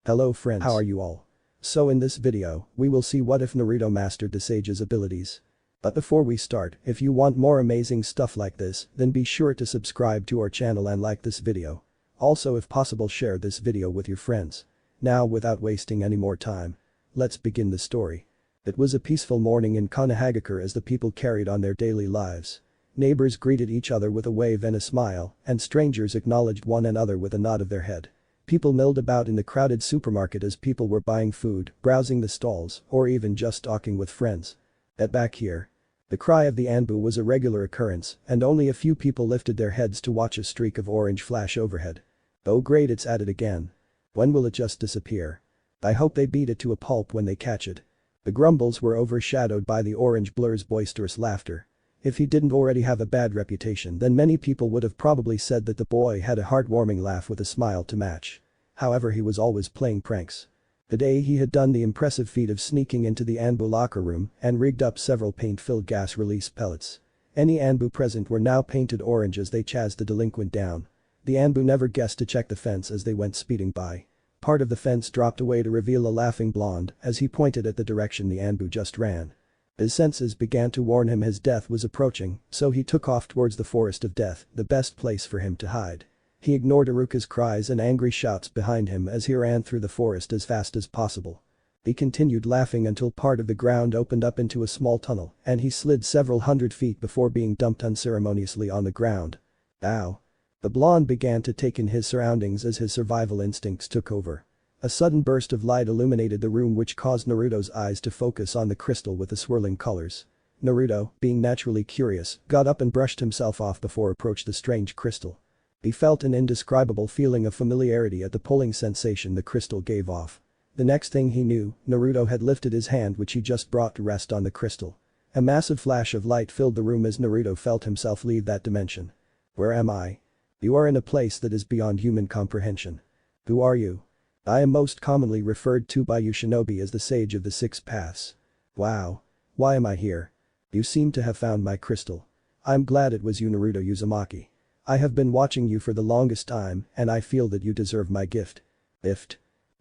Hello friends, how are you all? So in this video, we will see what if Naruto mastered the sage's abilities. But before we start, if you want more amazing stuff like this, then be sure to subscribe to our channel and like this video. Also if possible share this video with your friends. Now without wasting any more time, let's begin the story. It was a peaceful morning in Konohagakure as the people carried on their daily lives. Neighbors greeted each other with a wave and a smile, and strangers acknowledged one another with a nod of their head. People milled about in the crowded supermarket as people were buying food, browsing the stalls, or even just talking with friends. Back here. The cry of the Anbu was a regular occurrence, and only a few people lifted their heads to watch a streak of orange flash overhead. Oh great, it's at it again. When will it just disappear? I hope they beat it to a pulp when they catch it. The grumbles were overshadowed by the orange blur's boisterous laughter. If he didn't already have a bad reputation, then many people would have probably said that the boy had a heartwarming laugh with a smile to match. However, he was always playing pranks. Today he had done the impressive feat of sneaking into the Anbu locker room and rigged up several paint-filled gas release pellets. Any Anbu present were now painted orange as they chased the delinquent down. The Anbu never guessed to check the fence as they went speeding by. Part of the fence dropped away to reveal a laughing blonde as he pointed at the direction the Anbu just ran. His senses began to warn him his death was approaching, so he took off towards the forest of death, the best place for him to hide. He ignored Iruka's cries and angry shouts behind him as he ran through the forest as fast as possible. He continued laughing until part of the ground opened up into a small tunnel and he slid several hundred feet before being dumped unceremoniously on the ground. Ow. The blonde began to take in his surroundings as his survival instincts took over. A sudden burst of light illuminated the room which caused Naruto's eyes to focus on the crystal with the swirling colors. Naruto, being naturally curious, got up and brushed himself off before approached the strange crystal. He felt an indescribable feeling of familiarity at the pulling sensation the crystal gave off. The next thing he knew, Naruto had lifted his hand which he just brought to rest on the crystal. A massive flash of light filled the room as Naruto felt himself leave that dimension. Where am I? You are in a place that is beyond human comprehension. Who are you? I am most commonly referred to by you shinobi as the Sage of the Six Paths. Wow. Why am I here? You seem to have found my crystal. I'm glad it was you, Naruto Uzumaki. I have been watching you for the longest time and I feel that you deserve my gift.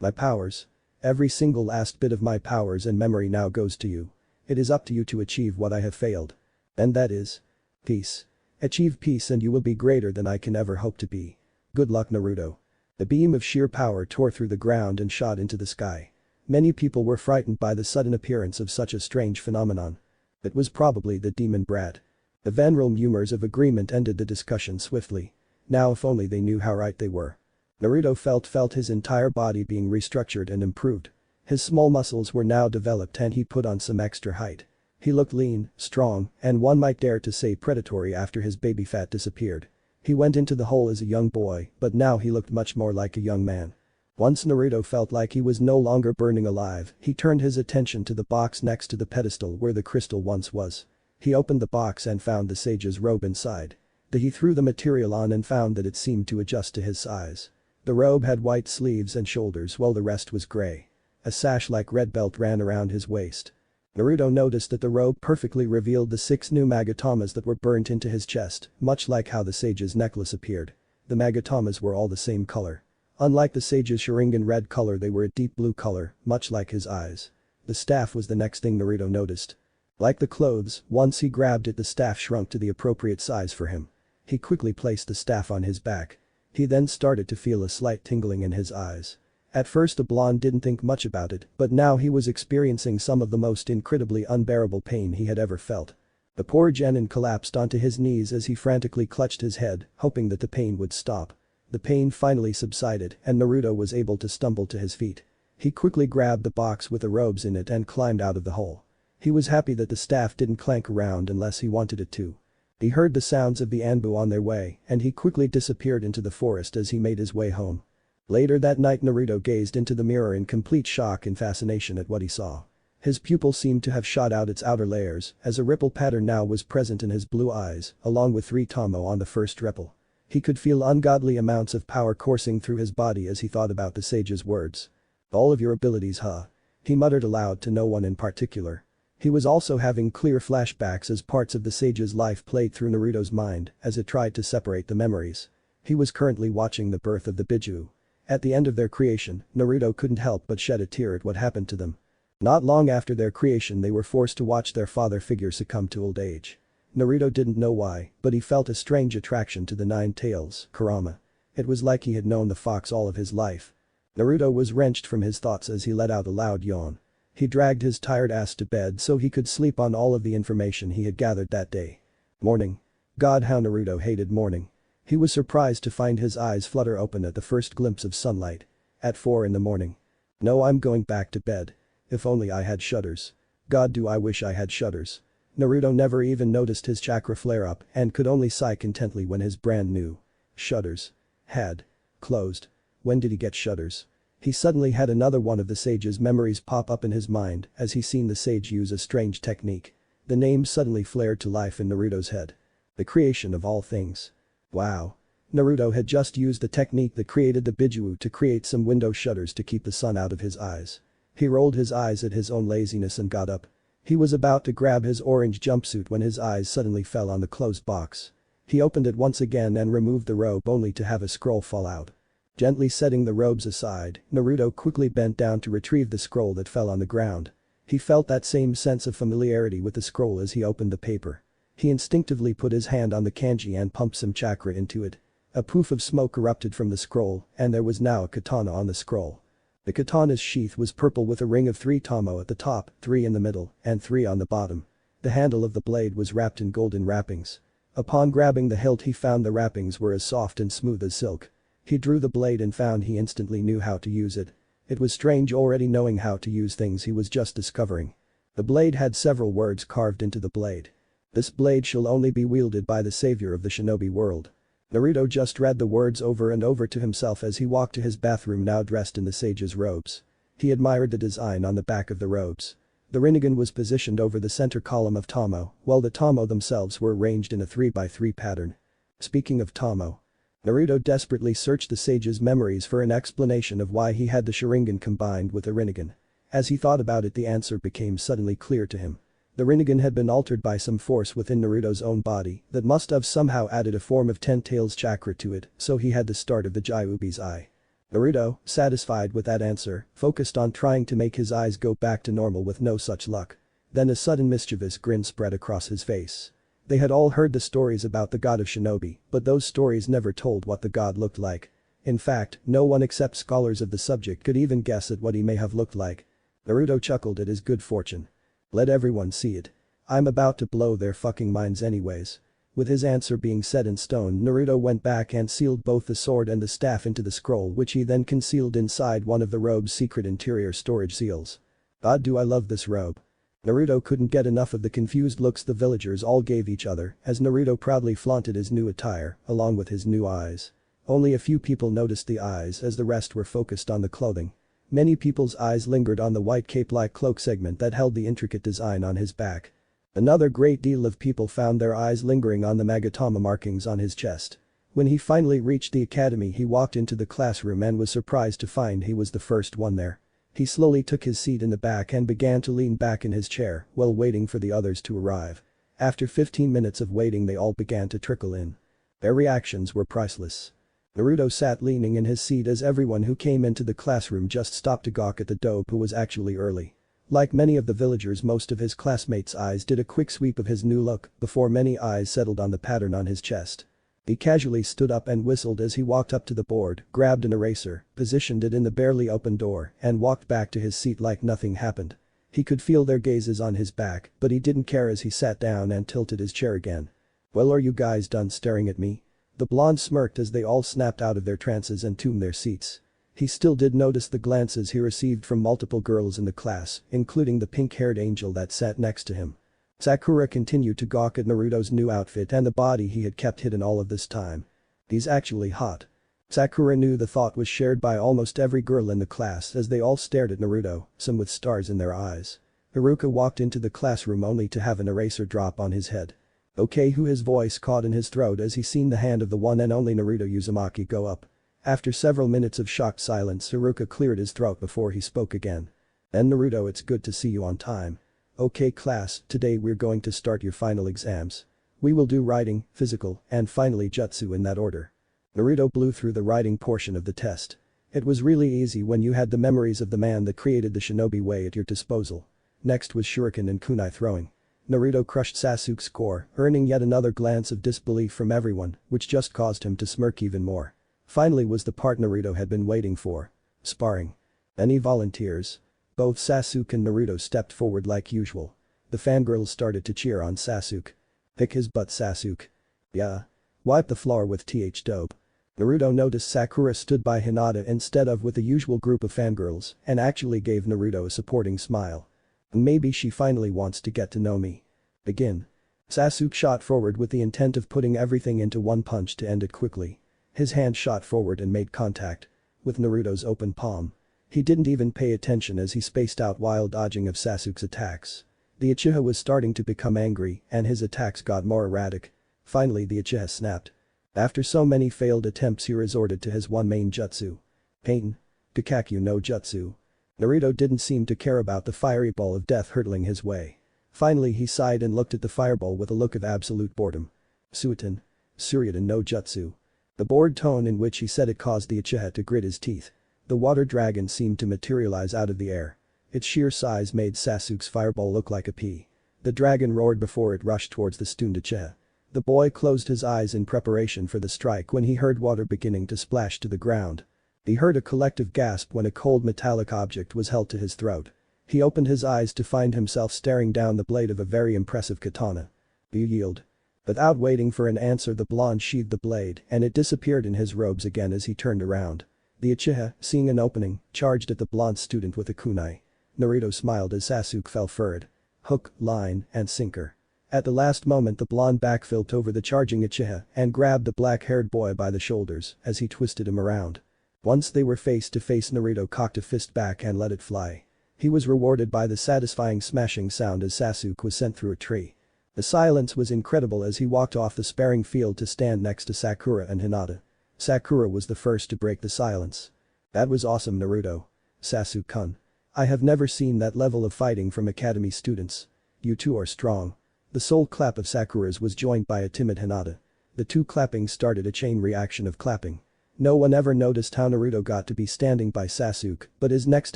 My powers. Every single last bit of my powers and memory now goes to you. It is up to you to achieve what I have failed. And that is peace. Achieve peace and you will be greater than I can ever hope to be. Good luck, Naruto. The beam of sheer power tore through the ground and shot into the sky. Many people were frightened by the sudden appearance of such a strange phenomenon. It was probably the demon brat. The venerable murmurs of agreement ended the discussion swiftly. Now if only they knew how right they were. Naruto felt his entire body being restructured and improved. His small muscles were now developed and he put on some extra height. He looked lean, strong, and one might dare to say predatory after his baby fat disappeared. He went into the hole as a young boy, but now he looked much more like a young man. Once Naruto felt like he was no longer burning alive, he turned his attention to the box next to the pedestal where the crystal once was. He opened the box and found the sage's robe inside. He threw the material on and found that it seemed to adjust to his size. The robe had white sleeves and shoulders while the rest was gray. A sash-like red belt ran around his waist. Naruto noticed that the robe perfectly revealed the 6 new magatamas that were burnt into his chest, much like how the sage's necklace appeared. The magatamas were all the same color. Unlike the sage's Sharingan red color, they were a deep blue color, much like his eyes. The staff was the next thing Naruto noticed. Like the clothes, once he grabbed it the staff shrunk to the appropriate size for him. He quickly placed the staff on his back. He then started to feel a slight tingling in his eyes. At first the blonde didn't think much about it, but now he was experiencing some of the most incredibly unbearable pain he had ever felt. The poor genin collapsed onto his knees as he frantically clutched his head, hoping that the pain would stop. The pain finally subsided and Naruto was able to stumble to his feet. He quickly grabbed the box with the robes in it and climbed out of the hole. He was happy that the staff didn't clank around unless he wanted it to. He heard the sounds of the Anbu on their way and he quickly disappeared into the forest as he made his way home. Later that night Naruto gazed into the mirror in complete shock and fascination at what he saw. His pupil seemed to have shot out its outer layers as a ripple pattern now was present in his blue eyes along with 3 tomo on the first ripple. He could feel ungodly amounts of power coursing through his body as he thought about the sage's words. All of your abilities, huh? He muttered aloud to no one in particular. He was also having clear flashbacks as parts of the sage's life played through Naruto's mind as it tried to separate the memories. He was currently watching the birth of the Biju. At the end of their creation, Naruto couldn't help but shed a tear at what happened to them. Not long after their creation they were forced to watch their father figure succumb to old age. Naruto didn't know why, but he felt a strange attraction to the Nine Tails, Kurama. It was like he had known the fox all of his life. Naruto was wrenched from his thoughts as he let out a loud yawn. He dragged his tired ass to bed so he could sleep on all of the information he had gathered that day. Morning. God, how Naruto hated morning. He was surprised to find his eyes flutter open at the first glimpse of sunlight. At 4 in the morning. No, I'm going back to bed. If only I had shutters. God, do I wish I had shutters. Naruto never even noticed his chakra flare up and could only sigh contently when his brand new shutters had closed. When did he get shutters? He suddenly had another one of the sage's memories pop up in his mind as he seen the sage use a strange technique. The name suddenly flared to life in Naruto's head. The creation of all things. Wow. Naruto had just used the technique that created the Bijuu to create some window shutters to keep the sun out of his eyes. He rolled his eyes at his own laziness and got up. He was about to grab his orange jumpsuit when his eyes suddenly fell on the closed box. He opened it once again and removed the robe only to have a scroll fall out. Gently setting the robes aside, Naruto quickly bent down to retrieve the scroll that fell on the ground. He felt that same sense of familiarity with the scroll as he opened the paper. He instinctively put his hand on the kanji and pumped some chakra into it. A poof of smoke erupted from the scroll, and there was now a katana on the scroll. The katana's sheath was purple with a ring of 3 tomo at the top, 3 in the middle, and 3 on the bottom. The handle of the blade was wrapped in golden wrappings. Upon grabbing the hilt he found the wrappings were as soft and smooth as silk. He drew the blade and found he instantly knew how to use it. It was strange already knowing how to use things he was just discovering. The blade had several words carved into the blade. This blade shall only be wielded by the savior of the shinobi world. Naruto just read the words over and over to himself as he walked to his bathroom now dressed in the sage's robes. He admired the design on the back of the robes. The Rinnegan was positioned over the center column of tomo, while the tomo themselves were arranged in a 3x3 pattern. Speaking of tomo. Naruto desperately searched the sage's memories for an explanation of why he had the Sharingan combined with the Rinnegan. As he thought about it the answer became suddenly clear to him. The Rinnegan had been altered by some force within Naruto's own body that must have somehow added a form of 10 tails chakra to it, so he had the start of the Gyuubi's eye. Naruto, satisfied with that answer, focused on trying to make his eyes go back to normal with no such luck. Then a sudden mischievous grin spread across his face. They had all heard the stories about the god of shinobi, but those stories never told what the god looked like. In fact, no one except scholars of the subject could even guess at what he may have looked like. Naruto chuckled at his good fortune. Let everyone see it. I'm about to blow their fucking minds anyways. With his answer being set in stone, Naruto went back and sealed both the sword and the staff into the scroll which he then concealed inside one of the robe's secret interior storage seals. God, do I love this robe. Naruto couldn't get enough of the confused looks the villagers all gave each other as Naruto proudly flaunted his new attire, along with his new eyes. Only a few people noticed the eyes as the rest were focused on the clothing. Many people's eyes lingered on the white cape-like cloak segment that held the intricate design on his back. Another great deal of people found their eyes lingering on the Magatama markings on his chest. When he finally reached the academy he walked into the classroom and was surprised to find he was the first one there. He slowly took his seat in the back and began to lean back in his chair while waiting for the others to arrive. After 15 minutes of waiting they all began to trickle in. Their reactions were priceless. Naruto sat leaning in his seat as everyone who came into the classroom just stopped to gawk at the dope who was actually early. Like many of the villagers most of his classmates' eyes did a quick sweep of his new look before many eyes settled on the pattern on his chest. He casually stood up and whistled as he walked up to the board, grabbed an eraser, positioned it in the barely open door, and walked back to his seat like nothing happened. He could feel their gazes on his back, but he didn't care as he sat down and tilted his chair again. Well, are you guys done staring at me? The blonde smirked as they all snapped out of their trances and took their seats. He still did notice the glances he received from multiple girls in the class, including the pink-haired angel that sat next to him. Sakura continued to gawk at Naruto's new outfit and the body he had kept hidden all of this time. He's actually hot. Sakura knew the thought was shared by almost every girl in the class as they all stared at Naruto, some with stars in their eyes. Haruka walked into the classroom only to have an eraser drop on his head. Okay, who his voice caught in his throat as he seen the hand of the one and only Naruto Uzumaki go up. After several minutes of shocked silence Haruka cleared his throat before he spoke again. And Naruto, it's good to see you on time. Okay class, today we're going to start your final exams. We will do writing, physical, and finally jutsu in that order. Naruto blew through the writing portion of the test. It was really easy when you had the memories of the man that created the shinobi way at your disposal. Next was shuriken and kunai throwing. Naruto crushed Sasuke's core, earning yet another glance of disbelief from everyone, which just caused him to smirk even more. Finally was the part Naruto had been waiting for. Sparring. Any volunteers? Both Sasuke and Naruto stepped forward like usual. The fangirls started to cheer on Sasuke. Pick his butt, Sasuke. Yeah. Wipe the floor with th dope. Naruto noticed Sakura stood by Hinata instead of with the usual group of fangirls and actually gave Naruto a supporting smile. Maybe she finally wants to get to know me. Begin. Sasuke shot forward with the intent of putting everything into one punch to end it quickly. His hand shot forward and made contact with Naruto's open palm. He didn't even pay attention as he spaced out while dodging of Sasuke's attacks. The Uchiha was starting to become angry and his attacks got more erratic. Finally the Uchiha snapped. After so many failed attempts he resorted to his one main jutsu. Pain. Kakakyu no Jutsu. Naruto didn't seem to care about the fiery ball of death hurtling his way. Finally he sighed and looked at the fireball with a look of absolute boredom. Suiten. Suryuden no Jutsu. The bored tone in which he said it caused the Uchiha to grit his teeth. The water dragon seemed to materialize out of the air. Its sheer size made Sasuke's fireball look like a pea. The dragon roared before it rushed towards the stunned Uchiha. The boy closed his eyes in preparation for the strike when he heard water beginning to splash to the ground. He heard a collective gasp when a cold metallic object was held to his throat. He opened his eyes to find himself staring down the blade of a very impressive katana. You yield. Without waiting for an answer the blonde sheathed the blade and it disappeared in his robes again as he turned around. The Uchiha, seeing an opening, charged at the blonde student with a kunai. Naruto smiled as Sasuke fell forward. Hook, line, and sinker. At the last moment the blonde backflipped over the charging Uchiha and grabbed the black-haired boy by the shoulders as he twisted him around. Once they were face to face Naruto cocked a fist back and let it fly. He was rewarded by the satisfying smashing sound as Sasuke was sent through a tree. The silence was incredible as he walked off the sparring field to stand next to Sakura and Hinata. Sakura was the first to break the silence. That was awesome, Naruto. Sasuke-kun. I have never seen that level of fighting from academy students. You two are strong. The sole clap of Sakura's was joined by a timid Hinata. The two clapping started a chain reaction of clapping. No one ever noticed how Naruto got to be standing by Sasuke, but his next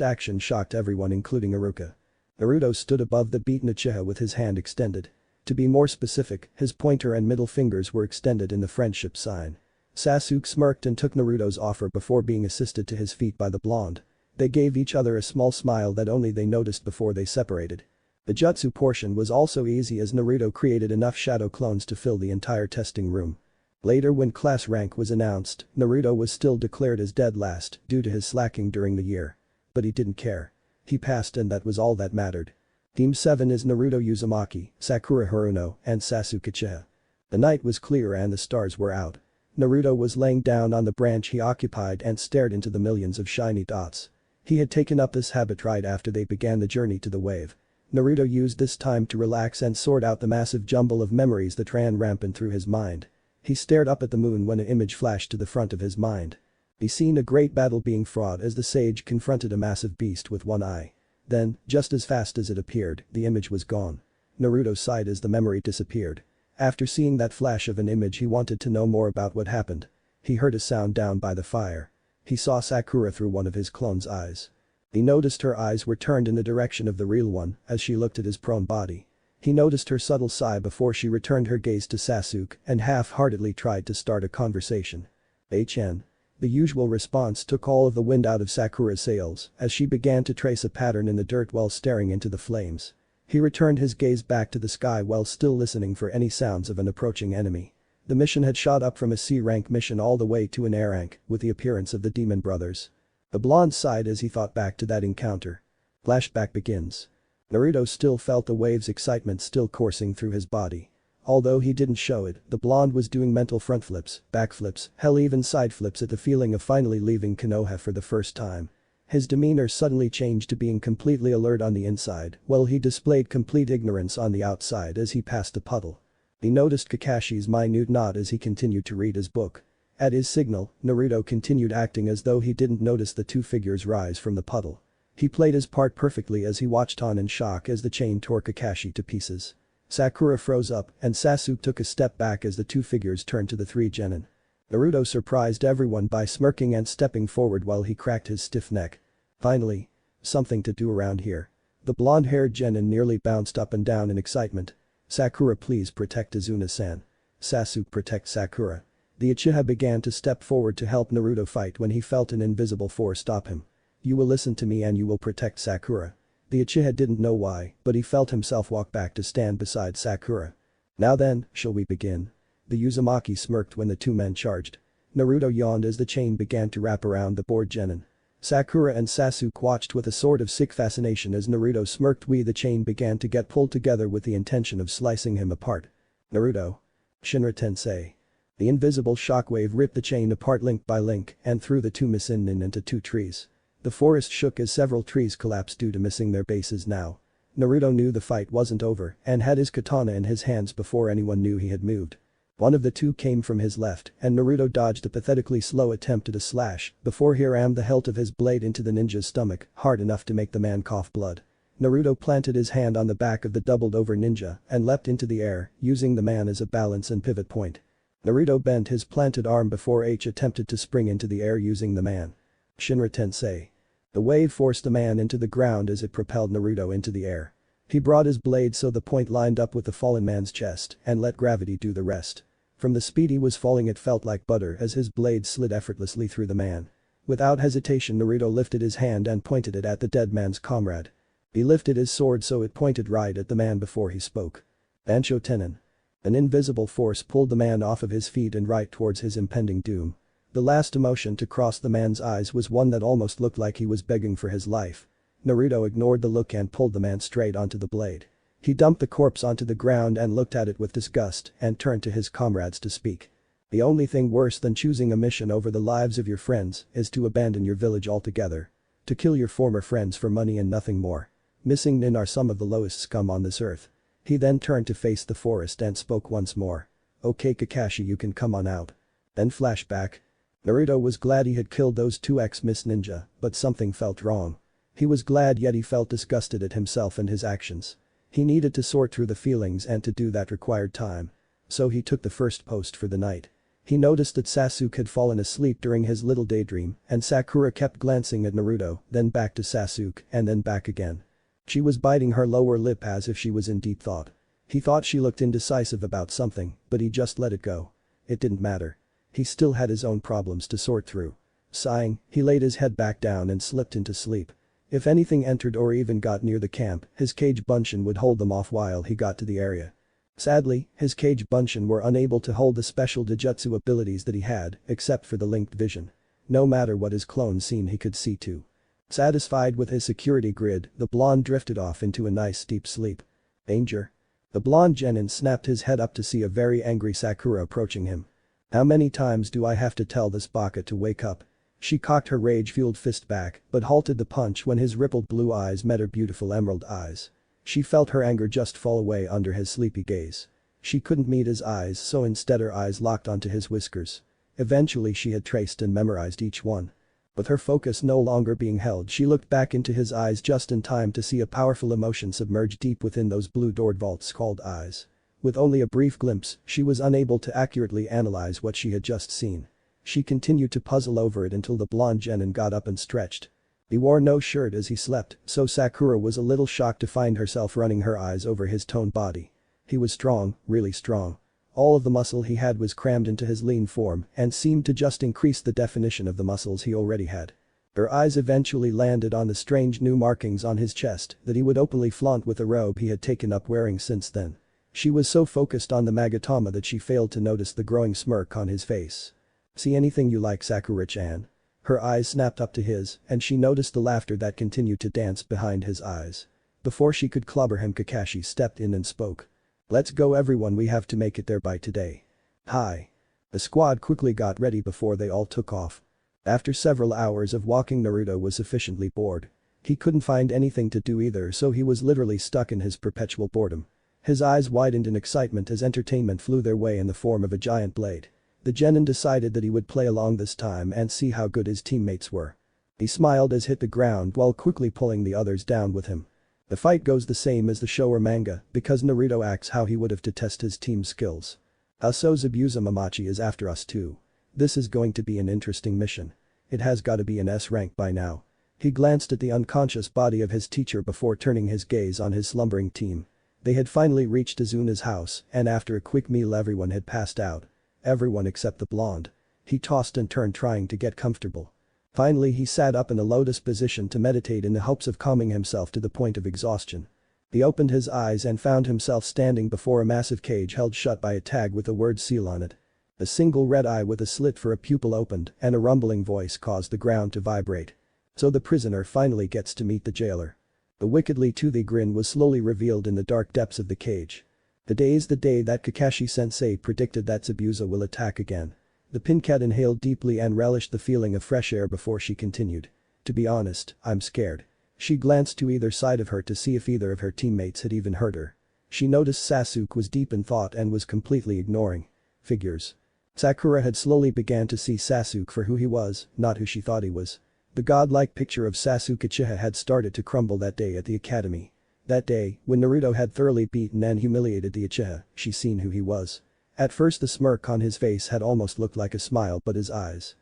action shocked everyone including Iruka. Naruto stood above the beaten Uchiha with his hand extended. To be more specific, his pointer and middle fingers were extended in the friendship sign. Sasuke smirked and took Naruto's offer before being assisted to his feet by the blonde. They gave each other a small smile that only they noticed before they separated. The jutsu portion was also easy as Naruto created enough shadow clones to fill the entire testing room. Later when class rank was announced, Naruto was still declared as dead last due to his slacking during the year. But he didn't care. He passed and that was all that mattered. Team 7 is Naruto Uzumaki, Sakura Haruno, and Sasuke Uchiha. The night was clear and the stars were out. Naruto was laying down on the branch he occupied and stared into the millions of shiny dots. He had taken up this habit right after they began the journey to the wave. Naruto used this time to relax and sort out the massive jumble of memories that ran rampant through his mind. He stared up at the moon when an image flashed to the front of his mind. He seen a great battle being fought as the sage confronted a massive beast with one eye. Then, just as fast as it appeared, the image was gone. Naruto sighed as the memory disappeared. After seeing that flash of an image he wanted to know more about what happened. He heard a sound down by the fire. He saw Sakura through one of his clone's eyes. He noticed her eyes were turned in the direction of the real one as she looked at his prone body. He noticed her subtle sigh before she returned her gaze to Sasuke and half-heartedly tried to start a conversation. HN. The usual response took all of the wind out of Sakura's sails as she began to trace a pattern in the dirt while staring into the flames. He returned his gaze back to the sky while still listening for any sounds of an approaching enemy. The mission had shot up from a C-rank mission all the way to an A-rank with the appearance of the Demon Brothers. The blonde sighed as he thought back to that encounter. Flashback begins. Naruto still felt the wave's excitement still coursing through his body. Although he didn't show it, the blonde was doing mental front flips, back flips, hell even side flips at the feeling of finally leaving Konoha for the first time. His demeanor suddenly changed to being completely alert on the inside while he displayed complete ignorance on the outside as he passed the puddle. He noticed Kakashi's minute nod as he continued to read his book. At his signal, Naruto continued acting as though he didn't notice the two figures rise from the puddle. He played his part perfectly as he watched on in shock as the chain tore Kakashi to pieces. Sakura froze up and Sasuke took a step back as the two figures turned to the three genin. Naruto surprised everyone by smirking and stepping forward while he cracked his stiff neck. Finally. Something to do around here. The blonde-haired genin nearly bounced up and down in excitement. Sakura, please protect Izuna-san. Sasuke, protect Sakura. The Uchiha began to step forward to help Naruto fight when he felt an invisible force stop him. You will listen to me and you will protect Sakura. The Uchiha didn't know why, but he felt himself walk back to stand beside Sakura. Now then, shall we begin? The Uzumaki smirked when the two men charged. Naruto yawned as the chain began to wrap around the bored genin. Sakura and Sasuke watched with a sort of sick fascination as Naruto smirked. The chain began to get pulled together with the intention of slicing him apart. Naruto. Shinra Tensei. The invisible shockwave ripped the chain apart link by link and threw the two Missinin into two trees. The forest shook as several trees collapsed due to missing their bases now. Naruto knew the fight wasn't over and had his katana in his hands before anyone knew he had moved. One of the two came from his left and Naruto dodged a pathetically slow attempt at a slash before he rammed the hilt of his blade into the ninja's stomach, hard enough to make the man cough blood. Naruto planted his hand on the back of the doubled-over ninja and leapt into the air, using the man as a balance and pivot point. Naruto bent his planted arm before H attempted to spring into the air using the man. Shinra Tensei. The wave forced the man into the ground as it propelled Naruto into the air. He brought his blade so the point lined up with the fallen man's chest and let gravity do the rest. From the speed he was falling it felt like butter as his blade slid effortlessly through the man. Without hesitation Naruto lifted his hand and pointed it at the dead man's comrade. He lifted his sword so it pointed right at the man before he spoke. Ansho Tenin. An invisible force pulled the man off of his feet and right towards his impending doom. The last emotion to cross the man's eyes was one that almost looked like he was begging for his life. Naruto ignored the look and pulled the man straight onto the blade. He dumped the corpse onto the ground and looked at it with disgust and turned to his comrades to speak. The only thing worse than choosing a mission over the lives of your friends is to abandon your village altogether. To kill your former friends for money and nothing more. Missing Nin are some of the lowest scum on this earth. He then turned to face the forest and spoke once more. Okay Kakashi, you can come on out. Then flashback. Naruto was glad he had killed those two ex-Miss Ninja, but something felt wrong. He was glad yet he felt disgusted at himself and his actions. He needed to sort through the feelings and to do that required time. So he took the first post for the night. He noticed that Sasuke had fallen asleep during his little daydream and Sakura kept glancing at Naruto, then back to Sasuke and then back again. She was biting her lower lip as if she was in deep thought. He thought she looked indecisive about something, but he just let it go. It didn't matter. He still had his own problems to sort through. Sighing, he laid his head back down and slipped into sleep. If anything entered or even got near the camp, his cage bunshin would hold them off while he got to the area. Sadly, his cage bunshin were unable to hold the special Dijutsu abilities that he had, except for the linked vision. No matter what his clone seen he could see too. Satisfied with his security grid, the blonde drifted off into a nice deep sleep. Danger. The blonde genin snapped his head up to see a very angry Sakura approaching him. How many times do I have to tell this baka to wake up? She cocked her rage-fueled fist back, but halted the punch when his rippled blue eyes met her beautiful emerald eyes. She felt her anger just fall away under his sleepy gaze. She couldn't meet his eyes so instead her eyes locked onto his whiskers. Eventually she had traced and memorized each one. With her focus no longer being held she looked back into his eyes just in time to see a powerful emotion submerge deep within those blue doored vault-scald eyes. With only a brief glimpse, she was unable to accurately analyze what she had just seen. She continued to puzzle over it until the blonde genin got up and stretched. He wore no shirt as he slept, so Sakura was a little shocked to find herself running her eyes over his toned body. He was strong, really strong. All of the muscle he had was crammed into his lean form and seemed to just increase the definition of the muscles he already had. Her eyes eventually landed on the strange new markings on his chest that he would openly flaunt with the robe he had taken up wearing since then. She was so focused on the Magatama that she failed to notice the growing smirk on his face. See anything you like, Sakura-chan? Her eyes snapped up to his and she noticed the laughter that continued to dance behind his eyes. Before she could clobber him Kakashi stepped in and spoke. Let's go everyone, we have to make it there by today. Hi. The squad quickly got ready before they all took off. After several hours of walking Naruto was sufficiently bored. He couldn't find anything to do either so he was literally stuck in his perpetual boredom. His eyes widened in excitement as entertainment flew their way in the form of a giant blade. The genin decided that he would play along this time and see how good his teammates were. He smiled as hit the ground while quickly pulling the others down with him. The fight goes the same as the show or manga because Naruto acts how he would have to test his team's skills. So Zabuza Mamachi is after us too. This is going to be an interesting mission. It has gotta be an S rank by now. He glanced at the unconscious body of his teacher before turning his gaze on his slumbering team. They had finally reached Azuna's house, and after a quick meal everyone had passed out. Everyone except the blonde. He tossed and turned trying to get comfortable. Finally he sat up in a lotus position to meditate in the hopes of calming himself to the point of exhaustion. He opened his eyes and found himself standing before a massive cage held shut by a tag with the word seal on it. A single red eye with a slit for a pupil opened and a rumbling voice caused the ground to vibrate. So the prisoner finally gets to meet the jailer. The wickedly toothy grin was slowly revealed in the dark depths of the cage. Today's the day that Kakashi-sensei predicted that Zabuza will attack again. The pin cat inhaled deeply and relished the feeling of fresh air before she continued. To be honest, I'm scared. She glanced to either side of her to see if either of her teammates had even heard her. She noticed Sasuke was deep in thought and was completely ignoring. Figures. Sakura had slowly began to see Sasuke for who he was, not who she thought he was. The godlike picture of Sasuke Uchiha had started to crumble that day at the academy. That day, when Naruto had thoroughly beaten and humiliated the Uchiha, she seen who he was. At first the smirk on his face had almost looked like a smile, but his eyes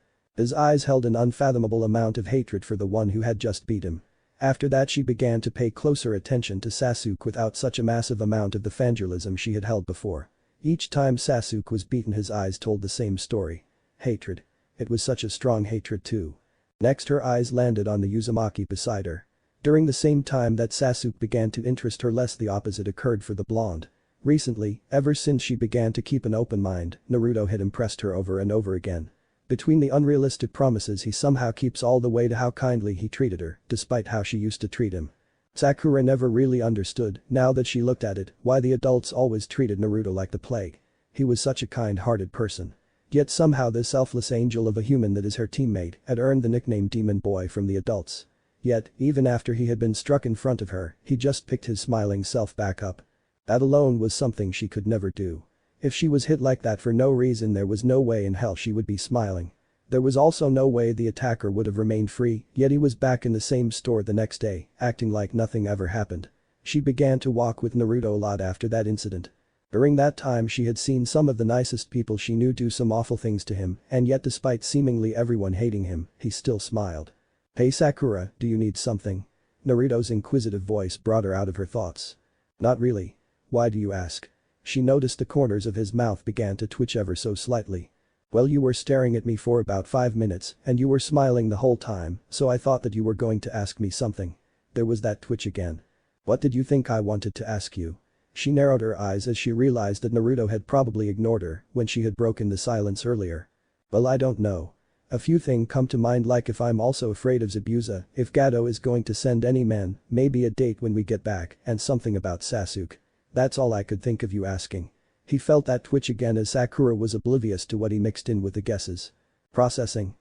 held an unfathomable amount of hatred for the one who had just beat him. After that she began to pay closer attention to Sasuke without such a massive amount of the fangirlism she had held before. Each time Sasuke was beaten his eyes told the same story. Hatred. It was such a strong hatred too. Next her eyes landed on the Uzumaki beside her. During the same time that Sasuke began to interest her less, the opposite occurred for the blonde. Recently, ever since she began to keep an open mind, Naruto had impressed her over and over again. Between the unrealistic promises he somehow keeps all the way to how kindly he treated her, despite how she used to treat him. Sakura never really understood, now that she looked at it, why the adults always treated Naruto like the plague. He was such a kind-hearted person. Yet somehow this selfless angel of a human that is her teammate had earned the nickname Demon Boy from the adults. Yet, even after he had been struck in front of her, he just picked his smiling self back up. That alone was something she could never do. If she was hit like that for no reason, there was no way in hell she would be smiling. There was also no way the attacker would have remained free, yet he was back in the same store the next day, acting like nothing ever happened. She began to walk with Naruto a lot after that incident. During that time she had seen some of the nicest people she knew do some awful things to him, and yet despite seemingly everyone hating him, he still smiled. "Hey Sakura, do you need something?" Naruto's inquisitive voice brought her out of her thoughts. "Not really. Why do you ask?" She noticed the corners of his mouth began to twitch ever so slightly. "Well, you were staring at me for about 5 minutes and you were smiling the whole time, so I thought that you were going to ask me something." There was that twitch again. "What did you think I wanted to ask you?" She narrowed her eyes as she realized that Naruto had probably ignored her when she had broken the silence earlier. "Well, I don't know. A few things come to mind, like if I'm also afraid of Zabuza, if Gato is going to send any men, maybe a date when we get back, and something about Sasuke. That's all I could think of you asking." He felt that twitch again as Sakura was oblivious to what he mixed in with the guesses. Processing.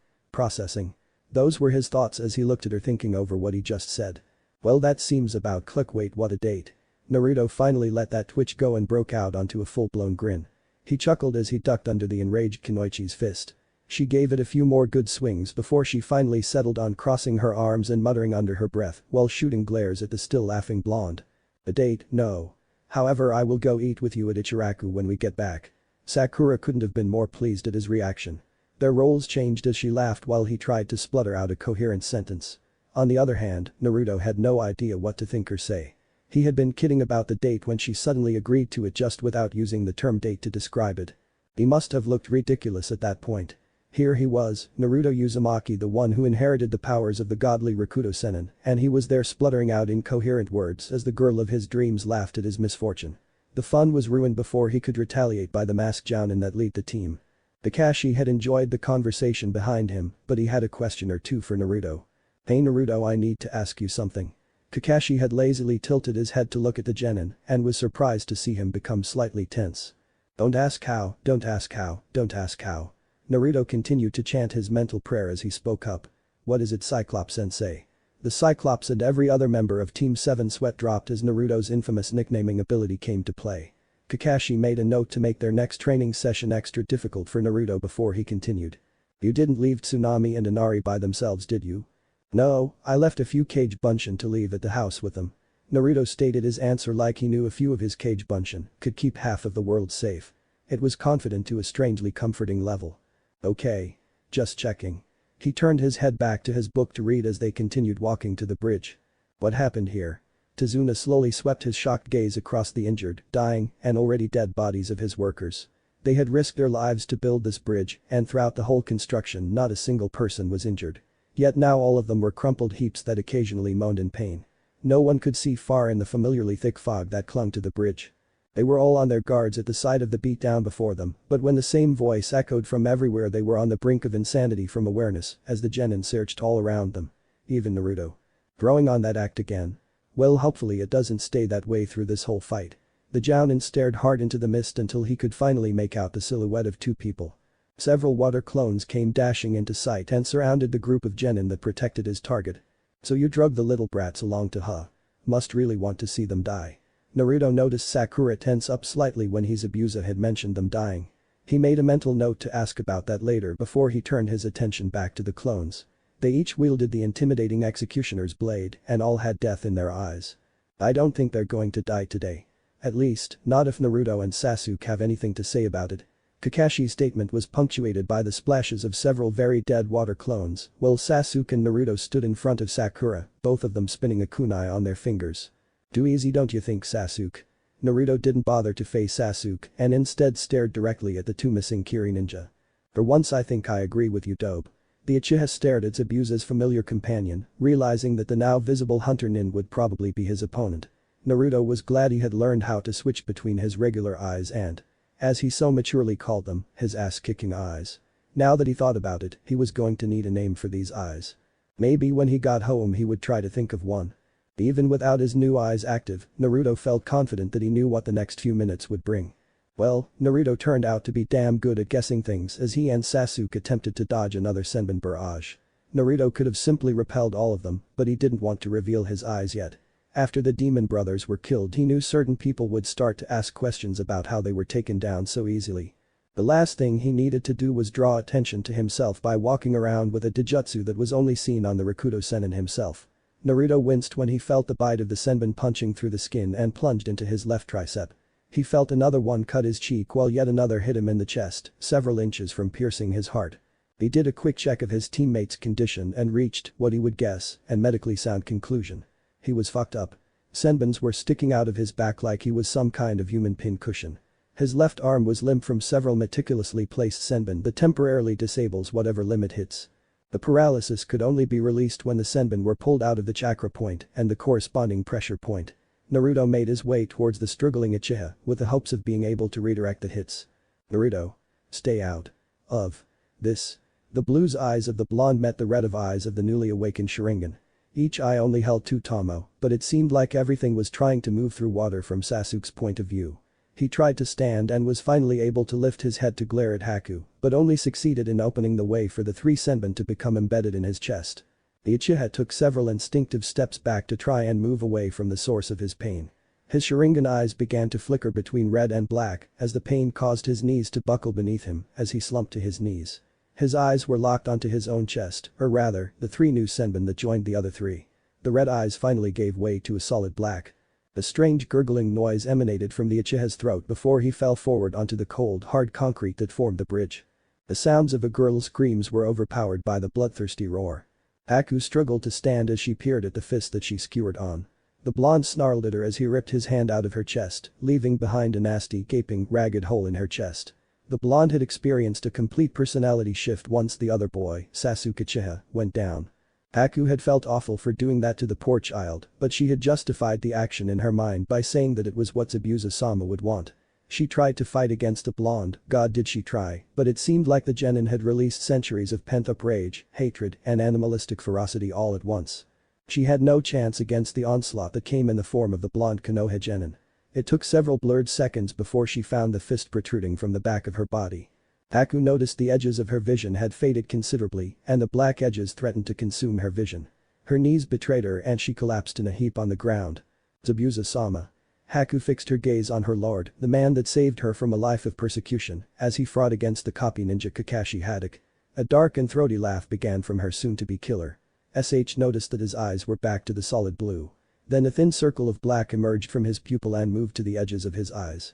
Those were his thoughts as he looked at her, thinking over what he just said. "Well, that seems about click. Wait, what a date." Naruto finally let that twitch go and broke out onto a full-blown grin. He chuckled as he ducked under the enraged Kunoichi's fist. She gave it a few more good swings before she finally settled on crossing her arms and muttering under her breath while shooting glares at the still laughing blonde. "A date, no. However, I will go eat with you at Ichiraku when we get back." Sakura couldn't have been more pleased at his reaction. Their roles changed as she laughed while he tried to splutter out a coherent sentence. On the other hand, Naruto had no idea what to think or say. He had been kidding about the date when she suddenly agreed to it just without using the term date to describe it. He must have looked ridiculous at that point. Here he was, Naruto Uzumaki, the one who inherited the powers of the godly Rakuto Sennin, and he was there spluttering out incoherent words as the girl of his dreams laughed at his misfortune. The fun was ruined before he could retaliate by the masked jounin that lead the team. Kakashi had enjoyed the conversation behind him, but he had a question or two for Naruto. "Hey Naruto, I need to ask you something." Kakashi had lazily tilted his head to look at the genin and was surprised to see him become slightly tense. "Don't ask how, don't ask how, don't ask how." Naruto continued to chant his mental prayer as he spoke up. "What is it, Cyclops-sensei?" The Cyclops and every other member of Team 7 sweat dropped as Naruto's infamous nicknaming ability came to play. Kakashi made a note to make their next training session extra difficult for Naruto before he continued. "You didn't leave Tsunami and Inari by themselves, did you?" "No, I left a few Kage Bunshin to leave at the house with them." Naruto stated his answer like he knew a few of his Kage Bunshin could keep half of the world safe. It was confident to a strangely comforting level. Okay. Just checking. He turned his head back to his book to read as they continued walking to the bridge. What happened here? Tazuna slowly swept his shocked gaze across the injured, dying, and already dead bodies of his workers. They had risked their lives to build this bridge, and throughout the whole construction not a single person was injured. Yet now all of them were crumpled heaps that occasionally moaned in pain. No one could see far in the familiarly thick fog that clung to the bridge. They were all on their guards at the sight of the beatdown before them, but when the same voice echoed from everywhere they were on the brink of insanity from awareness as the genin searched all around them. Even Naruto. Throwing on that act again. Well, hopefully it doesn't stay that way through this whole fight. The Jounin stared hard into the mist until he could finally make out the silhouette of two people. Several water clones came dashing into sight and surrounded the group of genin that protected his target. So you drug the little brats along to huh? Must really want to see them die. Naruto noticed Sakura tense up slightly when Hisabusa had mentioned them dying. He made a mental note to ask about that later before he turned his attention back to the clones. They each wielded the intimidating executioner's blade and all had death in their eyes. I don't think they're going to die today. At least, not if Naruto and Sasuke have anything to say about it. Kakashi's statement was punctuated by the splashes of several very dead water clones, while Sasuke and Naruto stood in front of Sakura, both of them spinning a kunai on their fingers. Too easy, don't you think, Sasuke? Naruto didn't bother to face Sasuke and instead stared directly at the two missing Kiri ninja. For once I think I agree with you, Dope. The Uchiha stared at Zabuza's familiar companion, realizing that the now visible Hunter Nin would probably be his opponent. Naruto was glad he had learned how to switch between his regular eyes and, as he so maturely called them, his ass-kicking eyes. Now that he thought about it, he was going to need a name for these eyes. Maybe when he got home he would try to think of one. Even without his new eyes active, Naruto felt confident that he knew what the next few minutes would bring. Well, Naruto turned out to be damn good at guessing things as he and Sasuke attempted to dodge another Senbon barrage. Naruto could have simply repelled all of them, but he didn't want to reveal his eyes yet. After the demon brothers were killed, he knew certain people would start to ask questions about how they were taken down so easily. The last thing he needed to do was draw attention to himself by walking around with a dijutsu that was only seen on the Rakuto Sennin himself. Naruto winced when he felt the bite of the Senbon punching through the skin and plunged into his left tricep. He felt another one cut his cheek while yet another hit him in the chest, several inches from piercing his heart. He did a quick check of his teammate's condition and reached, what he would guess, a medically sound conclusion. He was fucked up. Senbons were sticking out of his back like he was some kind of human pin cushion. His left arm was limp from several meticulously placed senbon that temporarily disables whatever limit hits. The paralysis could only be released when the senbon were pulled out of the chakra point and the corresponding pressure point. Naruto made his way towards the struggling Uchiha with the hopes of being able to redirect the hits. Naruto. Stay out. Of. This. The blues eyes of the blonde met the red of eyes of the newly awakened Sharingan. Each eye only held 2 Tomo, but it seemed like everything was trying to move through water from Sasuke's point of view. He tried to stand and was finally able to lift his head to glare at Haku, but only succeeded in opening the way for the 3 senbon to become embedded in his chest. The Uchiha took several instinctive steps back to try and move away from the source of his pain. His Sharingan eyes began to flicker between red and black as the pain caused his knees to buckle beneath him as he slumped to his knees. His eyes were locked onto his own chest, or rather, the 3 new senbon that joined the other 3. The red eyes finally gave way to a solid black. A strange gurgling noise emanated from the Uchiha's throat before he fell forward onto the cold, hard concrete that formed the bridge. The sounds of a girl's screams were overpowered by the bloodthirsty roar. Haku struggled to stand as she peered at the fist that she skewered on. The blonde snarled at her as he ripped his hand out of her chest, leaving behind a nasty, gaping, ragged hole in her chest. The blonde had experienced a complete personality shift once the other boy, Sasuke Uchiha, went down. Haku had felt awful for doing that to the poor child, but she had justified the action in her mind by saying that it was what Zabuza-sama would want. She tried to fight against the blonde, god did she try, but it seemed like the genin had released centuries of pent-up rage, hatred, and animalistic ferocity all at once. She had no chance against the onslaught that came in the form of the blonde Konoha genin. It took several blurred seconds before she found the fist protruding from the back of her body. Haku noticed the edges of her vision had faded considerably and the black edges threatened to consume her vision. Her knees betrayed her and she collapsed in a heap on the ground. Zabuza-sama. Haku fixed her gaze on her lord, the man that saved her from a life of persecution, as he fought against the copy ninja Kakashi Haddock. A dark and throaty laugh began from her soon-to-be killer. SH noticed that his eyes were back to the solid blue. Then a thin circle of black emerged from his pupil and moved to the edges of his eyes.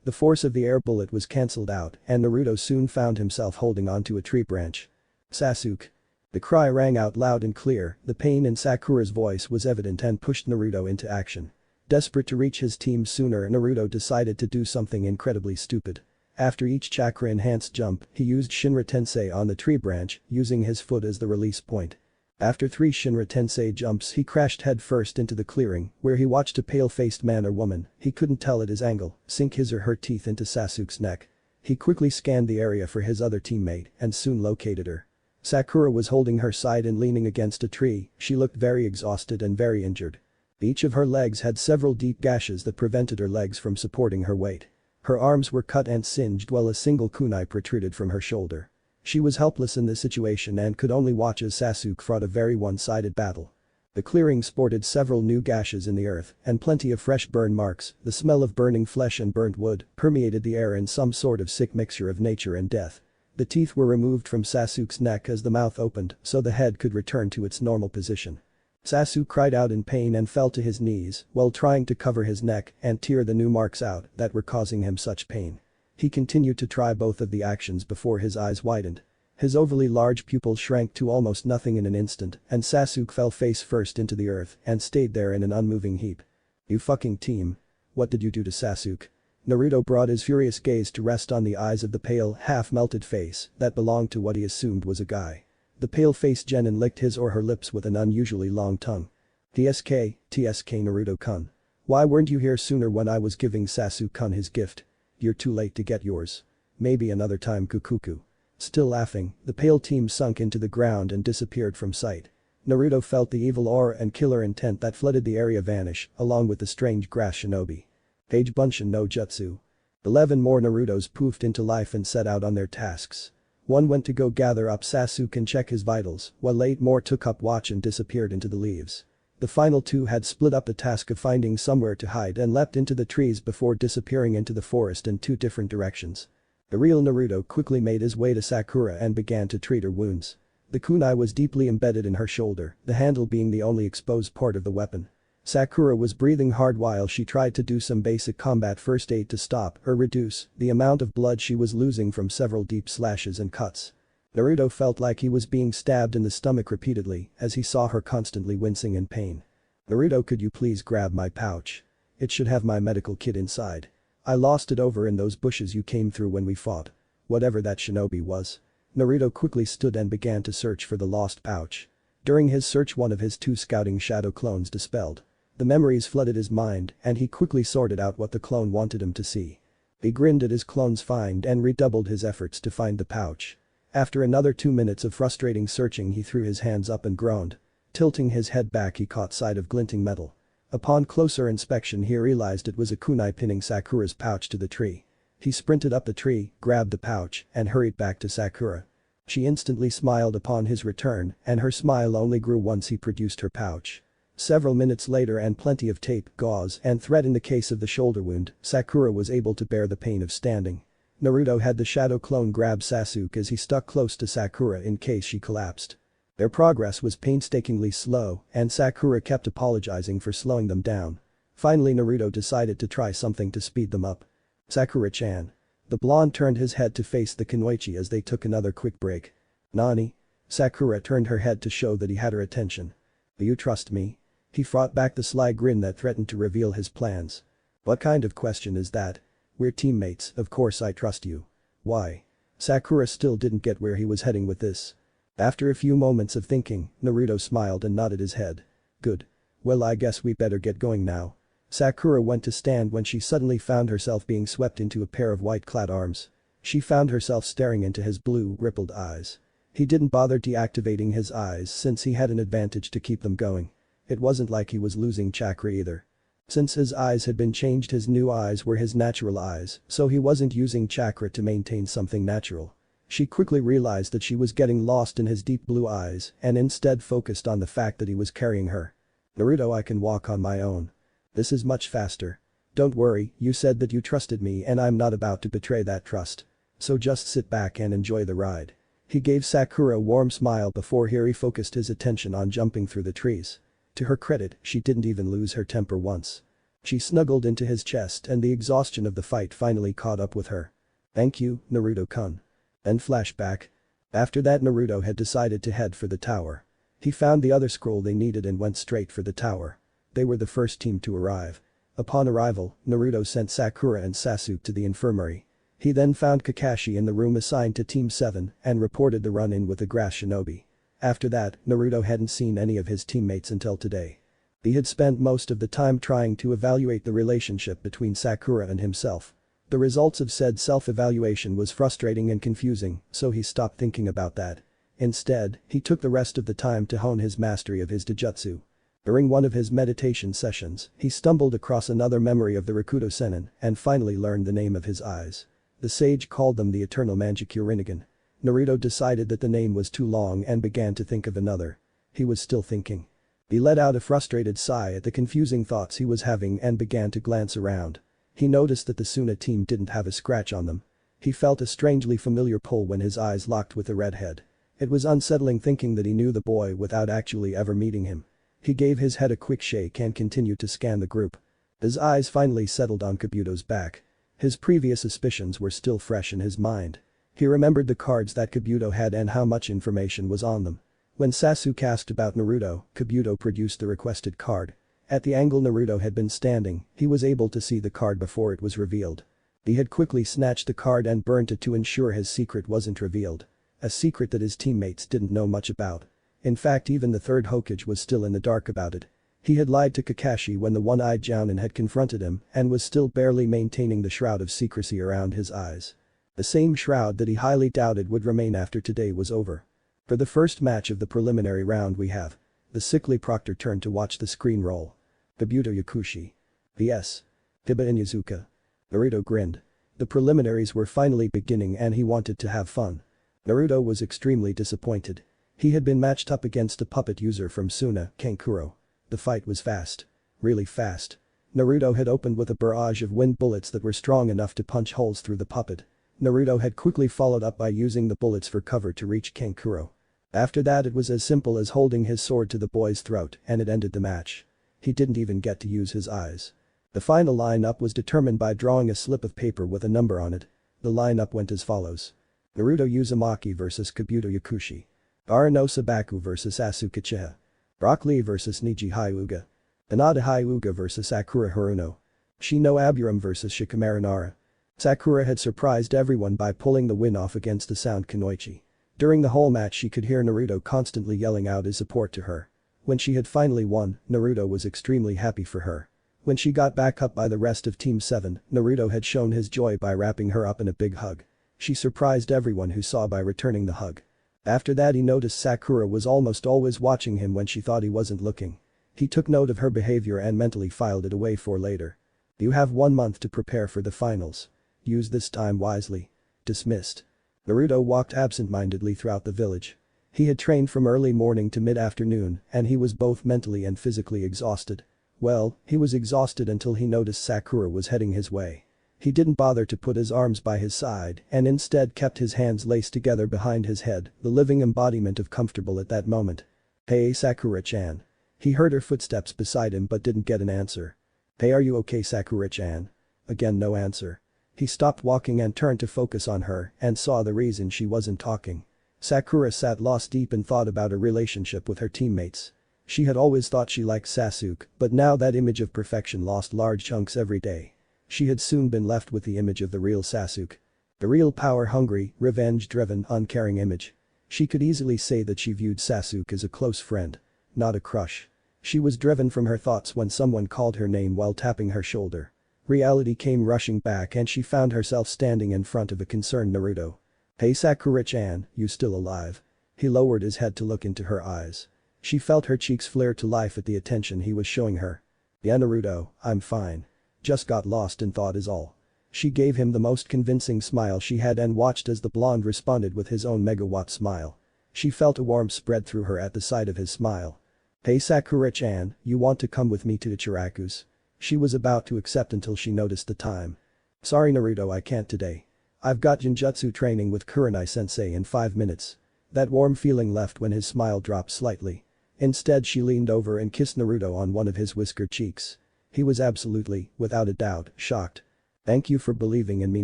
The force of the air bullet was cancelled out and Naruto soon found himself holding onto a tree branch. Sasuke. The cry rang out loud and clear, the pain in Sakura's voice was evident and pushed Naruto into action. Desperate to reach his team sooner, Naruto decided to do something incredibly stupid. After each chakra-enhanced jump, he used Shinra Tensei on the tree branch, using his foot as the release point. After 3 Shinra Tensei jumps he crashed headfirst into the clearing, where he watched a pale-faced man or woman, he couldn't tell at his angle, sink his or her teeth into Sasuke's neck. He quickly scanned the area for his other teammate and soon located her. Sakura was holding her side and leaning against a tree, she looked very exhausted and very injured. Each of her legs had several deep gashes that prevented her legs from supporting her weight. Her arms were cut and singed while a single kunai protruded from her shoulder. She was helpless in this situation and could only watch as Sasuke fought a very one-sided battle. The clearing sported several new gashes in the earth and plenty of fresh burn marks, the smell of burning flesh and burnt wood permeated the air in some sort of sick mixture of nature and death. The teeth were removed from Sasuke's neck as the mouth opened so the head could return to its normal position. Sasuke cried out in pain and fell to his knees while trying to cover his neck and tear the new marks out that were causing him such pain. He continued to try both of the actions before his eyes widened. His overly large pupils shrank to almost nothing in an instant and Sasuke fell face first into the earth and stayed there in an unmoving heap. You fucking team. What did you do to Sasuke? Naruto brought his furious gaze to rest on the eyes of the pale, half-melted face that belonged to what he assumed was a guy. The pale-faced genin licked his or her lips with an unusually long tongue. TSK Naruto-kun. Why weren't you here sooner when I was giving Sasuke-kun his gift? You're too late to get yours. Maybe another time Kukuku. Still laughing, the pale team sunk into the ground and disappeared from sight. Naruto felt the evil aura and killer intent that flooded the area vanish, along with the strange grass shinobi. Page Bunshin no Jutsu. 11 more Narutos poofed into life and set out on their tasks. One went to go gather up Sasuke and check his vitals, while 8 more took up watch and disappeared into the leaves. The final 2 had split up the task of finding somewhere to hide and leapt into the trees before disappearing into the forest in 2 different directions. The real Naruto quickly made his way to Sakura and began to treat her wounds. The kunai was deeply embedded in her shoulder, the handle being the only exposed part of the weapon. Sakura was breathing hard while she tried to do some basic combat first aid to stop or reduce the amount of blood she was losing from several deep slashes and cuts. Naruto felt like he was being stabbed in the stomach repeatedly as he saw her constantly wincing in pain. Naruto, could you please grab my pouch? It should have my medical kit inside. I lost it over in those bushes you came through when we fought. Whatever that shinobi was. Naruto quickly stood and began to search for the lost pouch. During his search one of his 2 scouting shadow clones dispelled. The memories flooded his mind and he quickly sorted out what the clone wanted him to see. He grinned at his clone's find and redoubled his efforts to find the pouch. After another 2 minutes of frustrating searching he threw his hands up and groaned. Tilting his head back he caught sight of glinting metal. Upon closer inspection he realized it was a kunai pinning Sakura's pouch to the tree. He sprinted up the tree, grabbed the pouch, and hurried back to Sakura. She instantly smiled upon his return and her smile only grew once he produced her pouch. Several minutes later and plenty of tape, gauze, and thread in the case of the shoulder wound, Sakura was able to bear the pain of standing. Naruto had the shadow clone grab Sasuke as he stuck close to Sakura in case she collapsed. Their progress was painstakingly slow and Sakura kept apologizing for slowing them down. Finally Naruto decided to try something to speed them up. Sakura-chan. The blonde turned his head to face the Kunoichi as they took another quick break. Nani? Sakura turned her head to show that he had her attention. Do you trust me? He fought back the sly grin that threatened to reveal his plans. What kind of question is that? We're teammates, of course I trust you. Why? Sakura still didn't get where he was heading with this. After a few moments of thinking, Naruto smiled and nodded his head. Good. Well, I guess we better get going now. Sakura went to stand when she suddenly found herself being swept into a pair of white-clad arms. She found herself staring into his blue, rippled eyes. He didn't bother deactivating his eyes since he had an advantage to keep them going. It wasn't like he was losing chakra either. Since his eyes had been changed, his new eyes were his natural eyes, so he wasn't using chakra to maintain something natural. She quickly realized that she was getting lost in his deep blue eyes and instead focused on the fact that he was carrying her. Naruto, I can walk on my own. This is much faster. Don't worry, you said that you trusted me and I'm not about to betray that trust. So just sit back and enjoy the ride. He gave Sakura a warm smile before he refocused his attention on jumping through the trees. To her credit, she didn't even lose her temper once. She snuggled into his chest and the exhaustion of the fight finally caught up with her. "Thank you, Naruto-kun." Then flashback. After that Naruto had decided to head for the tower. He found the other scroll they needed and went straight for the tower. They were the first team to arrive. Upon arrival, Naruto sent Sakura and Sasuke to the infirmary. He then found Kakashi in the room assigned to Team 7 and reported the run-in with the grass shinobi. After that, Naruto hadn't seen any of his teammates until today. He had spent most of the time trying to evaluate the relationship between Sakura and himself. The results of said self-evaluation was frustrating and confusing, so he stopped thinking about that. Instead, he took the rest of the time to hone his mastery of his Taijutsu. During one of his meditation sessions, he stumbled across another memory of the Rakuto Sennin and finally learned the name of his eyes. The sage called them the Eternal Manjikyo Rinnegan. Naruto decided that the name was too long and began to think of another. He was still thinking. He let out a frustrated sigh at the confusing thoughts he was having and began to glance around. He noticed that the Suna team didn't have a scratch on them. He felt a strangely familiar pull when his eyes locked with the redhead. It was unsettling thinking that he knew the boy without actually ever meeting him. He gave his head a quick shake and continued to scan the group. His eyes finally settled on Kabuto's back. His previous suspicions were still fresh in his mind. He remembered the cards that Kabuto had and how much information was on them. When Sasuke asked about Naruto, Kabuto produced the requested card. At the angle Naruto had been standing, he was able to see the card before it was revealed. He had quickly snatched the card and burnt it to ensure his secret wasn't revealed. A secret that his teammates didn't know much about. In fact, even the third Hokage was still in the dark about it. He had lied to Kakashi when the one-eyed Jounin had confronted him and was still barely maintaining the shroud of secrecy around his eyes. The same shroud that he highly doubted would remain after today was over. For the first match of the preliminary round we have. The sickly proctor turned to watch the screen roll. Kabuto Yakushi. vs. Hiba Inuzuka. Naruto grinned. The preliminaries were finally beginning and he wanted to have fun. Naruto was extremely disappointed. He had been matched up against a puppet user from Suna, Kankuro. The fight was fast. Really fast. Naruto had opened with a barrage of wind bullets that were strong enough to punch holes through the puppet. Naruto had quickly followed up by using the bullets for cover to reach Kankuro. After that it was as simple as holding his sword to the boy's throat and it ended the match. He didn't even get to use his eyes. The final lineup was determined by drawing a slip of paper with a number on it. The lineup went as follows. Naruto Uzumaki vs Kabuto Yakushi. Arano Sabaku vs Asuka Uchiha. Rock Lee vs Niji Hyuga. Hinata Hyuga vs Sakura Haruno. Shino Aburam vs Shikamaru Nara. Sakura had surprised everyone by pulling the win off against the sound Kunoichi. During the whole match she could hear Naruto constantly yelling out his support to her. When she had finally won, Naruto was extremely happy for her. When she got back up by the rest of Team 7, Naruto had shown his joy by wrapping her up in a big hug. She surprised everyone who saw by returning the hug. After that he noticed Sakura was almost always watching him when she thought he wasn't looking. He took note of her behavior and mentally filed it away for later. You have 1 month to prepare for the finals. Use this time wisely. Dismissed. Naruto walked absent-mindedly throughout the village. He had trained from early morning to mid-afternoon and he was both mentally and physically exhausted. Well, he was exhausted until he noticed Sakura was heading his way. He didn't bother to put his arms by his side and instead kept his hands laced together behind his head, the living embodiment of comfortable at that moment. "Hey Sakura-chan." He heard her footsteps beside him but didn't get an answer. "Hey, are you okay Sakura-chan?" Again no answer. He stopped walking and turned to focus on her and saw the reason she wasn't talking. Sakura sat lost deep in thought about her relationship with her teammates. She had always thought she liked Sasuke, but now that image of perfection lost large chunks every day. She had soon been left with the image of the real Sasuke. The real power-hungry, revenge-driven, uncaring image. She could easily say that she viewed Sasuke as a close friend. Not a crush. She was driven from her thoughts when someone called her name while tapping her shoulder. Reality came rushing back and she found herself standing in front of a concerned Naruto. "Hey Sakura-chan, you still alive?" He lowered his head to look into her eyes. She felt her cheeks flare to life at the attention he was showing her. "Yeah Naruto, I'm fine. Just got lost in thought is all." She gave him the most convincing smile she had and watched as the blonde responded with his own megawatt smile. She felt a warmth spread through her at the sight of his smile. "Hey Sakura-chan, you want to come with me to Ichiraku's?" She was about to accept until she noticed the time. "Sorry Naruto, I can't today. I've got Genjutsu training with Kurenai-sensei in 5 minutes." That warm feeling left when his smile dropped slightly. Instead she leaned over and kissed Naruto on one of his whiskered cheeks. He was absolutely, without a doubt, shocked. "Thank you for believing in me,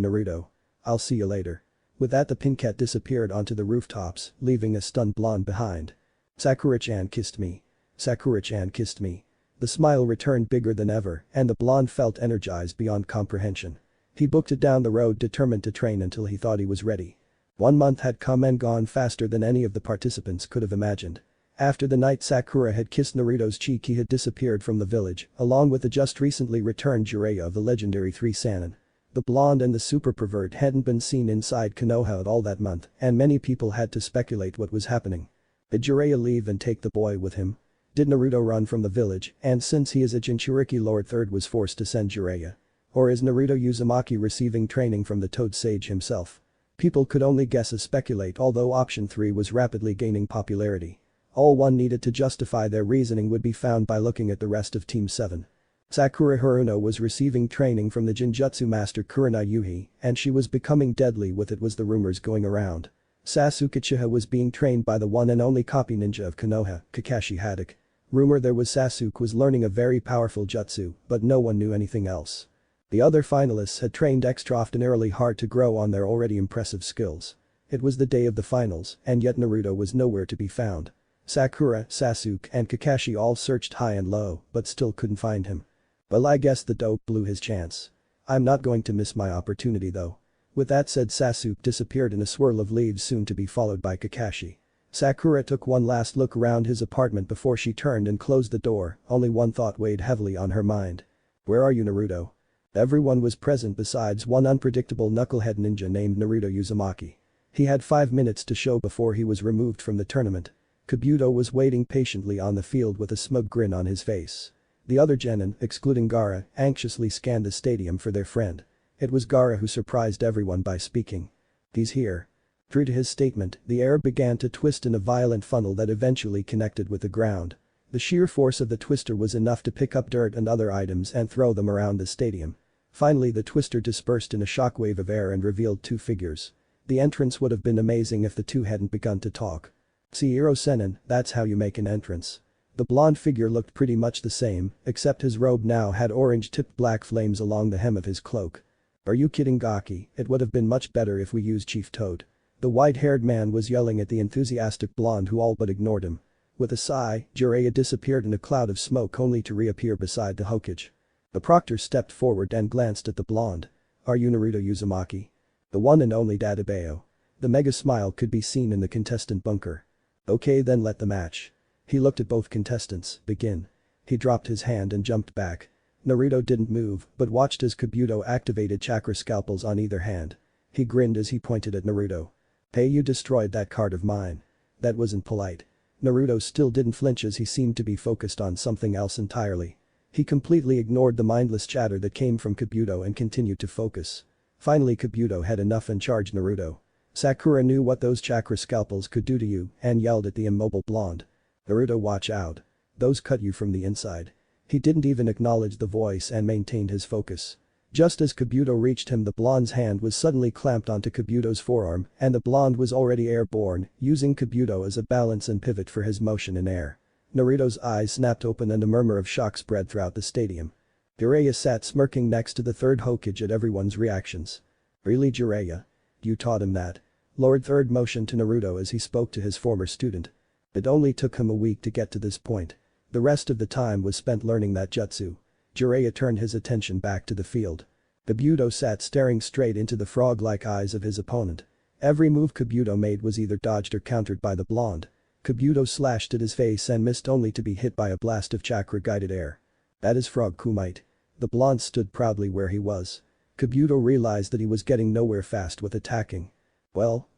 Naruto. I'll see you later." With that, the pink cat disappeared onto the rooftops, leaving a stunned blonde behind. "Sakura-chan kissed me. Sakura-chan kissed me." The smile returned bigger than ever, and the blonde felt energized beyond comprehension. He booked it down the road, determined to train until he thought he was ready. 1 month had come and gone faster than any of the participants could have imagined. After the night Sakura had kissed Naruto's cheek, he had disappeared from the village, along with the just recently returned Jiraiya of the legendary 3 Sannin. The blonde and the super pervert hadn't been seen inside Konoha at all that month, and many people had to speculate what was happening. Did Jiraiya leave and take the boy with him? Did Naruto run from the village, and since he is a Jinchuriki Lord III was forced to send Jiraiya? Or is Naruto Uzumaki receiving training from the Toad Sage himself? People could only guess or speculate, although option 3 was rapidly gaining popularity. All one needed to justify their reasoning would be found by looking at the rest of Team 7. Sakura Haruno was receiving training from the Jinjutsu master Kurina Yuhi, and she was becoming deadly with it was the rumors going around. Sasuke Uchiha was being trained by the one and only copy ninja of Konoha, Kakashi Hatake. Rumor there was Sasuke was learning a very powerful jutsu, but no one knew anything else. The other finalists had trained extraordinarily hard to grow on their already impressive skills. It was the day of the finals, and yet Naruto was nowhere to be found. Sakura, Sasuke, and Kakashi all searched high and low, but still couldn't find him. Well, I guess the dope blew his chance. I'm not going to miss my opportunity though. With that said, Sasuke disappeared in a swirl of leaves, soon to be followed by Kakashi. Sakura took one last look around his apartment before she turned and closed the door, only one thought weighed heavily on her mind. "Where are you, Naruto?" Everyone was present besides one unpredictable knucklehead ninja named Naruto Uzumaki. He had 5 minutes to show before he was removed from the tournament. Kabuto was waiting patiently on the field with a smug grin on his face. The other genin, excluding Gaara, anxiously scanned the stadium for their friend. It was Gaara who surprised everyone by speaking. "He's here." True to his statement, the air began to twist in a violent funnel that eventually connected with the ground. The sheer force of the twister was enough to pick up dirt and other items and throw them around the stadium. Finally, the twister dispersed in a shockwave of air and revealed 2 figures. The entrance would have been amazing if the two hadn't begun to talk. "See, Iro Sennin, that's how you make an entrance." The blonde figure looked pretty much the same, except his robe now had orange-tipped black flames along the hem of his cloak. "Are you kidding, Gaki? It would have been much better if we used Chief Toad." The white-haired man was yelling at the enthusiastic blonde who all but ignored him. With a sigh, Jiraiya disappeared in a cloud of smoke only to reappear beside the Hokage. The proctor stepped forward and glanced at the blonde. "Are you Naruto Uzumaki?" The one and only Dadabeo. The mega smile could be seen in the contestant bunker. "Okay, then let the match." He looked at both contestants. "Begin." He dropped his hand and jumped back. Naruto didn't move, but watched as Kabuto activated chakra scalpels on either hand. He grinned as he pointed at Naruto. "Hey, you destroyed that card of mine. That wasn't polite." Naruto still didn't flinch as he seemed to be focused on something else entirely. He completely ignored the mindless chatter that came from Kabuto and continued to focus. Finally, Kabuto had enough and charged Naruto. Sakura knew what those chakra scalpels could do to you and yelled at the immobile blonde. "Naruto, watch out. Those cut you from the inside." He didn't even acknowledge the voice and maintained his focus. Just as Kabuto reached him, the blonde's hand was suddenly clamped onto Kabuto's forearm and the blonde was already airborne, using Kabuto as a balance and pivot for his motion in air. Naruto's eyes snapped open and a murmur of shock spread throughout the stadium. Jiraiya sat smirking next to the third Hokage at everyone's reactions. "Really, Jiraiya? You taught him that?" Lord Third motioned to Naruto as he spoke to his former student. "It only took him a week to get to this point. The rest of the time was spent learning that jutsu." Jiraiya turned his attention back to the field. Kabuto sat staring straight into the frog-like eyes of his opponent. Every move Kabuto made was either dodged or countered by the blonde. Kabuto slashed at his face and missed only to be hit by a blast of chakra-guided air. "That is frog kumite." The blonde stood proudly where he was. Kabuto realized that he was getting nowhere fast with attacking. Well.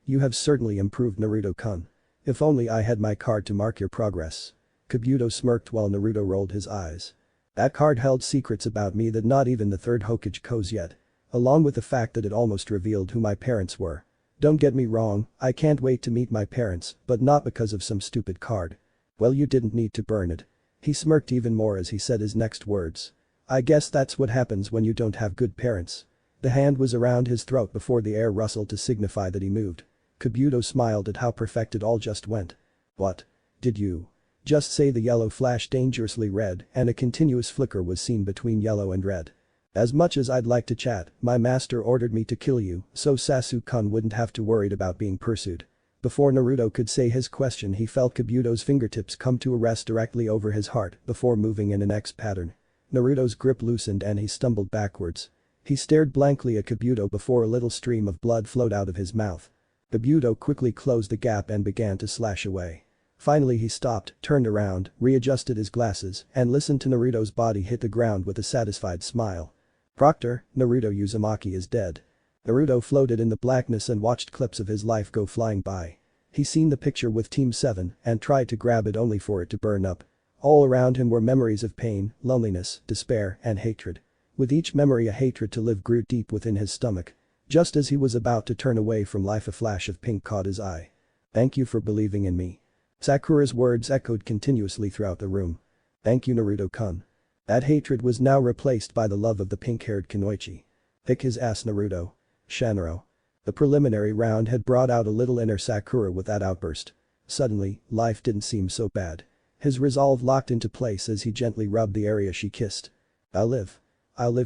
You have certainly improved, Naruto-kun. If only I had my card to mark your progress." Kabuto smirked while Naruto rolled his eyes. "That card held secrets about me that not even the third Hokage knows yet. Along with the fact that it almost revealed who my parents were. Don't get me wrong, I can't wait to meet my parents, but not because of some stupid card." "Well, you didn't need to burn it." He smirked even more as he said his next words. "I guess that's what happens when you don't have good parents." The hand was around his throat before the air rustled to signify that he moved. Kabuto smiled at how perfect it all just went. "What? Did you?" Just say the yellow flashed dangerously red and a continuous flicker was seen between yellow and red. As much as I'd like to chat, my master ordered me to kill you so Sasuke-kun wouldn't have to worried about being pursued. Before Naruto could say his question he felt Kabuto's fingertips come to a rest directly over his heart before moving in an X pattern. Naruto's grip loosened and he stumbled backwards. He stared blankly at Kabuto before a little stream of blood flowed out of his mouth. Kabuto quickly closed the gap and began to slash away. Finally he stopped, turned around, readjusted his glasses, and listened to Naruto's body hit the ground with a satisfied smile. Proctor, Naruto Uzumaki is dead. Naruto floated in the blackness and watched clips of his life go flying by. He seen the picture with Team 7 and tried to grab it only for it to burn up. All around him were memories of pain, loneliness, despair, and hatred. With each memory a hatred to live grew deep within his stomach. Just as he was about to turn away from life a flash of pink caught his eye. Thank you for believing in me. Sakura's words echoed continuously throughout the room. Thank you Naruto-kun. That hatred was now replaced by the love of the pink-haired Kunoichi. Kick his ass Naruto. Shanro. The preliminary round had brought out a little inner Sakura with that outburst. Suddenly, life didn't seem so bad. His resolve locked into place as he gently rubbed the area she kissed. I'll live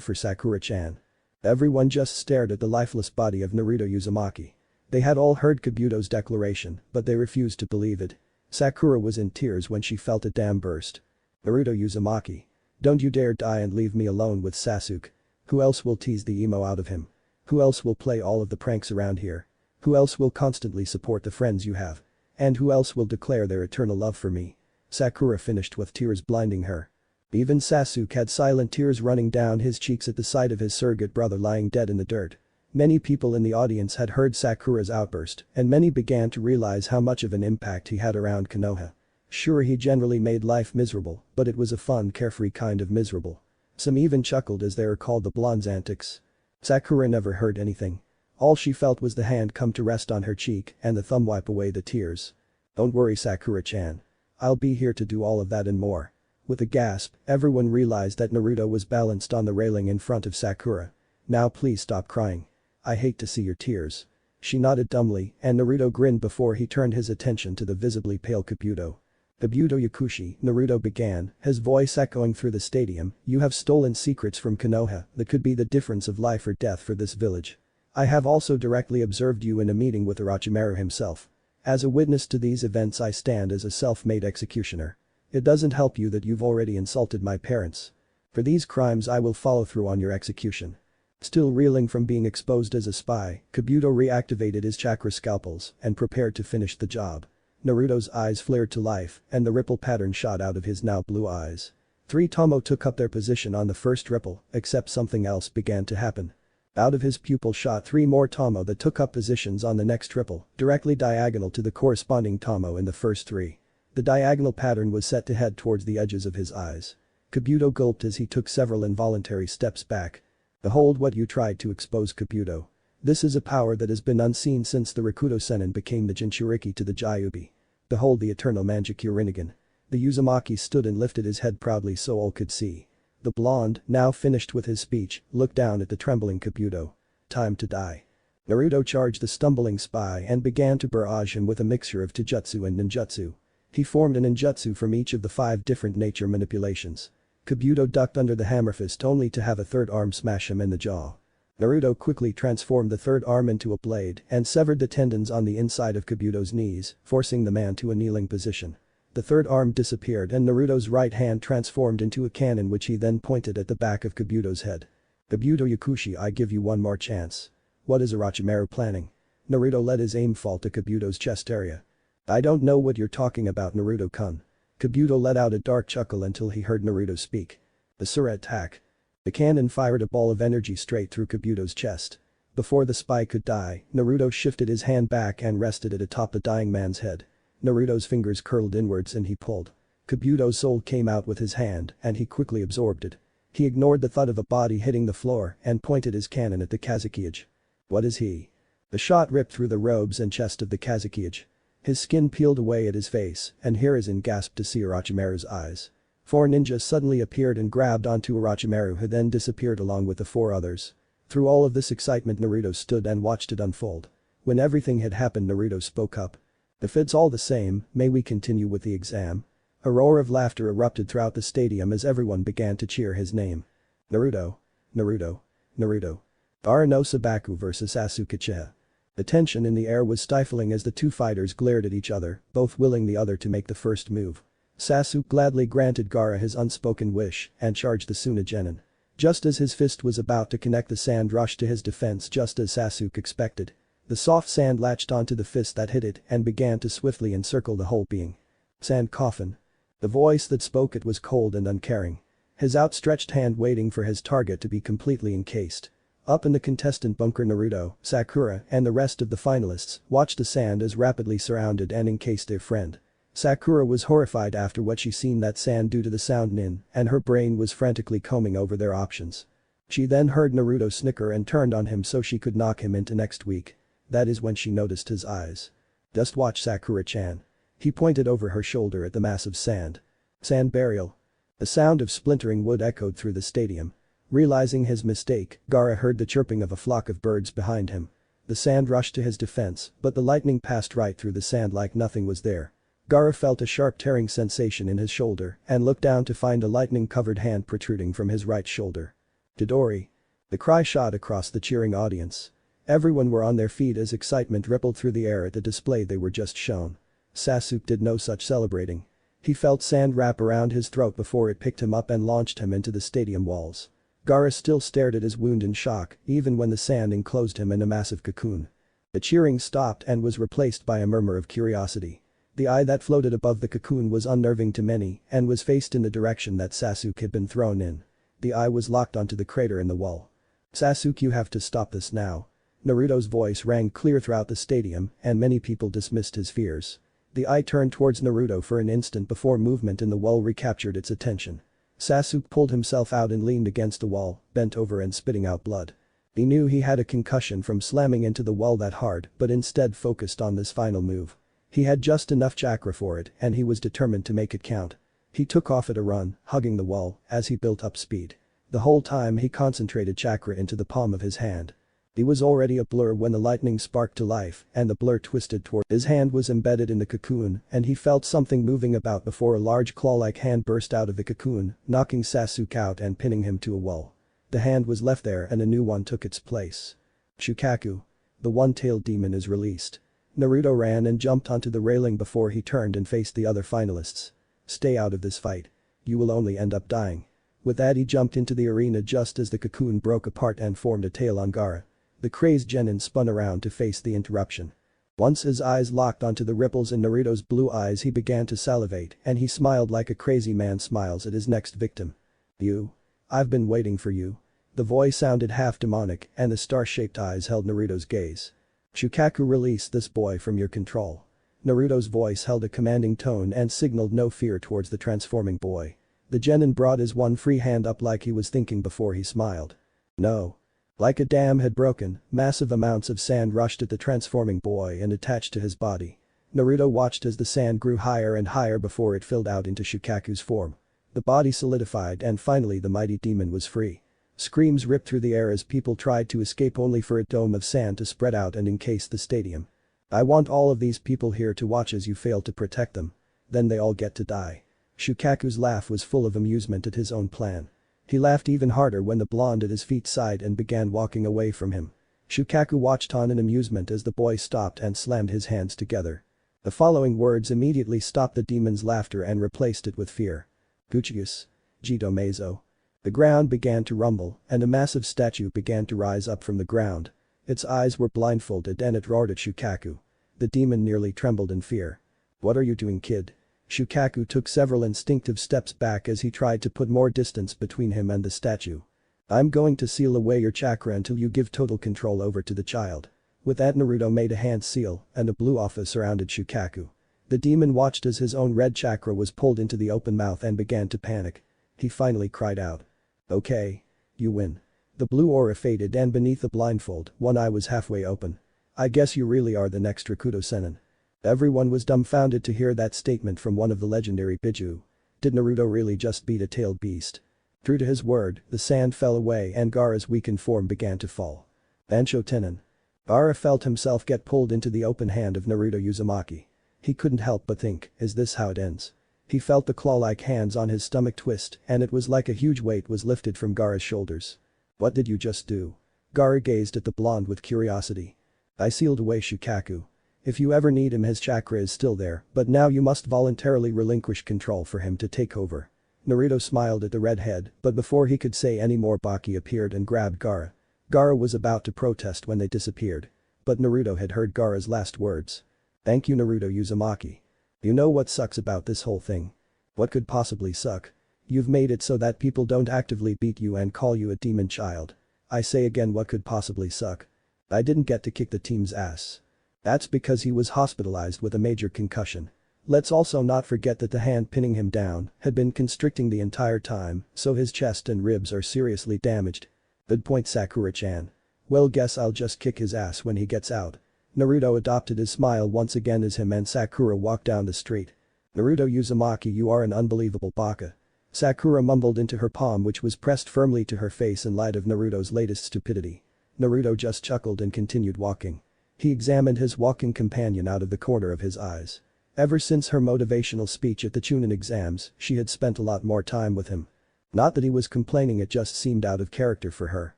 for Sakura-chan. Everyone just stared at the lifeless body of Naruto Uzumaki. They had all heard Kabuto's declaration, but they refused to believe it. Sakura was in tears when she felt a dam burst. Naruto Uzumaki. Don't you dare die and leave me alone with Sasuke. Who else will tease the emo out of him? Who else will play all of the pranks around here? Who else will constantly support the friends you have? And who else will declare their eternal love for me? Sakura finished with tears blinding her. Even Sasuke had silent tears running down his cheeks at the sight of his surrogate brother lying dead in the dirt. Many people in the audience had heard Sakura's outburst, and many began to realize how much of an impact he had around Konoha. Sure he generally made life miserable, but it was a fun carefree kind of miserable. Some even chuckled as they recalled the blonde's antics. Sakura never heard anything. All she felt was the hand come to rest on her cheek and the thumb wipe away the tears. Don't worry Sakura-chan. I'll be here to do all of that and more. With a gasp, everyone realized that Naruto was balanced on the railing in front of Sakura. Now please stop crying. I hate to see your tears. She nodded dumbly and Naruto grinned before he turned his attention to the visibly pale Kabuto. Kabuto Yakushi, Naruto began, his voice echoing through the stadium, you have stolen secrets from Konoha that could be the difference of life or death for this village. I have also directly observed you in a meeting with Orochimaru himself. As a witness to these events I stand as a self-made executioner. It doesn't help you that you've already insulted my parents. For these crimes I will follow through on your execution. Still reeling from being exposed as a spy, Kabuto reactivated his chakra scalpels and prepared to finish the job. Naruto's eyes flared to life and the ripple pattern shot out of his now blue eyes. 3 Tomo took up their position on the first ripple, except something else began to happen. Out of his pupil shot 3 more Tomo that took up positions on the next ripple, directly diagonal to the corresponding Tomo in the first 3. The diagonal pattern was set to head towards the edges of his eyes. Kabuto gulped as he took several involuntary steps back. Behold what you tried to expose Kabuto. This is a power that has been unseen since the Rakuto Sennin became the Jinchuriki to the Gyubi. Behold the eternal Manjikyo Rinnegan. The Uzumaki stood and lifted his head proudly so all could see. The blonde, now finished with his speech, looked down at the trembling Kabuto. Time to die. Naruto charged the stumbling spy and began to barrage him with a mixture of taijutsu and ninjutsu. He formed a ninjutsu from each of the 5 different nature manipulations. Kabuto ducked under the hammer fist only to have a third arm smash him in the jaw. Naruto quickly transformed the third arm into a blade and severed the tendons on the inside of Kabuto's knees, forcing the man to a kneeling position. The third arm disappeared and Naruto's right hand transformed into a cannon which he then pointed at the back of Kabuto's head. Kabuto Yakushi, I give you one more chance. What is Orochimaru planning? Naruto let his aim fall to Kabuto's chest area. I don't know what you're talking about Naruto-kun. Kabuto let out a dark chuckle until he heard Naruto speak. Asura attack. The cannon fired a ball of energy straight through Kabuto's chest. Before the spy could die, Naruto shifted his hand back and rested it atop the dying man's head. Naruto's fingers curled inwards and he pulled. Kabuto's soul came out with his hand and he quickly absorbed it. He ignored the thud of a body hitting the floor and pointed his cannon at the Kazekage. What is he? The shot ripped through the robes and chest of the Kazekage. His skin peeled away at his face and Hiruzen gasped to see Orochimaru's eyes. 4 ninjas suddenly appeared and grabbed onto Orochimaru who then disappeared along with the 4 others. Through all of this excitement Naruto stood and watched it unfold. When everything had happened Naruto spoke up. If it's all the same, may we continue with the exam? A roar of laughter erupted throughout the stadium as everyone began to cheer his name. Naruto. Naruto. Naruto. Gaara no Sabaku vs Sasuke Uchiha. The tension in the air was stifling as the two fighters glared at each other, both willing the other to make the first move. Sasuke gladly granted Gaara his unspoken wish and charged the Sunagenin. Just as his fist was about to connect, the sand rushed to his defense just as Sasuke expected. The soft sand latched onto the fist that hit it and began to swiftly encircle the whole being. Sand coffin. The voice that spoke it was cold and uncaring. His outstretched hand waiting for his target to be completely encased. Up in the contestant bunker, Naruto, Sakura, and the rest of the finalists watched the sand as rapidly surrounded and encased their friend. Sakura was horrified after what she seen that sand do to the sound nin, and her brain was frantically combing over their options. She then heard Naruto snicker and turned on him so she could knock him into next week. That is when she noticed his eyes. Just watch, Sakura-chan. He pointed over her shoulder at the massive sand. Sand burial. The sound of splintering wood echoed through the stadium. Realizing his mistake, Gaara heard the chirping of a flock of birds behind him. The sand rushed to his defense, but the lightning passed right through the sand like nothing was there. Gaara felt a sharp tearing sensation in his shoulder and looked down to find a lightning-covered hand protruding from his right shoulder. Chidori. The cry shot across the cheering audience. Everyone were on their feet as excitement rippled through the air at the display they were just shown. Sasuke did no such celebrating. He felt sand wrap around his throat before it picked him up and launched him into the stadium walls. Gaara still stared at his wound in shock, even when the sand enclosed him in a massive cocoon. The cheering stopped and was replaced by a murmur of curiosity. The eye that floated above the cocoon was unnerving to many and was faced in the direction that Sasuke had been thrown in. The eye was locked onto the crater in the wall. Sasuke, you have to stop this now. Naruto's voice rang clear throughout the stadium and many people dismissed his fears. The eye turned towards Naruto for an instant before movement in the wall recaptured its attention. Sasuke pulled himself out and leaned against the wall, bent over and spitting out blood. He knew he had a concussion from slamming into the wall that hard but instead focused on this final move. He had just enough chakra for it and he was determined to make it count. He took off at a run, hugging the wall as he built up speed. The whole time he concentrated chakra into the palm of his hand. He was already a blur when the lightning sparked to life and the blur twisted toward his hand was embedded in the cocoon and he felt something moving about before a large claw-like hand burst out of the cocoon, knocking Sasuke out and pinning him to a wall. The hand was left there and a new one took its place. Shukaku. The one-tailed demon is released. Naruto ran and jumped onto the railing before he turned and faced the other finalists. Stay out of this fight. You will only end up dying. With that he jumped into the arena just as the cocoon broke apart and formed a tail on Gaara. The crazed genin spun around to face the interruption. Once his eyes locked onto the ripples in Naruto's blue eyes he began to salivate and he smiled like a crazy man smiles at his next victim. You? I've been waiting for you. The voice sounded half demonic and the star-shaped eyes held Naruto's gaze. Shukaku, release this boy from your control. Naruto's voice held a commanding tone and signaled no fear towards the transforming boy. The genin brought his one free hand up like he was thinking before he smiled. No. Like a dam had broken, massive amounts of sand rushed at the transforming boy and attached to his body. Naruto watched as the sand grew higher and higher before it filled out into Shukaku's form. The body solidified and finally the mighty demon was free. Screams ripped through the air as people tried to escape only for a dome of sand to spread out and encase the stadium. I want all of these people here to watch as you fail to protect them. Then they all get to die. Shukaku's laugh was full of amusement at his own plan. He laughed even harder when the blonde at his feet sighed and began walking away from him. Shukaku watched on in amusement as the boy stopped and slammed his hands together. The following words immediately stopped the demon's laughter and replaced it with fear. Guchius. Jito Meizo. The ground began to rumble and a massive statue began to rise up from the ground. Its eyes were blindfolded and it roared at Shukaku. The demon nearly trembled in fear. What are you doing, kid? Shukaku took several instinctive steps back as he tried to put more distance between him and the statue. I'm going to seal away your chakra until you give total control over to the child. With that Naruto made a hand seal and a blue aura surrounded Shukaku. The demon watched as his own red chakra was pulled into the open mouth and began to panic. He finally cried out. Okay. You win. The blue aura faded and beneath the blindfold, one eye was halfway open. I guess you really are the next Rakuto Sennin. Everyone was dumbfounded to hear that statement from one of the legendary Biju. Did Naruto really just beat a tailed beast? True to his word, the sand fell away and Gaara's weakened form began to fall. Bansho Tenin. Gaara felt himself get pulled into the open hand of Naruto Uzumaki. He couldn't help but think, is this how it ends? He felt the claw-like hands on his stomach twist and it was like a huge weight was lifted from Gaara's shoulders. What did you just do? Gaara gazed at the blonde with curiosity. I sealed away Shukaku. If you ever need him his chakra is still there, but now you must voluntarily relinquish control for him to take over. Naruto smiled at the redhead, but before he could say any more Baki appeared and grabbed Gaara. Gaara was about to protest when they disappeared. But Naruto had heard Gaara's last words. Thank you Naruto Uzumaki. You know what sucks about this whole thing? What could possibly suck? You've made it so that people don't actively beat you and call you a demon child. I say again what could possibly suck? I didn't get to kick the team's ass. That's because he was hospitalized with a major concussion. Let's also not forget that the hand pinning him down had been constricting the entire time, so his chest and ribs are seriously damaged. Good point Sakura-chan. Well guess I'll just kick his ass when he gets out. Naruto adopted his smile once again as him and Sakura walked down the street. Naruto Uzumaki you are an unbelievable baka. Sakura mumbled into her palm which was pressed firmly to her face in light of Naruto's latest stupidity. Naruto just chuckled and continued walking. He examined his walking companion out of the corner of his eyes. Ever since her motivational speech at the Chunin exams, she had spent a lot more time with him. Not that he was complaining, it just seemed out of character for her.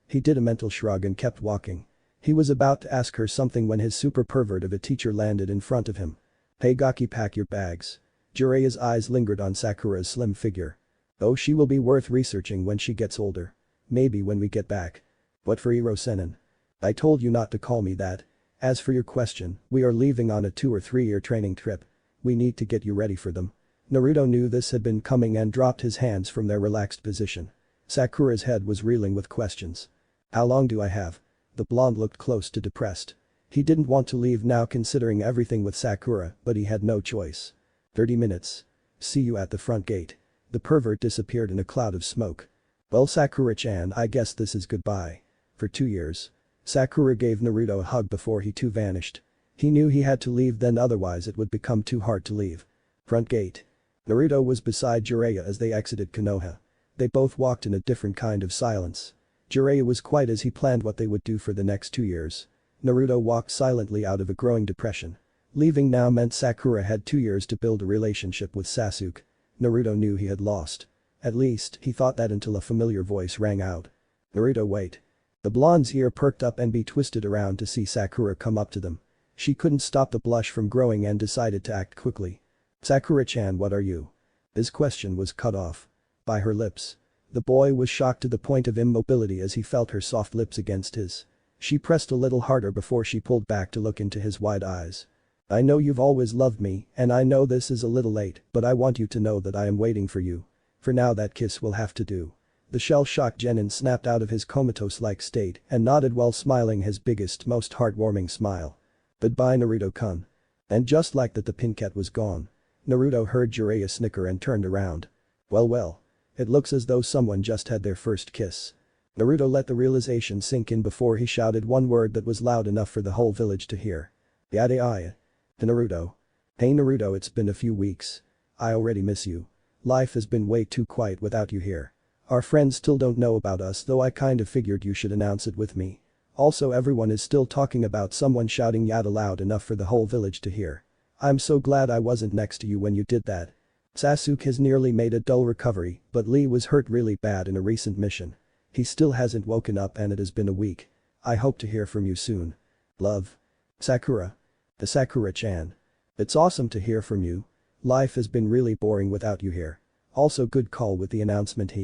He did a mental shrug and kept walking. He was about to ask her something when his super pervert of a teacher landed in front of him. Hey Gaki, pack your bags. Jiraiya's eyes lingered on Sakura's slim figure. Oh, she will be worth researching when she gets older. Maybe when we get back. What for Iro Sennin? I told you not to call me that. As for your question, we are leaving on a 2 or 3 year training trip. We need to get you ready for them. Naruto knew this had been coming and dropped his hands from their relaxed position. Sakura's head was reeling with questions. How long do I have? The blonde looked close to depressed. He didn't want to leave now considering everything with Sakura, but he had no choice. 30 minutes. See you at the front gate. The pervert disappeared in a cloud of smoke. Well Sakura-chan, I guess this is goodbye. For 2 years. Sakura gave Naruto a hug before he too vanished. He knew he had to leave then otherwise it would become too hard to leave. Front gate. Naruto was beside Jiraiya as they exited Konoha. They both walked in a different kind of silence. Jiraiya was quiet as he planned what they would do for the next 2 years. Naruto walked silently out of a growing depression. Leaving now meant Sakura had 2 years to build a relationship with Sasuke. Naruto knew he had lost. At least, he thought that until a familiar voice rang out. Naruto wait. The blonde's ear perked up and twisted around to see Sakura come up to them. She couldn't stop the blush from growing and decided to act quickly. Sakura-chan, what are you? His question was cut off. By her lips. The boy was shocked to the point of immobility as he felt her soft lips against his. She pressed a little harder before she pulled back to look into his wide eyes. I know you've always loved me, and I know this is a little late, but I want you to know that I am waiting for you. For now that kiss will have to do. The shell-shocked genin snapped out of his comatose-like state and nodded while smiling his biggest, most heartwarming smile. Goodbye Naruto-kun. And just like that the pinket was gone. Naruto heard Jiraiya snicker and turned around. Well. It looks as though someone just had their first kiss. Naruto let the realization sink in before he shouted one word that was loud enough for the whole village to hear. Yadeaya. To Naruto. Hey Naruto, it's been a few weeks. I already miss you. Life has been way too quiet without you here. Our friends still don't know about us though I kind of figured you should announce it with me. Also everyone is still talking about someone shouting Yada loud enough for the whole village to hear. I'm so glad I wasn't next to you when you did that. Sasuke has nearly made a dull recovery, but Lee was hurt really bad in a recent mission. He still hasn't woken up and it has been a week. I hope to hear from you soon. Love. Sakura. The Sakura-chan. It's awesome to hear from you. Life has been really boring without you here. Also good call with the announcement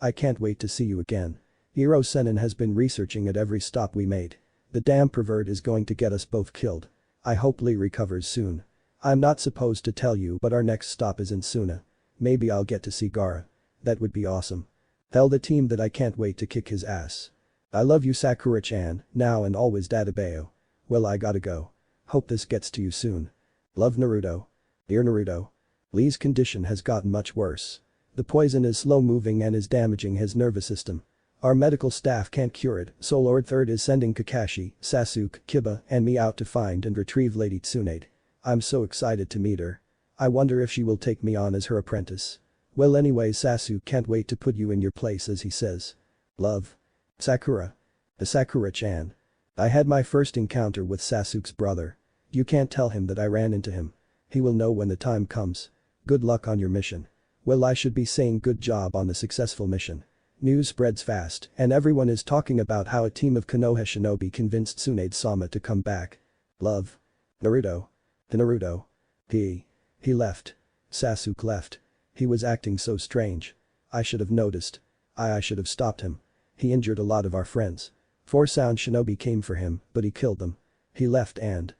I can't wait to see you again. Iro Sennin has been researching at every stop we made. The damn pervert is going to get us both killed. I hope Lee recovers soon. I'm not supposed to tell you but our next stop is in Suna. Maybe I'll get to see Gaara. That would be awesome. Tell the team that I can't wait to kick his ass. I love you Sakura-chan, now and always Dadabayo. Well I gotta go. Hope this gets to you soon. Love Naruto. Dear Naruto. Lee's condition has gotten much worse. The poison is slow moving and is damaging his nervous system. Our medical staff can't cure it, so Lord Third is sending Kakashi, Sasuke, Kiba, and me out to find and retrieve Lady Tsunade. I'm so excited to meet her. I wonder if she will take me on as her apprentice. Well anyway Sasuke can't wait to put you in your place as he says. Love. Sakura. The Sakura-chan. I had my first encounter with Sasuke's brother. You can't tell him that I ran into him. He will know when the time comes. Good luck on your mission. Well, I should be saying good job on the successful mission. News spreads fast, and everyone is talking about how a team of Konoha shinobi convinced Tsunade-sama to come back. Love. Naruto. The Naruto. He left. Sasuke left. He was acting so strange. I should have noticed. I should have stopped him. He injured a lot of our friends. 4 sound shinobi came for him, but he killed them. He left and.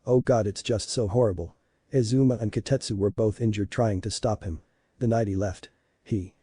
Oh god, it's just so horrible. Izuma and Kotetsu were both injured trying to stop him. The night he left. He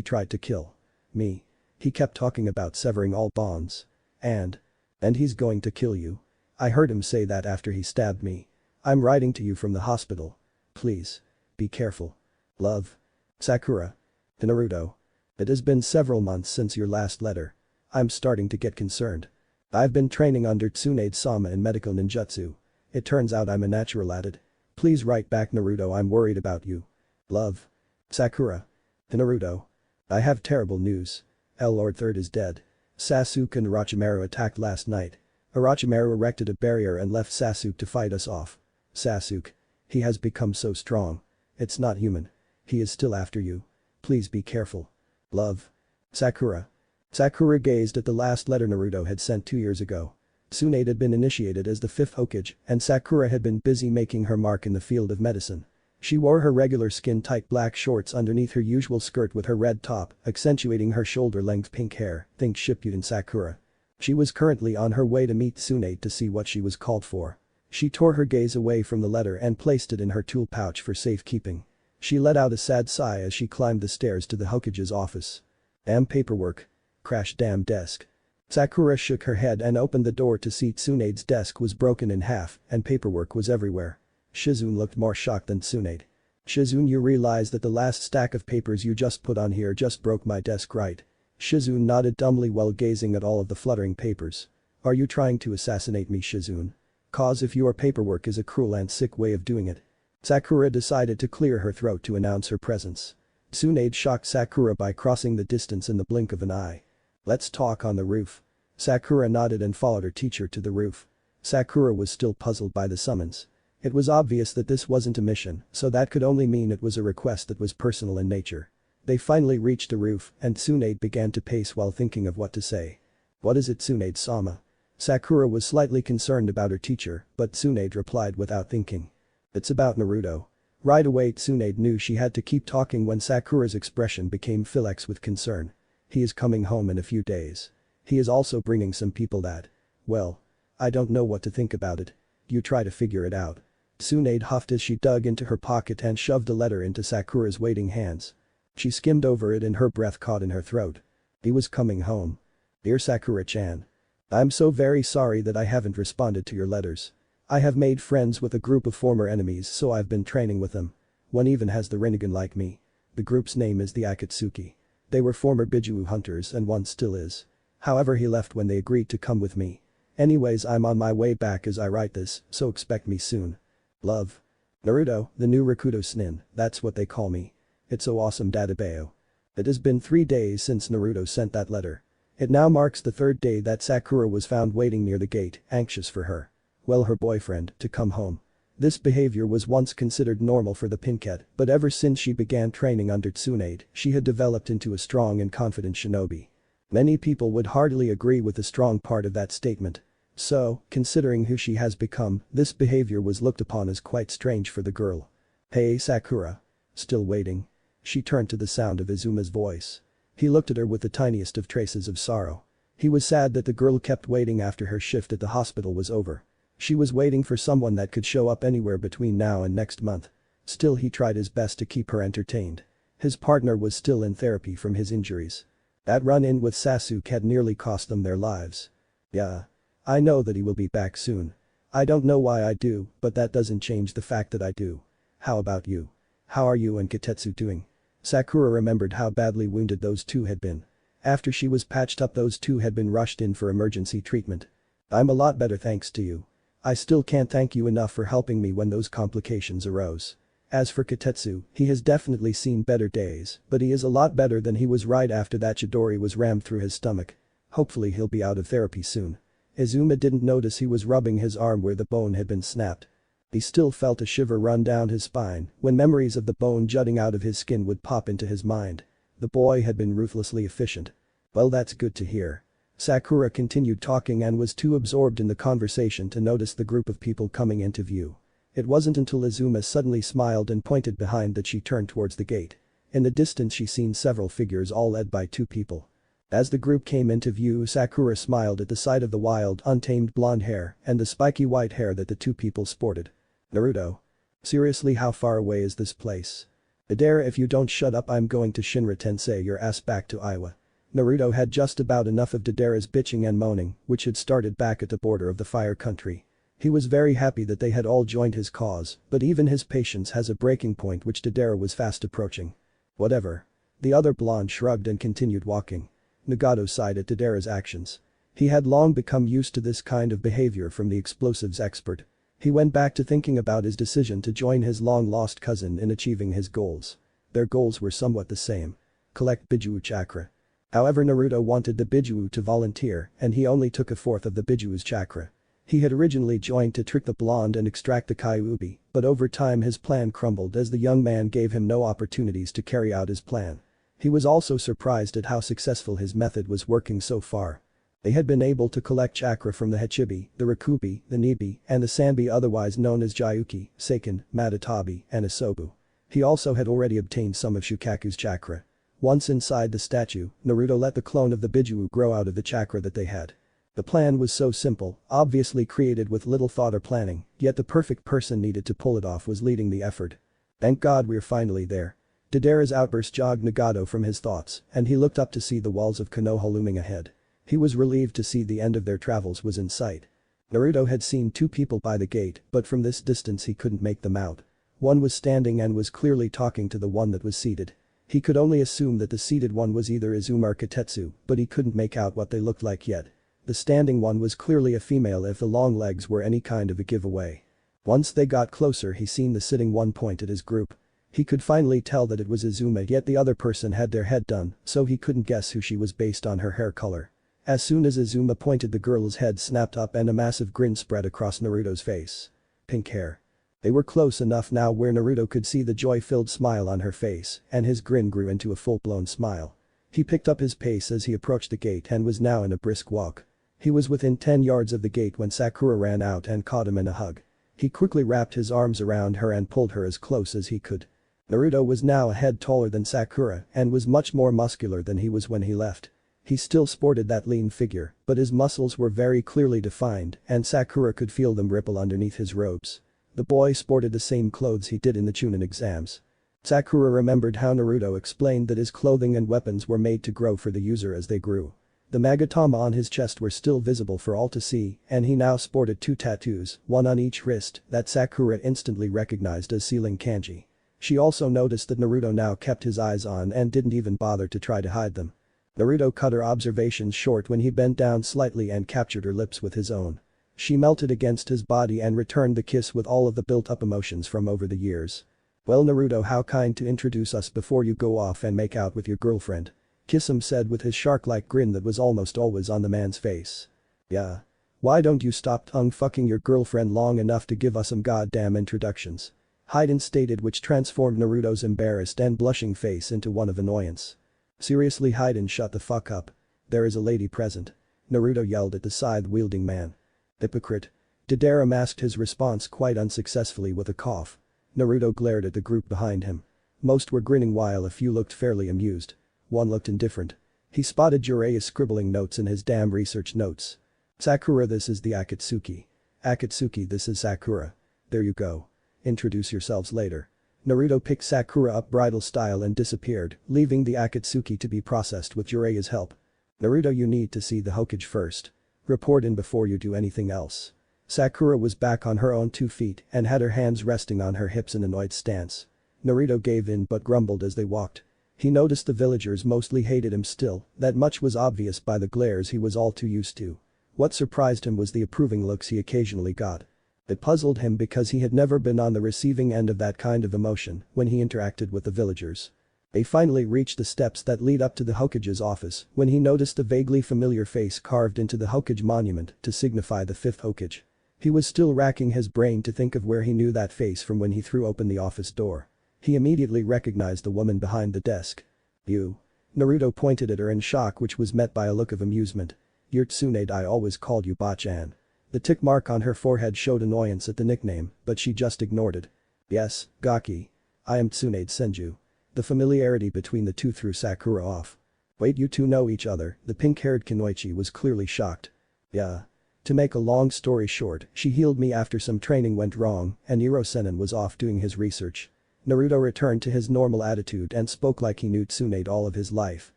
tried to kill me. He kept talking about severing all bonds. And he's going to kill you. I heard him say that after he stabbed me. I'm writing to you from the hospital. Please. Be careful. Love. Sakura. To Naruto. It has been several months since your last letter. I'm starting to get concerned. I've been training under Tsunade-sama in medical ninjutsu. It turns out I'm a natural at it. Please write back, Naruto, I'm worried about you. Love. Sakura. To Naruto. I have terrible news. Lord Third is dead. Sasuke and Orochimaru attacked last night. Orochimaru erected a barrier and left Sasuke to fight us off. Sasuke. He has become so strong. It's not human. He is still after you. Please be careful. Love. Sakura. Sakura gazed at the last letter Naruto had sent 2 years ago. Tsunade had been initiated as the 5th Hokage, and Sakura had been busy making her mark in the field of medicine. She wore her regular skin-tight black shorts underneath her usual skirt with her red top, accentuating her shoulder-length pink hair. Think Shippuden Sakura. She was currently on her way to meet Tsunade to see what she was called for. She tore her gaze away from the letter and placed it in her tool pouch for safekeeping. She let out a sad sigh as she climbed the stairs to the Hokage's office. Damn paperwork. Crash damn desk. Sakura shook her head and opened the door to see Tsunade's desk was broken in half and paperwork was everywhere. Shizune looked more shocked than Tsunade. Shizune, you realize that the last stack of papers you just put on here just broke my desk, right? Shizune nodded dumbly while gazing at all of the fluttering papers. Are you trying to assassinate me, Shizune? Cause if your paperwork is a cruel and sick way of doing it. Sakura decided to clear her throat to announce her presence. Tsunade shocked Sakura by crossing the distance in the blink of an eye. Let's talk on the roof. Sakura nodded and followed her teacher to the roof. Sakura was still puzzled by the summons. It was obvious that this wasn't a mission, so that could only mean it was a request that was personal in nature. They finally reached the roof and Tsunade began to pace while thinking of what to say. What is it, Tsunade-sama? Sakura was slightly concerned about her teacher, but Tsunade replied without thinking. It's about Naruto. Right away Tsunade knew she had to keep talking when Sakura's expression became Philex with concern. He is coming home in a few days. He is also bringing some people that. Well. I don't know what to think about it. You try to figure it out. Tsunade huffed as she dug into her pocket and shoved a letter into Sakura's waiting hands. She skimmed over it and her breath caught in her throat. He was coming home. Dear Sakura-chan. I'm so very sorry that I haven't responded to your letters. I have made friends with a group of former enemies, so I've been training with them. One even has the Rinnegan like me. The group's name is the Akatsuki. They were former Bijuu hunters and one still is. However, he left when they agreed to come with me. Anyways, I'm on my way back as I write this, so expect me soon. Love. Naruto, the new Rakuto Snin, that's what they call me. It's so awesome, Dadabeo. It has been 3 days since Naruto sent that letter. It now marks the 3rd day that Sakura was found waiting near the gate, anxious for her. Well, her boyfriend, to come home. This behavior was once considered normal for the Pinket, but ever since she began training under Tsunade, she had developed into a strong and confident shinobi. Many people would hardly agree with the strong part of that statement. So, considering who she has become, this behavior was looked upon as quite strange for the girl. Hey Sakura. Still waiting? She turned to the sound of Izuma's voice. He looked at her with the tiniest of traces of sorrow. He was sad that the girl kept waiting after her shift at the hospital was over. She was waiting for someone that could show up anywhere between now and next month. Still, he tried his best to keep her entertained. His partner was still in therapy from his injuries. That run-in with Sasuke had nearly cost them their lives. Yeah. I know that he will be back soon. I don't know why I do, but that doesn't change the fact that I do. How about you? How are you and Kotetsu doing? Sakura remembered how badly wounded those two had been. After she was patched up, those two had been rushed in for emergency treatment. I'm a lot better thanks to you. I still can't thank you enough for helping me when those complications arose. As for Kotetsu, he has definitely seen better days, but he is a lot better than he was right after that Chidori was rammed through his stomach. Hopefully he'll be out of therapy soon. Izuma didn't notice he was rubbing his arm where the bone had been snapped. He still felt a shiver run down his spine when memories of the bone jutting out of his skin would pop into his mind. The boy had been ruthlessly efficient. Well, that's good to hear. Sakura continued talking and was too absorbed in the conversation to notice the group of people coming into view. It wasn't until Izuma suddenly smiled and pointed behind that she turned towards the gate. In the distance she seen several figures all led by two people. As the group came into view, Sakura smiled at the sight of the wild, untamed blonde hair and the spiky white hair that the two people sported. Naruto. Seriously, how far away is this place? Madara, if you don't shut up, I'm going to Shinra Tensei your ass back to Iowa. Naruto had just about enough of Deidara's bitching and moaning, which had started back at the border of the Fire Country. He was very happy that they had all joined his cause, but even his patience has a breaking point, which Deidara was fast approaching. Whatever. The other blonde shrugged and continued walking. Nagato sighed at Deidara's actions. He had long become used to this kind of behavior from the explosives expert. He went back to thinking about his decision to join his long-lost cousin in achieving his goals. Their goals were somewhat the same. Collect Bijuu chakra. However, Naruto wanted the Bijuu to volunteer and he only took a fourth of the Bijuu's chakra. He had originally joined to trick the blonde and extract the Kyuubi, but over time his plan crumbled as the young man gave him no opportunities to carry out his plan. He was also surprised at how successful his method was working so far. They had been able to collect chakra from the Hachibi, the Rikubi, the Nibi, and the Sanbi, otherwise known as Jayuki, Seiken, Matatabi, and Asobu. He also had already obtained some of Shukaku's chakra. Once inside the statue, Naruto let the clone of the Bijuu grow out of the chakra that they had. The plan was so simple, obviously created with little thought or planning, yet the perfect person needed to pull it off was leading the effort. Thank God we're finally there. Deidara's outburst jogged Nagato from his thoughts, and he looked up to see the walls of Konoha looming ahead. He was relieved to see the end of their travels was in sight. Naruto had seen two people by the gate, but from this distance he couldn't make them out. One was standing and was clearly talking to the one that was seated. He could only assume that the seated one was either Izuma or Katetsu, but he couldn't make out what they looked like yet. The standing one was clearly a female if the long legs were any kind of a giveaway. Once they got closer, he seen the sitting one point at his group. He could finally tell that it was Izuma, yet the other person had their head done, so he couldn't guess who she was based on her hair color. As soon as Izuma pointed, the girl's head snapped up and a massive grin spread across Naruto's face. Pink hair. They were close enough now where Naruto could see the joy-filled smile on her face, and his grin grew into a full-blown smile. He picked up his pace as he approached the gate and was now in a brisk walk. He was within 10 yards of the gate when Sakura ran out and caught him in a hug. He quickly wrapped his arms around her and pulled her as close as he could. Naruto was now a head taller than Sakura and was much more muscular than he was when he left. He still sported that lean figure, but his muscles were very clearly defined and Sakura could feel them ripple underneath his robes. The boy sported the same clothes he did in the Chunin exams. Sakura remembered how Naruto explained that his clothing and weapons were made to grow for the user as they grew. The magatama on his chest were still visible for all to see, and he now sported 2 tattoos, one on each wrist, that Sakura instantly recognized as sealing kanji. She also noticed that Naruto now kept his eyes on and didn't even bother to try to hide them. Naruto cut her observations short when he bent down slightly and captured her lips with his own. She melted against his body and returned the kiss with all of the built-up emotions from over the years. "Well, Naruto, how kind to introduce us before you go off and make out with your girlfriend," Kisame said with his shark-like grin that was almost always on the man's face. "Yeah. Why don't you stop tongue-fucking your girlfriend long enough to give us some goddamn introductions?" Hayden stated, which transformed Naruto's embarrassed and blushing face into one of annoyance. "Seriously, Hayden, shut the fuck up. There is a lady present," Naruto yelled at the scythe-wielding man. "Hypocrite." Deidara masked his response quite unsuccessfully with a cough. Naruto glared at the group behind him. Most were grinning while a few looked fairly amused. One looked indifferent. He spotted Jiraiya scribbling notes in his damn research notes. "Sakura, this is the Akatsuki. Akatsuki, this is Sakura. There you go. Introduce yourselves later." Naruto picked Sakura up bridal style and disappeared, leaving the Akatsuki to be processed with Jiraiya's help. "Naruto, you need to see the Hokage first. Report in before you do anything else." Sakura was back on her own 2 feet and had her hands resting on her hips in an annoyed stance. Naruto gave in but grumbled as they walked. He noticed the villagers mostly hated him still, that much was obvious by the glares he was all too used to. What surprised him was the approving looks he occasionally got. It puzzled him because he had never been on the receiving end of that kind of emotion when he interacted with the villagers. They finally reached the steps that lead up to the Hokage's office when he noticed a vaguely familiar face carved into the Hokage monument to signify the 5th Hokage. He was still racking his brain to think of where he knew that face from when he threw open the office door. He immediately recognized the woman behind the desk. "You." Naruto pointed at her in shock, which was met by a look of amusement. "You're Tsunade, I always called you Bachan." The tick mark on her forehead showed annoyance at the nickname, but she just ignored it. "Yes, Gaki. I am Tsunade Senju." The familiarity between the two threw Sakura off. "Wait, you two know each other?" The pink-haired Kunoichi was clearly shocked. "Yeah." To make a long story short, she healed me after some training went wrong and Iro-Senin was off doing his research. Naruto returned to his normal attitude and spoke like he knew Tsunade all of his life.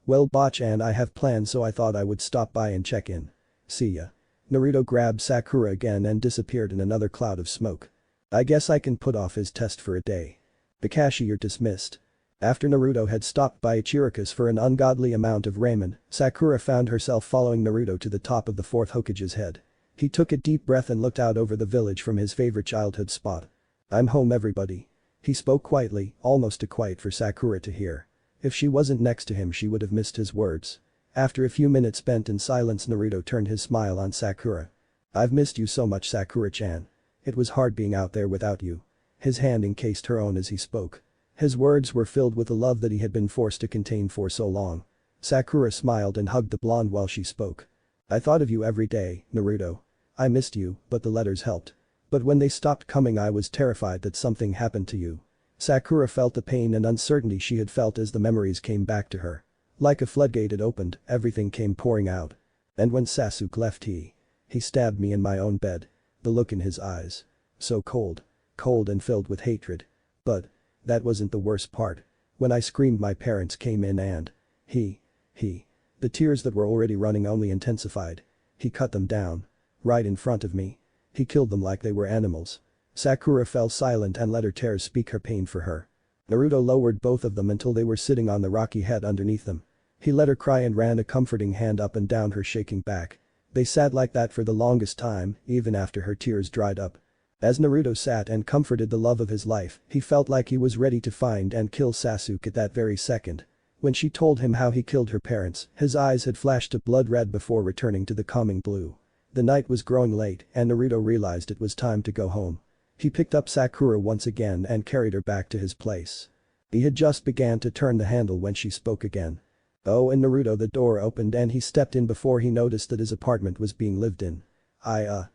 "Well, Bachan, I have plans, so I thought I would stop by and check in. See ya." Naruto grabbed Sakura again and disappeared in another cloud of smoke. "I guess I can put off his test for a day. Kakashi, you're dismissed." After Naruto had stopped by Ichiraku's for an ungodly amount of ramen, Sakura found herself following Naruto to the top of the fourth Hokage's head. He took a deep breath and looked out over the village from his favorite childhood spot. "I'm home, everybody." He spoke quietly, almost too quiet for Sakura to hear. If she wasn't next to him, she would have missed his words. After a few minutes spent in silence, Naruto turned his smile on Sakura. "I've missed you so much, Sakura-chan. It was hard being out there without you." His hand encased her own as he spoke. His words were filled with the love that he had been forced to contain for so long. Sakura smiled and hugged the blonde while she spoke. "I thought of you every day, Naruto. I missed you, but the letters helped. But when they stopped coming, I was terrified that something happened to you." Sakura felt the pain and uncertainty she had felt as the memories came back to her. Like a floodgate had opened, everything came pouring out. "And when Sasuke left, he stabbed me in my own bed." The look in his eyes. So cold. Cold and filled with hatred. But that wasn't the worst part. When I screamed, my parents came in and he. The tears that were already running only intensified. He cut them down. Right in front of me. He killed them like they were animals. Sakura fell silent and let her tears speak her pain for her. Naruto lowered both of them until they were sitting on the rocky head underneath them. He let her cry and ran a comforting hand up and down her shaking back. They sat like that for the longest time, even after her tears dried up. As Naruto sat and comforted the love of his life, he felt like he was ready to find and kill Sasuke at that very second. When she told him how he killed her parents, his eyes had flashed a blood red before returning to the calming blue. The night was growing late and Naruto realized it was time to go home. He picked up Sakura once again and carried her back to his place. He had just began to turn the handle when she spoke again. "Oh," and Naruto, the door opened and he stepped in before he noticed that his apartment was being lived in. I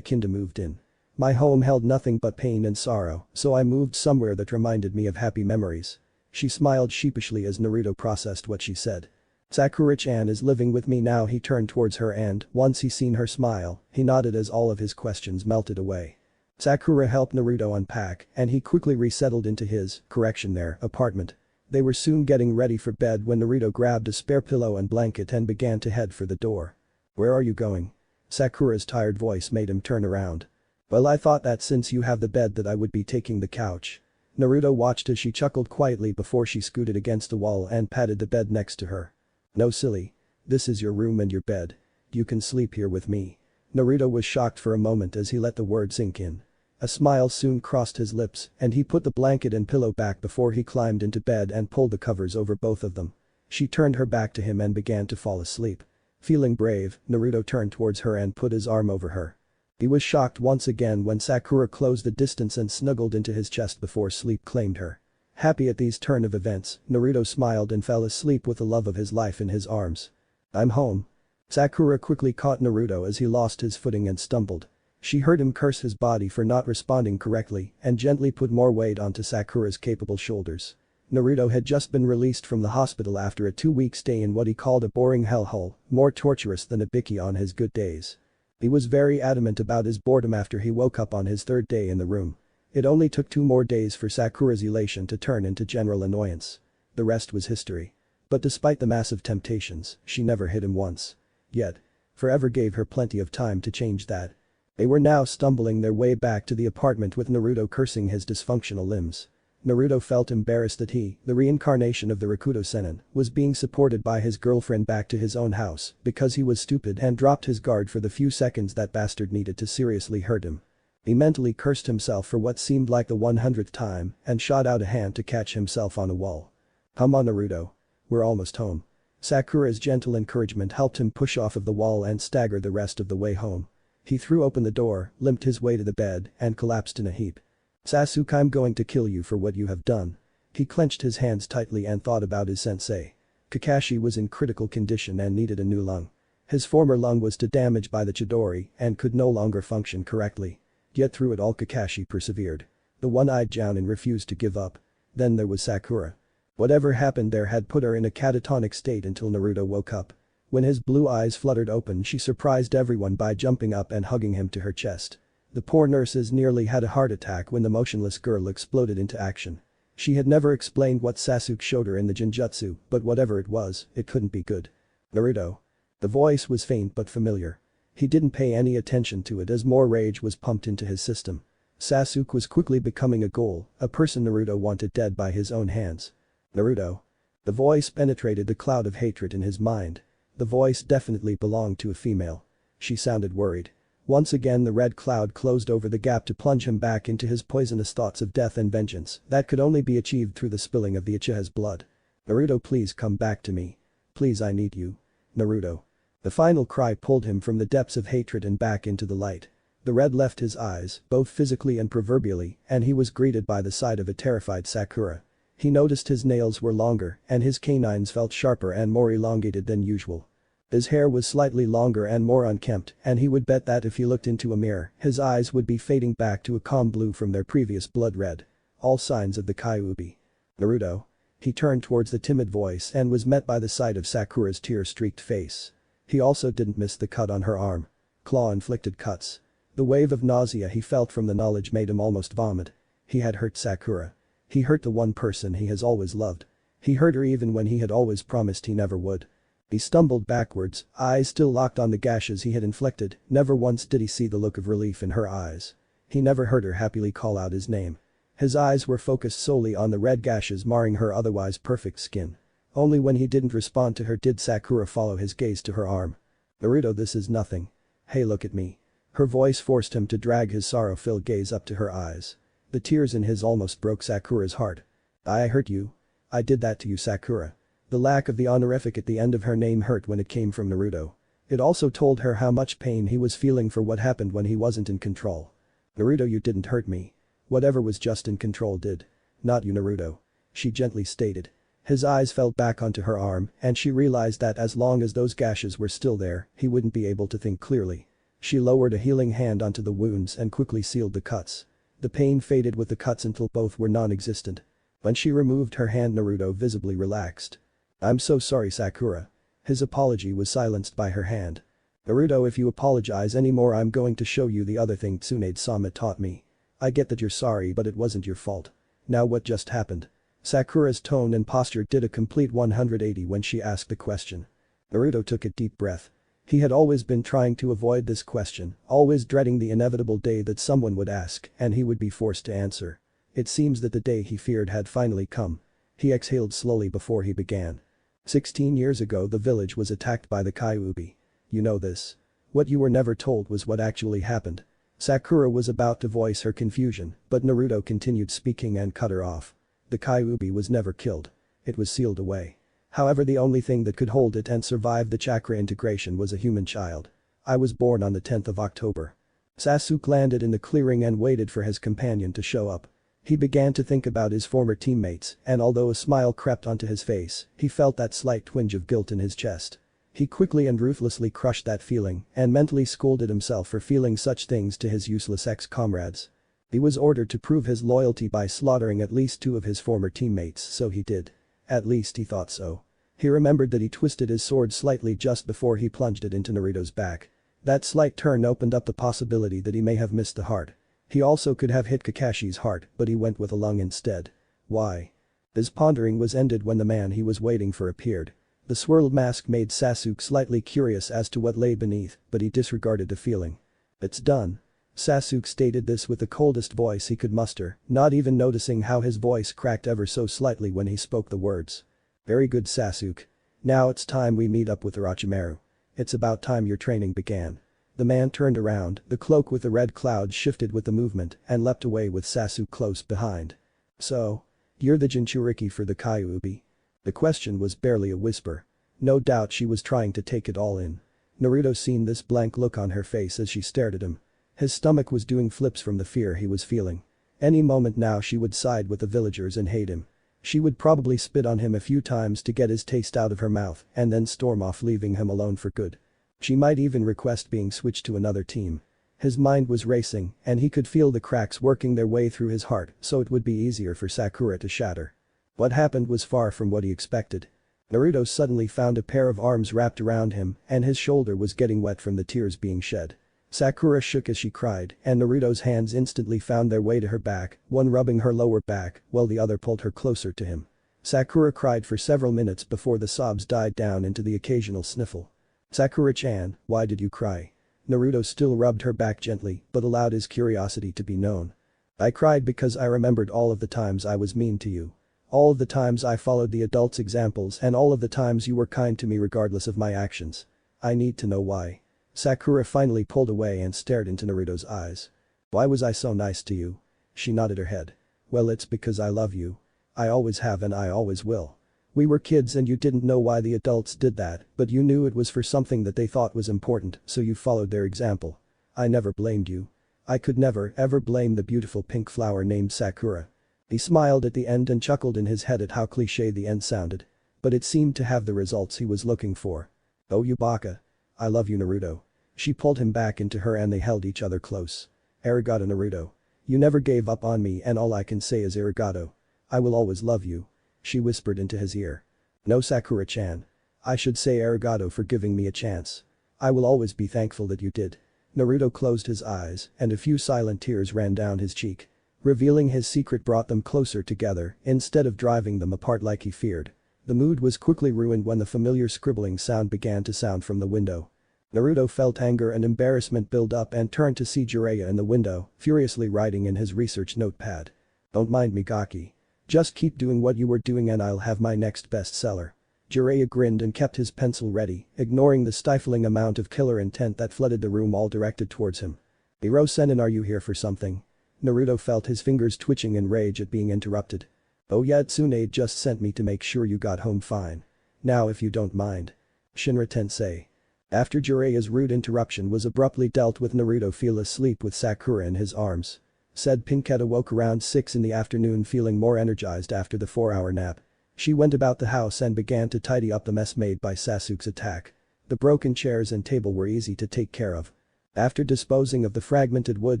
kinda moved in. My home held nothing but pain and sorrow, so I moved somewhere that reminded me of happy memories." She smiled sheepishly as Naruto processed what she said. "Sakura-chan is living with me now." He turned towards her and, once he seen her smile, he nodded as all of his questions melted away. Sakura helped Naruto unpack and he quickly resettled into his apartment. They were soon getting ready for bed when Naruto grabbed a spare pillow and blanket and began to head for the door. "Where are you going?" Sakura's tired voice made him turn around. "Well, I thought that since you have the bed that I would be taking the couch." Naruto watched as she chuckled quietly before she scooted against the wall and patted the bed next to her. "No, silly. This is your room and your bed. You can sleep here with me." Naruto was shocked for a moment as he let the word sink in. A smile soon crossed his lips and he put the blanket and pillow back before he climbed into bed and pulled the covers over both of them. She turned her back to him and began to fall asleep. Feeling brave, Naruto turned towards her and put his arm over her. He was shocked once again when Sakura closed the distance and snuggled into his chest before sleep claimed her. Happy at these turn of events, Naruto smiled and fell asleep with the love of his life in his arms. "I'm home." Sakura quickly caught Naruto as he lost his footing and stumbled. She heard him curse his body for not responding correctly and gently put more weight onto Sakura's capable shoulders. Naruto had just been released from the hospital after a 2-week stay in what he called a boring hellhole, more torturous than a biki on his good days. He was very adamant about his boredom after he woke up on his third day in the room. It only took 2 more days for Sakura's elation to turn into general annoyance. The rest was history. But despite the massive temptations, she never hit him once. Yet, forever gave her plenty of time to change that. They were now stumbling their way back to the apartment with Naruto cursing his dysfunctional limbs. Naruto felt embarrassed that he, the reincarnation of the Rakuto Senin, was being supported by his girlfriend back to his own house because he was stupid and dropped his guard for the few seconds that bastard needed to seriously hurt him. He mentally cursed himself for what seemed like the 100th time and shot out a hand to catch himself on a wall. "Come on, Naruto. We're almost home." Sakura's gentle encouragement helped him push off of the wall and stagger the rest of the way home. He threw open the door, limped his way to the bed, and collapsed in a heap. "Sasuke, I'm going to kill you for what you have done." He clenched his hands tightly and thought about his sensei. Kakashi was in critical condition and needed a new lung. His former lung was too damaged by the Chidori and could no longer function correctly. Yet through it all Kakashi persevered. The one-eyed Jounin refused to give up. Then there was Sakura. Whatever happened there had put her in a catatonic state until Naruto woke up. When his blue eyes fluttered open she surprised everyone by jumping up and hugging him to her chest. The poor nurses nearly had a heart attack when the motionless girl exploded into action. She had never explained what Sasuke showed her in the Genjutsu, but whatever it was, it couldn't be good. "Naruto." The voice was faint but familiar. He didn't pay any attention to it as more rage was pumped into his system. Sasuke was quickly becoming a ghoul, a person Naruto wanted dead by his own hands. "Naruto." The voice penetrated the cloud of hatred in his mind. The voice definitely belonged to a female. She sounded worried. Once again the red cloud closed over the gap to plunge him back into his poisonous thoughts of death and vengeance that could only be achieved through the spilling of the Uchiha's blood. "Naruto, please come back to me. Please, I need you. Naruto." The final cry pulled him from the depths of hatred and back into the light. The red left his eyes, both physically and proverbially, and he was greeted by the sight of a terrified Sakura. He noticed his nails were longer and his canines felt sharper and more elongated than usual. His hair was slightly longer and more unkempt, and he would bet that if he looked into a mirror, his eyes would be fading back to a calm blue from their previous blood red. All signs of the Kyuubi. "Naruto." He turned towards the timid voice and was met by the sight of Sakura's tear-streaked face. He also didn't miss the cut on her arm. Claw-inflicted cuts. The wave of nausea he felt from the knowledge made him almost vomit. He had hurt Sakura. He hurt the one person he has always loved. He hurt her even when he had always promised he never would. He stumbled backwards, eyes still locked on the gashes he had inflicted, never once did he see the look of relief in her eyes. He never heard her happily call out his name. His eyes were focused solely on the red gashes marring her otherwise perfect skin. Only when he didn't respond to her did Sakura follow his gaze to her arm. "Naruto, this is nothing. Hey, look at me." Her voice forced him to drag his sorrow-filled gaze up to her eyes. The tears in his almost broke Sakura's heart. "I hurt you. I did that to you, Sakura." The lack of the honorific at the end of her name hurt when it came from Naruto. It also told her how much pain he was feeling for what happened when he wasn't in control. "Naruto, you didn't hurt me. Whatever was just in control did. Not you, Naruto." She gently stated. His eyes fell back onto her arm and she realized that as long as those gashes were still there, he wouldn't be able to think clearly. She lowered a healing hand onto the wounds and quickly sealed the cuts. The pain faded with the cuts until both were non-existent. When she removed her hand, Naruto visibly relaxed. "I'm so sorry, Sakura." His apology was silenced by her hand. "Naruto, if you apologize anymore I'm going to show you the other thing Tsunade-sama taught me. I get that you're sorry but it wasn't your fault. Now what just happened?" Sakura's tone and posture did a complete 180 when she asked the question. Naruto took a deep breath. He had always been trying to avoid this question, always dreading the inevitable day that someone would ask and he would be forced to answer. It seems that the day he feared had finally come. He exhaled slowly before he began. 16 years ago the village was attacked by the Kyuubi. You know this. What you were never told was what actually happened. Sakura was about to voice her confusion, but Naruto continued speaking and cut her off. The Kyuubi was never killed. It was sealed away. However, the only thing that could hold it and survive the chakra integration was a human child. I was born on the 10th of October. Sasuke landed in the clearing and waited for his companion to show up. He began to think about his former teammates and although a smile crept onto his face, he felt that slight twinge of guilt in his chest. He quickly and ruthlessly crushed that feeling and mentally scolded himself for feeling such things to his useless ex-comrades. He was ordered to prove his loyalty by slaughtering at least 2 of his former teammates, so he did. At least he thought so. He remembered that he twisted his sword slightly just before he plunged it into Naruto's back. That slight turn opened up the possibility that he may have missed the heart. He also could have hit Kakashi's heart, but he went with a lung instead. Why? His pondering was ended when the man he was waiting for appeared. The swirled mask made Sasuke slightly curious as to what lay beneath, but he disregarded the feeling. "It's done." Sasuke stated this with the coldest voice he could muster, not even noticing how his voice cracked ever so slightly when he spoke the words. "Very good, Sasuke. Now it's time we meet up with Orochimaru. It's about time your training began." The man turned around, the cloak with the red clouds shifted with the movement and leapt away with Sasuke close behind. "So? You're the Jinchuriki for the Kyuubi?" The question was barely a whisper. No doubt she was trying to take it all in. Naruto seen this blank look on her face as she stared at him. His stomach was doing flips from the fear he was feeling. Any moment now she would side with the villagers and hate him. She would probably spit on him a few times to get his taste out of her mouth and then storm off leaving him alone for good. She might even request being switched to another team. His mind was racing and he could feel the cracks working their way through his heart so it would be easier for Sakura to shatter. What happened was far from what he expected. Naruto suddenly found a pair of arms wrapped around him and his shoulder was getting wet from the tears being shed. Sakura shook as she cried and Naruto's hands instantly found their way to her back, one rubbing her lower back while the other pulled her closer to him. Sakura cried for several minutes before the sobs died down into the occasional sniffle. "Sakura-chan, why did you cry?" Naruto still rubbed her back gently but allowed his curiosity to be known. "I cried because I remembered all of the times I was mean to you. All of the times I followed the adults' examples and all of the times you were kind to me regardless of my actions. I need to know why." Sakura finally pulled away and stared into Naruto's eyes. "Why was I so nice to you?" She nodded her head. "Well, it's because I love you. I always have and I always will. We were kids and you didn't know why the adults did that, but you knew it was for something that they thought was important, so you followed their example. I never blamed you. I could never ever blame the beautiful pink flower named Sakura." He smiled at the end and chuckled in his head at how cliché the end sounded. But it seemed to have the results he was looking for. "Oh, you baka. I love you, Naruto." She pulled him back into her and they held each other close. "Arigato, Naruto. You never gave up on me and all I can say is arigato. I will always love you." She whispered into his ear. "No, Sakura-chan. I should say arigato for giving me a chance. I will always be thankful that you did." Naruto closed his eyes and a few silent tears ran down his cheek. Revealing his secret brought them closer together instead of driving them apart like he feared. The mood was quickly ruined when the familiar scribbling sound began to sound from the window. Naruto felt anger and embarrassment build up and turned to see Jiraiya in the window, furiously writing in his research notepad. "Don't mind me, Gaki. Just keep doing what you were doing and I'll have my next bestseller." Jiraiya grinned and kept his pencil ready, ignoring the stifling amount of killer intent that flooded the room all directed towards him. "Hiro-sennin, are you here for something?" Naruto felt his fingers twitching in rage at being interrupted. "Oh yeah, Tsunade just sent me to make sure you got home fine. Now if you don't mind." "Shinra-tensei." After Jiraiya's rude interruption was abruptly dealt with, Naruto fell asleep with Sakura in his arms. Said Pinkette awoke around 6 in the afternoon feeling more energized after the 4-hour nap. She went about the house and began to tidy up the mess made by Sasuke's attack. The broken chairs and table were easy to take care of. After disposing of the fragmented wood,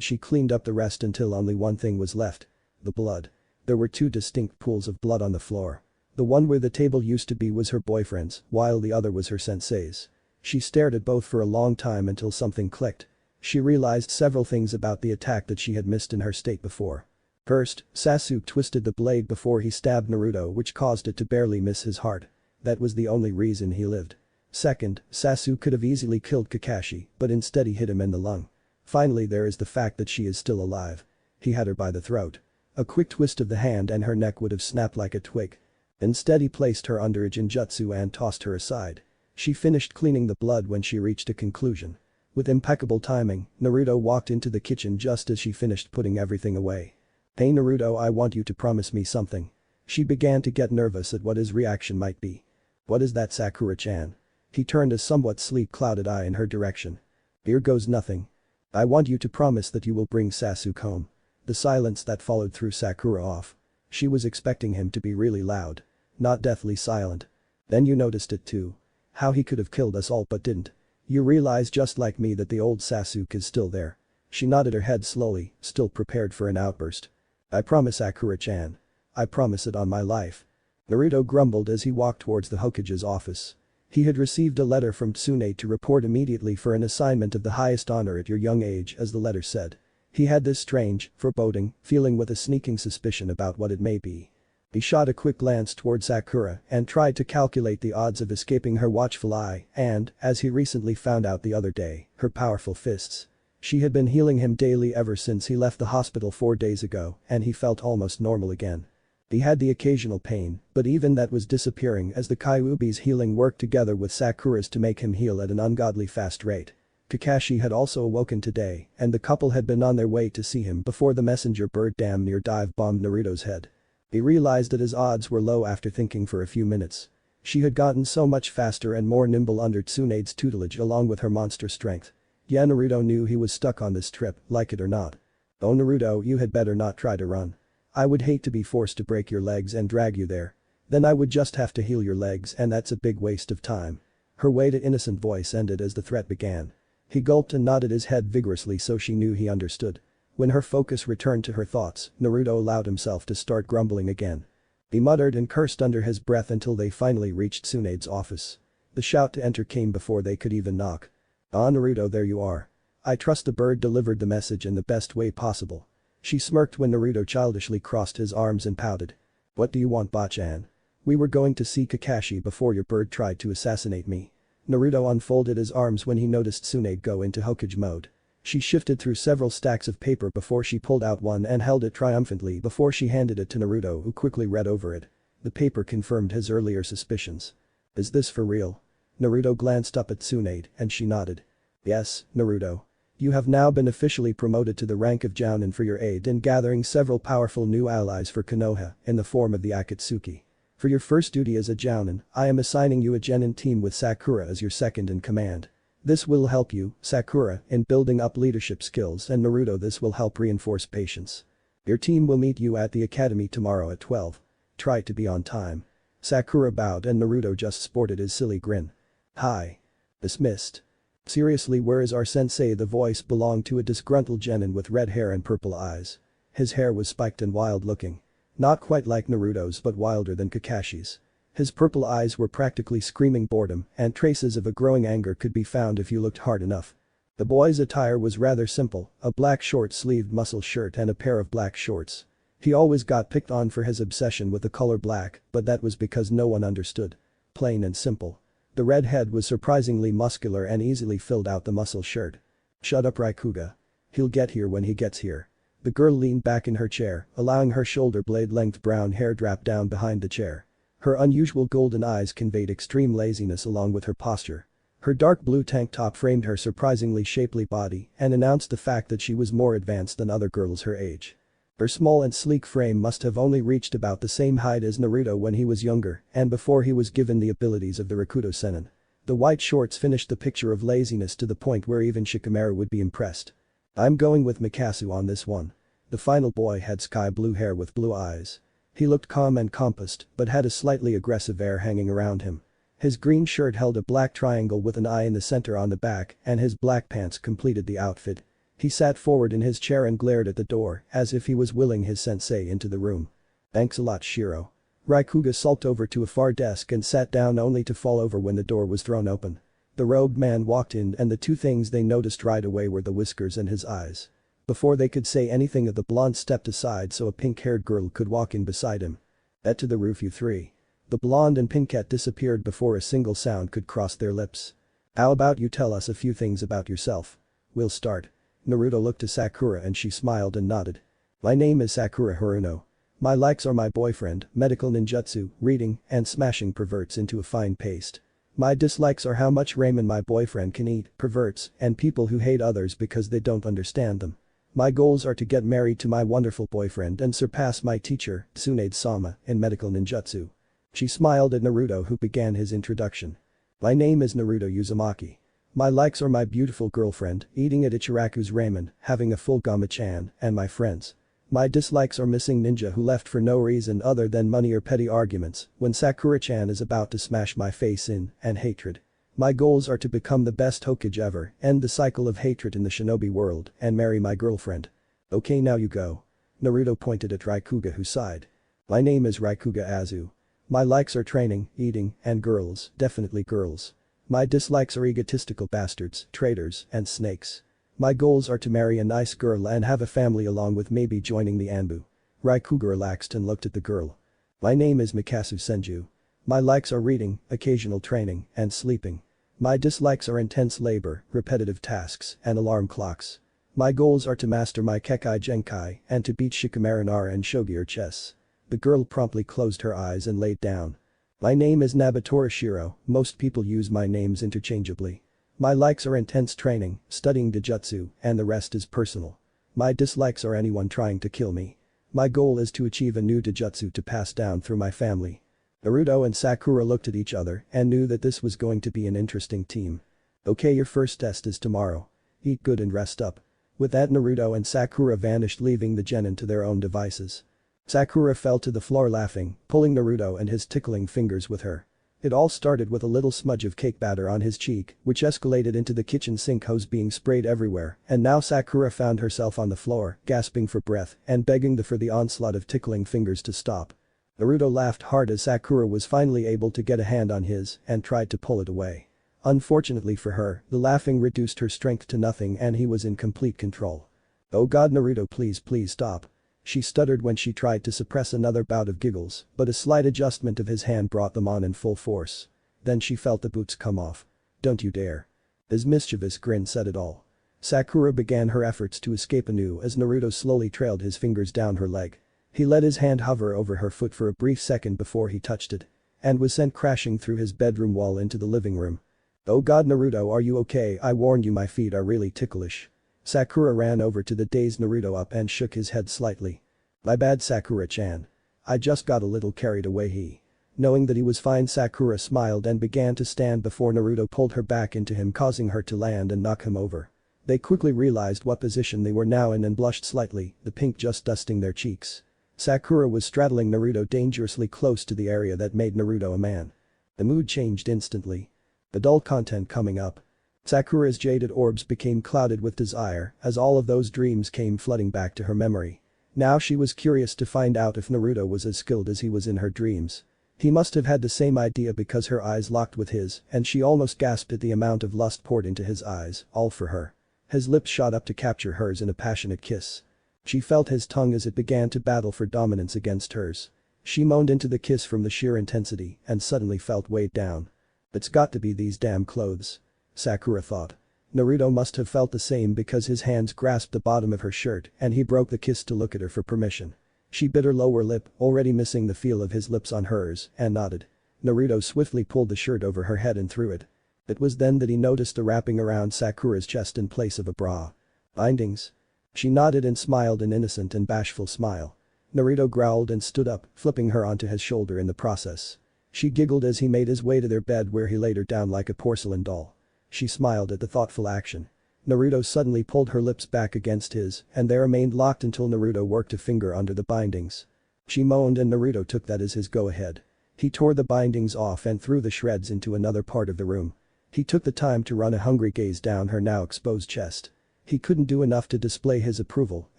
she cleaned up the rest until only one thing was left: the blood. There were 2 distinct pools of blood on the floor. The one where the table used to be was her boyfriend's, while the other was her sensei's. She stared at both for a long time until something clicked. She realized several things about the attack that she had missed in her state before. First, Sasuke twisted the blade before he stabbed Naruto, which caused it to barely miss his heart. That was the only reason he lived. Second, Sasuke could have easily killed Kakashi, but instead he hit him in the lung. Finally, there is the fact that she is still alive. He had her by the throat. A quick twist of the hand and her neck would have snapped like a twig. Instead he placed her under a genjutsu and tossed her aside. She finished cleaning the blood when she reached a conclusion. With impeccable timing, Naruto walked into the kitchen just as she finished putting everything away. "Hey Naruto, I want you to promise me something." She began to get nervous at what his reaction might be. "What is that, Sakura-chan?" He turned a somewhat sleep-clouded eye in her direction. "Here goes nothing. I want you to promise that you will bring Sasuke home." The silence that followed threw Sakura off. She was expecting him to be really loud. Not deathly silent. "Then you noticed it too. How he could have killed us all but didn't. You realize just like me that the old Sasuke is still there." She nodded her head slowly, still prepared for an outburst. "I promise, Sakura-chan. I promise it on my life." Naruto grumbled as he walked towards the Hokage's office. He had received a letter from Tsunade to report immediately for an assignment of the highest honor at your young age, as the letter said. He had this strange, foreboding feeling with a sneaking suspicion about what it may be. He shot a quick glance toward Sakura and tried to calculate the odds of escaping her watchful eye and, as he recently found out the other day, her powerful fists. She had been healing him daily ever since he left the hospital 4 days ago and he felt almost normal again. He had the occasional pain, but even that was disappearing as the Kyuubi's healing worked together with Sakura's to make him heal at an ungodly fast rate. Kakashi had also awoken today and the couple had been on their way to see him before the messenger bird damn near dive-bombed Naruto's head. He realized that his odds were low after thinking for a few minutes. She had gotten so much faster and more nimble under Tsunade's tutelage along with her monster strength. Yeah, Naruto knew he was stuck on this trip, like it or not. Oh Naruto, you had better not try to run. I would hate to be forced to break your legs and drag you there. Then I would just have to heal your legs and that's a big waste of time. Her weighted innocent voice ended as the threat began. He gulped and nodded his head vigorously so she knew he understood. When her focus returned to her thoughts, Naruto allowed himself to start grumbling again. He muttered and cursed under his breath until they finally reached Tsunade's office. The shout to enter came before they could even knock. "Ah Naruto, there you are. I trust the bird delivered the message in the best way possible." She smirked when Naruto childishly crossed his arms and pouted. "What do you want, Bachan? We were going to see Kakashi before your bird tried to assassinate me." Naruto unfolded his arms when he noticed Tsunade go into Hokage mode. She shifted through several stacks of paper before she pulled out one and held it triumphantly before she handed it to Naruto who quickly read over it. The paper confirmed his earlier suspicions. "Is this for real?" Naruto glanced up at Tsunade and she nodded. "Yes, Naruto. You have now been officially promoted to the rank of Jounin for your aid in gathering several powerful new allies for Konoha in the form of the Akatsuki. For your first duty as a Jounin, I am assigning you a Genin team with Sakura as your second in command. This will help you, Sakura, in building up leadership skills and Naruto this will help reinforce patience. Your team will meet you at the academy tomorrow at 12. Try to be on time." Sakura bowed and Naruto just sported his silly grin. "Hi. Dismissed. Seriously, where is our sensei?" The voice belonged to a disgruntled genin with red hair and purple eyes. His hair was spiked and wild looking. Not quite like Naruto's but wilder than Kakashi's. His purple eyes were practically screaming boredom and traces of a growing anger could be found if you looked hard enough. The boy's attire was rather simple, a black short-sleeved muscle shirt and a pair of black shorts. He always got picked on for his obsession with the color black, but that was because no one understood. Plain and simple. The red head was surprisingly muscular and easily filled out the muscle shirt. "Shut up Raikuga. He'll get here when he gets here." The girl leaned back in her chair, allowing her shoulder blade-length brown hair drap down behind the chair. Her unusual golden eyes conveyed extreme laziness along with her posture. Her dark blue tank top framed her surprisingly shapely body and announced the fact that she was more advanced than other girls her age. Her small and sleek frame must have only reached about the same height as Naruto when he was younger and before he was given the abilities of the Rakuto Sennin. The white shorts finished the picture of laziness to the point where even Shikamaru would be impressed. "I'm going with Mikasu on this one." The final boy had sky blue hair with blue eyes. He looked calm and composed but had a slightly aggressive air hanging around him. His green shirt held a black triangle with an eye in the center on the back and his black pants completed the outfit. He sat forward in his chair and glared at the door as if he was willing his sensei into the room. "Thanks a lot Shiro." Raikuga sulked over to a far desk and sat down only to fall over when the door was thrown open. The robed man walked in and the two things they noticed right away were the whiskers and his eyes. Before they could say anything the blonde stepped aside so a pink-haired girl could walk in beside him. "Bet to the roof you three." The blonde and pinkette disappeared before a single sound could cross their lips. "How about you tell us a few things about yourself? We'll start." Naruto looked to Sakura and she smiled and nodded. "My name is Sakura Haruno. My likes are my boyfriend, medical ninjutsu, reading, and smashing perverts into a fine paste. My dislikes are how much ramen my boyfriend can eat, perverts, and people who hate others because they don't understand them. My goals are to get married to my wonderful boyfriend and surpass my teacher, Tsunade-sama, in medical ninjutsu." She smiled at Naruto who began his introduction. "My name is Naruto Uzumaki. My likes are my beautiful girlfriend, eating at Ichiraku's ramen, having a full Gama-chan, and my friends. My dislikes are missing ninja who left for no reason other than money or petty arguments, when Sakura-chan is about to smash my face in, and hatred. My goals are to become the best Hokage ever, end the cycle of hatred in the shinobi world, and marry my girlfriend." "Okay now you go." Naruto pointed at Raikuga who sighed. "My name is Raikuga Azu. My likes are training, eating, and girls, definitely girls. My dislikes are egotistical bastards, traitors, and snakes. My goals are to marry a nice girl and have a family along with maybe joining the Anbu." Raikuga relaxed and looked at the girl. "My name is Mikasu Senju. My likes are reading, occasional training, and sleeping. My dislikes are intense labor, repetitive tasks, and alarm clocks. My goals are to master my Kekai Genkai and to beat Shikamaru Nara and Shogi chess." The girl promptly closed her eyes and laid down. "My name is Nabatora Shiro, most people use my names interchangeably. My likes are intense training, studying Dijutsu, and the rest is personal. My dislikes are anyone trying to kill me. My goal is to achieve a new Dijutsu to pass down through my family." Naruto and Sakura looked at each other and knew that this was going to be an interesting team. Okay, your first test is tomorrow. Eat good and rest up. With that, Naruto and Sakura vanished, leaving the genin to their own devices. Sakura fell to the floor laughing, pulling Naruto and his tickling fingers with her. It all started with a little smudge of cake batter on his cheek, which escalated into the kitchen sink hose being sprayed everywhere, and now Sakura found herself on the floor, gasping for breath and begging for the onslaught of tickling fingers to stop. Naruto laughed hard as Sakura was finally able to get a hand on his and tried to pull it away. Unfortunately for her, the laughing reduced her strength to nothing and he was in complete control. "Oh god, Naruto, please stop." She stuttered when she tried to suppress another bout of giggles, but a slight adjustment of his hand brought them on in full force. Then she felt the boots come off. "Don't you dare." His mischievous grin said it all. Sakura began her efforts to escape anew as Naruto slowly trailed his fingers down her leg. He let his hand hover over her foot for a brief second before he touched it. And was sent crashing through his bedroom wall into the living room. "Oh god, Naruto, are you okay? I warned you, my feet are really ticklish." Sakura ran over to the dazed Naruto up and shook his head slightly. "My bad, Sakura-chan. I just got a little carried away." Knowing that he was fine, Sakura smiled and began to stand before Naruto pulled her back into him, causing her to land and knock him over. They quickly realized what position they were now in and blushed slightly, the pink just dusting their cheeks. Sakura was straddling Naruto dangerously close to the area that made Naruto a man. The mood changed instantly. Adult content coming up. Sakura's jaded orbs became clouded with desire as all of those dreams came flooding back to her memory. Now she was curious to find out if Naruto was as skilled as he was in her dreams. He must have had the same idea because her eyes locked with his and she almost gasped at the amount of lust poured into his eyes, all for her. His lips shot up to capture hers in a passionate kiss. She felt his tongue as it began to battle for dominance against hers. She moaned into the kiss from the sheer intensity and suddenly felt weighed down. "It's got to be these damn clothes," Sakura thought. Naruto must have felt the same because his hands grasped the bottom of her shirt and he broke the kiss to look at her for permission. She bit her lower lip, already missing the feel of his lips on hers, and nodded. Naruto swiftly pulled the shirt over her head and threw it. It was then that he noticed the wrapping around Sakura's chest in place of a bra. "Bindings?" She nodded and smiled an innocent and bashful smile. Naruto growled and stood up, flipping her onto his shoulder in the process. She giggled as he made his way to their bed where he laid her down like a porcelain doll. She smiled at the thoughtful action. Naruto suddenly pulled her lips back against his and they remained locked until Naruto worked a finger under the bindings. She moaned and Naruto took that as his go-ahead. He tore the bindings off and threw the shreds into another part of the room. He took the time to run a hungry gaze down her now exposed chest. He couldn't do enough to display his approval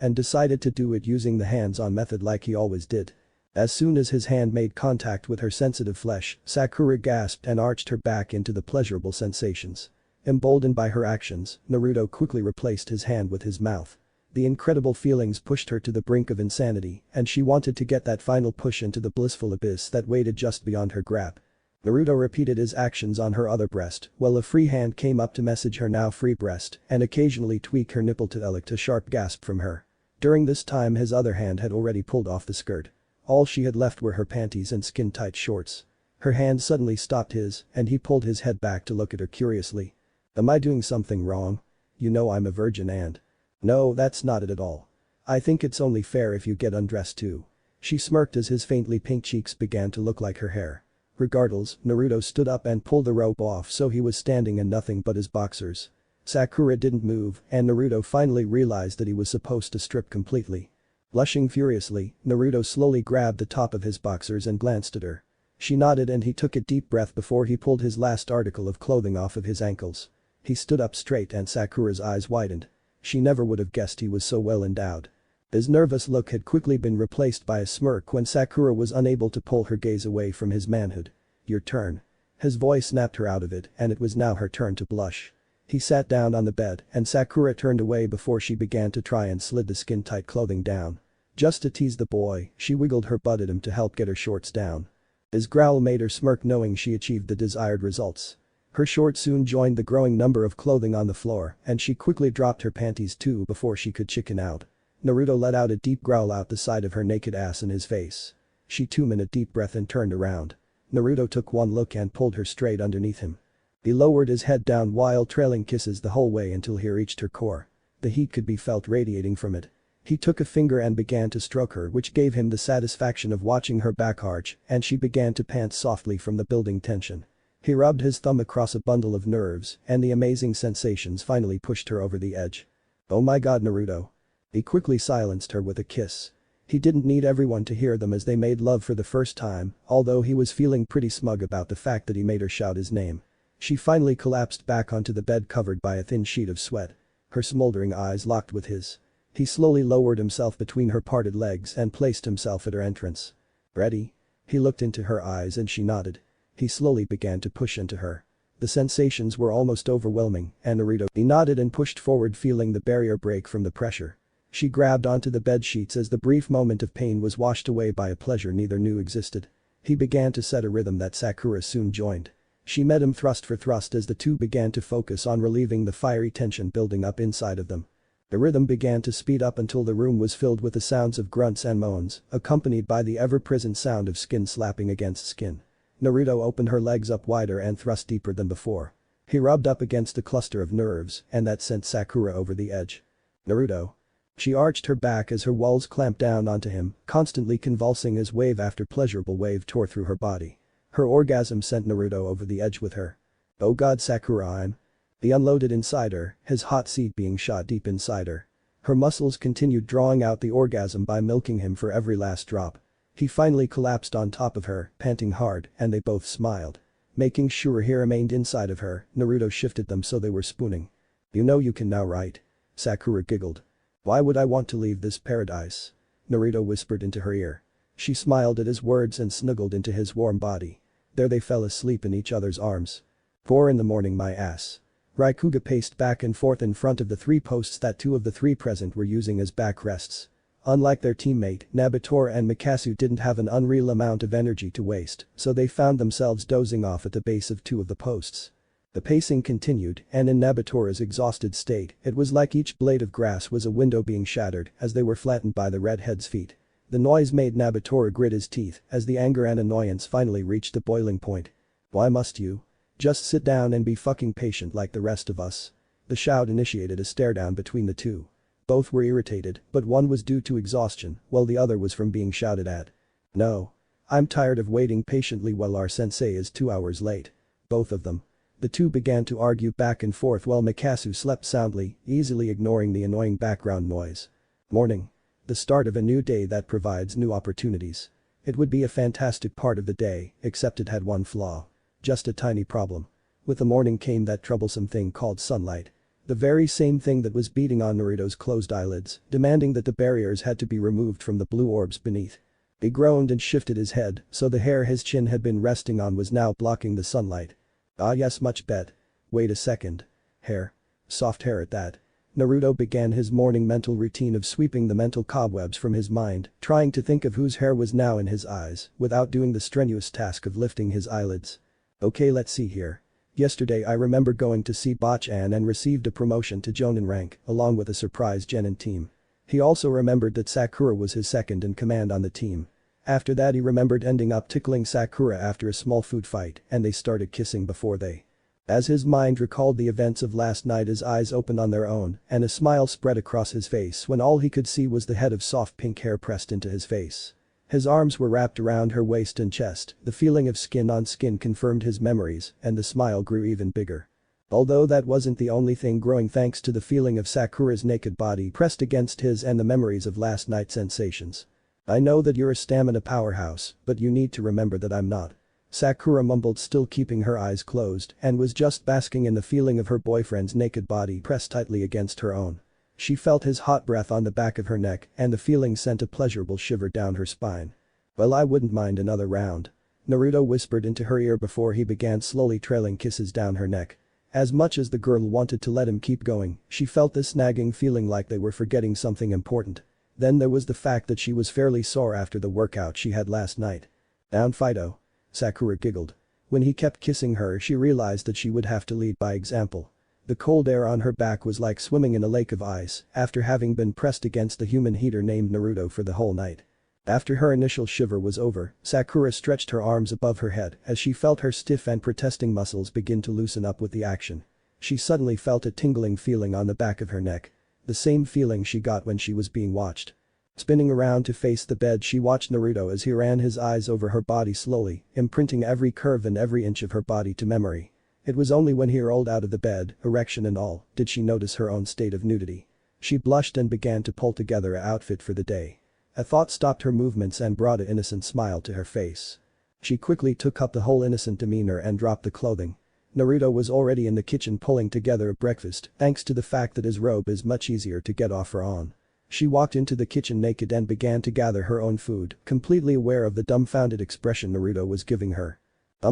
and decided to do it using the hands-on method like he always did. As soon as his hand made contact with her sensitive flesh, Sakura gasped and arched her back into the pleasurable sensations. Emboldened by her actions, Naruto quickly replaced his hand with his mouth. The incredible feelings pushed her to the brink of insanity and she wanted to get that final push into the blissful abyss that waited just beyond her grasp. Naruto repeated his actions on her other breast while a free hand came up to message her now free breast and occasionally tweak her nipple to elect a sharp gasp from her. During this time his other hand had already pulled off the skirt. All she had left were her panties and skin-tight shorts. Her hand suddenly stopped his and he pulled his head back to look at her curiously. "Am I doing something wrong? You know I'm a virgin and..." "No, that's not it at all. I think it's only fair if you get undressed too." She smirked as his faintly pink cheeks began to look like her hair. Regardless, Naruto stood up and pulled the robe off so he was standing in nothing but his boxers. Sakura didn't move and Naruto finally realized that he was supposed to strip completely. Blushing furiously, Naruto slowly grabbed the top of his boxers and glanced at her. She nodded and he took a deep breath before he pulled his last article of clothing off of his ankles. He stood up straight and Sakura's eyes widened. She never would have guessed he was so well endowed. His nervous look had quickly been replaced by a smirk when Sakura was unable to pull her gaze away from his manhood. "Your turn." His voice snapped her out of it and it was now her turn to blush. He sat down on the bed and Sakura turned away before she began to try and slid the skin-tight clothing down. Just to tease the boy, she wiggled her butt at him to help get her shorts down. His growl made her smirk knowing she achieved the desired results. Her shorts soon joined the growing number of clothing on the floor and she quickly dropped her panties too before she could chicken out. Naruto let out a deep growl out the side of her naked ass in his face. She took a deep breath and turned around. Naruto took one look and pulled her straight underneath him. He lowered his head down while trailing kisses the whole way until he reached her core. The heat could be felt radiating from it. He took a finger and began to stroke her, which gave him the satisfaction of watching her back arch, and she began to pant softly from the building tension. He rubbed his thumb across a bundle of nerves, and the amazing sensations finally pushed her over the edge. "Oh my god, Naruto." He quickly silenced her with a kiss. He didn't need everyone to hear them as they made love for the first time, although he was feeling pretty smug about the fact that he made her shout his name. She finally collapsed back onto the bed covered by a thin sheet of sweat. Her smoldering eyes locked with his. He slowly lowered himself between her parted legs and placed himself at her entrance. "Ready?" He looked into her eyes and she nodded. He slowly began to push into her. The sensations were almost overwhelming, and Naruto. He nodded and pushed forward, feeling the barrier break from the pressure. She grabbed onto the bed sheets as the brief moment of pain was washed away by a pleasure neither knew existed. He began to set a rhythm that Sakura soon joined. She met him thrust for thrust as the two began to focus on relieving the fiery tension building up inside of them. The rhythm began to speed up until the room was filled with the sounds of grunts and moans, accompanied by the ever-present sound of skin slapping against skin. Naruto opened her legs up wider and thrust deeper than before. He rubbed up against a cluster of nerves, and that sent Sakura over the edge. "Naruto." She arched her back as her walls clamped down onto him, constantly convulsing as wave after pleasurable wave tore through her body. Her orgasm sent Naruto over the edge with her. "Oh god, Sakura, I'm." He unloaded inside her, his hot seed being shot deep inside her. Her muscles continued drawing out the orgasm by milking him for every last drop. He finally collapsed on top of her, panting hard, and they both smiled. Making sure he remained inside of her, Naruto shifted them so they were spooning. "You know you can now, right?" Sakura giggled. "Why would I want to leave this paradise?" Naruto whispered into her ear. She smiled at his words and snuggled into his warm body. There they fell asleep in each other's arms. 4 in the morning, my ass. Raikuga paced back and forth in front of the 3 posts that 2 of the 3 present were using as backrests. Unlike their teammate, Nabatora and Mikasu didn't have an unreal amount of energy to waste, so they found themselves dozing off at the base of 2 of the posts. The pacing continued, and in Nabatora's exhausted state, it was like each blade of grass was a window being shattered as they were flattened by the redhead's feet. The noise made Nabatora grit his teeth as the anger and annoyance finally reached a boiling point. "Why must you? Just sit down and be fucking patient like the rest of us." The shout initiated a stare-down between the two. Both were irritated, but one was due to exhaustion, while the other was from being shouted at. "No. I'm tired of waiting patiently while our sensei is 2 hours late." Both of them. The two began to argue back and forth while Mikasu slept soundly, easily ignoring the annoying background noise. Morning. The start of a new day that provides new opportunities. It would be a fantastic part of the day, except it had one flaw. Just a tiny problem. With the morning came that troublesome thing called sunlight. The very same thing that was beating on Naruto's closed eyelids, demanding that the barriers had to be removed from the blue orbs beneath. He groaned and shifted his head, so the hair his chin had been resting on was now blocking the sunlight. "Ah yes, much bet. Wait a second. Hair. Soft hair at that." Naruto began his morning mental routine of sweeping the mental cobwebs from his mind, trying to think of whose hair was now in his eyes, without doing the strenuous task of lifting his eyelids. "Okay, let's see here. Yesterday I remember going to see Bachan and received a promotion to Jonin rank, along with a surprise genin team." He also remembered that Sakura was his second in command on the team. After that he remembered ending up tickling Sakura after a small food fight, and they started kissing before they. As his mind recalled the events of last night, his eyes opened on their own, and a smile spread across his face when all he could see was the head of soft pink hair pressed into his face. His arms were wrapped around her waist and chest, the feeling of skin on skin confirmed his memories, and the smile grew even bigger. Although that wasn't the only thing growing thanks to the feeling of Sakura's naked body pressed against his and the memories of last night's sensations. "I know that you're a stamina powerhouse, but you need to remember that I'm not." Sakura mumbled, still keeping her eyes closed, and was just basking in the feeling of her boyfriend's naked body pressed tightly against her own. She felt his hot breath on the back of her neck, and the feeling sent a pleasurable shiver down her spine. "Well, I wouldn't mind another round." Naruto whispered into her ear before he began slowly trailing kisses down her neck. As much as the girl wanted to let him keep going, she felt this nagging feeling like they were forgetting something important. Then there was the fact that she was fairly sore after the workout she had last night. "Down, Fido." Sakura giggled. When he kept kissing her, she realized that she would have to lead by example. The cold air on her back was like swimming in a lake of ice after having been pressed against the human heater named Naruto for the whole night. After her initial shiver was over, Sakura stretched her arms above her head as she felt her stiff and protesting muscles begin to loosen up with the action. She suddenly felt a tingling feeling on the back of her neck. The same feeling she got when she was being watched. Spinning around to face the bed, she watched Naruto as he ran his eyes over her body slowly, imprinting every curve and every inch of her body to memory. It was only when he rolled out of the bed, erection and all, did she notice her own state of nudity. She blushed and began to pull together an outfit for the day. A thought stopped her movements and brought an innocent smile to her face. She quickly took up the whole innocent demeanor and dropped the clothing. Naruto was already in the kitchen pulling together a breakfast, thanks to the fact that his robe is much easier to get off or on. She walked into the kitchen naked and began to gather her own food, completely aware of the dumbfounded expression Naruto was giving her.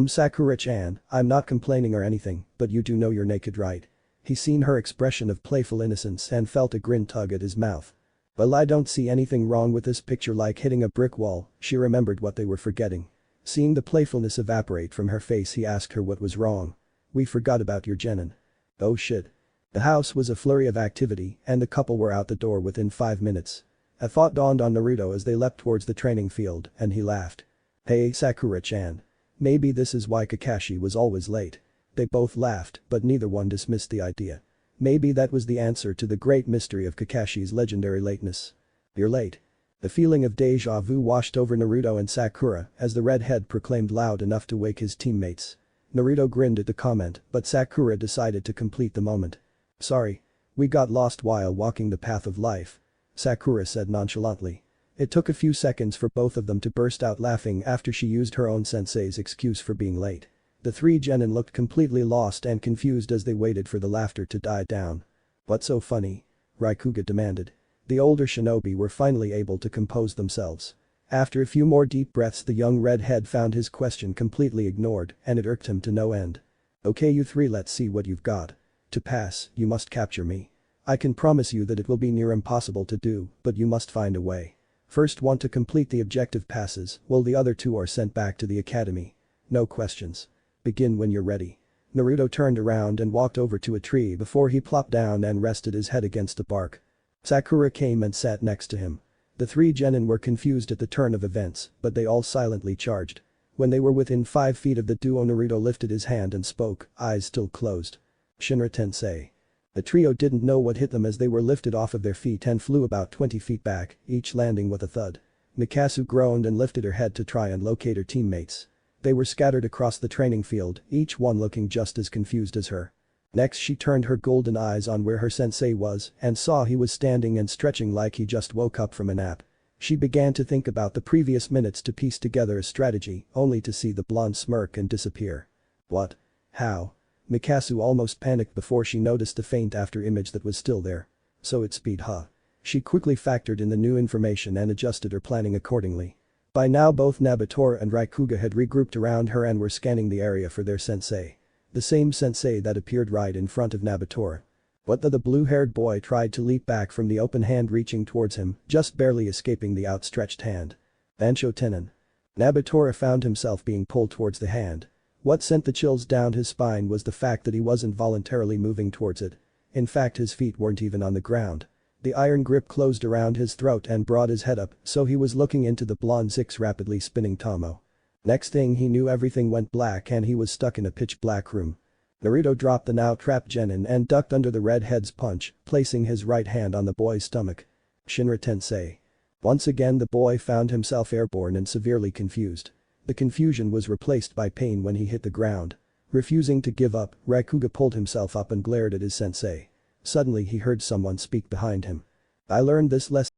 Sakura-chan, I'm not complaining or anything, but you do know you're naked, right? He seen her expression of playful innocence and felt a grin tug at his mouth. Well, I don't see anything wrong with this picture, like hitting a brick wall. She remembered what they were forgetting. Seeing the playfulness evaporate from her face, he asked her what was wrong. We forgot about your genin. Oh shit. The house was a flurry of activity and the couple were out the door within 5 minutes. A thought dawned on Naruto as they leapt towards the training field and he laughed. Hey Sakura-chan. Maybe this is why Kakashi was always late. They both laughed, but neither one dismissed the idea. Maybe that was the answer to the great mystery of Kakashi's legendary lateness. You're late. The feeling of deja vu washed over Naruto and Sakura as the redhead proclaimed loud enough to wake his teammates. Naruto grinned at the comment, but Sakura decided to complete the moment. Sorry. We got lost while walking the path of life. Sakura said nonchalantly. It took a few seconds for both of them to burst out laughing after she used her own sensei's excuse for being late. The three genin looked completely lost and confused as they waited for the laughter to die down. What's so funny? Raikuga demanded. The older shinobi were finally able to compose themselves. After a few more deep breaths, the young redhead found his question completely ignored and it irked him to no end. Okay, you three, let's see what you've got. To pass, you must capture me. I can promise you that it will be near impossible to do, but you must find a way. First one to complete the objective passes, while the other two are sent back to the academy. No questions. Begin when you're ready. Naruto turned around and walked over to a tree before he plopped down and rested his head against the bark. Sakura came and sat next to him. The three genin were confused at the turn of events, but they all silently charged. When they were within 5 feet of the duo, Naruto lifted his hand and spoke, eyes still closed. Shinra-tensei. The trio didn't know what hit them as they were lifted off of their feet and flew about 20 feet back, each landing with a thud. Mikasu groaned and lifted her head to try and locate her teammates. They were scattered across the training field, each one looking just as confused as her. Next she turned her golden eyes on where her sensei was and saw he was standing and stretching like he just woke up from a nap. She began to think about the previous minutes to piece together a strategy, only to see the blonde smirk and disappear. What? How? Mikasu almost panicked before she noticed the faint after image that was still there. So it's speed, huh? She quickly factored in the new information and adjusted her planning accordingly. By now both Nabatora and Raikuga had regrouped around her and were scanning the area for their sensei. The same sensei that appeared right in front of Nabatora. What the blue-haired boy tried to leap back from the open hand reaching towards him, just barely escaping the outstretched hand. Bansho Tenin. Nabatora found himself being pulled towards the hand. What sent the chills down his spine was the fact that he wasn't voluntarily moving towards it. In fact, his feet weren't even on the ground. The iron grip closed around his throat and brought his head up, so he was looking into the blonde six rapidly spinning Tomo. Next thing he knew, everything went black and he was stuck in a pitch black room. Naruto dropped the now trapped genin and ducked under the redhead's punch, placing his right hand on the boy's stomach. Shinra-tensei. Once again the boy found himself airborne and severely confused. The confusion was replaced by pain when he hit the ground. Refusing to give up, Raikuga pulled himself up and glared at his sensei. Suddenly he heard someone speak behind him. I learned this lesson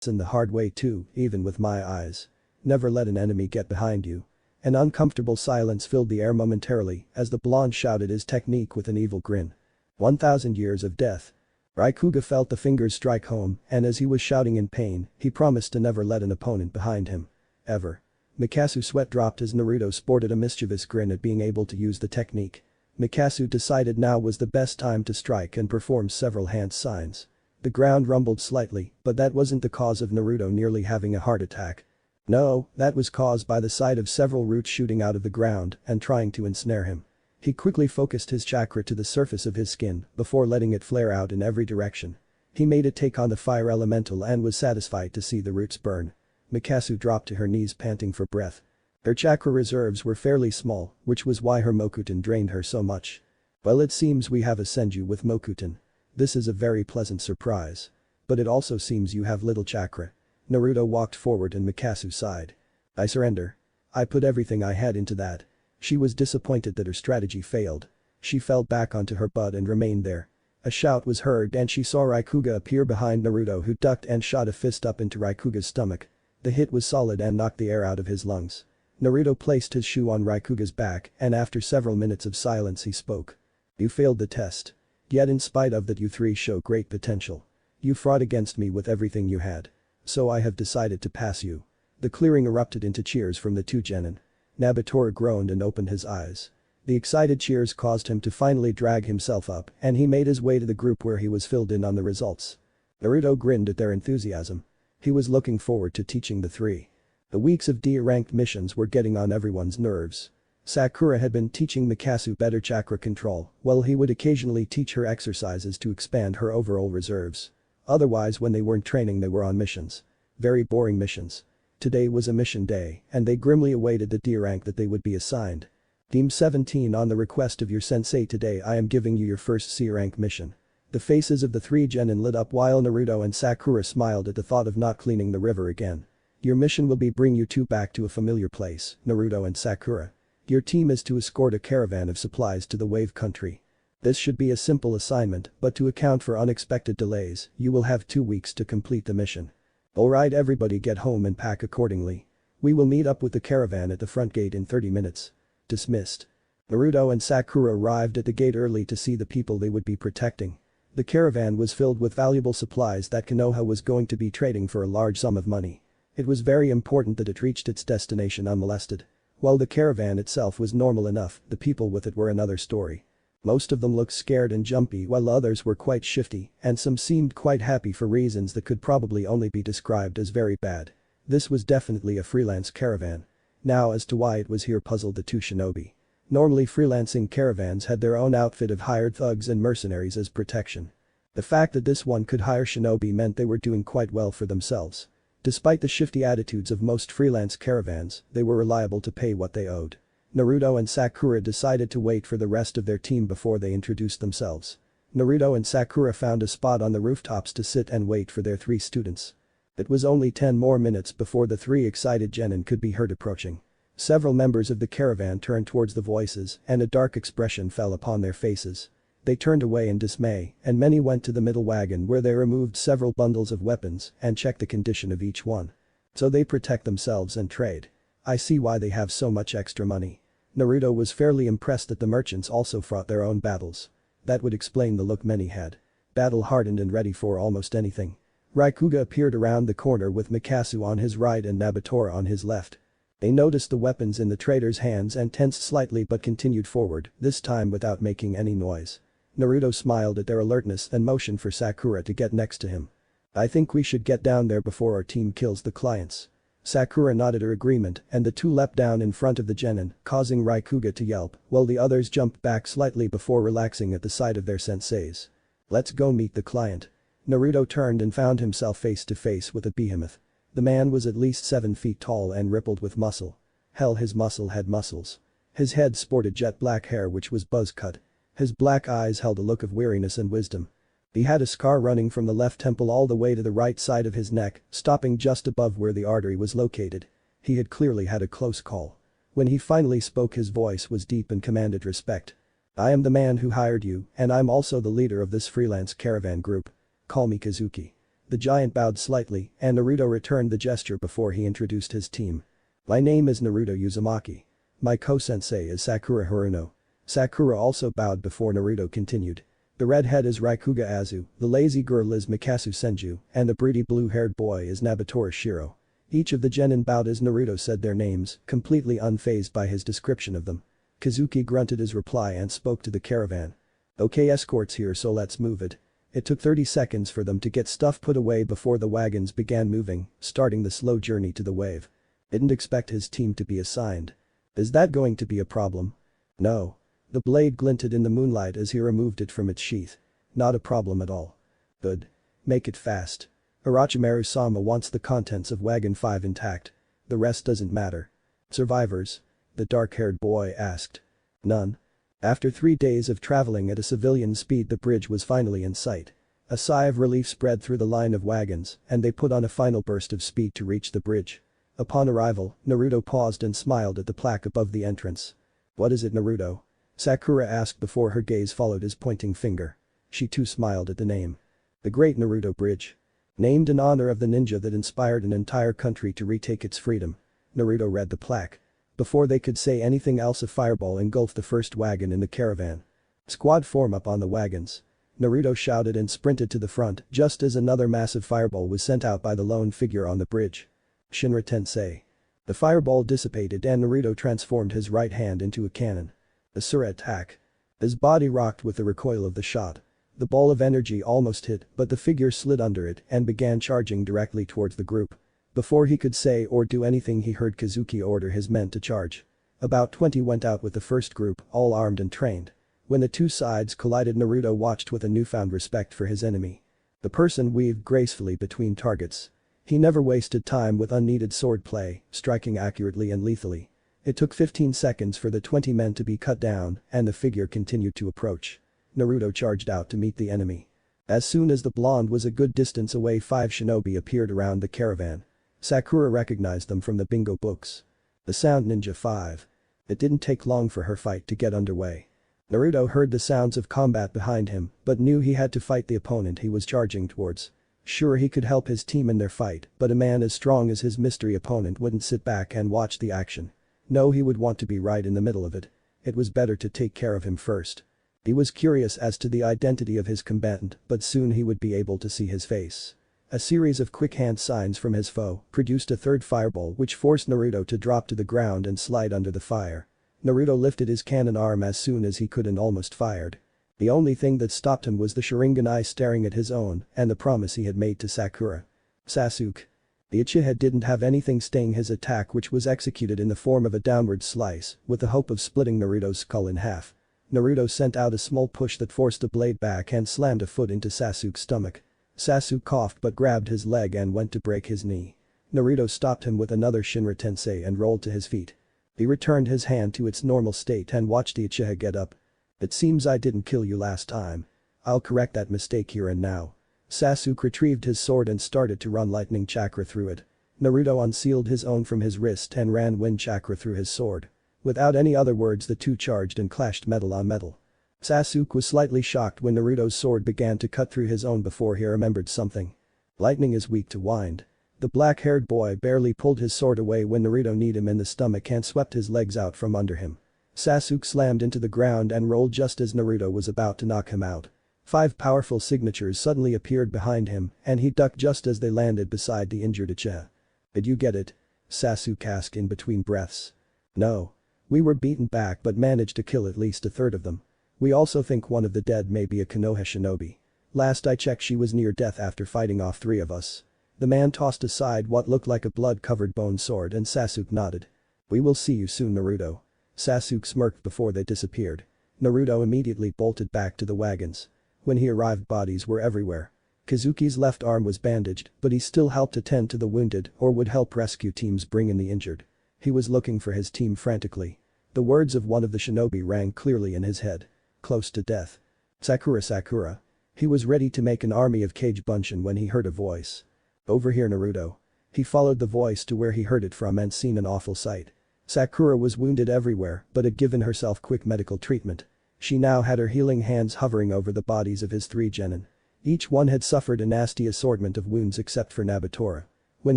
the hard way too, even with my eyes. Never let an enemy get behind you. An uncomfortable silence filled the air momentarily as the blonde shouted his technique with an evil grin. 1,000 years of death. Raikuga felt the fingers strike home and as he was shouting in pain, he promised to never let an opponent behind him. Ever. Mikasu sweat dropped as Naruto sported a mischievous grin at being able to use the technique. Mikasu decided now was the best time to strike and performed several hand signs. The ground rumbled slightly, but that wasn't the cause of Naruto nearly having a heart attack. No, that was caused by the sight of several roots shooting out of the ground and trying to ensnare him. He quickly focused his chakra to the surface of his skin before letting it flare out in every direction. He made it take on the fire elemental and was satisfied to see the roots burn. Mikasu dropped to her knees panting for breath. Her chakra reserves were fairly small, which was why her Mokuton drained her so much. Well, it seems we have a Senju with Mokuton. This is a very pleasant surprise. But it also seems you have little chakra. Naruto walked forward and Mikasu sighed. I surrender. I put everything I had into that. She was disappointed that her strategy failed. She fell back onto her butt and remained there. A shout was heard and she saw Raikuga appear behind Naruto, who ducked and shot a fist up into Raikuga's stomach. The hit was solid and knocked the air out of his lungs. Naruto placed his shoe on Raikuga's back and after several minutes of silence he spoke. You failed the test. Yet in spite of that you three show great potential. You fought against me with everything you had. So I have decided to pass you. The clearing erupted into cheers from the two genin. Naruto groaned and opened his eyes. The excited cheers caused him to finally drag himself up and he made his way to the group where he was filled in on the results. Naruto grinned at their enthusiasm. He was looking forward to teaching the three. The weeks of D-ranked missions were getting on everyone's nerves. Sakura had been teaching Mikasu better chakra control, while he would occasionally teach her exercises to expand her overall reserves. Otherwise, when they weren't training, they were on missions. Very boring missions. Today was a mission day and they grimly awaited the D rank that they would be assigned. Team 17, on the request of your sensei, today I am giving you your first C rank mission. The faces of the three genin lit up while Naruto and Sakura smiled at the thought of not cleaning the river again. Your mission will be bring you two back to a familiar place, Naruto and Sakura. Your team is to escort a caravan of supplies to the wave country. This should be a simple assignment, but to account for unexpected delays, you will have 2 weeks to complete the mission. Alright, everybody get home and pack accordingly. We will meet up with the caravan at the front gate in 30 minutes. Dismissed. Naruto and Sakura arrived at the gate early to see the people they would be protecting. The caravan was filled with valuable supplies that Konoha was going to be trading for a large sum of money. It was very important that it reached its destination unmolested. While the caravan itself was normal enough, the people with it were another story. Most of them looked scared and jumpy while others were quite shifty and some seemed quite happy for reasons that could probably only be described as very bad. This was definitely a freelance caravan. Now as to why it was here puzzled the two shinobi. Normally freelancing caravans had their own outfit of hired thugs and mercenaries as protection. The fact that this one could hire shinobi meant they were doing quite well for themselves. Despite the shifty attitudes of most freelance caravans, they were reliable to pay what they owed. Naruto and Sakura decided to wait for the rest of their team before they introduced themselves. Naruto and Sakura found a spot on the rooftops to sit and wait for their 3 students. It was only 10 more minutes before the 3 excited genin could be heard approaching. Several members of the caravan turned towards the voices and a dark expression fell upon their faces. They turned away in dismay and many went to the middle wagon where they removed several bundles of weapons and checked the condition of each one. So they protect themselves and trade. I see why they have so much extra money. Naruto was fairly impressed that the merchants also fought their own battles. That would explain the look many had. Battle-hardened and ready for almost anything. Raikuga appeared around the corner with Mikasu on his right and Naruto on his left. They noticed the weapons in the trader's hands and tensed slightly but continued forward, this time without making any noise. Naruto smiled at their alertness and motioned for Sakura to get next to him. I think we should get down there before our team kills the clients. Sakura nodded her agreement and the two leapt down in front of the genin, causing Raikuga to yelp, while the others jumped back slightly before relaxing at the sight of their senseis. Let's go meet the client. Naruto turned and found himself face to face with a behemoth. The man was at least 7 feet tall and rippled with muscle. Hell, his muscle had muscles. His head sported jet black hair which was buzz cut. His black eyes held a look of weariness and wisdom. He had a scar running from the left temple all the way to the right side of his neck, stopping just above where the artery was located. He had clearly had a close call. When he finally spoke, his voice was deep and commanded respect. I am the man who hired you, and I'm also the leader of this freelance caravan group. Call me Kazuki. The giant bowed slightly, and Naruto returned the gesture before he introduced his team. My name is Naruto Uzumaki. My co-sensei is Sakura Haruno. Sakura also bowed before Naruto continued. The redhead is Raikuga Azu, the lazy girl is Mikasu Senju, and the broody blue-haired boy is Naruto Shiro. Each of the genin bowed as Naruto said their names, completely unfazed by his description of them. Kazuki grunted his reply and spoke to the caravan. Okay, escorts here, so let's move it. It took 30 seconds for them to get stuff put away before the wagons began moving, starting the slow journey to the wave. Didn't expect his team to be assigned. Is that going to be a problem? No. The blade glinted in the moonlight as he removed it from its sheath. Not a problem at all. Good. Make it fast. Orochimaru-sama wants the contents of wagon 5 intact. The rest doesn't matter. Survivors? The dark-haired boy asked. None. After 3 days of traveling at a civilian speed, the bridge was finally in sight. A sigh of relief spread through the line of wagons, and they put on a final burst of speed to reach the bridge. Upon arrival, Naruto paused and smiled at the plaque above the entrance. "What is it, Naruto?" Sakura asked before her gaze followed his pointing finger. She too smiled at the name. "The Great Naruto Bridge. Named in honor of the ninja that inspired an entire country to retake its freedom." Naruto read the plaque. Before they could say anything else, a fireball engulfed the first wagon in the caravan. "Squad, form up on the wagons." Naruto shouted and sprinted to the front just as another massive fireball was sent out by the lone figure on the bridge. Shinra Tensei. The fireball dissipated and Naruto transformed his right hand into a cannon. Asura attack. His body rocked with the recoil of the shot. The ball of energy almost hit, but the figure slid under it and began charging directly towards the group. Before he could say or do anything, he heard Kazuki order his men to charge. About 20 went out with the first group, all armed and trained. When the two sides collided, Naruto watched with a newfound respect for his enemy. The person weaved gracefully between targets. He never wasted time with unneeded swordplay, striking accurately and lethally. It took 15 seconds for the 20 men to be cut down, and the figure continued to approach. Naruto charged out to meet the enemy. As soon as the blonde was a good distance away, 5 shinobi appeared around the caravan. Sakura recognized them from the bingo books. The Sound Ninja 5. It didn't take long for her fight to get underway. Naruto heard the sounds of combat behind him, but knew he had to fight the opponent he was charging towards. Sure, he could help his team in their fight, but a man as strong as his mystery opponent wouldn't sit back and watch the action. No, he would want to be right in the middle of it. It was better to take care of him first. He was curious as to the identity of his combatant, but soon he would be able to see his face. A series of quick hand signs from his foe produced a third fireball which forced Naruto to drop to the ground and slide under the fire. Naruto lifted his cannon arm as soon as he could and almost fired. The only thing that stopped him was the Sharingan eye staring at his own and the promise he had made to Sakura. Sasuke. The Uchiha didn't have anything staying his attack, which was executed in the form of a downward slice with the hope of splitting Naruto's skull in half. Naruto sent out a small push that forced the blade back and slammed a foot into Sasuke's stomach. Sasuke coughed but grabbed his leg and went to break his knee. Naruto stopped him with another Shinra Tensei and rolled to his feet. He returned his hand to its normal state and watched the Uchiha get up. "It seems I didn't kill you last time. I'll correct that mistake here and now." Sasuke retrieved his sword and started to run lightning chakra through it. Naruto unsealed his own from his wrist and ran wind chakra through his sword. Without any other words, the two charged and clashed metal on metal. Sasuke was slightly shocked when Naruto's sword began to cut through his own before he remembered something. Lightning is weak to wind. The black-haired boy barely pulled his sword away when Naruto kneed him in the stomach and swept his legs out from under him. Sasuke slammed into the ground and rolled just as Naruto was about to knock him out. 5 powerful signatures suddenly appeared behind him and he ducked just as they landed beside the injured Uchiha. "Did you get it?" Sasuke asked in between breaths. "No. We were beaten back but managed to kill at least a third of them. We also think one of the dead may be a Konoha shinobi. Last I checked, she was near death after fighting off 3 of us." The man tossed aside what looked like a blood-covered bone sword and Sasuke nodded. "We will see you soon, Naruto." Sasuke smirked before they disappeared. Naruto immediately bolted back to the wagons. When he arrived, bodies were everywhere. Kazuki's left arm was bandaged, but he still helped attend to the wounded or would help rescue teams bring in the injured. He was looking for his team frantically. The words of one of the shinobi rang clearly in his head. "Close to death. Sakura, Sakura." He was ready to make an army of Kage Bunshin when he heard a voice. "Over here, Naruto." He followed the voice to where he heard it from and seen an awful sight. Sakura was wounded everywhere but had given herself quick medical treatment. She now had her healing hands hovering over the bodies of his 3 genin. Each one had suffered a nasty assortment of wounds except for Nabatora. When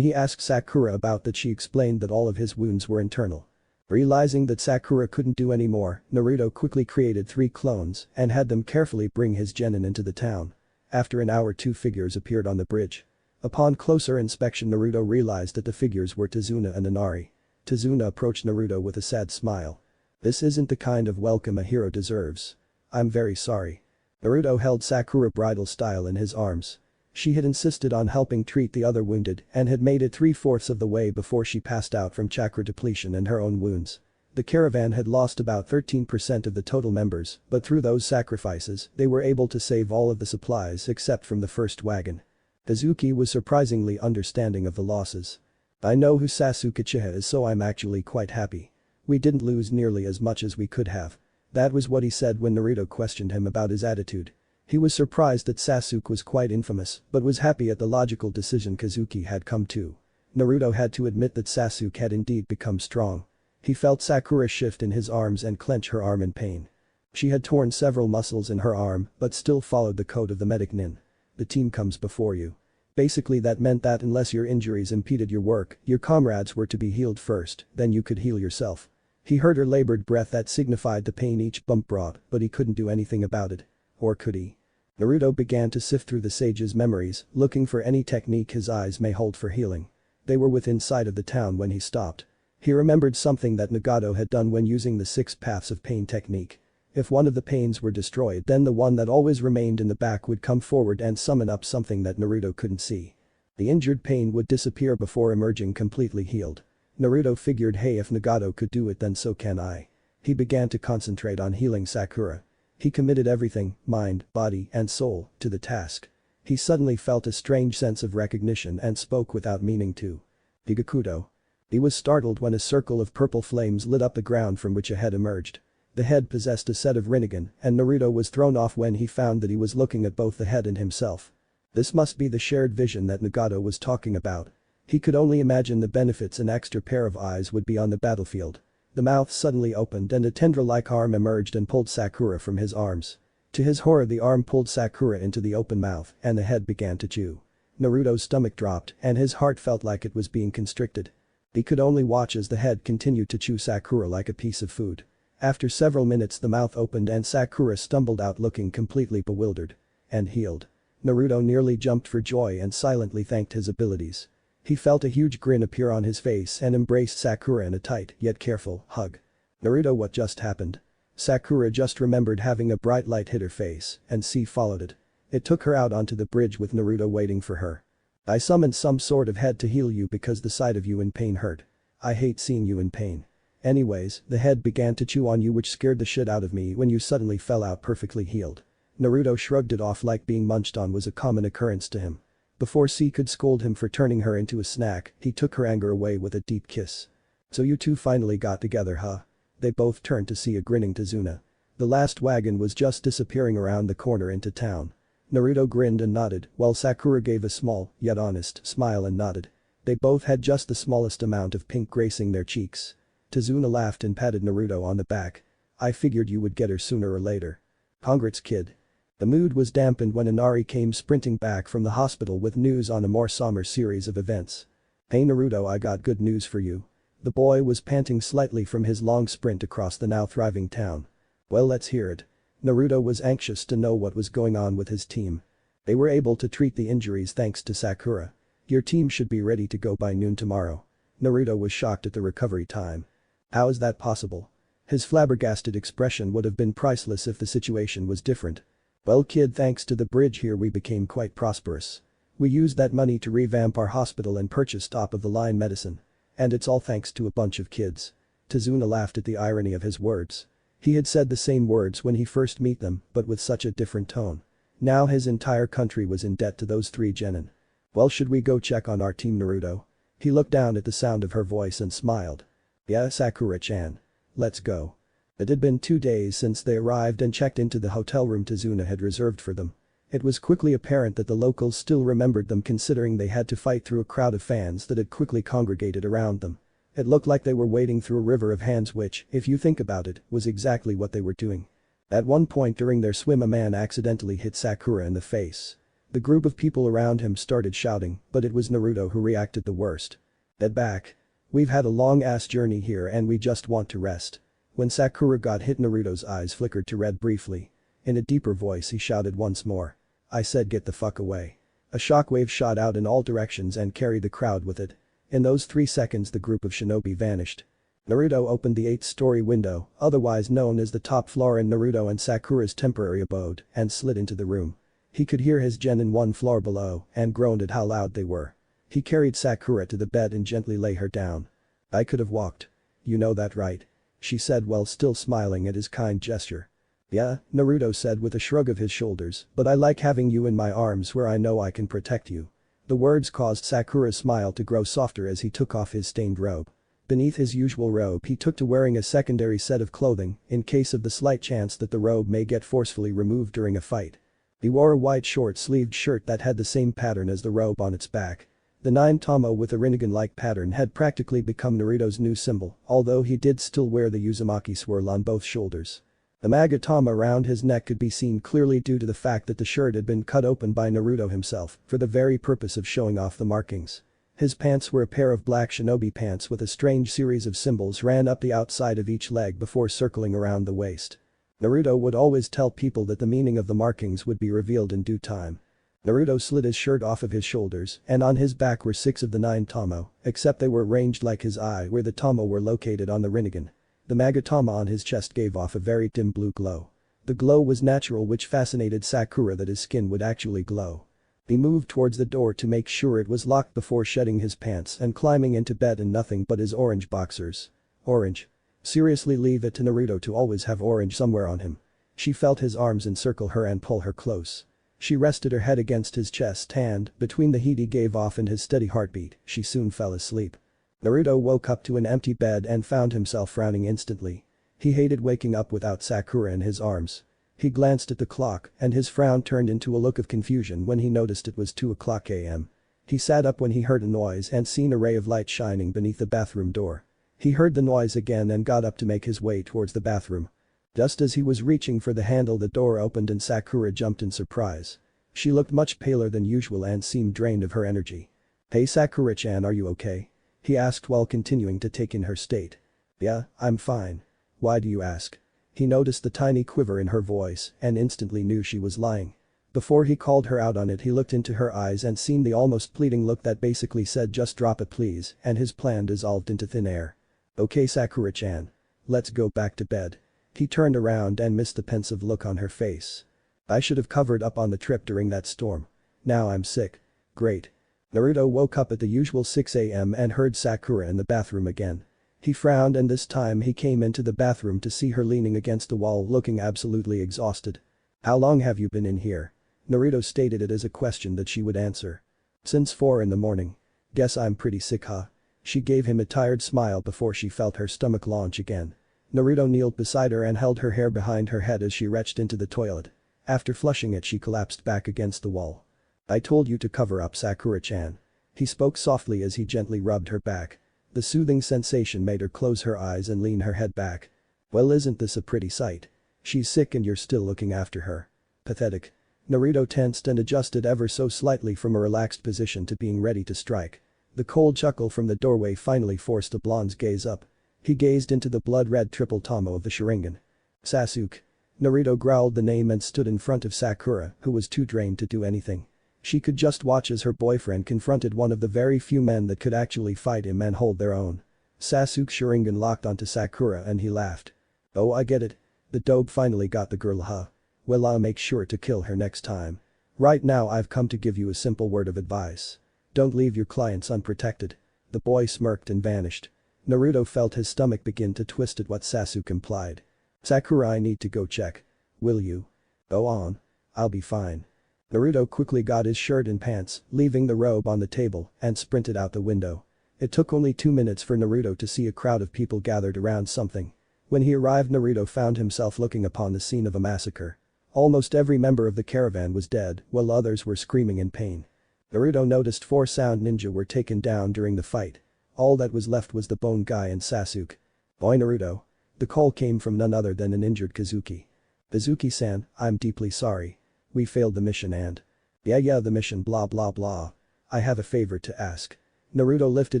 he asked Sakura about that, she explained that all of his wounds were internal. Realizing that Sakura couldn't do any more, Naruto quickly created 3 clones and had them carefully bring his genin into the town. After an hour, 2 figures appeared on the bridge. Upon closer inspection, Naruto realized that the figures were Tazuna and Inari. Tazuna approached Naruto with a sad smile. "This isn't the kind of welcome a hero deserves. I'm very sorry." Naruto held Sakura bridal style in his arms. She had insisted on helping treat the other wounded and had made it 3/4 of the way before she passed out from chakra depletion and her own wounds. The caravan had lost about 13% of the total members, but through those sacrifices, they were able to save all of the supplies except from the first wagon. Kazuki was surprisingly understanding of the losses. "I know who Sasuke Uchiha is, so I'm actually quite happy. We didn't lose nearly as much as we could have." That was what he said when Naruto questioned him about his attitude. He was surprised that Sasuke was quite infamous, but was happy at the logical decision Kazuki had come to. Naruto had to admit that Sasuke had indeed become strong. He felt Sakura shift in his arms and clench her arm in pain. She had torn several muscles in her arm, but still followed the code of the medic nin. The team comes before you. Basically that meant that unless your injuries impeded your work, your comrades were to be healed first, then you could heal yourself. He heard her labored breath that signified the pain each bump brought, but he couldn't do anything about it. Or could he? Naruto began to sift through the sage's memories, looking for any technique his eyes may hold for healing. They were within sight of the town when he stopped. He remembered something that Nagato had done when using the 6 paths of pain technique. If one of the pains were destroyed, then the one that always remained in the back would come forward and summon up something that Naruto couldn't see. The injured pain would disappear before emerging completely healed. Naruto figured, hey, if Nagato could do it then so can I. He began to concentrate on healing Sakura. He committed everything, mind, body, and soul, to the task. He suddenly felt a strange sense of recognition and spoke without meaning to. Higakudo. He was startled when a circle of purple flames lit up the ground from which a head emerged. The head possessed a set of Rinnegan, and Naruto was thrown off when he found that he was looking at both the head and himself. This must be the shared vision that Nagato was talking about. He could only imagine the benefits an extra pair of eyes would be on the battlefield. The mouth suddenly opened and a tendril-like arm emerged and pulled Sakura from his arms. To his horror, the arm pulled Sakura into the open mouth and the head began to chew. Naruto's stomach dropped and his heart felt like it was being constricted. He could only watch as the head continued to chew Sakura like a piece of food. After several minutes the mouth opened and Sakura stumbled out looking completely bewildered. And healed. Naruto nearly jumped for joy and silently thanked his abilities. He felt a huge grin appear on his face and embraced Sakura in a tight, yet careful, hug. Naruto, what just happened? Sakura just remembered having a bright light hit her face, and C followed it. It took her out onto the bridge with Naruto waiting for her. I summoned some sort of head to heal you because the sight of you in pain hurt. I hate seeing you in pain. Anyways, the head began to chew on you, which scared the shit out of me when you suddenly fell out perfectly healed. Naruto shrugged it off like being munched on was a common occurrence to him. Before C could scold him for turning her into a snack, he took her anger away with a deep kiss. So you two finally got together, huh? They both turned to see a grinning Tazuna. The last wagon was just disappearing around the corner into town. Naruto grinned and nodded, while Sakura gave a small, yet honest, smile and nodded. They both had just the smallest amount of pink gracing their cheeks. Tazuna laughed and patted Naruto on the back. I figured you would get her sooner or later. Congrats, kid. The mood was dampened when Inari came sprinting back from the hospital with news on a more somber series of events. Hey Naruto, I got good news for you. The boy was panting slightly from his long sprint across the now thriving town. Well, let's hear it. Naruto was anxious to know what was going on with his team. They were able to treat the injuries thanks to Sakura. Your team should be ready to go by noon tomorrow. Naruto was shocked at the recovery time. How is that possible? His flabbergasted expression would have been priceless if the situation was different. Well kid, thanks to the bridge here we became quite prosperous. We used that money to revamp our hospital and purchase top-of-the-line medicine. And it's all thanks to a bunch of kids. Tazuna laughed at the irony of his words. He had said the same words when he first met them, but with such a different tone. Now his entire country was in debt to those 3 genin. Well, should we go check on our team, Naruto? He looked down at the sound of her voice and smiled. Yeah, Sakura-chan. Let's go. It had been 2 days since they arrived and checked into the hotel room Tazuna had reserved for them. It was quickly apparent that the locals still remembered them, considering they had to fight through a crowd of fans that had quickly congregated around them. It looked like they were wading through a river of hands, which, if you think about it, was exactly what they were doing. At one point during their swim, a man accidentally hit Sakura in the face. The group of people around him started shouting, but it was Naruto who reacted the worst. Get back. We've had a long-ass journey here and we just want to rest. When Sakura got hit, Naruto's eyes flickered to red briefly. In a deeper voice he shouted once more. I said get the fuck away. A shockwave shot out in all directions and carried the crowd with it. In those 3 seconds the group of shinobi vanished. Naruto opened the 8th-story window, otherwise known as the top floor in Naruto and Sakura's temporary abode, and slid into the room. He could hear his genin 1 floor below and groaned at how loud they were. He carried Sakura to the bed and gently lay her down. I could have walked. You know that, right? She said while still smiling at his kind gesture. Yeah, Naruto said with a shrug of his shoulders, but I like having you in my arms where I know I can protect you. The words caused Sakura's smile to grow softer as he took off his stained robe. Beneath his usual robe he took to wearing a secondary set of clothing in case of the slight chance that the robe may get forcefully removed during a fight. He wore a white short-sleeved shirt that had the same pattern as the robe on its back. The 9 Tomo with a Rinnegan-like pattern had practically become Naruto's new symbol, although he did still wear the Uzumaki swirl on both shoulders. The Magatama around his neck could be seen clearly due to the fact that the shirt had been cut open by Naruto himself for the very purpose of showing off the markings. His pants were a pair of black shinobi pants with a strange series of symbols ran up the outside of each leg before circling around the waist. Naruto would always tell people that the meaning of the markings would be revealed in due time. Naruto slid his shirt off of his shoulders and on his back were 6 of the 9 Tomo, except they were arranged like his eye where the Tomo were located on the Rinnegan. The Magatama on his chest gave off a very dim blue glow. The glow was natural, which fascinated Sakura that his skin would actually glow. He moved towards the door to make sure it was locked before shedding his pants and climbing into bed in nothing but his orange boxers. Orange. Seriously, leave it to Naruto to always have orange somewhere on him. She felt his arms encircle her and pull her close. She rested her head against his chest and, between the heat he gave off and his steady heartbeat, she soon fell asleep. Naruto woke up to an empty bed and found himself frowning instantly. He hated waking up without Sakura in his arms. He glanced at the clock and his frown turned into a look of confusion when he noticed it was 2:00 a.m. He sat up when he heard a noise and seen a ray of light shining beneath the bathroom door. He heard the noise again and got up to make his way towards the bathroom. Just as he was reaching for the handle, the door opened and Sakura jumped in surprise. She looked much paler than usual and seemed drained of her energy. "Hey Sakura-chan, are you okay?" he asked while continuing to take in her state. "Yeah, I'm fine. Why do you ask?" He noticed the tiny quiver in her voice and instantly knew she was lying. Before he called her out on it, he looked into her eyes and seen the almost pleading look that basically said just drop it please, and his plan dissolved into thin air. "Okay Sakura-chan. Let's go back to bed." He turned around and missed the pensive look on her face. "I should have covered up on the trip during that storm. Now I'm sick." "Great." Naruto woke up at the usual 6 a.m. and heard Sakura in the bathroom again. He frowned and this time he came into the bathroom to see her leaning against the wall looking absolutely exhausted. "How long have you been in here?" Naruto stated it as a question that she would answer. "Since 4 in the morning. Guess I'm pretty sick, huh?" She gave him a tired smile before she felt her stomach launch again. Naruto kneeled beside her and held her hair behind her head as she reached into the toilet. After flushing it, she collapsed back against the wall. "I told you to cover up, Sakura-chan." He spoke softly as he gently rubbed her back. The soothing sensation made her close her eyes and lean her head back. "Well, isn't this a pretty sight? She's sick and you're still looking after her. Pathetic." Naruto tensed and adjusted ever so slightly from a relaxed position to being ready to strike. The cold chuckle from the doorway finally forced the blonde's gaze up. He gazed into the blood-red triple Tomo of the Sharingan. "Sasuke." Naruto growled the name and stood in front of Sakura, who was too drained to do anything. She could just watch as her boyfriend confronted one of the very few men that could actually fight him and hold their own. Sasuke's Sharingan locked onto Sakura and he laughed. "Oh, I get it. The dope finally got the girl, huh? Well, I'll make sure to kill her next time. Right now I've come to give you a simple word of advice. Don't leave your clients unprotected." The boy smirked and vanished. Naruto felt his stomach begin to twist at what Sasuke implied. "Sakura, I need to go check. Will you?" "Go on. I'll be fine." Naruto quickly got his shirt and pants, leaving the robe on the table, and sprinted out the window. It took only 2 minutes for Naruto to see a crowd of people gathered around something. When he arrived, Naruto found himself looking upon the scene of a massacre. Almost every member of the caravan was dead, while others were screaming in pain. Naruto noticed 4 sound ninja were taken down during the fight. All that was left was the bone guy and Sasuke. "Boy Naruto." The call came from none other than an injured Kazuki. "Kazuki-san, I'm deeply sorry. We failed the mission and..." Yeah, the mission blah blah blah. "I have a favor to ask." Naruto lifted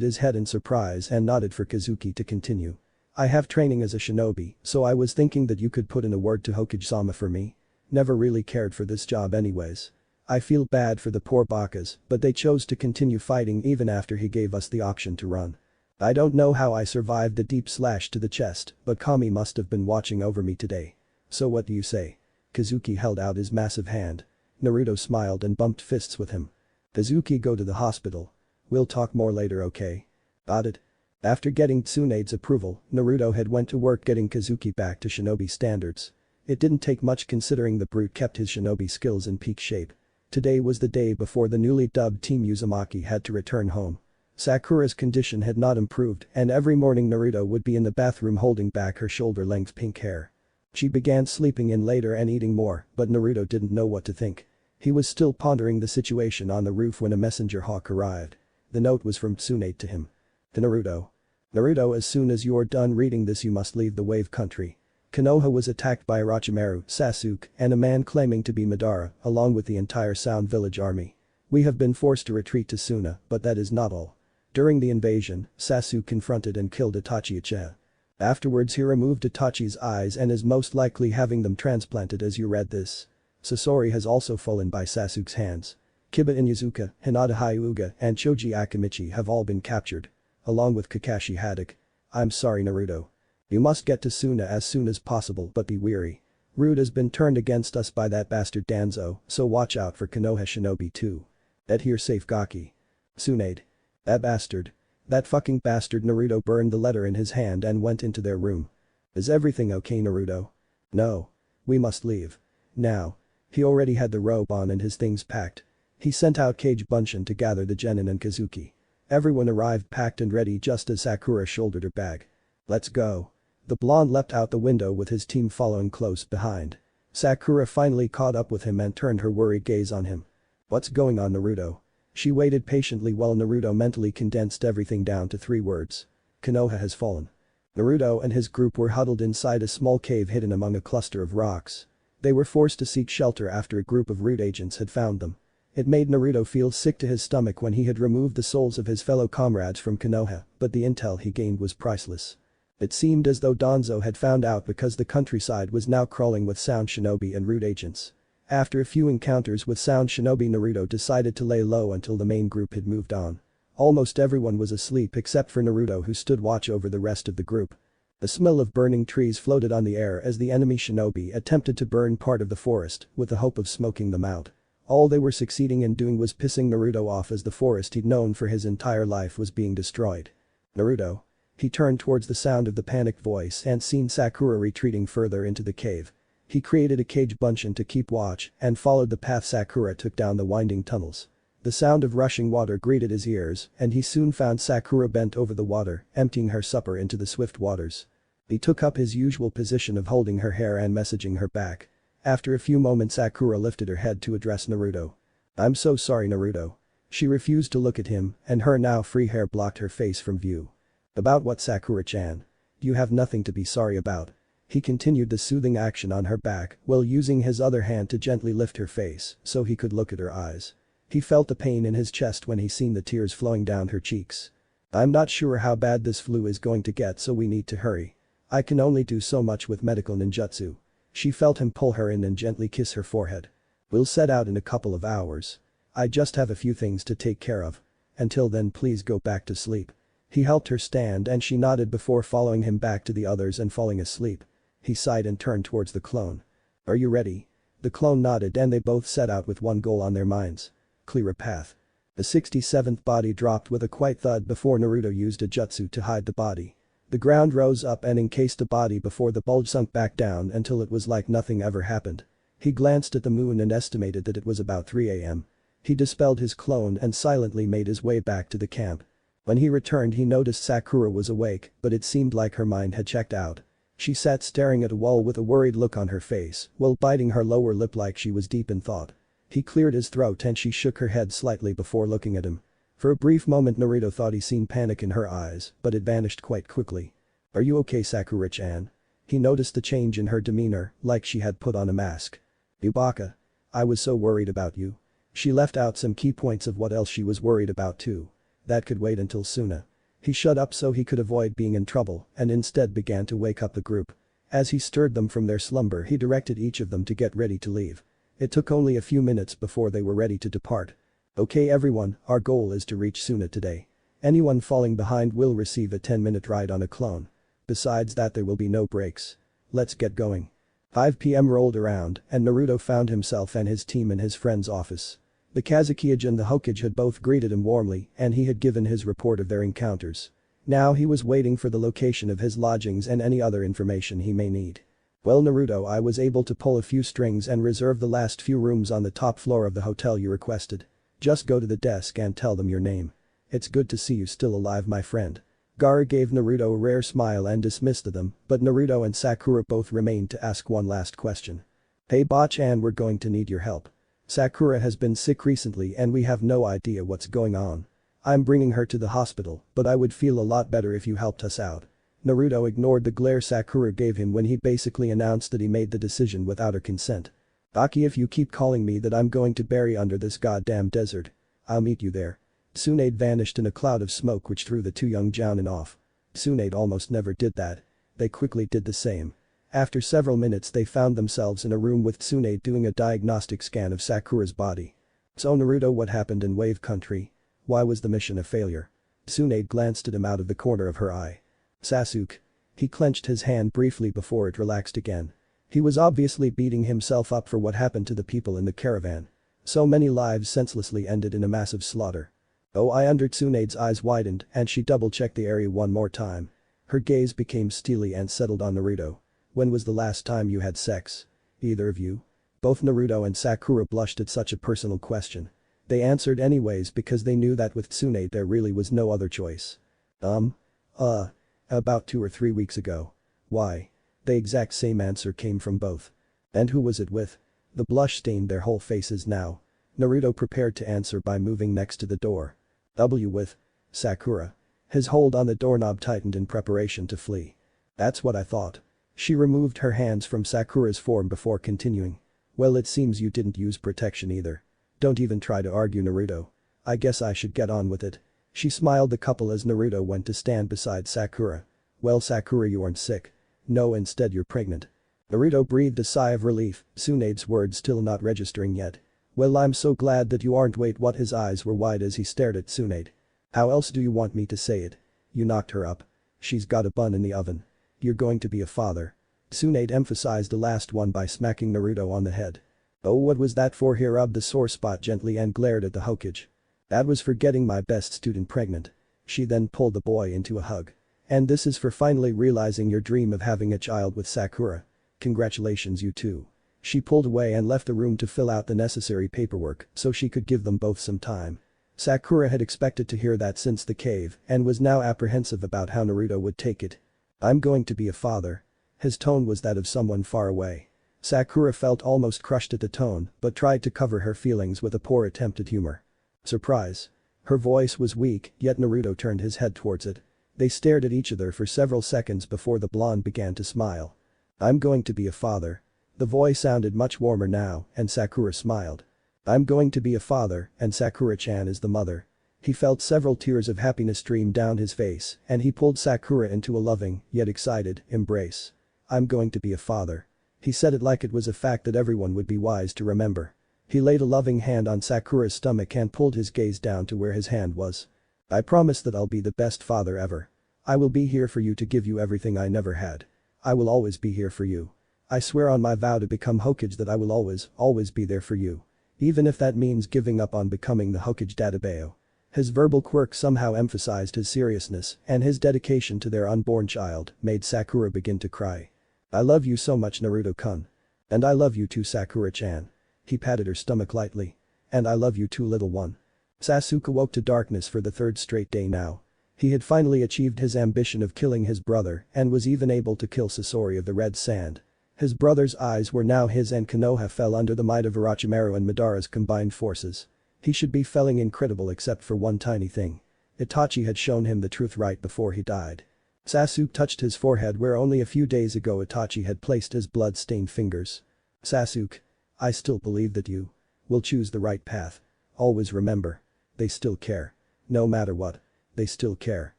his head in surprise and nodded for Kazuki to continue. "I have training as a shinobi, so I was thinking that you could put in a word to Hokage-sama for me. Never really cared for this job anyways. I feel bad for the poor Bakas, but they chose to continue fighting even after he gave us the option to run. I don't know how I survived the deep slash to the chest, but Kami must have been watching over me today. So what do you say?" Kazuki held out his massive hand. Naruto smiled and bumped fists with him. "Kazuki, go to the hospital. We'll talk more later, okay?" "Got it." After getting Tsunade's approval, Naruto had went to work getting Kazuki back to shinobi standards. It didn't take much considering the brute kept his shinobi skills in peak shape. Today was the day before the newly dubbed Team Uzumaki had to return home. Sakura's condition had not improved and every morning Naruto would be in the bathroom holding back her shoulder-length pink hair. She began sleeping in later and eating more, but Naruto didn't know what to think. He was still pondering the situation on the roof when a messenger hawk arrived. The note was from Tsunade to him. To Naruto. Naruto, as soon as you're done reading this you must leave the Wave Country. Konoha was attacked by Orochimaru, Sasuke, and a man claiming to be Madara, along with the entire Sound Village army. We have been forced to retreat to Suna, but that is not all. During the invasion, Sasuke confronted and killed Itachi Uchiha. Afterwards he removed Itachi's eyes and is most likely having them transplanted as you read this. Sasori has also fallen by Sasuke's hands. Kiba Inuzuka, Hinata Hyuga, and Choji Akimichi have all been captured. Along with Kakashi Haddock. I'm sorry Naruto. You must get to Suna as soon as possible but be wary. Rude has been turned against us by that bastard Danzo, so watch out for Konoha Shinobi too. Adhere safe Gaki. Tsunade. That bastard. That fucking bastard. Naruto burned the letter in his hand and went into their room. Is everything okay Naruto? No. We must leave. Now. He already had the robe on and his things packed. He sent out Kage Bunshin to gather the genin and Kazuki. Everyone arrived packed and ready just as Sakura shouldered her bag. Let's go. The blonde leapt out the window with his team following close behind. Sakura finally caught up with him and turned her worried gaze on him. What's going on Naruto? She waited patiently while Naruto mentally condensed everything down to 3 words. Konoha has fallen. Naruto and his group were huddled inside a small cave hidden among a cluster of rocks. They were forced to seek shelter after a group of root agents had found them. It made Naruto feel sick to his stomach when he had removed the souls of his fellow comrades from Konoha, but the intel he gained was priceless. It seemed as though Danzo had found out because the countryside was now crawling with Sound Shinobi and root agents. After a few encounters with Sound Shinobi Naruto decided to lay low until the main group had moved on. Almost everyone was asleep except for Naruto who stood watch over the rest of the group. The smell of burning trees floated on the air as the enemy shinobi attempted to burn part of the forest with the hope of smoking them out. All they were succeeding in doing was pissing Naruto off as the forest he'd known for his entire life was being destroyed. Naruto. He turned towards the sound of the panicked voice and seen Sakura retreating further into the cave. He created a Kage Bunshin to keep watch and followed the path Sakura took down the winding tunnels. The sound of rushing water greeted his ears and he soon found Sakura bent over the water, emptying her supper into the swift waters. He took up his usual position of holding her hair and messaging her back. After a few moments Sakura lifted her head to address Naruto. I'm so sorry Naruto. She refused to look at him and her now free hair blocked her face from view. About what Sakura-chan? You have nothing to be sorry about. He continued the soothing action on her back while using his other hand to gently lift her face so he could look at her eyes. He felt the pain in his chest when he seen the tears flowing down her cheeks. I'm not sure how bad this flu is going to get so we need to hurry. I can only do so much with medical ninjutsu. She felt him pull her in and gently kiss her forehead. We'll set out in a couple of hours. I just have a few things to take care of. Until then please go back to sleep. He helped her stand and she nodded before following him back to the others and falling asleep. He sighed and turned towards the clone. Are you ready? The clone nodded and they both set out with one goal on their minds. Clear a path. The 67th body dropped with a quiet thud before Naruto used a jutsu to hide the body. The ground rose up and encased the body before the bulge sunk back down until it was like nothing ever happened. He glanced at the moon and estimated that it was about 3 a.m. He dispelled his clone and silently made his way back to the camp. When he returned he noticed Sakura was awake, but it seemed like her mind had checked out. She sat staring at a wall with a worried look on her face while biting her lower lip like she was deep in thought. He cleared his throat and she shook her head slightly before looking at him. For a brief moment Naruto thought he seen panic in her eyes, but it vanished quite quickly. Are you okay Sakura-chan? He noticed the change in her demeanor, like she had put on a mask. Yubaka. I was so worried about you. She left out some key points of what else she was worried about too. That could wait until Suna. He shut up so he could avoid being in trouble and instead began to wake up the group. As he stirred them from their slumber he directed each of them to get ready to leave. It took only a few minutes before they were ready to depart. Okay everyone, our goal is to reach Suna today. Anyone falling behind will receive a 10-minute ride on a clone. Besides that there will be no breaks. Let's get going. 5 p.m. rolled around and Naruto found himself and his team in his friend's office. The Kazekage and the Hokage had both greeted him warmly and he had given his report of their encounters. Now he was waiting for the location of his lodgings and any other information he may need. Well Naruto, I was able to pull a few strings and reserve the last few rooms on the top floor of the hotel you requested. Just go to the desk and tell them your name. It's good to see you still alive, my friend. Gaara gave Naruto a rare smile and dismissed them, but Naruto and Sakura both remained to ask one last question. Hey Ba-chan, we're going to need your help. Sakura has been sick recently and we have no idea what's going on. I'm bringing her to the hospital, but I would feel a lot better if you helped us out. Naruto ignored the glare Sakura gave him when he basically announced that he made the decision without her consent. Aki, if you keep calling me that, I'm going to bury under this goddamn desert. I'll meet you there. Tsunade vanished in a cloud of smoke which threw the two young jounin off. Tsunade almost never did that. They quickly did the same. After several minutes they found themselves in a room with Tsunade doing a diagnostic scan of Sakura's body. So Naruto, what happened in Wave Country? Why was the mission a failure? Tsunade glanced at him out of the corner of her eye. Sasuke. He clenched his hand briefly before it relaxed again. He was obviously beating himself up for what happened to the people in the caravan. So many lives senselessly ended in a massive slaughter. Oh, I under Tsunade's eyes widened and she double-checked the area one more time. Her gaze became steely and settled on Naruto. When was the last time you had sex? Either of you? Both Naruto and Sakura blushed at such a personal question. They answered anyways because they knew that with Tsunade there really was no other choice. About 2 or 3 weeks ago. Why? The exact same answer came from both. And who was it with? The blush stained their whole faces now. Naruto prepared to answer by moving next to the door. With Sakura. His hold on the doorknob tightened in preparation to flee. That's what I thought. She removed her hands from Sakura's form before continuing. Well, it seems you didn't use protection either. Don't even try to argue, Naruto. I guess I should get on with it. She smiled the couple as Naruto went to stand beside Sakura. Well, Sakura, you aren't sick. No, instead you're pregnant. Naruto breathed a sigh of relief, Tsunade's words still not registering yet. Well, I'm so glad that you aren't. Wait, what? His eyes were wide as he stared at Tsunade. How else do you want me to say it? You knocked her up. She's got a bun in the oven. You're going to be a father. Tsunade emphasized the last one by smacking Naruto on the head. Oh, what was that for? He rubbed the sore spot gently and glared at the Hokage. That was for getting my best student pregnant. She then pulled the boy into a hug. And this is for finally realizing your dream of having a child with Sakura. Congratulations, you two. She pulled away and left the room to fill out the necessary paperwork so she could give them both some time. Sakura had expected to hear that since the cave and was now apprehensive about how Naruto would take it. I'm going to be a father. His tone was that of someone far away. Sakura felt almost crushed at the tone but tried to cover her feelings with a poor attempt at humor. Surprise. Her voice was weak, yet Naruto turned his head towards it. They stared at each other for several seconds before the blonde began to smile. I'm going to be a father. The voice sounded much warmer now, and Sakura smiled. I'm going to be a father, and Sakura-chan is the mother. He felt several tears of happiness stream down his face, and he pulled Sakura into a loving, yet excited, embrace. I'm going to be a father. He said it like it was a fact that everyone would be wise to remember. He laid a loving hand on Sakura's stomach and pulled his gaze down to where his hand was. I promise that I'll be the best father ever. I will be here for you to give you everything I never had. I will always be here for you. I swear on my vow to become Hokage that I will always be there for you. Even if that means giving up on becoming the Hokage Databeo. His verbal quirk somehow emphasized his seriousness, and his dedication to their unborn child made Sakura begin to cry. I love you so much, Naruto-kun. And I love you too, Sakura-chan. He patted her stomach lightly. And I love you too, little one. Sasuke woke to darkness for the third straight day now. He had finally achieved his ambition of killing his brother and was even able to kill Sasori of the Red Sand. His brother's eyes were now his and Konoha fell under the might of Orochimaru and Madara's combined forces. He should be feeling incredible except for one tiny thing. Itachi had shown him the truth right before he died. Sasuke touched his forehead where only a few days ago Itachi had placed his blood-stained fingers. Sasuke. I still believe that you will choose the right path. Always remember. They still care. No matter what. They still care.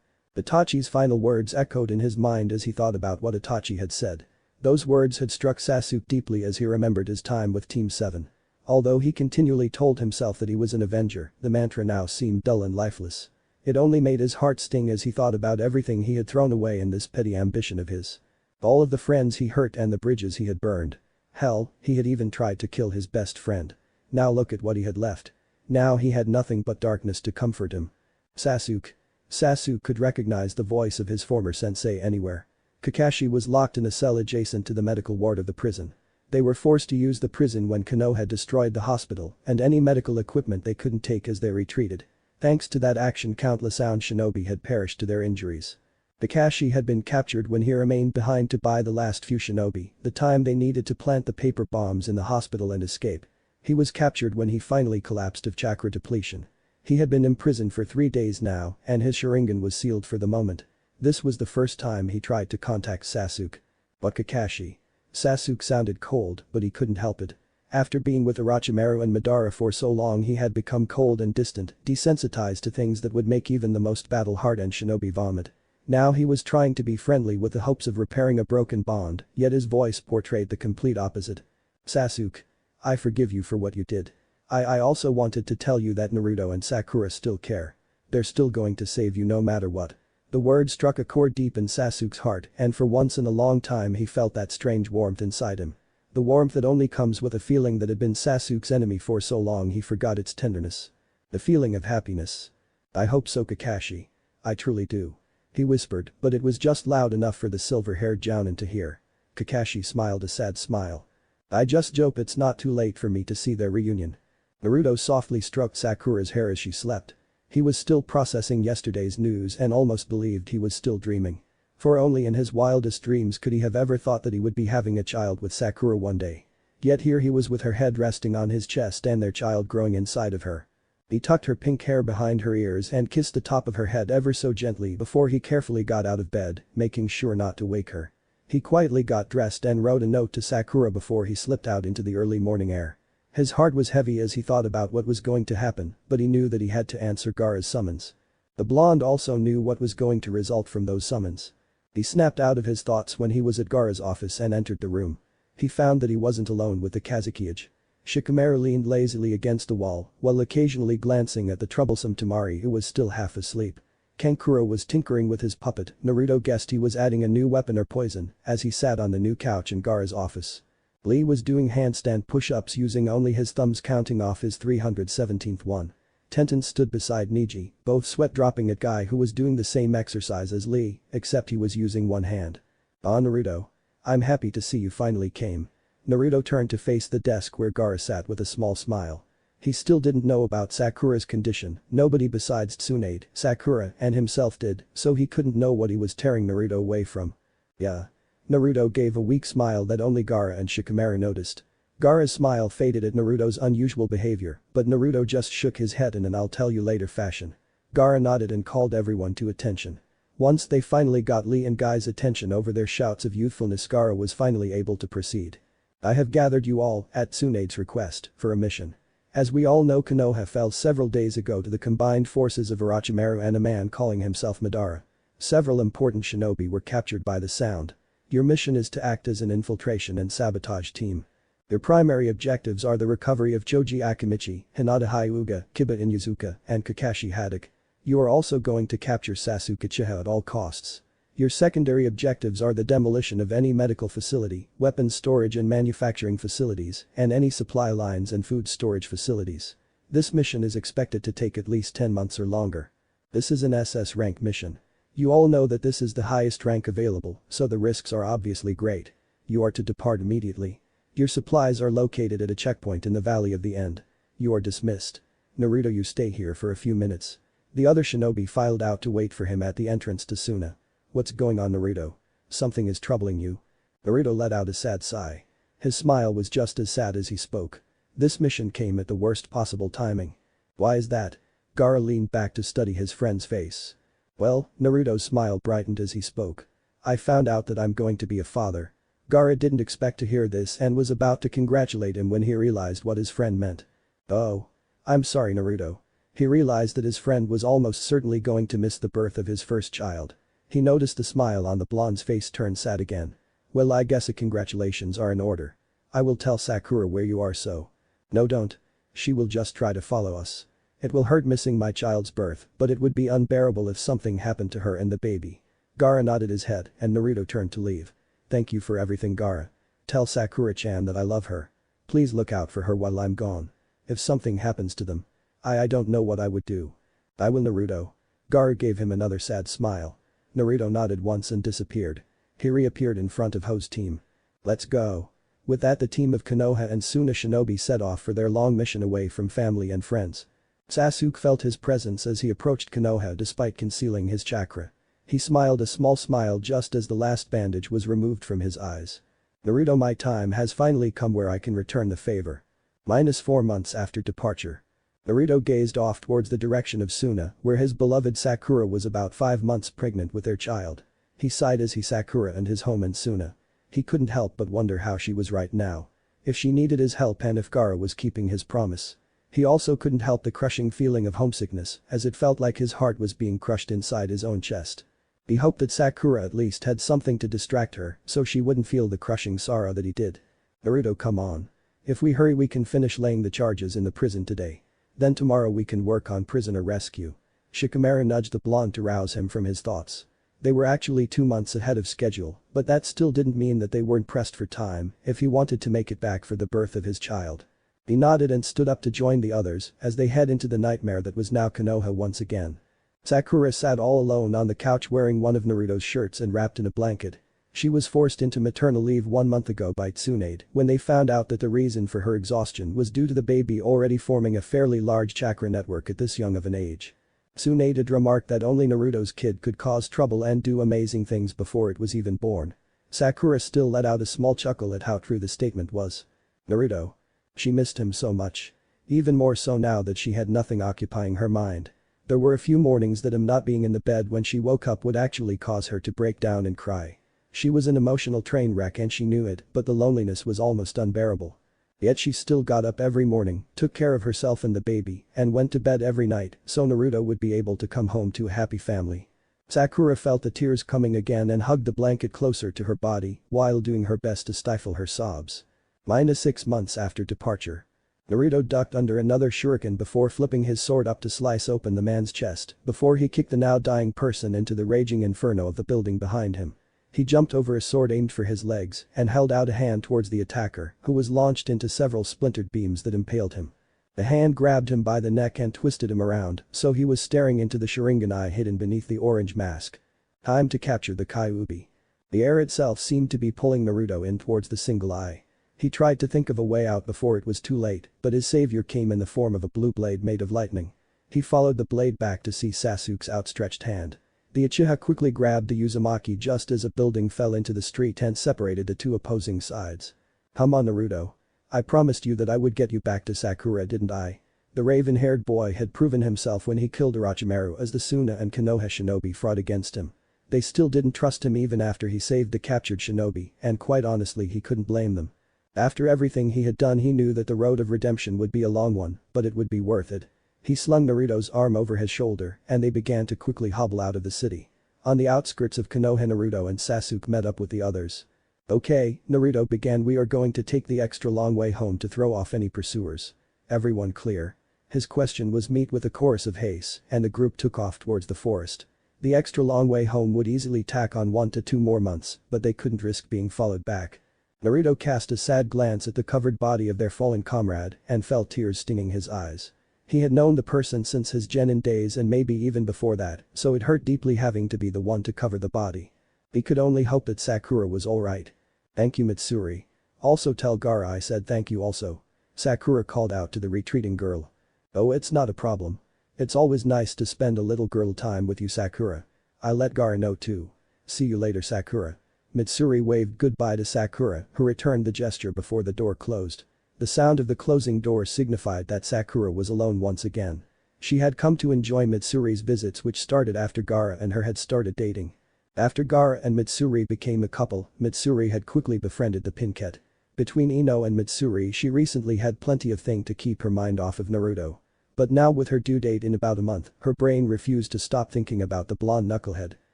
Itachi's final words echoed in his mind as he thought about what Itachi had said. Those words had struck Sasuke deeply as he remembered his time with Team 7. Although he continually told himself that he was an Avenger, the mantra now seemed dull and lifeless. It only made his heart sting as he thought about everything he had thrown away in this petty ambition of his. All of the friends he hurt and the bridges he had burned. Hell, he had even tried to kill his best friend. Now look at what he had left. Now he had nothing but darkness to comfort him. Sasuke. Sasuke could recognize the voice of his former sensei anywhere. Kakashi was locked in a cell adjacent to the medical ward of the prison. They were forced to use the prison when Konoha had destroyed the hospital and any medical equipment they couldn't take as they retreated. Thanks to that action countless sound shinobi had perished to their injuries. Kakashi had been captured when he remained behind to buy the last few shinobi, the time they needed to plant the paper bombs in the hospital and escape. He was captured when he finally collapsed of chakra depletion. He had been imprisoned for 3 days now, and his Sharingan was sealed for the moment. This was the first time he tried to contact Sasuke. But Kakashi. Sasuke sounded cold, but he couldn't help it. After being with Orochimaru and Madara for so long he had become cold and distant, desensitized to things that would make even the most battle-hardened shinobi vomit. Now he was trying to be friendly with the hopes of repairing a broken bond, yet his voice portrayed the complete opposite. Sasuke. I forgive you for what you did. I also wanted to tell you that Naruto and Sakura still care. They're still going to save you no matter what. The word struck a chord deep in Sasuke's heart, and for once in a long time he felt that strange warmth inside him. The warmth that only comes with a feeling that had been Sasuke's enemy for so long he forgot its tenderness. The feeling of happiness. I hope so, Kakashi. I truly do. He whispered, but it was just loud enough for the silver-haired Jounin to hear. Kakashi smiled a sad smile. I just hope it's not too late for me to see their reunion. Naruto softly stroked Sakura's hair as she slept. He was still processing yesterday's news and almost believed he was still dreaming. For only in his wildest dreams could he have ever thought that he would be having a child with Sakura one day. Yet here he was with her head resting on his chest and their child growing inside of her. He tucked her pink hair behind her ears and kissed the top of her head ever so gently before he carefully got out of bed, making sure not to wake her. He quietly got dressed and wrote a note to Sakura before he slipped out into the early morning air. His heart was heavy as he thought about what was going to happen, but he knew that he had to answer Gaara's summons. The blonde also knew what was going to result from those summons. He snapped out of his thoughts when he was at Gaara's office and entered the room. He found that he wasn't alone with the Kazekage. Shikamaru leaned lazily against the wall, while occasionally glancing at the troublesome Temari who was still half asleep. Kankuro was tinkering with his puppet. Naruto guessed he was adding a new weapon or poison as he sat on the new couch in Gaara's office. Lee was doing handstand push-ups using only his thumbs, counting off his 317th one. Tenten stood beside Neji, both sweat dropping at Guy who was doing the same exercise as Lee, except he was using one hand. Ah, Naruto. I'm happy to see you finally came. Naruto turned to face the desk where Gaara sat with a small smile. He still didn't know about Sakura's condition, nobody besides Tsunade, Sakura, and himself did, so he couldn't know what he was tearing Naruto away from. Yeah. Naruto gave a weak smile that only Gaara and Shikamaru noticed. Gaara's smile faded at Naruto's unusual behavior, but Naruto just shook his head in an I'll tell you later fashion. Gaara nodded and called everyone to attention. Once they finally got Lee and Guy's attention over their shouts of youthfulness, Gaara was finally able to proceed. I have gathered you all, at Tsunade's request, for a mission. As we all know, Konoha fell several days ago to the combined forces of Orochimaru and a man calling himself Madara. Several important shinobi were captured by the sound. Your mission is to act as an infiltration and sabotage team. Their primary objectives are the recovery of Choji Akimichi, Hinata Hyuga, Kiba Inuzuka, and Kakashi Haddock. You are also going to capture Sasuke Uchiha at all costs. Your secondary objectives are the demolition of any medical facility, weapons storage and manufacturing facilities, and any supply lines and food storage facilities. This mission is expected to take at least 10 months or longer. This is an SS rank mission. You all know that this is the highest rank available, so the risks are obviously great. You are to depart immediately. Your supplies are located at a checkpoint in the Valley of the End. You are dismissed. Naruto, you stay here for a few minutes. The other shinobi filed out to wait for him at the entrance to Suna. What's going on, Naruto? Something is troubling you. Naruto let out a sad sigh. His smile was just as sad as he spoke. This mission came at the worst possible timing. Why is that? Gaara leaned back to study his friend's face. Well, Naruto's smile brightened as he spoke. I found out that I'm going to be a father. Gaara didn't expect to hear this and was about to congratulate him when he realized what his friend meant. Oh. I'm sorry, Naruto. He realized that his friend was almost certainly going to miss the birth of his first child. He noticed the smile on the blonde's face turn sad again. Well, I guess congratulations are in order. I will tell Sakura where you are so. No, don't. She will just try to follow us. It will hurt missing my child's birth, but it would be unbearable if something happened to her and the baby. Gaara nodded his head and Naruto turned to leave. Thank you for everything, Gaara. Tell Sakura-chan that I love her. Please look out for her while I'm gone. If something happens to them. I don't know what I would do. I will, Naruto. Gaara gave him another sad smile. Naruto nodded once and disappeared. He reappeared in front of Ho's team. Let's go. With that, the team of Konoha and Suna shinobi set off for their long mission away from family and friends. Sasuke felt his presence as he approached Konoha despite concealing his chakra. He smiled a small smile just as the last bandage was removed from his eyes. Naruto, my time has finally come where I can return the favor. -4 months after departure. Naruto gazed off towards the direction of Suna, where his beloved Sakura was about 5 months pregnant with their child. He sighed as he saw Sakura and his home in Suna. He couldn't help but wonder how she was right now. If she needed his help and if Gaara was keeping his promise. He also couldn't help the crushing feeling of homesickness, as it felt like his heart was being crushed inside his own chest. He hoped that Sakura at least had something to distract her, so she wouldn't feel the crushing sorrow that he did. Naruto, come on. If we hurry we can finish laying the charges in the prison today. Then tomorrow we can work on prisoner rescue. Shikamaru nudged the blonde to rouse him from his thoughts. They were actually 2 months ahead of schedule, but that still didn't mean that they weren't pressed for time if he wanted to make it back for the birth of his child. He nodded and stood up to join the others as they head into the nightmare that was now Konoha once again. Sakura sat all alone on the couch wearing one of Naruto's shirts and wrapped in a blanket. She was forced into maternal leave 1 month ago by Tsunade when they found out that the reason for her exhaustion was due to the baby already forming a fairly large chakra network at this young of an age. Tsunade had remarked that only Naruto's kid could cause trouble and do amazing things before it was even born. Sakura still let out a small chuckle at how true the statement was. Naruto. She missed him so much. Even more so now that she had nothing occupying her mind. There were a few mornings that him not being in the bed when she woke up would actually cause her to break down and cry. She was an emotional train wreck and she knew it, but the loneliness was almost unbearable. Yet she still got up every morning, took care of herself and the baby, and went to bed every night so Naruto would be able to come home to a happy family. Sakura felt the tears coming again and hugged the blanket closer to her body while doing her best to stifle her sobs. -6 months after departure. Naruto ducked under another shuriken before flipping his sword up to slice open the man's chest before he kicked the now dying person into the raging inferno of the building behind him. He jumped over a sword aimed for his legs and held out a hand towards the attacker, who was launched into several splintered beams that impaled him. The hand grabbed him by the neck and twisted him around, so he was staring into the Sharingan eye hidden beneath the orange mask. Time to capture the Kyuubi. The air itself seemed to be pulling Naruto in towards the single eye. He tried to think of a way out before it was too late, but his savior came in the form of a blue blade made of lightning. He followed the blade back to see Sasuke's outstretched hand. The Uchiha quickly grabbed the Uzumaki just as a building fell into the street and separated the two opposing sides. Come on, Naruto. I promised you that I would get you back to Sakura, didn't I? The raven-haired boy had proven himself when he killed Orochimaru as the Suna and Konoha shinobi fought against him. They still didn't trust him even after he saved the captured shinobi, and quite honestly he couldn't blame them. After everything he had done he knew that the road of redemption would be a long one, but it would be worth it. He slung Naruto's arm over his shoulder and they began to quickly hobble out of the city. On the outskirts of Konoha, Naruto and Sasuke met up with the others. Okay, Naruto began, we are going to take the extra long way home to throw off any pursuers. Everyone clear? His question was met with a chorus of haste and the group took off towards the forest. The extra long way home would easily tack on 1 to 2 more months, but they couldn't risk being followed back. Naruto cast a sad glance at the covered body of their fallen comrade and felt tears stinging his eyes. He had known the person since his genin days and maybe even before that, so it hurt deeply having to be the one to cover the body. He could only hope that Sakura was alright. Thank you, Mitsuri. Also tell Gaara I said thank you also. Sakura called out to the retreating girl. Oh, it's not a problem. It's always nice to spend a little girl time with you, Sakura. I'll let Gaara know too. See you later, Sakura. Mitsuri waved goodbye to Sakura, who returned the gesture before the door closed. The sound of the closing door signified that Sakura was alone once again. She had come to enjoy Mitsuri's visits, which started after Gaara and her had started dating. After Gaara and Mitsuri became a couple, Mitsuri had quickly befriended the Pinket. Between Ino and Mitsuri she recently had plenty of thing to keep her mind off of Naruto. But now with her due date in about a month, her brain refused to stop thinking about the blonde knucklehead.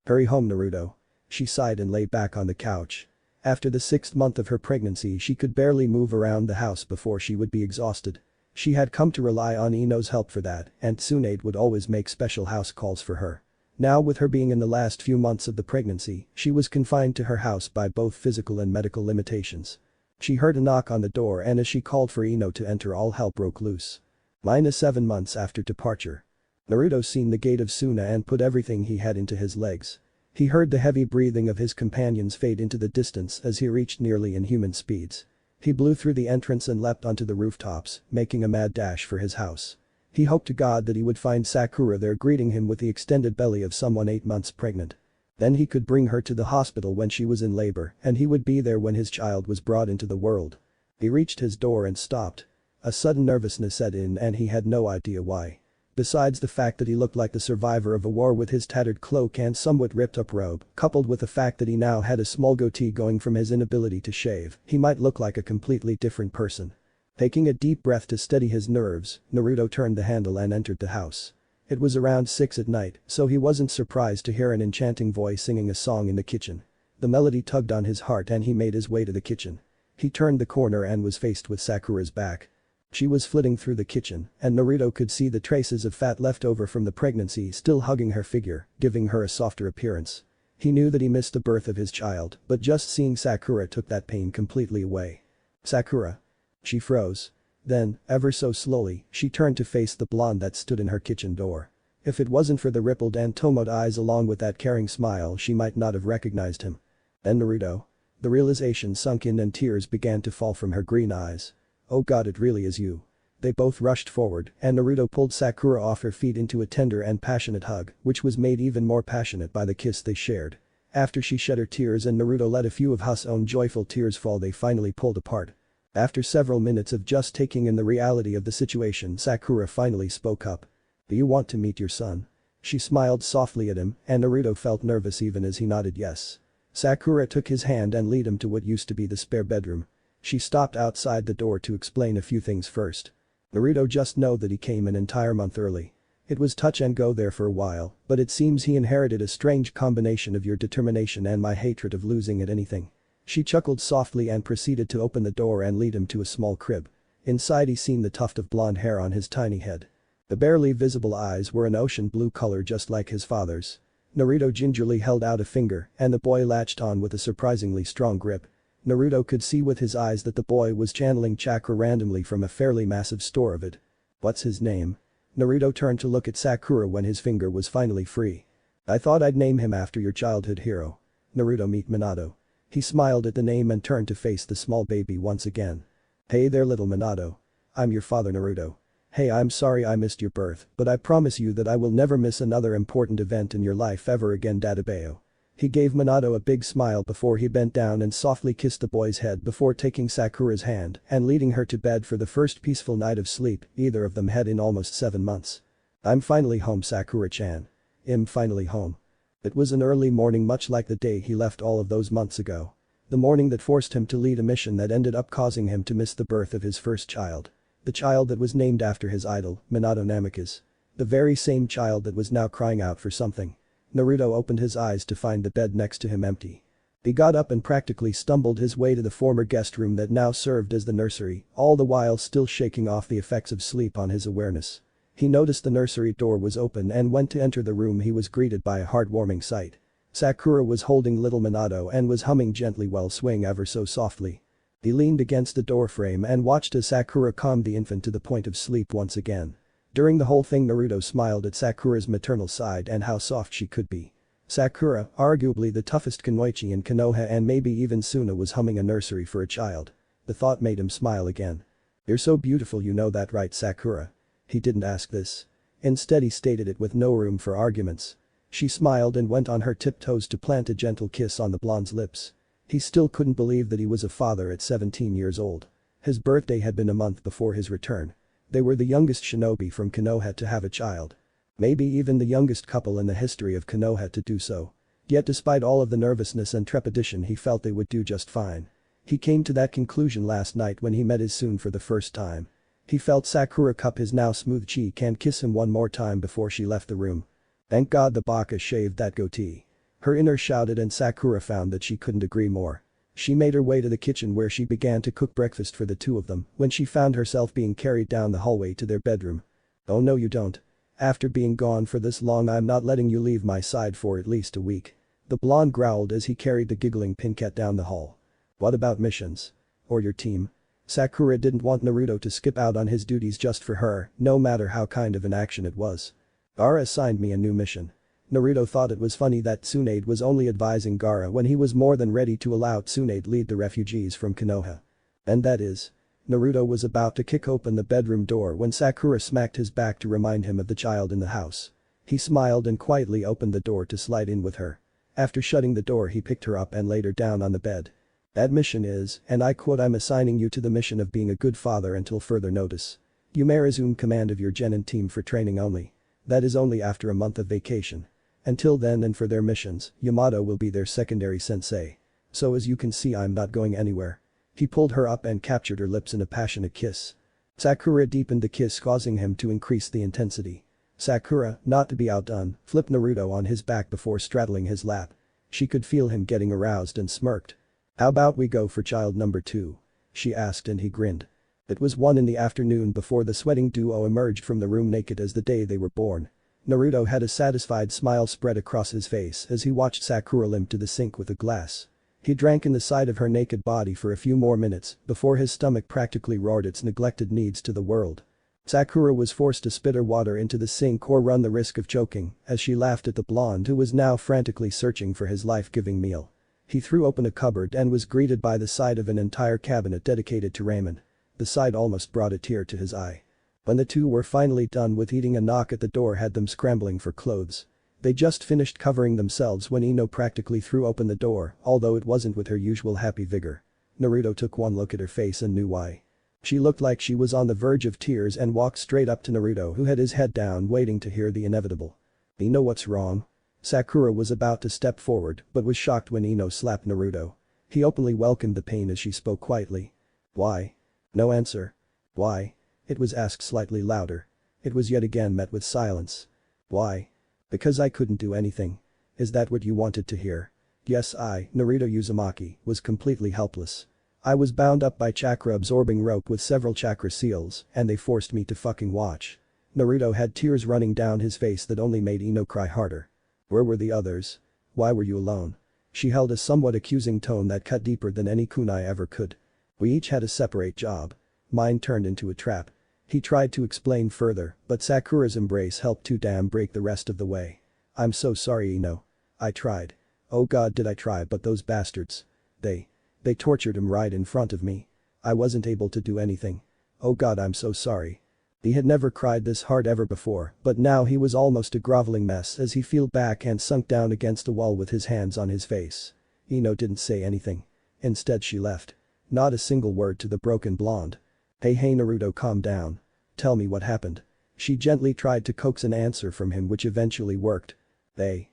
Hurry home, Naruto. She sighed and lay back on the couch. After the 6th month of her pregnancy she could barely move around the house before she would be exhausted. She had come to rely on Ino's help for that, and Tsunade would always make special house calls for her. Now with her being in the last few months of the pregnancy, she was confined to her house by both physical and medical limitations. She heard a knock on the door and as she called for Ino to enter all hell broke loose. -7 months after departure. Naruto seen the gate of Suna and put everything he had into his legs. He heard the heavy breathing of his companions fade into the distance as he reached nearly inhuman speeds. He blew through the entrance and leapt onto the rooftops, making a mad dash for his house. He hoped to God that he would find Sakura there greeting him with the extended belly of someone 8 months pregnant. Then he could bring her to the hospital when she was in labor and he would be there when his child was brought into the world. He reached his door and stopped. A sudden nervousness set in and he had no idea why. Besides the fact that he looked like the survivor of a war with his tattered cloak and somewhat ripped up robe, coupled with the fact that he now had a small goatee going from his inability to shave, he might look like a completely different person. Taking a deep breath to steady his nerves, Naruto turned the handle and entered the house. It was around 6 at night, so he wasn't surprised to hear an enchanting voice singing a song in the kitchen. The melody tugged on his heart and he made his way to the kitchen. He turned the corner and was faced with Sakura's back. She was flitting through the kitchen, and Naruto could see the traces of fat left over from the pregnancy still hugging her figure, giving her a softer appearance. He knew that he missed the birth of his child, but just seeing Sakura took that pain completely away. "Sakura." She froze. Then, ever so slowly, she turned to face the blonde that stood in her kitchen door. If it wasn't for the rippled and tomot eyes along with that caring smile, she might not have recognized him. "And Naruto?" The realization sunk in and tears began to fall from her green eyes. "Oh God, it really is you." They both rushed forward and Naruto pulled Sakura off her feet into a tender and passionate hug, which was made even more passionate by the kiss they shared. After she shed her tears and Naruto let a few of his own joyful tears fall, they finally pulled apart. After several minutes of just taking in the reality of the situation, Sakura finally spoke up. "Do you want to meet your son?" She smiled softly at him and Naruto felt nervous even as he nodded yes. Sakura took his hand and led him to what used to be the spare bedroom. She stopped outside the door to explain a few things first. "Naruto just know that he came an entire month early. It was touch and go there for a while, but it seems he inherited a strange combination of your determination and my hatred of losing at anything." She chuckled softly and proceeded to open the door and lead him to a small crib. Inside he seen the tuft of blonde hair on his tiny head. The barely visible eyes were an ocean blue color just like his father's. Naruto gingerly held out a finger and the boy latched on with a surprisingly strong grip. Naruto could see with his eyes that the boy was channeling chakra randomly from a fairly massive store of it. "What's his name?" Naruto turned to look at Sakura when his finger was finally free. "I thought I'd name him after your childhood hero. Naruto meet Minato." He smiled at the name and turned to face the small baby once again. "Hey there little Minato. I'm your father Naruto. Hey, I'm sorry I missed your birth, but I promise you that I will never miss another important event in your life ever again Dadabeo." He gave Minato a big smile before he bent down and softly kissed the boy's head before taking Sakura's hand and leading her to bed for the first peaceful night of sleep either of them had in almost 7 months. "I'm finally home Sakura-chan. I'm finally home." It was an early morning much like the day he left all of those months ago. The morning that forced him to lead a mission that ended up causing him to miss the birth of his first child. The child that was named after his idol, Minato Namikaze. The very same child that was now crying out for something. Naruto opened his eyes to find the bed next to him empty. He got up and practically stumbled his way to the former guest room that now served as the nursery, all the while still shaking off the effects of sleep on his awareness. He noticed the nursery door was open and went to enter the room. He was greeted by a heartwarming sight. Sakura was holding little Minato and was humming gently while swaying ever so softly. He leaned against the doorframe and watched as Sakura calmed the infant to the point of sleep once again. During the whole thing Naruto smiled at Sakura's maternal side and how soft she could be. Sakura, arguably the toughest kunoichi in Konoha and maybe even Suna, was humming a nursery for a child. The thought made him smile again. "You're so beautiful, you know that right Sakura?" He didn't ask this. Instead he stated it with no room for arguments. She smiled and went on her tiptoes to plant a gentle kiss on the blonde's lips. He still couldn't believe that he was a father at 17 years old. His birthday had been a month before his return. They were the youngest shinobi from Konoha to have a child. Maybe even the youngest couple in the history of Konoha to do so. Yet despite all of the nervousness and trepidation he felt they would do just fine. He came to that conclusion last night when he met his Sun for the first time. He felt Sakura cup his now smooth cheek and kiss him one more time before she left the room. Thank God the baka shaved that goatee. Her inner shouted and Sakura found that she couldn't agree more. She made her way to the kitchen where she began to cook breakfast for the two of them when she found herself being carried down the hallway to their bedroom. "Oh no you don't. After being gone for this long I'm not letting you leave my side for at least a week." The blonde growled as he carried the giggling Pincat down the hall. "What about missions? Or your team?" Sakura didn't want Naruto to skip out on his duties just for her, no matter how kind of an action it was. "Gaara assigned me a new mission." Naruto thought it was funny that Tsunade was only advising Gaara when he was more than ready to allow Tsunade lead the refugees from Konoha. "And that is?" Naruto was about to kick open the bedroom door when Sakura smacked his back to remind him of the child in the house. He smiled and quietly opened the door to slide in with her. After shutting the door he picked her up and laid her down on the bed. That mission is, and I quote, I'm assigning you to the mission of being a good father until further notice. You may resume command of your genin team for training only. That is only after a month of vacation. Until then and for their missions, Yamato will be their secondary sensei. So as you can see I'm not going anywhere. He pulled her up and captured her lips in a passionate kiss. Sakura deepened the kiss causing him to increase the intensity. Sakura, not to be outdone, flipped Naruto on his back before straddling his lap. She could feel him getting aroused and smirked. How about we go for child number 2? She asked and he grinned. It was 1 in the afternoon before the sweating duo emerged from the room naked as the day they were born. Naruto had a satisfied smile spread across his face as he watched Sakura limp to the sink with a glass. He drank in the sight of her naked body for a few more minutes before his stomach practically roared its neglected needs to the world. Sakura was forced to spit her water into the sink or run the risk of choking as she laughed at the blonde who was now frantically searching for his life-giving meal. He threw open a cupboard and was greeted by the sight of an entire cabinet dedicated to ramen. The sight almost brought a tear to his eye. When the two were finally done with eating, a knock at the door had them scrambling for clothes. They just finished covering themselves when Ino practically threw open the door, although it wasn't with her usual happy vigor. Naruto took one look at her face and knew why. She looked like she was on the verge of tears and walked straight up to Naruto who had his head down waiting to hear the inevitable. Ino, what's wrong? Sakura was about to step forward but was shocked when Ino slapped Naruto. He openly welcomed the pain as she spoke quietly. Why? No answer. Why? It was asked slightly louder. It was yet again met with silence. Why? Because I couldn't do anything. Is that what you wanted to hear? Yes, I, Naruto Uzumaki, was completely helpless. I was bound up by chakra-absorbing rope with several chakra seals and they forced me to fucking watch. Naruto had tears running down his face that only made Ino cry harder. Where were the others? Why were you alone? She held a somewhat accusing tone that cut deeper than any kunai ever could. We each had a separate job. Mine turned into a trap. He tried to explain further, but Sakura's embrace helped too damn break the rest of the way. I'm so sorry, Ino. I tried. Oh god, did I try, but those bastards. They tortured him right in front of me. I wasn't able to do anything. Oh god, I'm so sorry. He had never cried this hard ever before, but now he was almost a groveling mess as he fell back and sunk down against the wall with his hands on his face. Ino didn't say anything. Instead she left. Not a single word to the broken blonde. Hey Naruto, calm down. Tell me what happened. She gently tried to coax an answer from him which eventually worked. They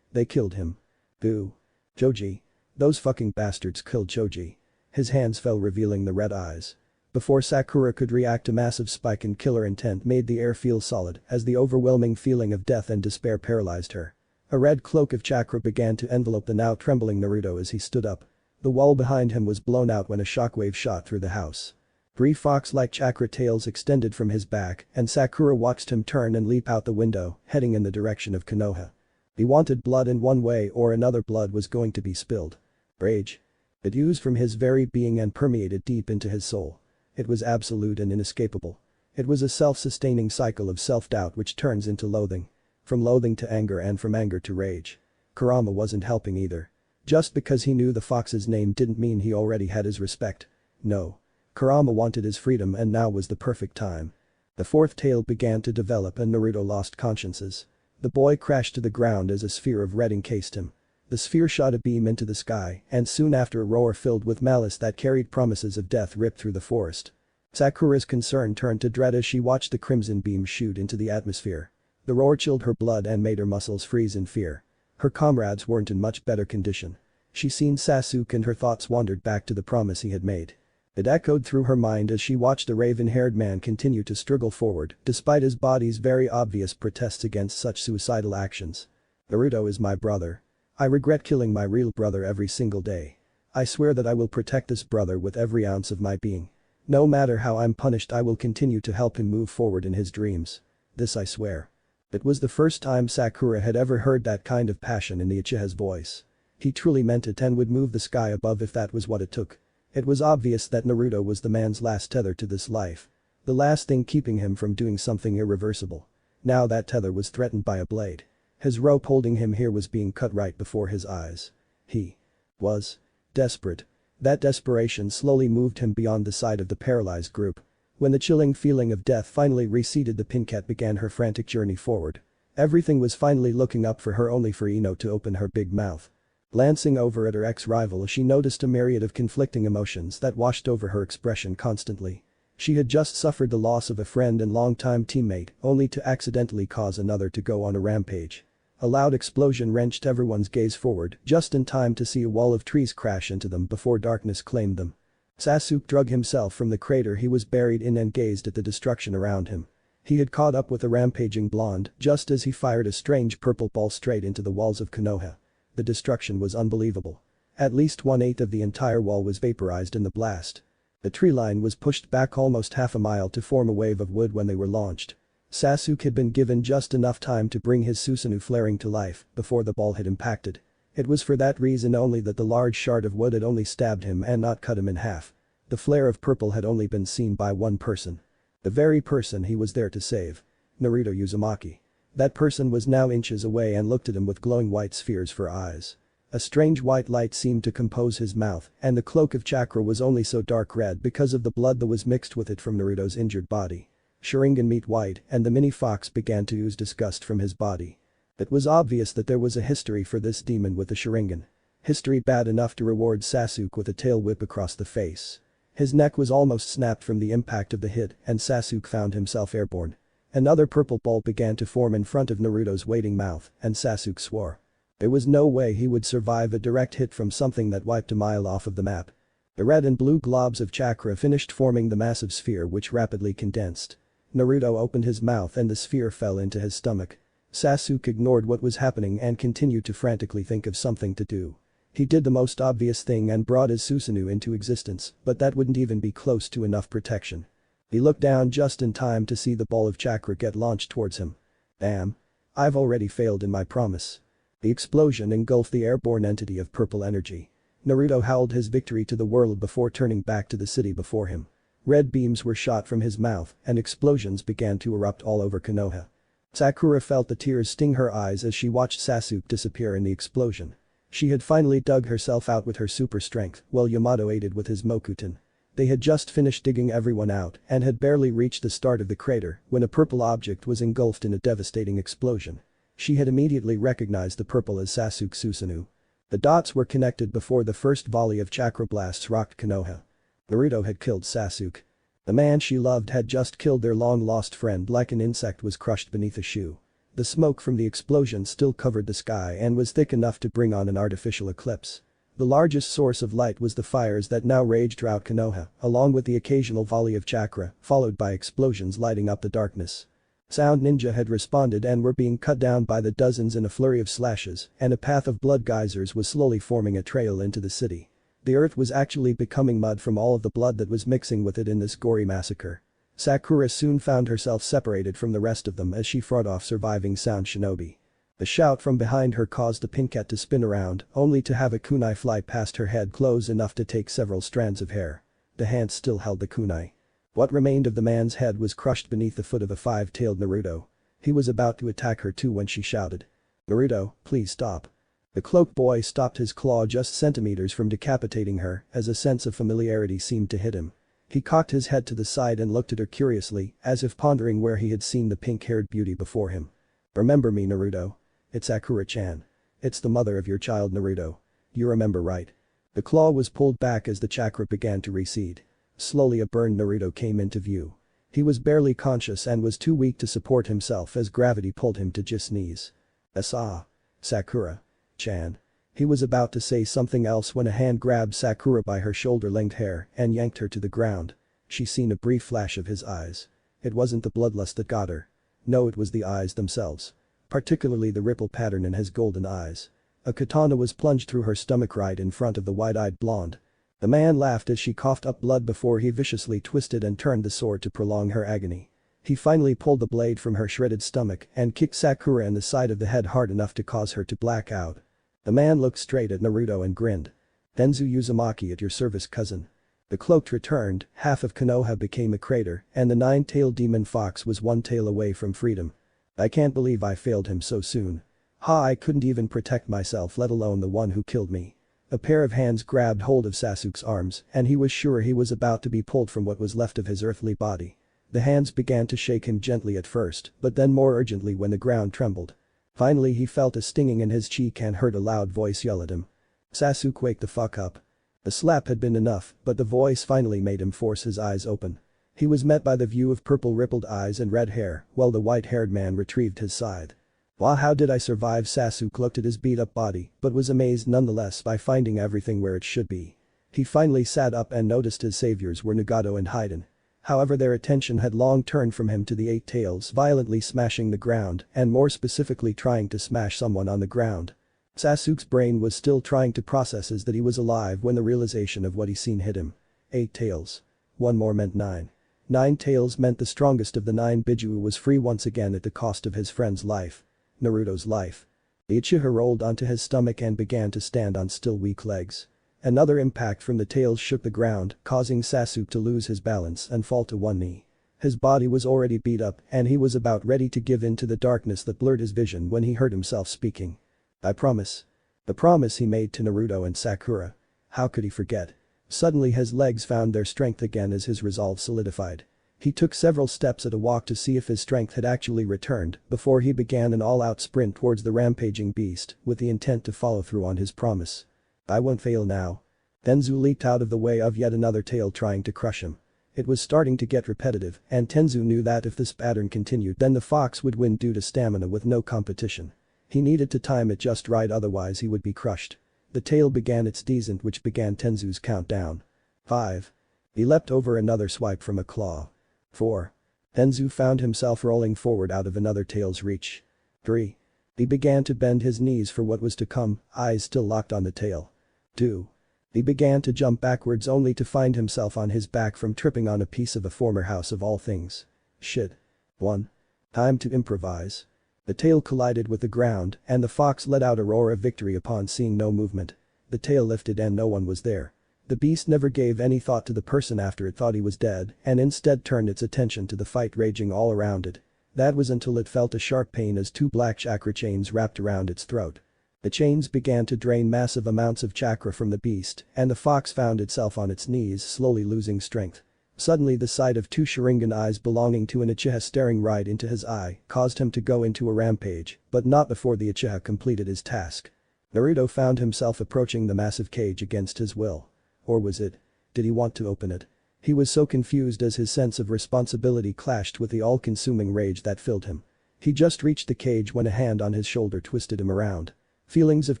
killed him. Boo. Joji. Those fucking bastards killed Joji. His hands fell revealing the red eyes. Before Sakura could react, a massive spike in killer intent made the air feel solid as the overwhelming feeling of death and despair paralyzed her. A red cloak of chakra began to envelop the now trembling Naruto as he stood up. The wall behind him was blown out when a shockwave shot through the house. Brief fox-like chakra tails extended from his back and Sakura watched him turn and leap out the window, heading in the direction of Konoha. He wanted blood in one way or another, blood was going to be spilled. Rage. It oozed from his very being and permeated deep into his soul. It was absolute and inescapable. It was a self-sustaining cycle of self-doubt which turns into loathing. From loathing to anger and from anger to rage. Kurama wasn't helping either. Just because he knew the fox's name didn't mean he already had his respect. No. Kurama wanted his freedom and now was the perfect time. The fourth tail began to develop and Naruto lost consciences. The boy crashed to the ground as a sphere of red encased him. The sphere shot a beam into the sky and soon after a roar filled with malice that carried promises of death ripped through the forest. Sakura's concern turned to dread as she watched the crimson beam shoot into the atmosphere. The roar chilled her blood and made her muscles freeze in fear. Her comrades weren't in much better condition. She seen Sasuke and her thoughts wandered back to the promise he had made. It echoed through her mind as she watched the raven-haired man continue to struggle forward despite his body's very obvious protests against such suicidal actions. Naruto is my brother. I regret killing my real brother every single day. I swear that I will protect this brother with every ounce of my being. No matter how I'm punished, I will continue to help him move forward in his dreams. This I swear. It was the first time Sakura had ever heard that kind of passion in the Uchiha's voice. He truly meant it and would move the sky above if that was what it took. It was obvious that Naruto was the man's last tether to this life. The last thing keeping him from doing something irreversible. Now that tether was threatened by a blade. His rope holding him here was being cut right before his eyes. He was desperate. That desperation slowly moved him beyond the side of the paralyzed group. When the chilling feeling of death finally receded, the Pincat began her frantic journey forward. Everything was finally looking up for her, only for Ino to open her big mouth. Glancing over at her ex-rival, she noticed a myriad of conflicting emotions that washed over her expression constantly. She had just suffered the loss of a friend and longtime teammate, only to accidentally cause another to go on a rampage. A loud explosion wrenched everyone's gaze forward, just in time to see a wall of trees crash into them before darkness claimed them. Sasuke drug himself from the crater he was buried in and gazed at the destruction around him. He had caught up with a rampaging blonde just as he fired a strange purple ball straight into the walls of Konoha. The destruction was unbelievable. At least 1/8 of the entire wall was vaporized in the blast. The tree line was pushed back almost half a mile to form a wave of wood when they were launched. Sasuke had been given just enough time to bring his Susanoo flaring to life before the ball had impacted. It was for that reason only that the large shard of wood had only stabbed him and not cut him in half. The flare of purple had only been seen by one person. The very person he was there to save. Naruto Uzumaki. That person was now inches away and looked at him with glowing white spheres for eyes. A strange white light seemed to compose his mouth, and the cloak of chakra was only so dark red because of the blood that was mixed with it from Naruto's injured body. Sharingan meat white, and the mini fox began to ooze disgust from his body. It was obvious that there was a history for this demon with the Sharingan. History bad enough to reward Sasuke with a tail whip across the face. His neck was almost snapped from the impact of the hit, and Sasuke found himself airborne. Another purple ball began to form in front of Naruto's waiting mouth, and Sasuke swore. There was no way he would survive a direct hit from something that wiped a mile off of the map. The red and blue globs of chakra finished forming the massive sphere, which rapidly condensed. Naruto opened his mouth and the sphere fell into his stomach. Sasuke ignored what was happening and continued to frantically think of something to do. He did the most obvious thing and brought his Susanoo into existence, but that wouldn't even be close to enough protection. He looked down just in time to see the ball of chakra get launched towards him. Damn. I've already failed in my promise. The explosion engulfed the airborne entity of purple energy. Naruto howled his victory to the world before turning back to the city before him. Red beams were shot from his mouth and explosions began to erupt all over Konoha. Sakura felt the tears sting her eyes as she watched Sasuke disappear in the explosion. She had finally dug herself out with her super strength while Yamato aided with his Mokuton. They had just finished digging everyone out and had barely reached the start of the crater when a purple object was engulfed in a devastating explosion. She had immediately recognized the purple as Sasuke's Susanoo. The dots were connected before the first volley of chakra blasts rocked Konoha. Naruto had killed Sasuke. The man she loved had just killed their long-lost friend like an insect was crushed beneath a shoe. The smoke from the explosion still covered the sky and was thick enough to bring on an artificial eclipse. The largest source of light was the fires that now raged throughout Konoha, along with the occasional volley of chakra, followed by explosions lighting up the darkness. Sound Ninja had responded and were being cut down by the dozens in a flurry of slashes, and a path of blood geysers was slowly forming a trail into the city. The earth was actually becoming mud from all of the blood that was mixing with it in this gory massacre. Sakura soon found herself separated from the rest of them as she fought off surviving Sound Shinobi. The shout from behind her caused the Pincat to spin around, only to have a kunai fly past her head close enough to take several strands of hair. The hand still held the kunai. What remained of the man's head was crushed beneath the foot of a five-tailed Naruto. He was about to attack her too when she shouted. "Naruto, please stop." The cloak boy stopped his claw just centimeters from decapitating her as a sense of familiarity seemed to hit him. He cocked his head to the side and looked at her curiously, as if pondering where he had seen the pink-haired beauty before him. "Remember me, Naruto? It's Sakura-chan. It's the mother of your child, Naruto. You remember, right?" The claw was pulled back as the chakra began to recede. Slowly a burned Naruto came into view. He was barely conscious and was too weak to support himself as gravity pulled him to just knees. "Asa. Sakura-chan." He was about to say something else when a hand grabbed Sakura by her shoulder-length hair and yanked her to the ground. She seen a brief flash of his eyes. It wasn't the bloodlust that got her. No, it was the eyes themselves. Particularly the ripple pattern in his golden eyes. A katana was plunged through her stomach right in front of the wide-eyed blonde. The man laughed as she coughed up blood before he viciously twisted and turned the sword to prolong her agony. He finally pulled the blade from her shredded stomach and kicked Sakura in the side of the head hard enough to cause her to black out. The man looked straight at Naruto and grinned. "Denzu Uzumaki at your service, cousin." The cloaked returned, half of Konoha became a crater, and the nine-tailed demon fox was one tail away from freedom. "I can't believe I failed him so soon. Ha, I couldn't even protect myself, let alone the one who killed me." A pair of hands grabbed hold of Sasuke's arms and he was sure he was about to be pulled from what was left of his earthly body. The hands began to shake him gently at first, but then more urgently when the ground trembled. Finally he felt a stinging in his cheek and heard a loud voice yell at him. "Sasuke, wake the fuck up." The slap had been enough, but the voice finally made him force his eyes open. He was met by the view of purple rippled eyes and red hair, while the white-haired man retrieved his scythe. "Wow, how did I survive?" Sasuke looked at his beat-up body, but was amazed nonetheless by finding everything where it should be. He finally sat up and noticed his saviors were Nagato and Haiden. However, their attention had long turned from him to the eight tails violently smashing the ground and more specifically trying to smash someone on the ground. Sasuke's brain was still trying to process that he was alive when the realization of what he seen hit him. 8 tails. One more meant 9. 9 tails meant the strongest of the 9 Biju was free once again at the cost of his friend's life. Naruto's life. The Uchiha rolled onto his stomach and began to stand on still weak legs. Another impact from the tails shook the ground, causing Sasuke to lose his balance and fall to one knee. His body was already beat up and he was about ready to give in to the darkness that blurred his vision when he heard himself speaking. "I promise." The promise he made to Naruto and Sakura. How could he forget? Suddenly his legs found their strength again as his resolve solidified. He took several steps at a walk to see if his strength had actually returned before he began an all-out sprint towards the rampaging beast with the intent to follow through on his promise. "I won't fail now." Tenzu leaped out of the way of yet another tail trying to crush him. It was starting to get repetitive and Tenzu knew that if this pattern continued then the fox would win due to stamina with no competition. He needed to time it just right otherwise he would be crushed. The tail began its descent which began Tenzu's countdown. 5. He leapt over another swipe from a claw. 4. Tenzu found himself rolling forward out of another tail's reach. 3. He began to bend his knees for what was to come, eyes still locked on the tail. 2. He began to jump backwards only to find himself on his back from tripping on a piece of a former house of all things. Shit. 1. Time to improvise. The tail collided with the ground and the fox let out a roar of victory upon seeing no movement. The tail lifted and no one was there. The beast never gave any thought to the person after it thought he was dead and instead turned its attention to the fight raging all around it. That was until it felt a sharp pain as 2 black chakra chains wrapped around its throat. The chains began to drain massive amounts of chakra from the beast and the fox found itself on its knees slowly losing strength. Suddenly the sight of 2 Sharingan eyes belonging to an Uchiha staring right into his eye caused him to go into a rampage, but not before the Uchiha completed his task. Naruto found himself approaching the massive cage against his will. Or was it? Did he want to open it? He was so confused as his sense of responsibility clashed with the all-consuming rage that filled him. He just reached the cage when a hand on his shoulder twisted him around. Feelings of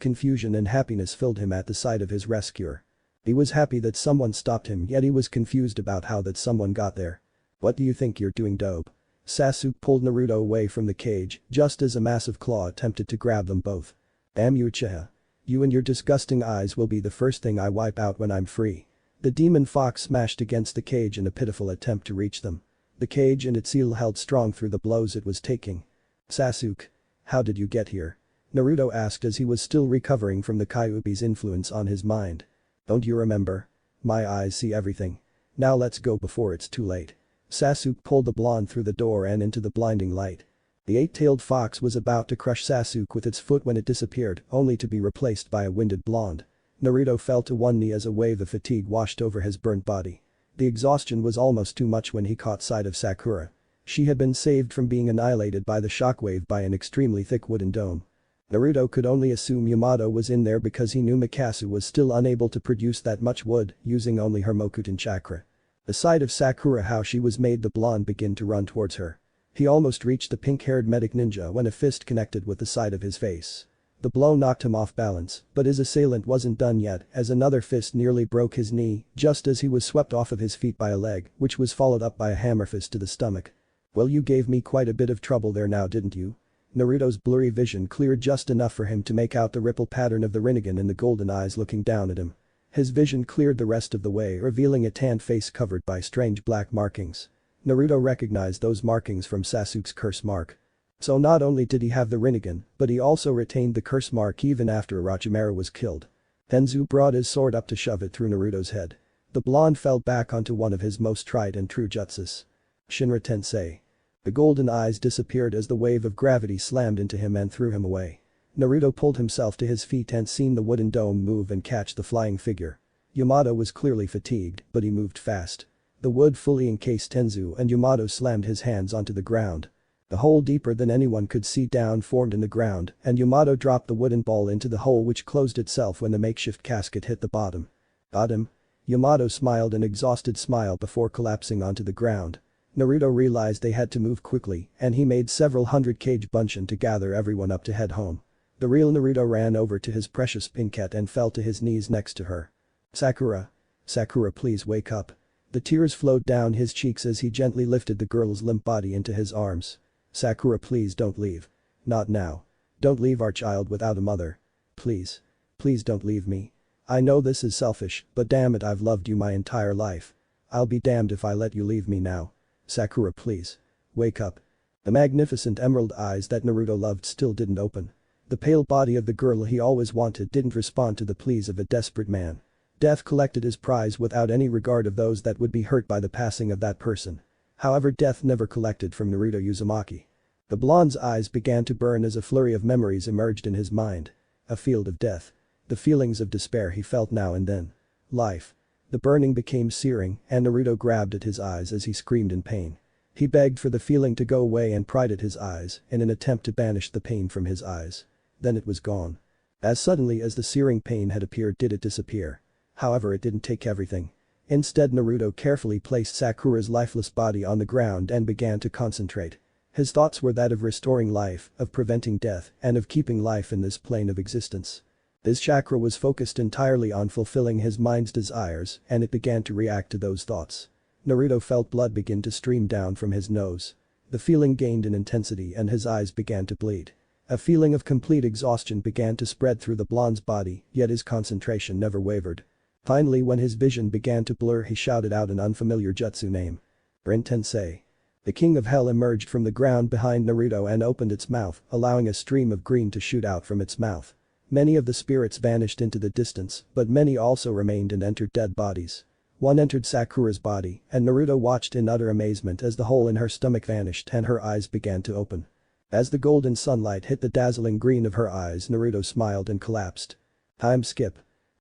confusion and happiness filled him at the sight of his rescuer. He was happy that someone stopped him yet he was confused about how that someone got there. "What do you think you're doing, dope?" Sasuke pulled Naruto away from the cage just as a massive claw attempted to grab them both. "Damn you, Uchiha. You and your disgusting eyes will be the first thing I wipe out when I'm free." The demon fox smashed against the cage in a pitiful attempt to reach them. The cage and its seal held strong through the blows it was taking. "Sasuke. How did you get here?" Naruto asked as he was still recovering from the Kyuubi's influence on his mind. "Don't you remember? My eyes see everything. Now let's go before it's too late." Sasuke pulled the blonde through the door and into the blinding light. The 8-tailed fox was about to crush Sasuke with its foot when it disappeared, only to be replaced by a winded blonde. Naruto fell to one knee as a wave of fatigue washed over his burnt body. The exhaustion was almost too much when he caught sight of Sakura. She had been saved from being annihilated by the shockwave by an extremely thick wooden dome. Naruto could only assume Yamato was in there because he knew Mikazu was still unable to produce that much wood, using only her Mokuton chakra. The sight of Sakura how she was made the blonde begin to run towards her. He almost reached the pink-haired medic ninja when a fist connected with the side of his face. The blow knocked him off balance, but his assailant wasn't done yet as another fist nearly broke his knee just as he was swept off of his feet by a leg, which was followed up by a hammer fist to the stomach. "Well, you gave me quite a bit of trouble there now, didn't you?" Naruto's blurry vision cleared just enough for him to make out the ripple pattern of the Rinnegan in the golden eyes looking down at him. His vision cleared the rest of the way revealing a tanned face covered by strange black markings. Naruto recognized those markings from Sasuke's curse mark. So not only did he have the Rinnegan, but he also retained the curse mark even after Orochimaru was killed. Tenzu brought his sword up to shove it through Naruto's head. The blonde fell back onto one of his most tried and true jutsus. Shinra Tensei. The golden eyes disappeared as the wave of gravity slammed into him and threw him away. Naruto pulled himself to his feet and seen the wooden dome move and catch the flying figure. Yamato was clearly fatigued, but he moved fast. The wood fully encased Tenzu and Yamato slammed his hands onto the ground. A hole deeper than anyone could see down formed in the ground, and Yamato dropped the wooden ball into the hole which closed itself when the makeshift casket hit the bottom. Got him? Yamato smiled an exhausted smile before collapsing onto the ground. Naruto realized they had to move quickly, and he made several hundred kage bunshin to gather everyone up to head home. The real Naruto ran over to his precious Pinkette and fell to his knees next to her. Sakura. Sakura, please wake up. The tears flowed down his cheeks as he gently lifted the girl's limp body into his arms. Sakura, please don't leave. Not now. Don't leave our child without a mother. Please. Please don't leave me. I know this is selfish, but damn it, I've loved you my entire life. I'll be damned if I let you leave me now. Sakura, please. Wake up. The magnificent emerald eyes that Naruto loved still didn't open. The pale body of the girl he always wanted didn't respond to the pleas of a desperate man. Death collected his prize without any regard of those that would be hurt by the passing of that person. However, death never collected from Naruto Uzumaki. The blonde's eyes began to burn as a flurry of memories emerged in his mind. A field of death. The feelings of despair he felt now and then. Life. The burning became searing, and Naruto grabbed at his eyes as he screamed in pain. He begged for the feeling to go away and pried at his eyes in an attempt to banish the pain from his eyes. Then it was gone. As suddenly as the searing pain had appeared did it disappear. However, it didn't take everything. Instead, Naruto carefully placed Sakura's lifeless body on the ground and began to concentrate. His thoughts were that of restoring life, of preventing death, and of keeping life in this plane of existence. His chakra was focused entirely on fulfilling his mind's desires, and it began to react to those thoughts. Naruto felt blood begin to stream down from his nose. The feeling gained in intensity and his eyes began to bleed. A feeling of complete exhaustion began to spread through the blonde's body, yet his concentration never wavered. Finally, when his vision began to blur, he shouted out an unfamiliar jutsu name. Rin Tensei. The king of hell emerged from the ground behind Naruto and opened its mouth, allowing a stream of green to shoot out from its mouth. Many of the spirits vanished into the distance, but many also remained and entered dead bodies. One entered Sakura's body, and Naruto watched in utter amazement as the hole in her stomach vanished and her eyes began to open. As the golden sunlight hit the dazzling green of her eyes, Naruto smiled and collapsed. Time skip.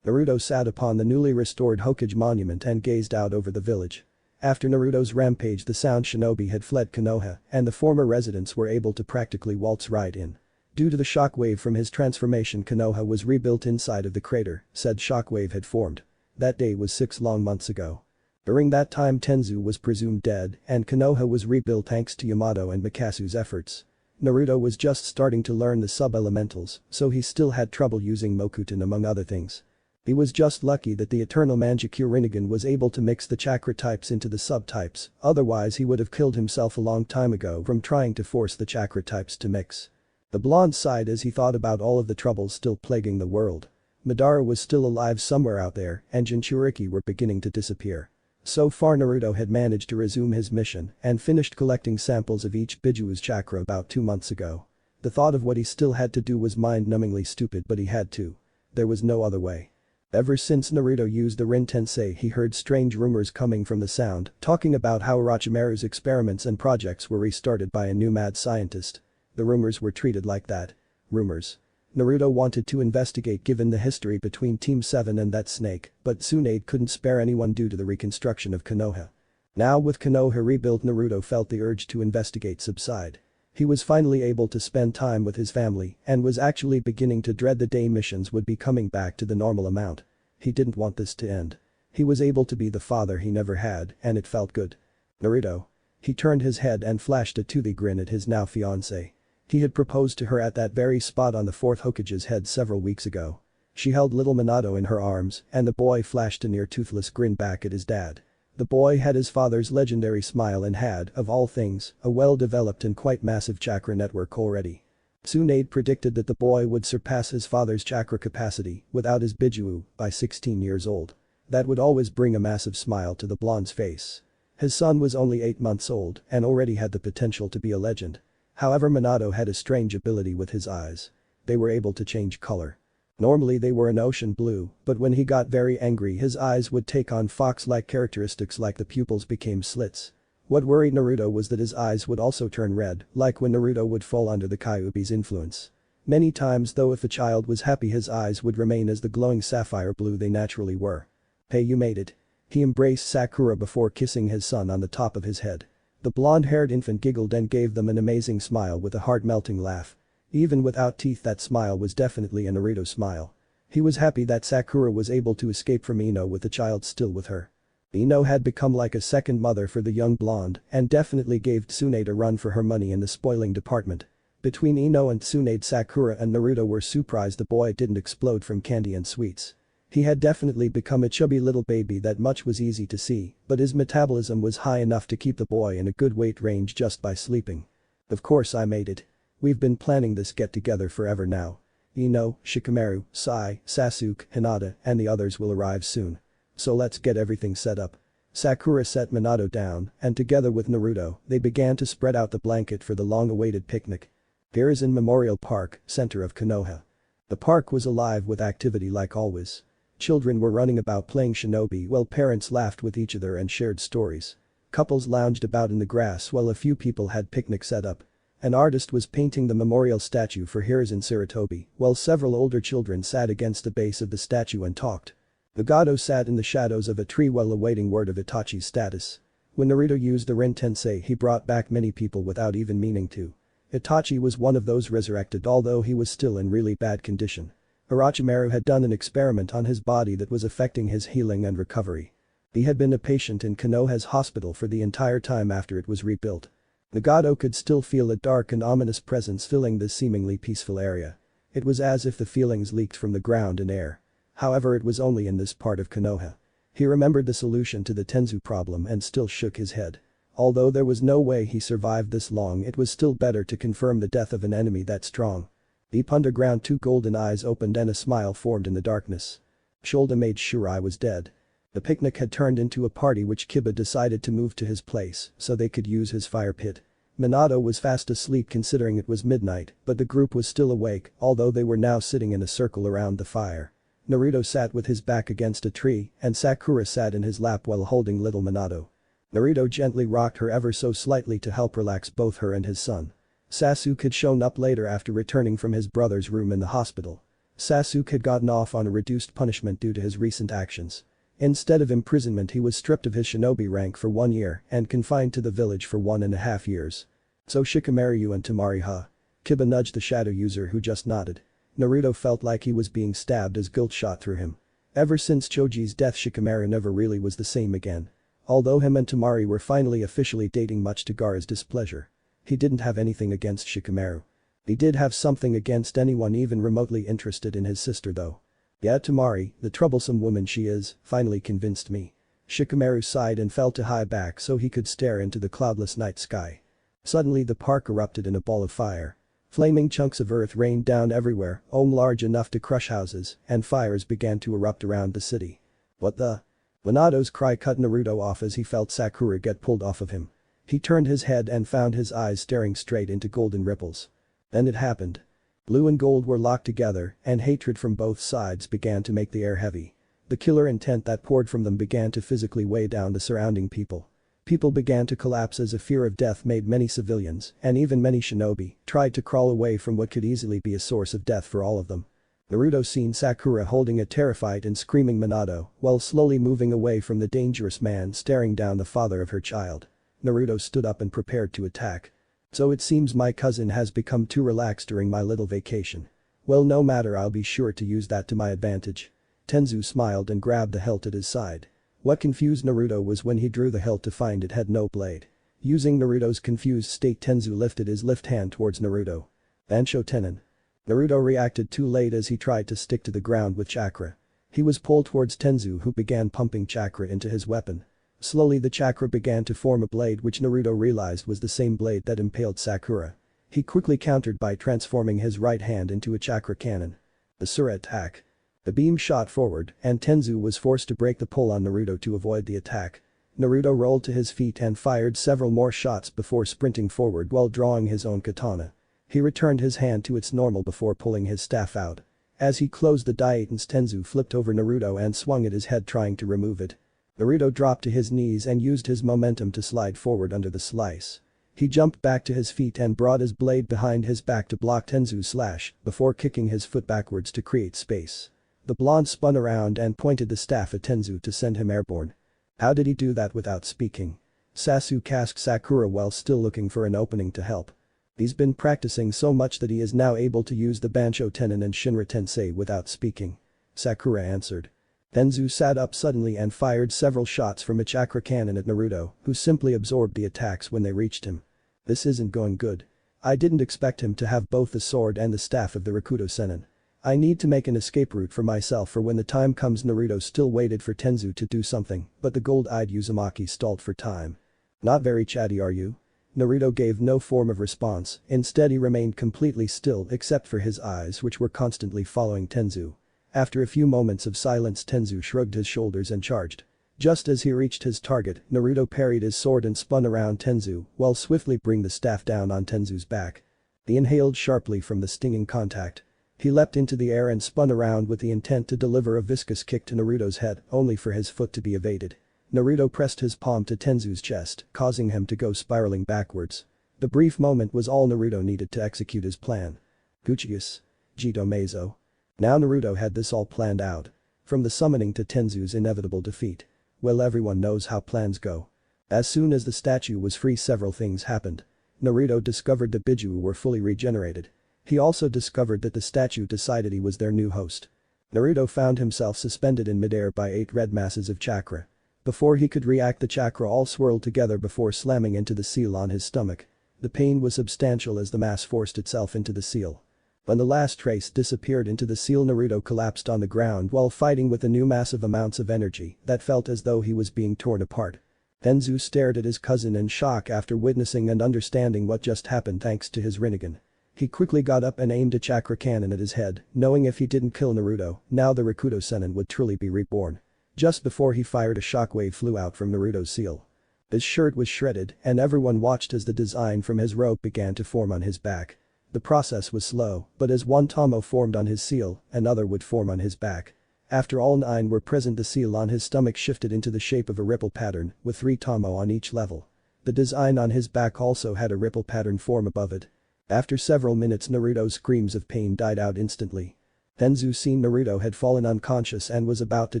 Naruto sat upon the newly restored Hokage monument and gazed out over the village. After Naruto's rampage, the Sound Shinobi had fled Konoha, and the former residents were able to practically waltz right in. Due to the shockwave from his transformation, Konoha was rebuilt inside of the crater said shockwave had formed. That day was 6 long months ago. During that time, Tenzu was presumed dead, and Konoha was rebuilt thanks to Yamato and Mikasu's efforts. Naruto was just starting to learn the sub-elementals, so he still had trouble using Mokuton among other things. He was just lucky that the eternal Manjikyo Rinnegan was able to mix the chakra types into the subtypes, otherwise he would have killed himself a long time ago from trying to force the chakra types to mix. The blonde sighed as he thought about all of the troubles still plaguing the world. Madara was still alive somewhere out there, and Jinchuriki were beginning to disappear. So far, Naruto had managed to resume his mission and finished collecting samples of each Bijuu's chakra about 2 months ago. The thought of what he still had to do was mind-numbingly stupid, but he had to. There was no other way. Ever since Naruto used the Rin Tensei, he heard strange rumors coming from the Sound, talking about how Orochimaru's experiments and projects were restarted by a new mad scientist. The rumors were treated like that. Rumors. Naruto wanted to investigate given the history between Team 7 and that snake, but Tsunade couldn't spare anyone due to the reconstruction of Konoha. Now with Konoha rebuilt, Naruto felt the urge to investigate subside. He was finally able to spend time with his family and was actually beginning to dread the day missions would be coming back to the normal amount. He didn't want this to end. He was able to be the father he never had, and it felt good. Naruto. He turned his head and flashed a toothy grin at his now fiancée. He had proposed to her at that very spot on the 4th Hokage's head several weeks ago. She held little Minato in her arms, and the boy flashed a near toothless grin back at his dad. The boy had his father's legendary smile and had, of all things, a well-developed and quite massive chakra network already. Tsunade predicted that the boy would surpass his father's chakra capacity without his Bijuu by 16 years old. That would always bring a massive smile to the blonde's face. His son was only 8 months old and already had the potential to be a legend. However, Minato had a strange ability with his eyes. They were able to change color. Normally they were an ocean blue, but when he got very angry his eyes would take on fox-like characteristics, like the pupils became slits. What worried Naruto was that his eyes would also turn red, like when Naruto would fall under the Kyuubi's influence. Many times though if a child was happy his eyes would remain as the glowing sapphire blue they naturally were. "Hey, you made it." He embraced Sakura before kissing his son on the top of his head. The blonde-haired infant giggled and gave them an amazing smile with a heart-melting laugh. Even without teeth that smile was definitely a Naruto smile. He was happy that Sakura was able to escape from Ino with the child still with her. Ino had become like a second mother for the young blonde and definitely gave Tsunade a run for her money in the spoiling department. Between Ino and Tsunade, Sakura and Naruto were surprised the boy didn't explode from candy and sweets. He had definitely become a chubby little baby, that much was easy to see, but his metabolism was high enough to keep the boy in a good weight range just by sleeping. "Of course I made it. We've been planning this get-together forever now. Ino, Shikamaru, Sai, Sasuke, Hinata, and the others will arrive soon. So let's get everything set up." Sakura set Minato down, and together with Naruto, they began to spread out the blanket for the long-awaited picnic. Here is in Memorial Park, center of Konoha. The park was alive with activity like always. Children were running about playing shinobi while parents laughed with each other and shared stories. Couples lounged about in the grass while a few people had picnics set up. An artist was painting the memorial statue for Hiruzen Sarutobi, while several older children sat against the base of the statue and talked. The Gado sat in the shadows of a tree while awaiting word of Itachi's status. When Naruto used the Rin Tensei, he brought back many people without even meaning to. Itachi was one of those resurrected, although he was still in really bad condition. Orochimaru had done an experiment on his body that was affecting his healing and recovery. He had been a patient in Konoha's hospital for the entire time after it was rebuilt. Nagato could still feel a dark and ominous presence filling this seemingly peaceful area. It was as if the feelings leaked from the ground and air. However, it was only in this part of Konoha. He remembered the solution to the Tenzu problem and still shook his head. Although there was no way he survived this long, it was still better to confirm the death of an enemy that strong. Deep underground, two golden eyes opened and a smile formed in the darkness. Shoulder made sure I was dead. The picnic had turned into a party which Kiba decided to move to his place so they could use his fire pit. Minato was fast asleep considering it was midnight, but the group was still awake, although they were now sitting in a circle around the fire. Naruto sat with his back against a tree and Sakura sat in his lap while holding little Minato. Naruto gently rocked her ever so slightly to help relax both her and his son. Sasuke had shown up later after returning from his brother's room in the hospital. Sasuke had gotten off on a reduced punishment due to his recent actions. Instead of imprisonment, he was stripped of his shinobi rank for 1 year and confined to the village for 1.5 years. "So Shikamaru you and Temari, huh?" Kiba nudged the shadow user who just nodded. Naruto felt like he was being stabbed as guilt shot through him. Ever since Choji's death, Shikamaru never really was the same again. Although him and Temari were finally officially dating, much to Gaara's displeasure. He didn't have anything against Shikamaru. He did have something against anyone even remotely interested in his sister though. "Yeah, Temari, the troublesome woman she is, finally convinced me." Shikamaru sighed and fell to high back so he could stare into the cloudless night sky. Suddenly the park erupted in a ball of fire. Flaming chunks of earth rained down everywhere, large enough to crush houses, and fires began to erupt around the city. "What the?" Minato's cry cut Naruto off as he felt Sakura get pulled off of him. He turned his head and found his eyes staring straight into golden ripples. Then it happened. Blue and gold were locked together and hatred from both sides began to make the air heavy. The killer intent that poured from them began to physically weigh down the surrounding people. People began to collapse as a fear of death made many civilians, and even many shinobi, tried to crawl away from what could easily be a source of death for all of them. Naruto seen Sakura holding a terrified and screaming Minato while slowly moving away from the dangerous man staring down the father of her child. Naruto stood up and prepared to attack. "So it seems my cousin has become too relaxed during my little vacation. Well, no matter, I'll be sure to use that to my advantage." Tenzu smiled and grabbed the hilt at his side. What confused Naruto was when he drew the hilt to find it had no blade. Using Naruto's confused state, Tenzu lifted his left hand towards Naruto. "Bansho Tenin." Naruto reacted too late as he tried to stick to the ground with chakra. He was pulled towards Tenzu, who began pumping chakra into his weapon. Slowly the chakra began to form a blade which Naruto realized was the same blade that impaled Sakura. He quickly countered by transforming his right hand into a chakra cannon. Asura attack. The beam shot forward and Tenzu was forced to break the pull on Naruto to avoid the attack. Naruto rolled to his feet and fired several more shots before sprinting forward while drawing his own katana. He returned his hand to its normal before pulling his staff out. As he closed the dietance, Tenzu flipped over Naruto and swung at his head trying to remove it. Naruto dropped to his knees and used his momentum to slide forward under the slice. He jumped back to his feet and brought his blade behind his back to block Tenzu's slash before kicking his foot backwards to create space. The blonde spun around and pointed the staff at Tenzu to send him airborne. How did he do that without speaking? Sasuke asked Sakura while still looking for an opening to help. He's been practicing so much that he is now able to use the Bansho Tenin and Shinra Tensei without speaking. Sakura answered. Tenzu sat up suddenly and fired several shots from a chakra cannon at Naruto, who simply absorbed the attacks when they reached him. This isn't going good. I didn't expect him to have both the sword and the staff of the Rakuto Sennin. I need to make an escape route for myself for when the time comes. Naruto still waited for Tenzu to do something, but the gold-eyed Uzumaki stalled for time. Not very chatty, are you? Naruto gave no form of response, instead he remained completely still except for his eyes which were constantly following Tenzu. After a few moments of silence, Tenzu shrugged his shoulders and charged. Just as he reached his target, Naruto parried his sword and spun around Tenzu while swiftly bringing the staff down on Tenzu's back. He inhaled sharply from the stinging contact. He leapt into the air and spun around with the intent to deliver a viscous kick to Naruto's head, only for his foot to be evaded. Naruto pressed his palm to Tenzu's chest, causing him to go spiraling backwards. The brief moment was all Naruto needed to execute his plan. Guchius. Jito Meizo. Now Naruto had this all planned out. From the summoning to Tenzu's inevitable defeat. Well, everyone knows how plans go. As soon as the statue was free, several things happened. Naruto discovered the Biju were fully regenerated. He also discovered that the statue decided he was their new host. Naruto found himself suspended in midair by 8 red masses of chakra. Before he could react, the chakra all swirled together before slamming into the seal on his stomach. The pain was substantial as the mass forced itself into the seal. When the last trace disappeared into the seal, Naruto collapsed on the ground while fighting with the new massive amounts of energy that felt as though he was being torn apart. Tenzu stared at his cousin in shock after witnessing and understanding what just happened thanks to his Rinnegan. He quickly got up and aimed a chakra cannon at his head, knowing if he didn't kill Naruto, now the Rakuto Sennin would truly be reborn. Just before he fired, a shockwave flew out from Naruto's seal. His shirt was shredded and everyone watched as the design from his rope began to form on his back. The process was slow, but as one tomo formed on his seal, another would form on his back. After all 9 were present, the seal on his stomach shifted into the shape of a ripple pattern, with 3 tomo on each level. The design on his back also had a ripple pattern form above it. After several minutes, Naruto's screams of pain died out instantly. Tenzu seen Naruto had fallen unconscious and was about to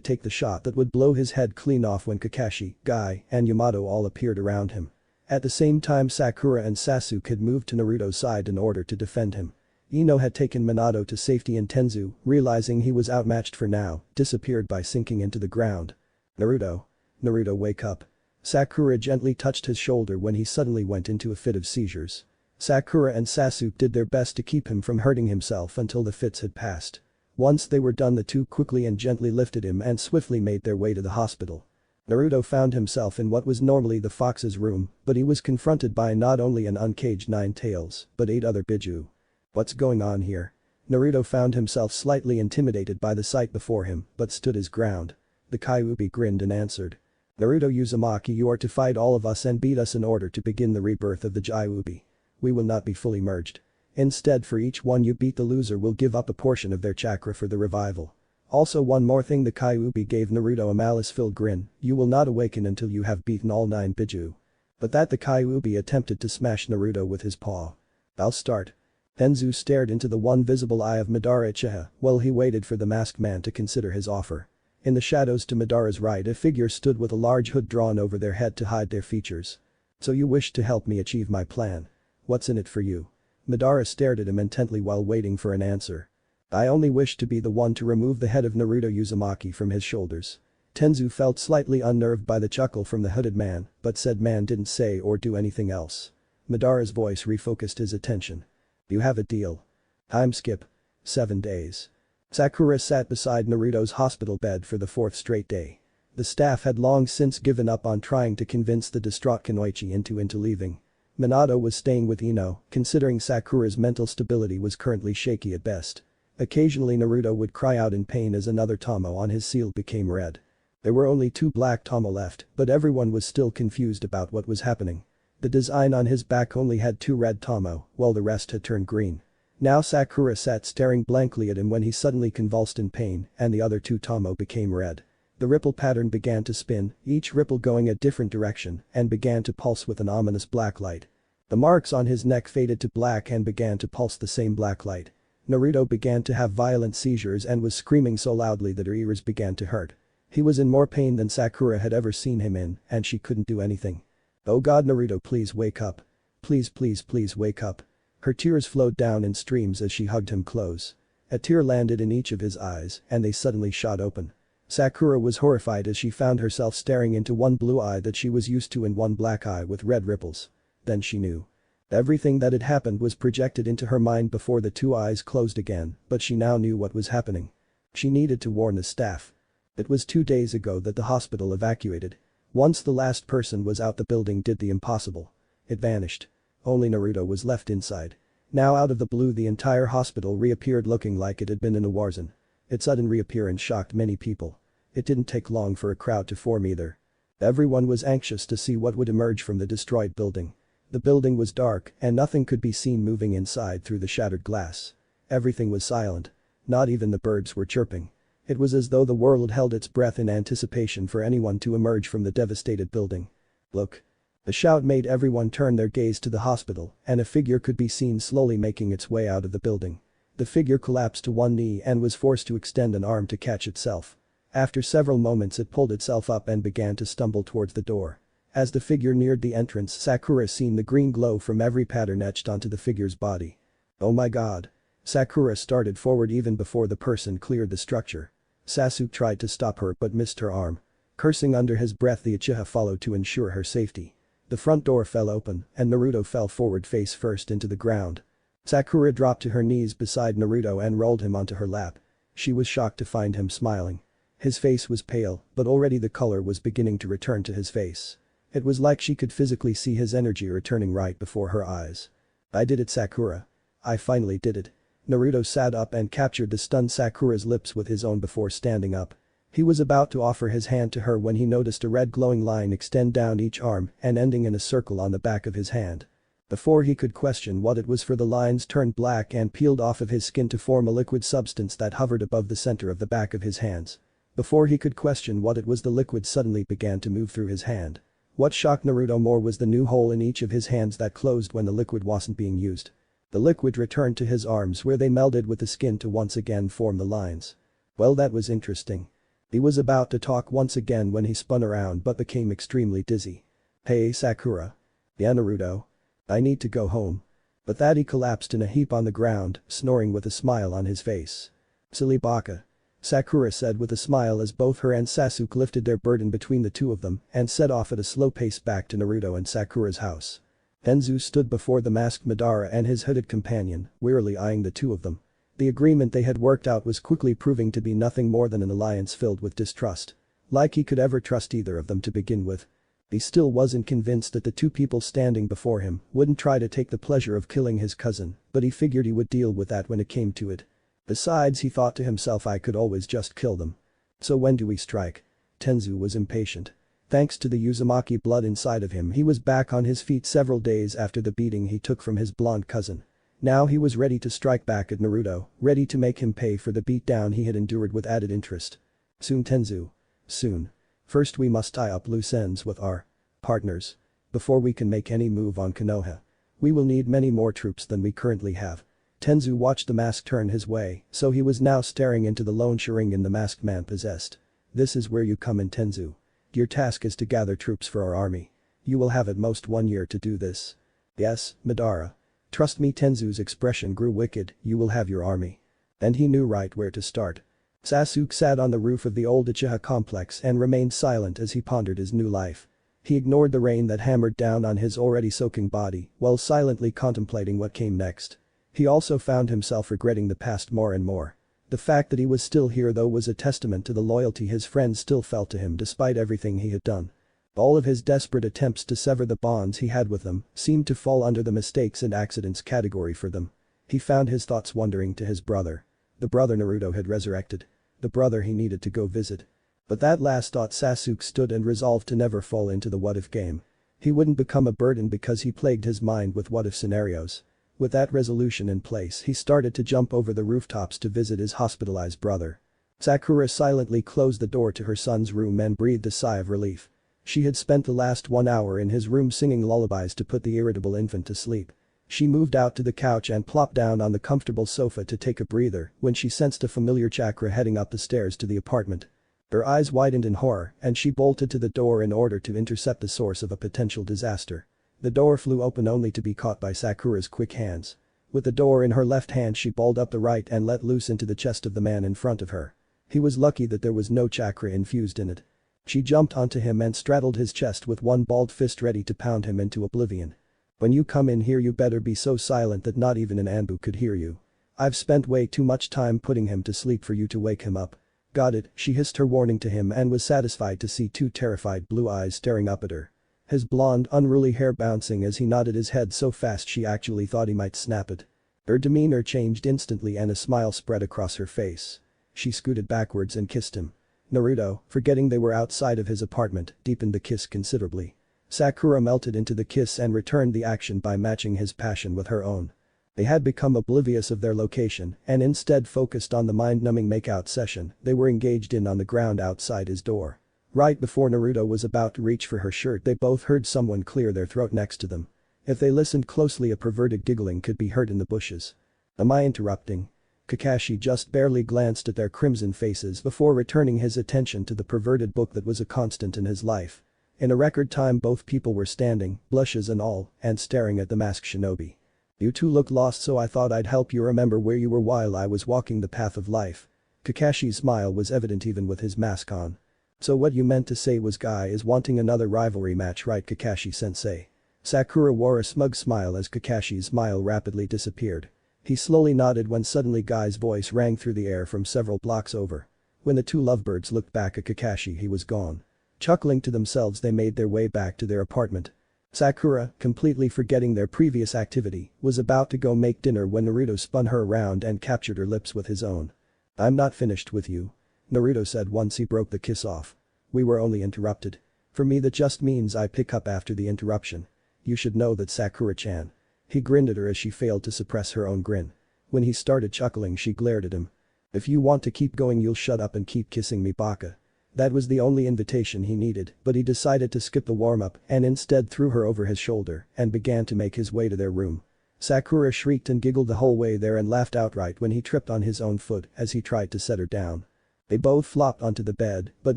take the shot that would blow his head clean off when Kakashi, Guy, and Yamato all appeared around him. At the same time, Sakura and Sasuke had moved to Naruto's side in order to defend him. Ino had taken Minato to safety and Tenzu, realizing he was outmatched for now, disappeared by sinking into the ground. Naruto. Naruto, wake up. Sakura gently touched his shoulder when he suddenly went into a fit of seizures. Sakura and Sasuke did their best to keep him from hurting himself until the fits had passed. Once they were done, the two quickly and gently lifted him and swiftly made their way to the hospital. Naruto found himself in what was normally the fox's room, but he was confronted by not only an uncaged 9 tails, but 8 other Biju. What's going on here? Naruto found himself slightly intimidated by the sight before him, but stood his ground. The Kyuubi grinned and answered. Naruto Uzumaki, you are to fight all of us and beat us in order to begin the rebirth of the Kyuubi. We will not be fully merged. Instead, for each one you beat, the loser will give up a portion of their chakra for the revival. Also, one more thing, the Kyuubi gave Naruto a malice-filled grin, you will not awaken until you have beaten all 9 Biju. But that the Kyuubi attempted to smash Naruto with his paw. I'll start. Tenzu stared into the one visible eye of Madara Uchiha while he waited for the masked man to consider his offer. In the shadows to Madara's right, a figure stood with a large hood drawn over their head to hide their features. So you wish to help me achieve my plan? What's in it for you? Madara stared at him intently while waiting for an answer. I only wish to be the one to remove the head of Naruto Uzumaki from his shoulders. Tenzu felt slightly unnerved by the chuckle from the hooded man, but said man didn't say or do anything else. Madara's voice refocused his attention. You have a deal. Time skip. 7 days. Sakura sat beside Naruto's hospital bed for the 4th straight day. The staff had long since given up on trying to convince the distraught Kunoichi into leaving. Minato was staying with Ino, considering Sakura's mental stability was currently shaky at best. Occasionally Naruto would cry out in pain as another tomo on his seal became red. There were only 2 black tomo left, but everyone was still confused about what was happening. The design on his back only had 2 red tomo, while the rest had turned green. Now Sakura sat staring blankly at him when he suddenly convulsed in pain and the other 2 tomo became red. The ripple pattern began to spin, each ripple going a different direction, and began to pulse with an ominous black light. The marks on his neck faded to black and began to pulse the same black light. Naruto began to have violent seizures and was screaming so loudly that her ears began to hurt. He was in more pain than Sakura had ever seen him in, and she couldn't do anything. "Oh God, Naruto, please wake up. Please, please, please wake up." Her tears flowed down in streams as she hugged him close. A tear landed in each of his eyes, and they suddenly shot open. Sakura was horrified as she found herself staring into one blue eye that she was used to and one black eye with red ripples. Then she knew. Everything that had happened was projected into her mind before the two eyes closed again, but she now knew what was happening. She needed to warn the staff. It was 2 days ago that the hospital evacuated. Once the last person was out, the building did the impossible. It vanished. Only Naruto was left inside. Now out of the blue the entire hospital reappeared looking like it had been in a war zone. Its sudden reappearance shocked many people. It didn't take long for a crowd to form either. Everyone was anxious to see what would emerge from the destroyed building. The building was dark and nothing could be seen moving inside through the shattered glass. Everything was silent. Not even the birds were chirping. It was as though the world held its breath in anticipation for anyone to emerge from the devastated building. "Look." The shout made everyone turn their gaze to the hospital, and a figure could be seen slowly making its way out of the building. The figure collapsed to one knee and was forced to extend an arm to catch itself. After several moments it pulled itself up and began to stumble towards the door. As the figure neared the entrance, Sakura seen the green glow from every pattern etched onto the figure's body. "Oh my God." Sakura started forward even before the person cleared the structure. Sasuke tried to stop her but missed her arm. Cursing under his breath, the Uchiha followed to ensure her safety. The front door fell open and Naruto fell forward face first into the ground. Sakura dropped to her knees beside Naruto and rolled him onto her lap. She was shocked to find him smiling. His face was pale, but already the color was beginning to return to his face. It was like she could physically see his energy returning right before her eyes. "I did it, Sakura. I finally did it." Naruto sat up and captured the stunned Sakura's lips with his own before standing up. He was about to offer his hand to her when he noticed a red glowing line extend down each arm and ending in a circle on the back of his hand. Before he could question what it was for, the lines turned black and peeled off of his skin to form a liquid substance that hovered above the center of the back of his hands. Before he could question what it was, the liquid suddenly began to move through his hand. What shocked Naruto more was the new hole in each of his hands that closed when the liquid wasn't being used. The liquid returned to his arms where they melded with the skin to once again form the lines. Well, that was interesting. He was about to talk once again when he spun around but became extremely dizzy. "Hey Sakura." "Yeah, Naruto. I need to go home." But that he collapsed in a heap on the ground, snoring with a smile on his face. "Silly baka," Sakura said with a smile as both her and Sasuke lifted their burden between the two of them and set off at a slow pace back to Naruto and Sakura's house. Tenzu stood before the masked Madara and his hooded companion, wearily eyeing the two of them. The agreement they had worked out was quickly proving to be nothing more than an alliance filled with distrust. Like he could ever trust either of them to begin with. He still wasn't convinced that the two people standing before him wouldn't try to take the pleasure of killing his cousin, but he figured he would deal with that when it came to it. Besides, he thought to himself, I could always just kill them. So when do we strike? Tenzu was impatient. Thanks to the Uzumaki blood inside of him, he was back on his feet several days after the beating he took from his blonde cousin. Now he was ready to strike back at Naruto, ready to make him pay for the beatdown he had endured with added interest. Soon, Tenzu. Soon. First we must tie up loose ends with our partners. Before we can make any move on Konoha. We will need many more troops than we currently have. Tenzu watched the mask turn his way, so he was now staring into the lone Sharingan the masked man possessed. This is where you come in, Tenzu. Your task is to gather troops for our army. You will have at most 1 year to do this. Yes, Madara. Trust me. Tenzu's expression grew wicked. You will have your army. And he knew right where to start. Sasuke sat on the roof of the old Uchiha complex and remained silent as he pondered his new life. He ignored the rain that hammered down on his already soaking body while silently contemplating what came next. He also found himself regretting the past more and more. The fact that he was still here though was a testament to the loyalty his friends still felt to him despite everything he had done. All of his desperate attempts to sever the bonds he had with them seemed to fall under the mistakes and accidents category for them. He found his thoughts wandering to his brother. The brother Naruto had resurrected. The brother he needed to go visit. But that last thought Sasuke stood and resolved to never fall into the what-if game. He wouldn't become a burden because he plagued his mind with what-if scenarios. With that resolution in place, he started to jump over the rooftops to visit his hospitalized brother. Sakura silently closed the door to her son's room and breathed a sigh of relief. She had spent the last 1 hour in his room singing lullabies to put the irritable infant to sleep. She moved out to the couch and plopped down on the comfortable sofa to take a breather when she sensed a familiar chakra heading up the stairs to the apartment. Her eyes widened in horror and she bolted to the door in order to intercept the source of a potential disaster. The door flew open only to be caught by Sakura's quick hands. With the door in her left hand she balled up the right and let loose into the chest of the man in front of her. He was lucky that there was no chakra infused in it. She jumped onto him and straddled his chest with one balled fist ready to pound him into oblivion. When you come in here you better be so silent that not even an Anbu could hear you. I've spent way too much time putting him to sleep for you to wake him up. Got it, she hissed her warning to him and was satisfied to see two terrified blue eyes staring up at her. His blonde, unruly hair bouncing as he nodded his head so fast she actually thought he might snap it. Her demeanor changed instantly and a smile spread across her face. She scooted backwards and kissed him. Naruto, forgetting they were outside of his apartment, deepened the kiss considerably. Sakura melted into the kiss and returned the action by matching his passion with her own. They had become oblivious of their location and instead focused on the mind-numbing makeout session they were engaged in on the ground outside his door. Right before Naruto was about to reach for her shirt they both heard someone clear their throat next to them. If they listened closely a perverted giggling could be heard in the bushes. Am I interrupting? Kakashi just barely glanced at their crimson faces before returning his attention to the perverted book that was a constant in his life. In a record time both people were standing, blushes and all, and staring at the masked shinobi. You two look lost so I thought I'd help you remember where you were while I was walking the path of life. Kakashi's smile was evident even with his mask on. So what you meant to say was Guy is wanting another rivalry match, right, Kakashi-sensei? Sakura wore a smug smile as Kakashi's smile rapidly disappeared. He slowly nodded when suddenly Guy's voice rang through the air from several blocks over. When the two lovebirds looked back at Kakashi he was gone. Chuckling to themselves they made their way back to their apartment. Sakura, completely forgetting their previous activity, was about to go make dinner when Naruto spun her around and captured her lips with his own. I'm not finished with you. Naruto said once he broke the kiss off. We were only interrupted. For me that just means I pick up after the interruption. You should know that Sakura-chan. He grinned at her as she failed to suppress her own grin. When he started chuckling she glared at him. If you want to keep going you'll shut up and keep kissing me, baka. That was the only invitation he needed, but he decided to skip the warm-up and instead threw her over his shoulder and began to make his way to their room. Sakura shrieked and giggled the whole way there and laughed outright when he tripped on his own foot as he tried to set her down. They both flopped onto the bed, but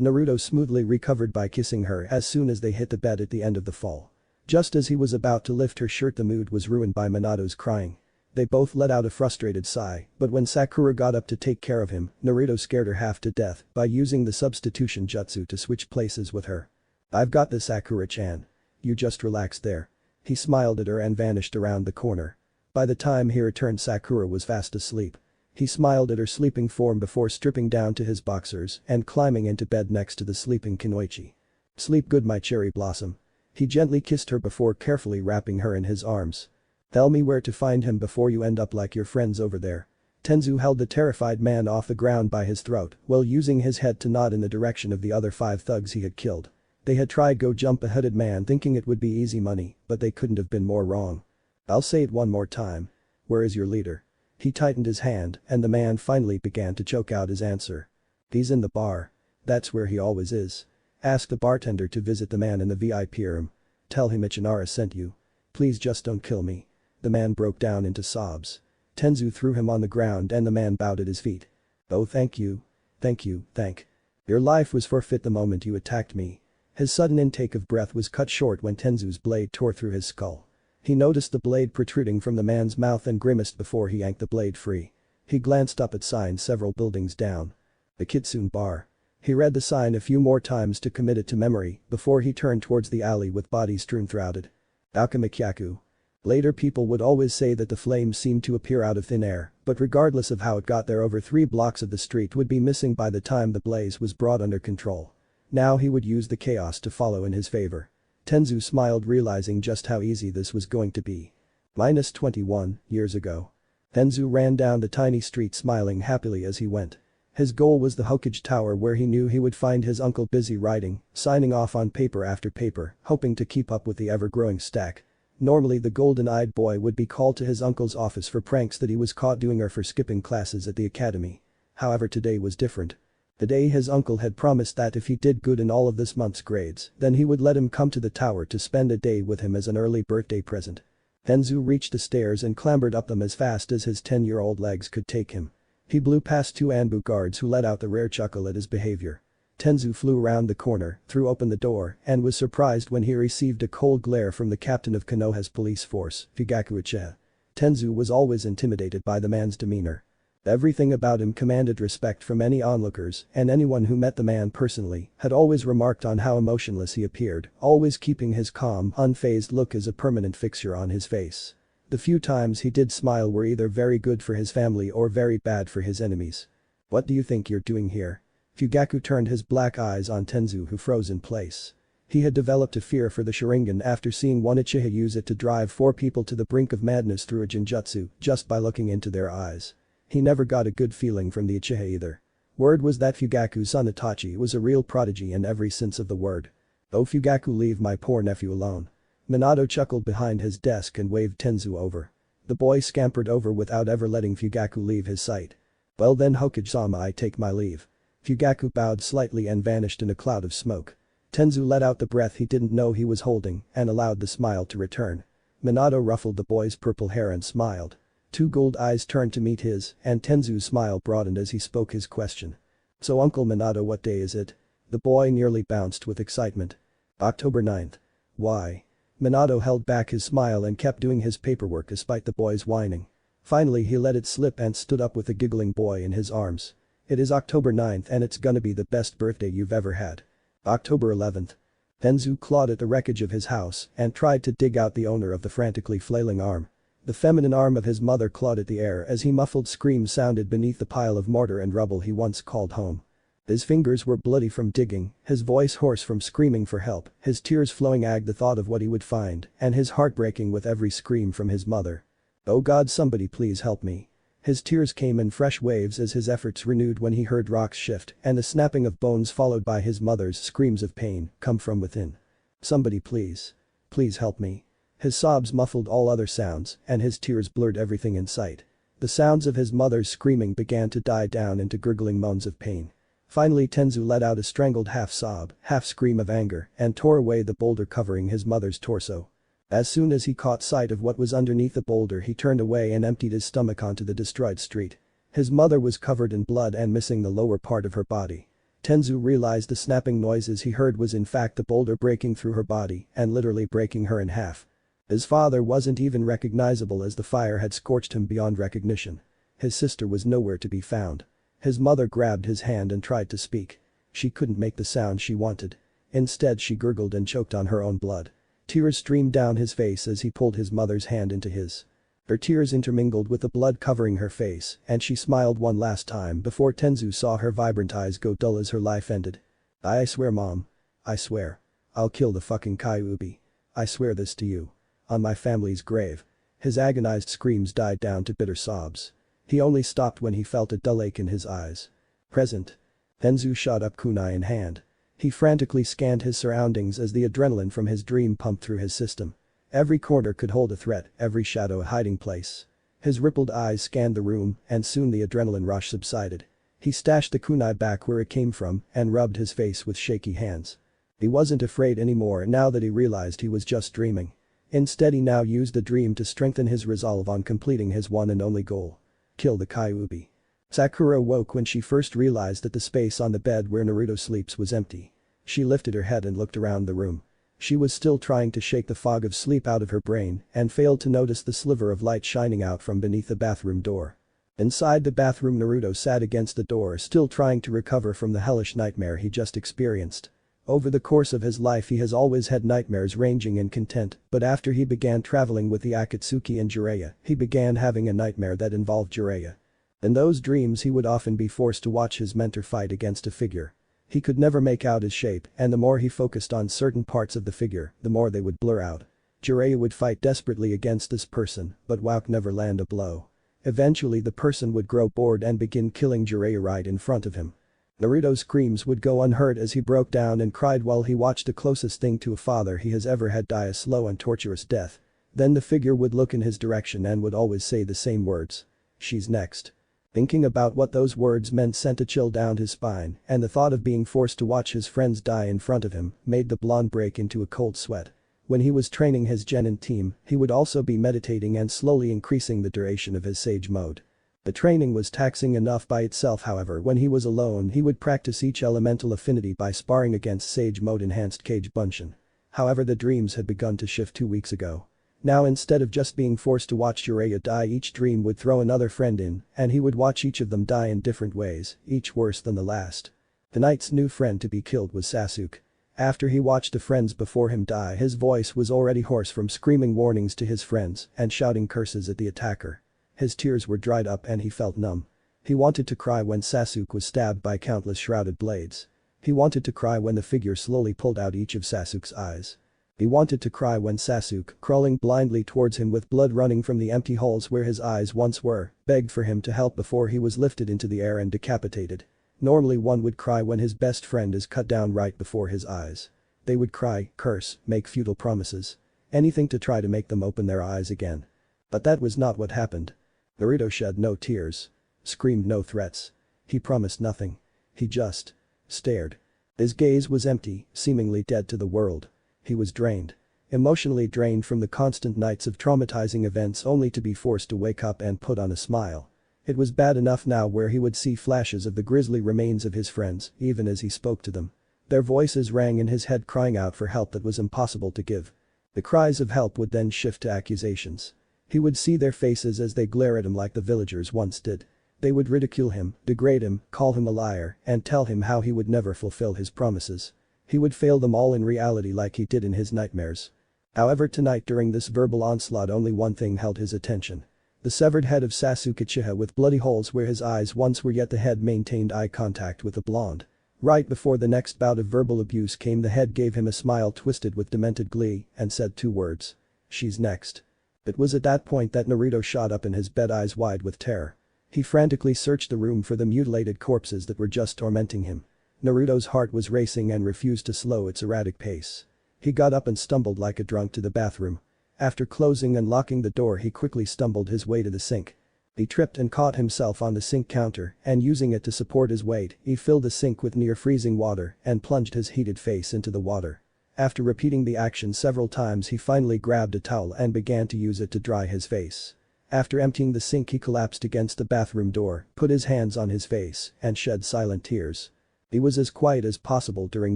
Naruto smoothly recovered by kissing her as soon as they hit the bed at the end of the fall. Just as he was about to lift her shirt the mood was ruined by Minato's crying. They both let out a frustrated sigh, but when Sakura got up to take care of him, Naruto scared her half to death by using the substitution jutsu to switch places with her. I've got this, Sakura-chan. You just relax there. He smiled at her and vanished around the corner. By the time he returned Sakura was fast asleep. He smiled at her sleeping form before stripping down to his boxers and climbing into bed next to the sleeping Kunoichi. Sleep good, my cherry blossom. He gently kissed her before carefully wrapping her in his arms. Tell me where to find him before you end up like your friends over there. Tenzu held the terrified man off the ground by his throat while using his head to nod in the direction of the other 5 thugs he had killed. They had tried go jump a hooded man thinking it would be easy money, but they couldn't have been more wrong. I'll say it one more time. Where is your leader? He tightened his hand and the man finally began to choke out his answer. He's in the bar. That's where he always is. Ask the bartender to visit the man in the VIP room. Tell him Ichinara sent you. Please just don't kill me. The man broke down into sobs. Tenzu threw him on the ground and the man bowed at his feet. Oh, thank you. Thank you, thank. Your life was forfeit the moment you attacked me. His sudden intake of breath was cut short when Tenzu's blade tore through his skull. He noticed the blade protruding from the man's mouth and grimaced before he yanked the blade free. He glanced up at signs several buildings down. The Kitsune Bar. He read the sign a few more times to commit it to memory before he turned towards the alley with bodies strewn throughout it. Akamikyaku. Later people would always say that the flames seemed to appear out of thin air, but regardless of how it got there over 3 blocks of the street would be missing by the time the blaze was brought under control. Now he would use the chaos to follow in his favor. Tenzu smiled realizing just how easy this was going to be. -21 years ago. Tenzu ran down the tiny street smiling happily as he went. His goal was the Hokage Tower where he knew he would find his uncle busy writing, signing off on paper after paper, hoping to keep up with the ever-growing stack. Normally the golden-eyed boy would be called to his uncle's office for pranks that he was caught doing or for skipping classes at the academy. However today was different. The day his uncle had promised that if he did good in all of this month's grades, then he would let him come to the tower to spend a day with him as an early birthday present. Tenzu reached the stairs and clambered up them as fast as his 10-year-old legs could take him. He blew past two Anbu guards who let out a rare chuckle at his behavior. Tenzu flew around the corner, threw open the door, and was surprised when he received a cold glare from the captain of Konoha's police force, Fugaku Uchiha. Tenzu was always intimidated by the man's demeanor. Everything about him commanded respect from any onlookers, and anyone who met the man personally had always remarked on how emotionless he appeared, always keeping his calm, unfazed look as a permanent fixture on his face. The few times he did smile were either very good for his family or very bad for his enemies. "What do you think you're doing here?" Fugaku turned his black eyes on Tenzu, who froze in place. He had developed a fear for the Sharingan after seeing one Uchiha use it to drive 4 people to the brink of madness through a genjutsu just by looking into their eyes. He never got a good feeling from the Uchiha either. Word was that Fugaku's son Itachi was a real prodigy in every sense of the word. "Oh Fugaku, leave my poor nephew alone." Minato chuckled behind his desk and waved Tenzu over. The boy scampered over without ever letting Fugaku leave his sight. "Well then Hokage-sama, I take my leave." Fugaku bowed slightly and vanished in a cloud of smoke. Tenzu let out the breath he didn't know he was holding and allowed the smile to return. Minato ruffled the boy's purple hair and smiled. 2 gold eyes turned to meet his, and Tenzu's smile broadened as he spoke his question. "So Uncle Minato, what day is it?" The boy nearly bounced with excitement. "October 9th. Why?" Minato held back his smile and kept doing his paperwork despite the boy's whining. Finally he let it slip and stood up with a giggling boy in his arms. "It is October 9th and it's gonna be the best birthday you've ever had." October 11th. Tenzu clawed at the wreckage of his house and tried to dig out the owner of the frantically flailing arm. The feminine arm of his mother clawed at the air as he muffled screams sounded beneath the pile of mortar and rubble he once called home. His fingers were bloody from digging, his voice hoarse from screaming for help, his tears flowing at the thought of what he would find, and his heart breaking with every scream from his mother. "Oh God, somebody please help me." His tears came in fresh waves as his efforts renewed when he heard rocks shift and the snapping of bones followed by his mother's screams of pain come from within. "Somebody please. Please help me." His sobs muffled all other sounds, and his tears blurred everything in sight. The sounds of his mother's screaming began to die down into gurgling moans of pain. Finally Tenzu let out a strangled half-sob, half-scream of anger, and tore away the boulder covering his mother's torso. As soon as he caught sight of what was underneath the boulder he turned away and emptied his stomach onto the destroyed street. His mother was covered in blood and missing the lower part of her body. Tenzu realized the snapping noises he heard was in fact the boulder breaking through her body and literally breaking her in half. His father wasn't even recognizable as the fire had scorched him beyond recognition. His sister was nowhere to be found. His mother grabbed his hand and tried to speak. She couldn't make the sound she wanted. Instead she gurgled and choked on her own blood. Tears streamed down his face as he pulled his mother's hand into his. Her tears intermingled with the blood covering her face and she smiled one last time before Tenzu saw her vibrant eyes go dull as her life ended. "I swear mom. I swear. I'll kill the fucking Kyuubi. I swear this to you. On my family's grave." His agonized screams died down to bitter sobs. He only stopped when he felt a dull ache in his eyes. Present. Tenzu shot up kunai in hand. He frantically scanned his surroundings as the adrenaline from his dream pumped through his system. Every corner could hold a threat, every shadow a hiding place. His rippled eyes scanned the room and soon the adrenaline rush subsided. He stashed the kunai back where it came from and rubbed his face with shaky hands. He wasn't afraid anymore now that he realized he was just dreaming. Instead he now used the dream to strengthen his resolve on completing his one and only goal. Kill the Kyuubi. Sakura woke when she first realized that the space on the bed where Naruto sleeps was empty. She lifted her head and looked around the room. She was still trying to shake the fog of sleep out of her brain and failed to notice the sliver of light shining out from beneath the bathroom door. Inside the bathroom Naruto sat against the door still trying to recover from the hellish nightmare he just experienced. Over the course of his life he has always had nightmares ranging in content, but after he began traveling with the Akatsuki and Jiraiya, he began having a nightmare that involved Jiraiya. In those dreams he would often be forced to watch his mentor fight against a figure. He could never make out his shape and the more he focused on certain parts of the figure, the more they would blur out. Jiraiya would fight desperately against this person, but would never land a blow. Eventually the person would grow bored and begin killing Jiraiya right in front of him. Naruto's screams would go unheard as he broke down and cried while he watched the closest thing to a father he has ever had die a slow and torturous death. Then the figure would look in his direction and would always say the same words. "She's next." Thinking about what those words meant sent a chill down his spine, and the thought of being forced to watch his friends die in front of him made the blonde break into a cold sweat. When he was training his genin team, he would also be meditating and slowly increasing the duration of his sage mode. The training was taxing enough by itself, however. When he was alone he would practice each elemental affinity by sparring against sage mode enhanced Cage Bunshin. However, the dreams had begun to shift 2 weeks ago. Now instead of just being forced to watch Jiraiya die, each dream would throw another friend in, and he would watch each of them die in different ways, each worse than the last. The knight's new friend to be killed was Sasuke. After he watched the friends before him die, his voice was already hoarse from screaming warnings to his friends and shouting curses at the attacker. His tears were dried up and he felt numb. He wanted to cry when Sasuke was stabbed by countless shrouded blades. He wanted to cry when the figure slowly pulled out each of Sasuke's eyes. He wanted to cry when Sasuke, crawling blindly towards him with blood running from the empty holes where his eyes once were, begged for him to help before he was lifted into the air and decapitated. Normally one would cry when his best friend is cut down right before his eyes. They would cry, curse, make futile promises. Anything to try to make them open their eyes again. But that was not what happened. Naruto shed no tears. Screamed no threats. He promised nothing. He just stared. His gaze was empty, seemingly dead to the world. He was drained. Emotionally drained from the constant nights of traumatizing events only to be forced to wake up and put on a smile. It was bad enough now where he would see flashes of the grisly remains of his friends, even as he spoke to them. Their voices rang in his head crying out for help that was impossible to give. The cries of help would then shift to accusations. He would see their faces as they glare at him like the villagers once did. They would ridicule him, degrade him, call him a liar, and tell him how he would never fulfill his promises. He would fail them all in reality like he did in his nightmares. However, tonight during this verbal onslaught only one thing held his attention. The severed head of Sasuke Uchiha with bloody holes where his eyes once were, yet the head maintained eye contact with the blonde. Right before the next bout of verbal abuse came, the head gave him a smile twisted with demented glee and said 2 words. She's next. It was at that point that Naruto shot up in his bed, eyes wide with terror. He frantically searched the room for the mutilated corpses that were just tormenting him. Naruto's heart was racing and refused to slow its erratic pace. He got up and stumbled like a drunk to the bathroom. After closing and locking the door, he quickly stumbled his way to the sink. He tripped and caught himself on the sink counter, and using it to support his weight, he filled the sink with near freezing water and plunged his heated face into the water. After repeating the action several times, he finally grabbed a towel and began to use it to dry his face. After emptying the sink, he collapsed against the bathroom door, put his hands on his face, and shed silent tears. He was as quiet as possible during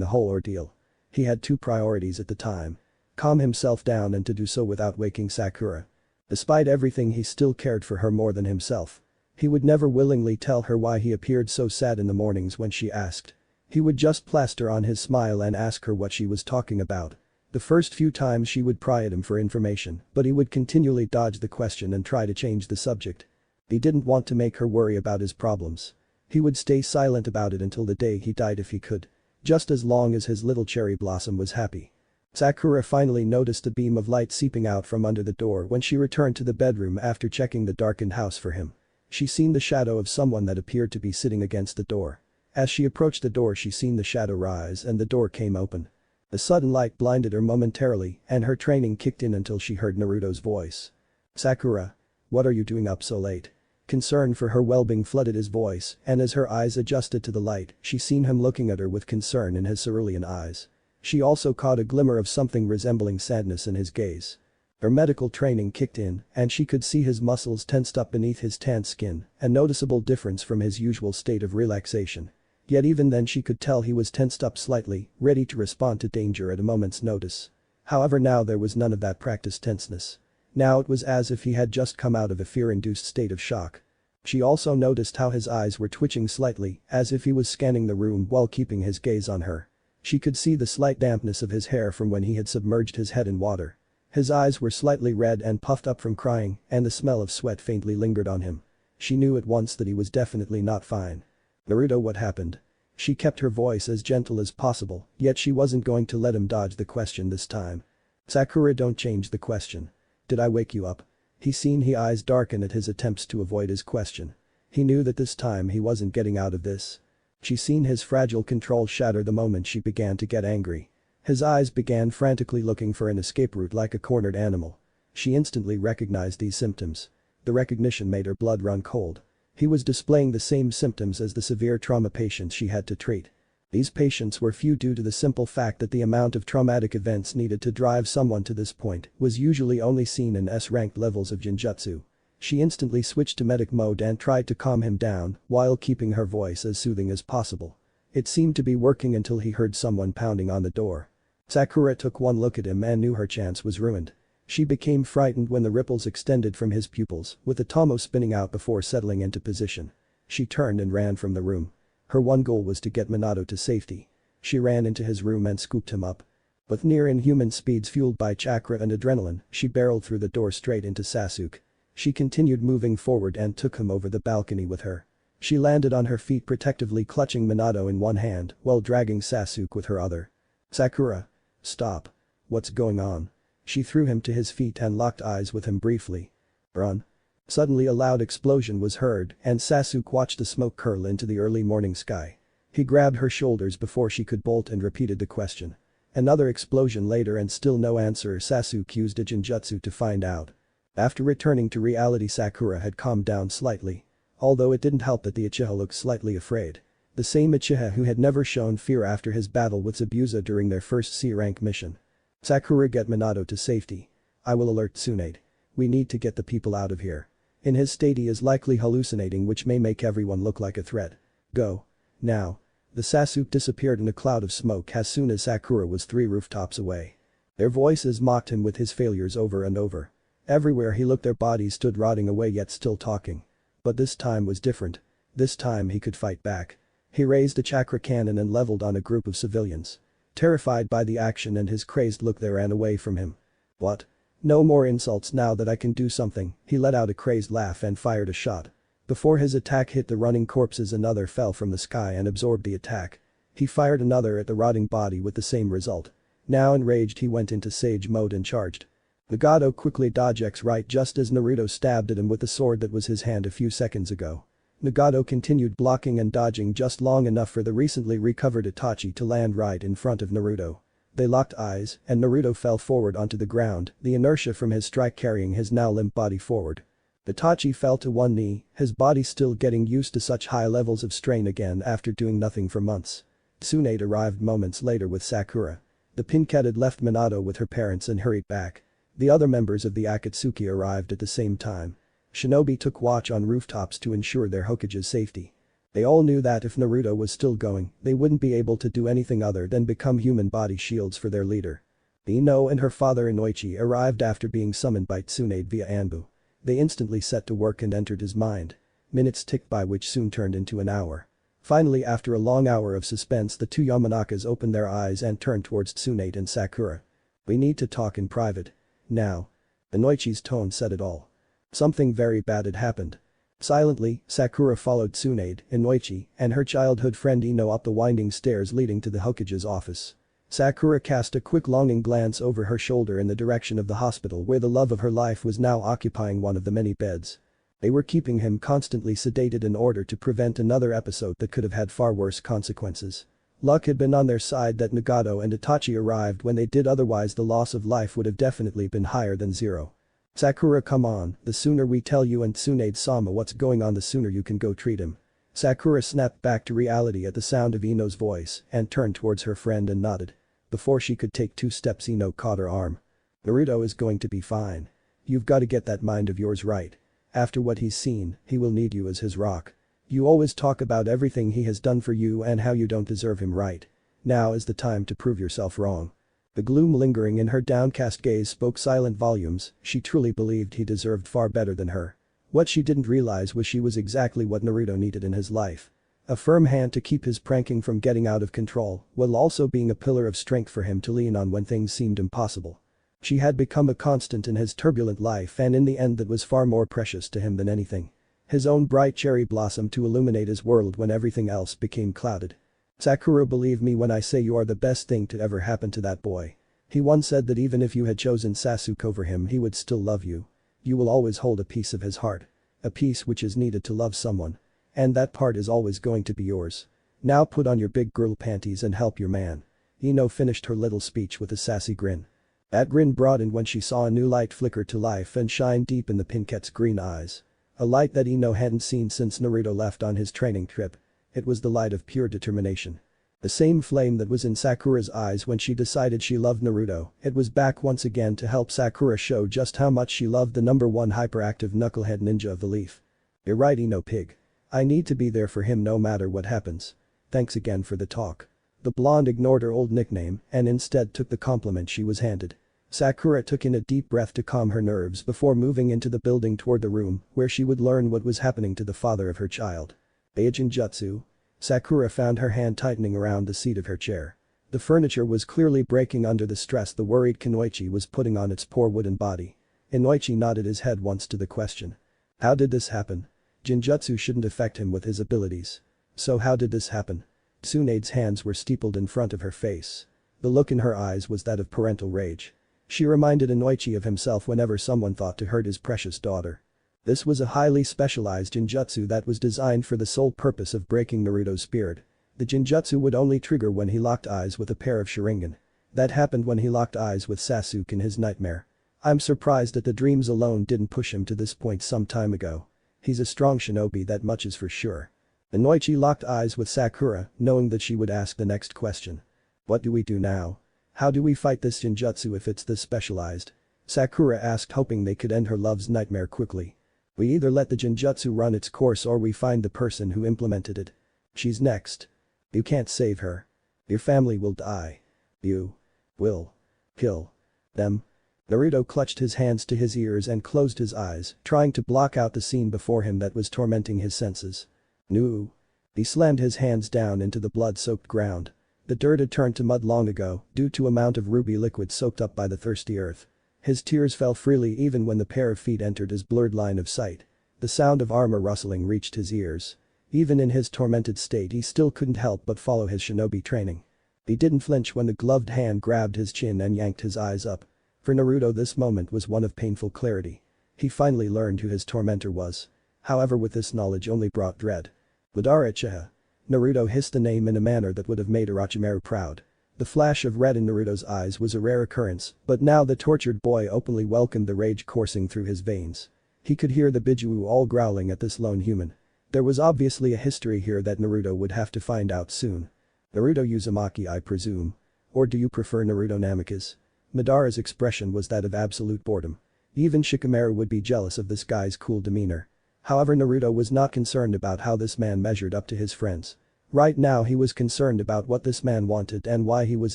the whole ordeal. He had 2 priorities at the time. Calm himself down, and to do so without waking Sakura. Despite everything, he still cared for her more than himself. He would never willingly tell her why he appeared so sad in the mornings when she asked. He would just plaster on his smile and ask her what she was talking about. The first few times she would pry at him for information, but he would continually dodge the question and try to change the subject. He didn't want to make her worry about his problems. He would stay silent about it until the day he died if he could. Just as long as his little cherry blossom was happy. Sakura finally noticed a beam of light seeping out from under the door when she returned to the bedroom after checking the darkened house for him. She seen the shadow of someone that appeared to be sitting against the door. As she approached the door, she seen the shadow rise and the door came open. The sudden light blinded her momentarily and her training kicked in until she heard Naruto's voice. "Sakura. What are you doing up so late?" Concern for her well-being flooded his voice, and as her eyes adjusted to the light, she seen him looking at her with concern in his cerulean eyes. She also caught a glimmer of something resembling sadness in his gaze. Her medical training kicked in, and she could see his muscles tensed up beneath his tanned skin, a noticeable difference from his usual state of relaxation. Yet even then she could tell he was tensed up slightly, ready to respond to danger at a moment's notice. However, now there was none of that practiced tenseness. Now it was as if he had just come out of a fear-induced state of shock. She also noticed how his eyes were twitching slightly, as if he was scanning the room while keeping his gaze on her. She could see the slight dampness of his hair from when he had submerged his head in water. His eyes were slightly red and puffed up from crying, and the smell of sweat faintly lingered on him. She knew at once that he was definitely not fine. "Naruto, what happened?" She kept her voice as gentle as possible, yet she wasn't going to let him dodge the question this time. "Sakura, don't change the question. Did I wake you up?" He seen his eyes darken at his attempts to avoid his question. He knew that this time he wasn't getting out of this. She seen his fragile control shatter the moment she began to get angry. His eyes began frantically looking for an escape route like a cornered animal. She instantly recognized these symptoms. The recognition made her blood run cold. He was displaying the same symptoms as the severe trauma patients she had to treat. These patients were few due to the simple fact that the amount of traumatic events needed to drive someone to this point was usually only seen in S-ranked levels of Genjutsu. She instantly switched to medic mode and tried to calm him down while keeping her voice as soothing as possible. It seemed to be working until he heard someone pounding on the door. Sakura took one look at him and knew her chance was ruined. She became frightened when the ripples extended from his pupils, with the tomo spinning out before settling into position. She turned and ran from the room. Her one goal was to get Minato to safety. She ran into his room and scooped him up. With near inhuman speeds fueled by chakra and adrenaline, she barreled through the door straight into Sasuke. She continued moving forward and took him over the balcony with her. She landed on her feet protectively clutching Minato in one hand while dragging Sasuke with her other. "Sakura. Stop. What's going on?" She threw him to his feet and locked eyes with him briefly. "Run." Suddenly a loud explosion was heard and Sasuke watched the smoke curl into the early morning sky. He grabbed her shoulders before she could bolt and repeated the question. Another explosion later and still no answer. Sasuke used a Genjutsu to find out. After returning to reality, Sakura had calmed down slightly. Although it didn't help that the Uchiha looked slightly afraid. The same Uchiha who had never shown fear after his battle with Zabuza during their first C-rank mission. "Sakura, get Minato to safety. I will alert Tsunade. We need to get the people out of here. In his state he is likely hallucinating, which may make everyone look like a threat. Go. Now." The Sasuke disappeared in a cloud of smoke as soon as Sakura was 3 rooftops away. Their voices mocked him with his failures over and over. Everywhere he looked their bodies stood rotting away yet still talking. But this time was different. This time he could fight back. He raised a chakra cannon and leveled on a group of civilians. Terrified by the action and his crazed look, they ran away from him. "What? No more insults now that I can do something." He let out a crazed laugh and fired a shot. Before his attack hit the running corpses, another fell from the sky and absorbed the attack. He fired another at the rotting body with the same result. Now enraged, he went into Sage mode and charged. Nagato quickly dodged X right just as Naruto stabbed at him with the sword that was his hand a few seconds ago. Nagato continued blocking and dodging just long enough for the recently recovered Itachi to land right in front of Naruto. They locked eyes and Naruto fell forward onto the ground, the inertia from his strike carrying his now limp body forward. Itachi fell to one knee, his body still getting used to such high levels of strain again after doing nothing for months. Tsunade arrived moments later with Sakura. The Pinket had left Minato with her parents and hurried back. The other members of the Akatsuki arrived at the same time. Shinobi took watch on rooftops to ensure their Hokage's safety. They all knew that if Naruto was still going, they wouldn't be able to do anything other than become human body shields for their leader. Ino and her father Inoichi arrived after being summoned by Tsunade via Anbu. They instantly set to work and entered his mind. Minutes ticked by, which soon turned into an hour. Finally, after a long hour of suspense, the two Yamanakas opened their eyes and turned towards Tsunade and Sakura. "We need to talk in private. Now." Inoichi's tone said it all. Something very bad had happened. Silently, Sakura followed Tsunade, Inoichi, and her childhood friend Ino up the winding stairs leading to the Hokage's office. Sakura cast a quick longing glance over her shoulder in the direction of the hospital where the love of her life was now occupying one of the many beds. They were keeping him constantly sedated in order to prevent another episode that could have had far worse consequences. Luck had been on their side that Nagato and Itachi arrived when they did, otherwise the loss of life would have definitely been higher than 0. "Sakura, come on, the sooner we tell you and Tsunade-sama what's going on, the sooner you can go treat him." Sakura snapped back to reality at the sound of Ino's voice and turned towards her friend and nodded. Before she could take 2 steps, Ino caught her arm. "Naruto is going to be fine. You've got to get that mind of yours right. After what he's seen, he will need you as his rock. You always talk about everything he has done for you and how you don't deserve him, right? Now is the time to prove yourself wrong." The gloom lingering in her downcast gaze spoke silent volumes. She truly believed he deserved far better than her. What she didn't realize was she was exactly what Naruto needed in his life. A firm hand to keep his pranking from getting out of control, while also being a pillar of strength for him to lean on when things seemed impossible. She had become a constant in his turbulent life, and in the end that was far more precious to him than anything. His own bright cherry blossom to illuminate his world when everything else became clouded. "Sakura, believe me when I say you are the best thing to ever happen to that boy. He once said that even if you had chosen Sasuke over him, he would still love you. You will always hold a piece of his heart. A piece which is needed to love someone. And that part is always going to be yours. Now put on your big girl panties and help your man." Ino finished her little speech with a sassy grin. That grin broadened when she saw a new light flicker to life and shine deep in the Pinket's green eyes. A light that Ino hadn't seen since Naruto left on his training trip. It was the light of pure determination. The same flame that was in Sakura's eyes when she decided she loved Naruto, it was back once again to help Sakura show just how much she loved the #1 hyperactive knucklehead ninja of the leaf. You're right, Ino pig. I need to be there for him no matter what happens. Thanks again for the talk. The blonde ignored her old nickname and instead took the compliment she was handed. Sakura took in a deep breath to calm her nerves before moving into the building toward the room where she would learn what was happening to the father of her child. Jutsu. Sakura found her hand tightening around the seat of her chair. The furniture was clearly breaking under the stress the worried Kunoichi was putting on its poor wooden body. Inoichi nodded his head once to the question. How did this happen? Jinjutsu shouldn't affect him with his abilities. So how did this happen? Tsunade's hands were steepled in front of her face. The look in her eyes was that of parental rage. She reminded Inoichi of himself whenever someone thought to hurt his precious daughter. This was a highly specialized jinjutsu that was designed for the sole purpose of breaking Naruto's spirit. The jinjutsu would only trigger when he locked eyes with a pair of Sharingan. That happened when he locked eyes with Sasuke in his nightmare. I'm surprised that the dreams alone didn't push him to this point some time ago. He's a strong shinobi, that much is for sure. Inoichi locked eyes with Sakura, knowing that she would ask the next question. What do we do now? How do we fight this jinjutsu if it's this specialized? Sakura asked, hoping they could end her love's nightmare quickly. We either let the jinjutsu run its course or we find the person who implemented it. She's next. You can't save her. Your family will die. You will kill them. Naruto clutched his hands to his ears and closed his eyes, trying to block out the scene before him that was tormenting his senses. No. He slammed his hands down into the blood-soaked ground. The dirt had turned to mud long ago due to amount of ruby liquid soaked up by the thirsty earth. His tears fell freely even when the pair of feet entered his blurred line of sight. The sound of armor rustling reached his ears. Even in his tormented state he still couldn't help but follow his shinobi training. He didn't flinch when the gloved hand grabbed his chin and yanked his eyes up. For Naruto this moment was one of painful clarity. He finally learned who his tormentor was. However, with this knowledge only brought dread. Madara Uchiha. Naruto hissed the name in a manner that would have made Orochimaru proud. The flash of red in Naruto's eyes was a rare occurrence, but now the tortured boy openly welcomed the rage coursing through his veins. He could hear the Bijuu all growling at this lone human. There was obviously a history here that Naruto would have to find out soon. Naruto Uzumaki, I presume. Or do you prefer Naruto Namikaze? Madara's expression was that of absolute boredom. Even Shikamaru would be jealous of this guy's cool demeanor. However, Naruto was not concerned about how this man measured up to his friends. Right now he was concerned about what this man wanted and why he was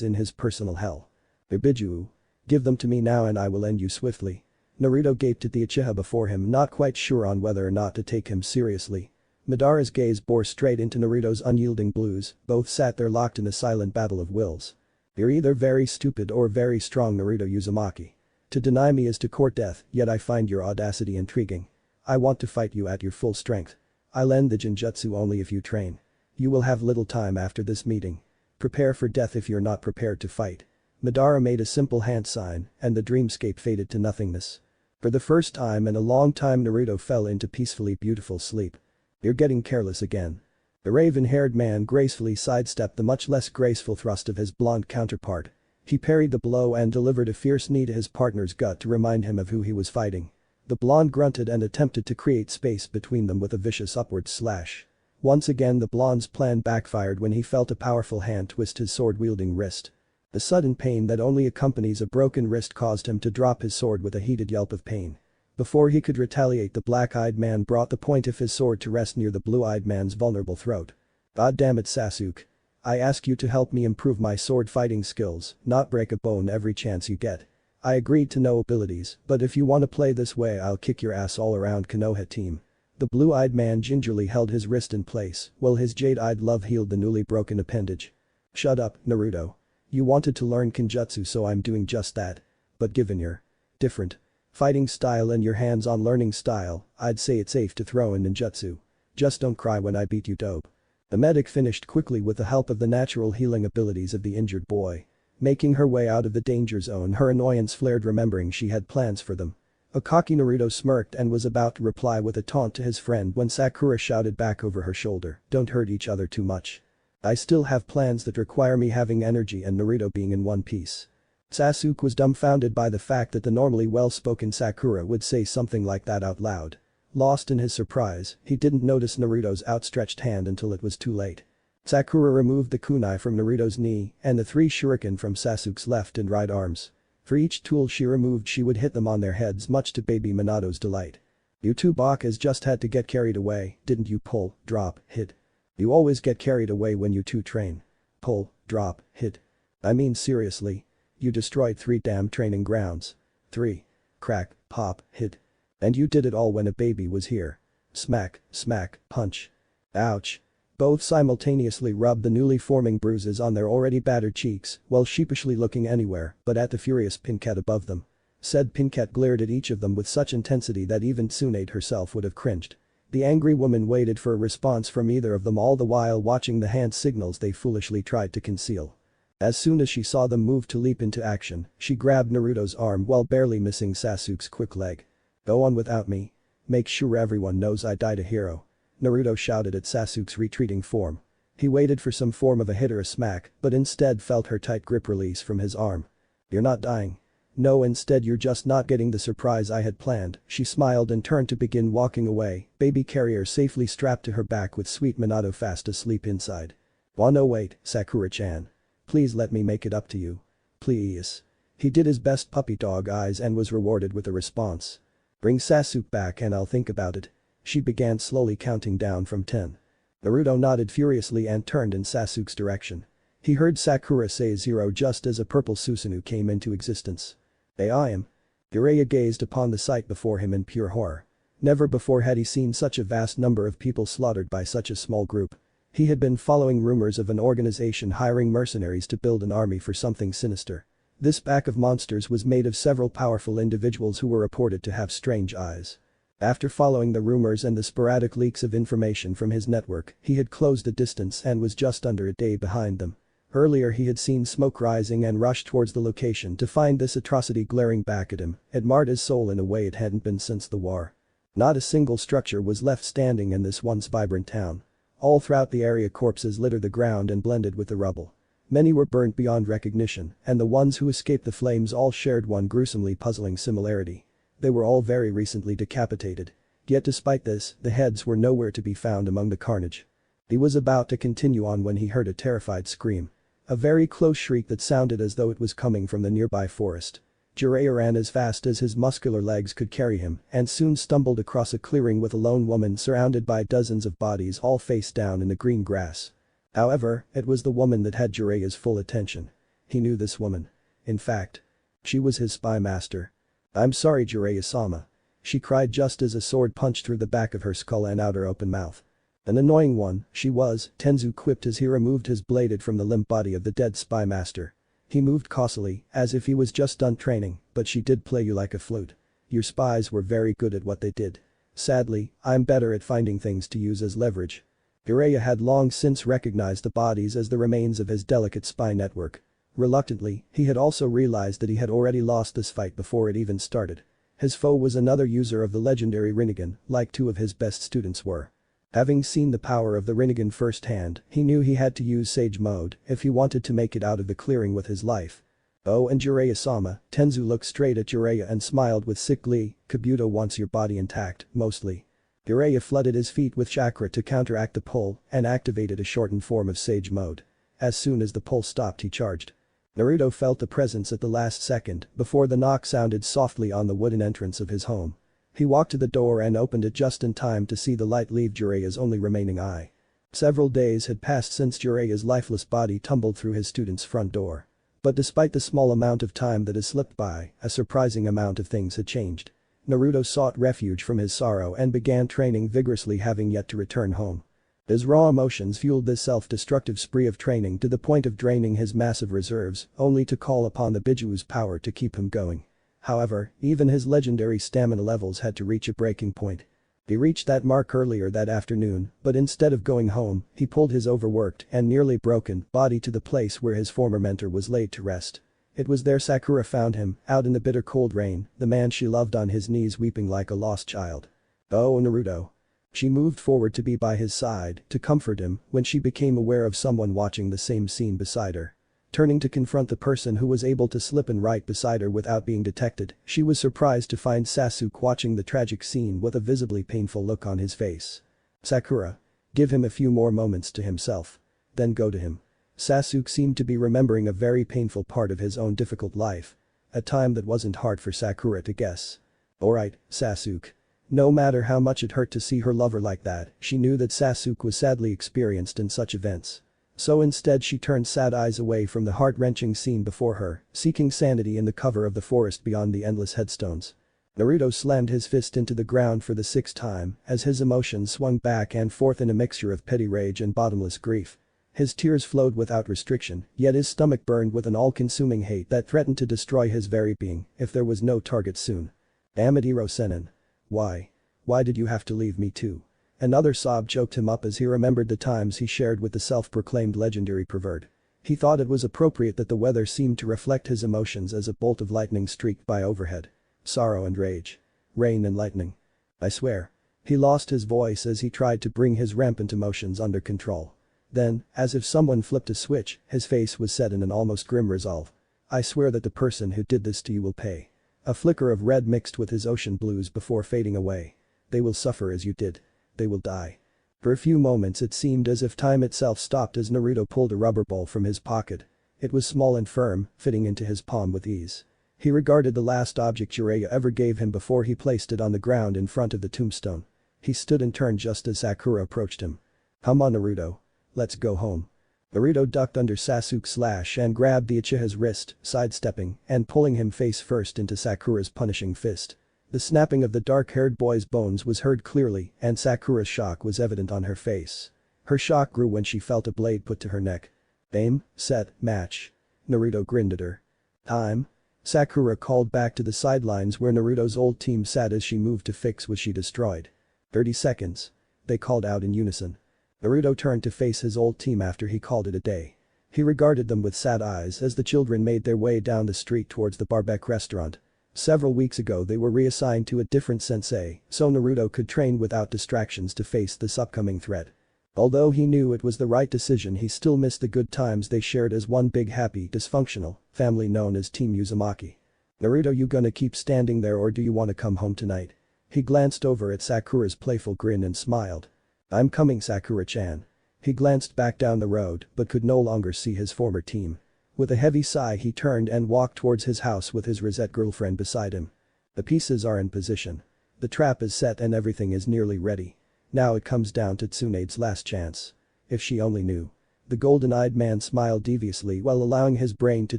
in his personal hell. Bijuu. Give them to me now and I will end you swiftly. Naruto gaped at the Uchiha before him, not quite sure on whether or not to take him seriously. Madara's gaze bore straight into Naruto's unyielding blues, both sat there locked in a silent battle of wills. You're either very stupid or very strong, Naruto Uzumaki. To deny me is to court death, yet I find your audacity intriguing. I want to fight you at your full strength. I'll end the jinjutsu only if you train. You will have little time after this meeting. Prepare for death if you're not prepared to fight. Madara made a simple hand sign, and the dreamscape faded to nothingness. For the first time in a long time Naruto fell into peacefully beautiful sleep. You're getting careless again. The raven-haired man gracefully sidestepped the much less graceful thrust of his blonde counterpart. He parried the blow and delivered a fierce knee to his partner's gut to remind him of who he was fighting. The blonde grunted and attempted to create space between them with a vicious upward slash. Once again the blonde's plan backfired when he felt a powerful hand twist his sword-wielding wrist. The sudden pain that only accompanies a broken wrist caused him to drop his sword with a heated yelp of pain. Before he could retaliate, the black-eyed man brought the point of his sword to rest near the blue-eyed man's vulnerable throat. God damn it, Sasuke. I ask you to help me improve my sword fighting skills, not break a bone every chance you get. I agreed to no abilities, but if you want to play this way I'll kick your ass all around, Konoha team. The blue-eyed man gingerly held his wrist in place while his jade-eyed love healed the newly broken appendage. Shut up, Naruto. You wanted to learn Kenjutsu, so I'm doing just that. But given your different fighting style and your hands-on learning style, I'd say it's safe to throw in ninjutsu. Just don't cry when I beat you, dope. The medic finished quickly with the help of the natural healing abilities of the injured boy. Making her way out of the danger zone, her annoyance flared remembering she had plans for them. A cocky Naruto smirked and was about to reply with a taunt to his friend when Sakura shouted back over her shoulder, "Don't hurt each other too much. I still have plans that require me having energy and Naruto being in one piece." Sasuke was dumbfounded by the fact that the normally well-spoken Sakura would say something like that out loud. Lost in his surprise, he didn't notice Naruto's outstretched hand until it was too late. Sakura removed the kunai from Naruto's knee and the 3 shuriken from Sasuke's left and right arms. For each tool she removed she would hit them on their heads, much to baby Minato's delight. "You two Bakas just had to get carried away, didn't you? Pull, drop, hit. You always get carried away when you two train. Pull, drop, hit. I mean seriously. You destroyed 3 damn training grounds. 3. Crack, pop, hit. And you did it all when a baby was here. Smack, smack, punch. Ouch." Both simultaneously rubbed the newly forming bruises on their already battered cheeks while sheepishly looking anywhere but at the furious pink cat above them. Said pink cat glared at each of them with such intensity that even Tsunade herself would have cringed. The angry woman waited for a response from either of them, all the while watching the hand signals they foolishly tried to conceal. As soon as she saw them move to leap into action, she grabbed Naruto's arm while barely missing Sasuke's quick leg. "Go on without me. Make sure everyone knows I died a hero," Naruto shouted at Sasuke's retreating form. He waited for some form of a hit or a smack but instead felt her tight grip release from his arm. "You're not dying. No, instead you're just not getting the surprise I had planned." She smiled and turned to begin walking away, baby carrier safely strapped to her back with sweet Minato fast asleep inside. "Oh no, wait, Sakura-chan. Please let me make it up to you. Please." He did his best puppy dog eyes and was rewarded with a response. "Bring Sasuke back and I'll think about it." She began slowly counting down from 10. Naruto nodded furiously and turned in Sasuke's direction. He heard Sakura say 0 just as a purple Susanoo came into existence. "I am." Jiraiya gazed upon the sight before him in pure horror. Never before had he seen such a vast number of people slaughtered by such a small group. He had been following rumors of an organization hiring mercenaries to build an army for something sinister. This pack of monsters was made of several powerful individuals who were reported to have strange eyes. After following the rumors and the sporadic leaks of information from his network, he had closed the distance and was just under a day behind them. Earlier he had seen smoke rising and rushed towards the location to find this atrocity glaring back at him. It marred his soul in a way it hadn't been since the war. Not a single structure was left standing in this once vibrant town. All throughout the area corpses littered the ground and blended with the rubble. Many were burnt beyond recognition, and the ones who escaped the flames all shared one gruesomely puzzling similarity. They were all very recently decapitated. Yet despite this, the heads were nowhere to be found among the carnage. He was about to continue on when he heard a terrified scream. A very close shriek that sounded as though it was coming from the nearby forest. Jiraiya ran as fast as his muscular legs could carry him and soon stumbled across a clearing with a lone woman surrounded by dozens of bodies all face down in the green grass. However, it was the woman that had Jiraiya's full attention. He knew this woman. In fact, she was his spy master. "I'm sorry, Jiraiya-sama," she cried just as a sword punched through the back of her skull and outer open mouth. "An annoying one, she was," Tenzu quipped as he removed his bladed from the limp body of the dead spy master. He moved cautiously, as if he was just done training, "but she did play you like a flute. Your spies were very good at what they did. Sadly, I'm better at finding things to use as leverage." Jiraiya had long since recognized the bodies as the remains of his delicate spy network. Reluctantly, he had also realized that he had already lost this fight before it even started. His foe was another user of the legendary Rinnegan, like 2 of his best students were. Having seen the power of the Rinnegan firsthand, he knew he had to use Sage Mode if he wanted to make it out of the clearing with his life. "Oh, and Jiraiya-sama," Tenzu looked straight at Jiraiya and smiled with sick glee, "Kabuto wants your body intact, mostly." Jiraiya flooded his feet with chakra to counteract the pull and activated a shortened form of Sage Mode. As soon as the pull stopped he charged. Naruto felt the presence at the last second before the knock sounded softly on the wooden entrance of his home. He walked to the door and opened it just in time to see the light leave Jiraiya's only remaining eye. Several days had passed since Jiraiya's lifeless body tumbled through his student's front door. But despite the small amount of time that had slipped by, a surprising amount of things had changed. Naruto sought refuge from his sorrow and began training vigorously, having yet to return home. His raw emotions fueled this self-destructive spree of training to the point of draining his massive reserves, only to call upon the Bijuu's power to keep him going. However, even his legendary stamina levels had to reach a breaking point. He reached that mark earlier that afternoon, but instead of going home, he pulled his overworked and nearly broken body to the place where his former mentor was laid to rest. It was there Sakura found him, out in the bitter cold rain, the man she loved on his knees weeping like a lost child. "Oh, Naruto." She moved forward to be by his side, to comfort him, when she became aware of someone watching the same scene beside her. Turning to confront the person who was able to slip in right beside her without being detected, she was surprised to find Sasuke watching the tragic scene with a visibly painful look on his face. "Sakura. Give him a few more moments to himself. Then go to him." Sasuke seemed to be remembering a very painful part of his own difficult life. A time that wasn't hard for Sakura to guess. "Alright, Sasuke." No matter how much it hurt to see her lover like that, she knew that Sasuke was sadly experienced in such events. So instead she turned sad eyes away from the heart-wrenching scene before her, seeking sanity in the cover of the forest beyond the endless headstones. Naruto slammed his fist into the ground for the sixth time as his emotions swung back and forth in a mixture of petty rage and bottomless grief. His tears flowed without restriction, yet his stomach burned with an all-consuming hate that threatened to destroy his very being if there was no target soon. Amatero Sennin. Why? Why did you have to leave me too? Another sob choked him up as he remembered the times he shared with the self-proclaimed legendary pervert. He thought it was appropriate that the weather seemed to reflect his emotions as a bolt of lightning streaked by overhead. Sorrow and rage. Rain and lightning. I swear. He lost his voice as he tried to bring his rampant emotions under control. Then, as if someone flipped a switch, his face was set in an almost grim resolve. I swear that the person who did this to you will pay. A flicker of red mixed with his ocean blues before fading away. They will suffer as you did. They will die. For a few moments it seemed as if time itself stopped as Naruto pulled a rubber ball from his pocket. It was small and firm, fitting into his palm with ease. He regarded the last object Jiraiya ever gave him before he placed it on the ground in front of the tombstone. He stood and turned just as Sakura approached him. Come on Naruto. Let's go home. Naruto ducked under Sasuke's slash and grabbed the Uchiha's wrist, sidestepping and pulling him face first into Sakura's punishing fist. The snapping of the dark-haired boy's bones was heard clearly and Sakura's shock was evident on her face. Her shock grew when she felt a blade put to her neck. Aim, set, match. Naruto grinned at her. Time? Sakura called back to the sidelines where Naruto's old team sat as she moved to fix what she destroyed. 30 seconds. They called out in unison. Naruto turned to face his old team after he called it a day. He regarded them with sad eyes as the children made their way down the street towards the barbecue restaurant. Several weeks ago they were reassigned to a different sensei, so Naruto could train without distractions to face this upcoming threat. Although he knew it was the right decision, he still missed the good times they shared as one big happy dysfunctional family known as Team Uzumaki. Naruto, you gonna keep standing there or do you wanna come home tonight? He glanced over at Sakura's playful grin and smiled. I'm coming Sakura-chan. He glanced back down the road but could no longer see his former team. With a heavy sigh he turned and walked towards his house with his Rosette girlfriend beside him. The pieces are in position. The trap is set and everything is nearly ready. Now it comes down to Tsunade's last chance. If she only knew. The golden-eyed man smiled deviously while allowing his brain to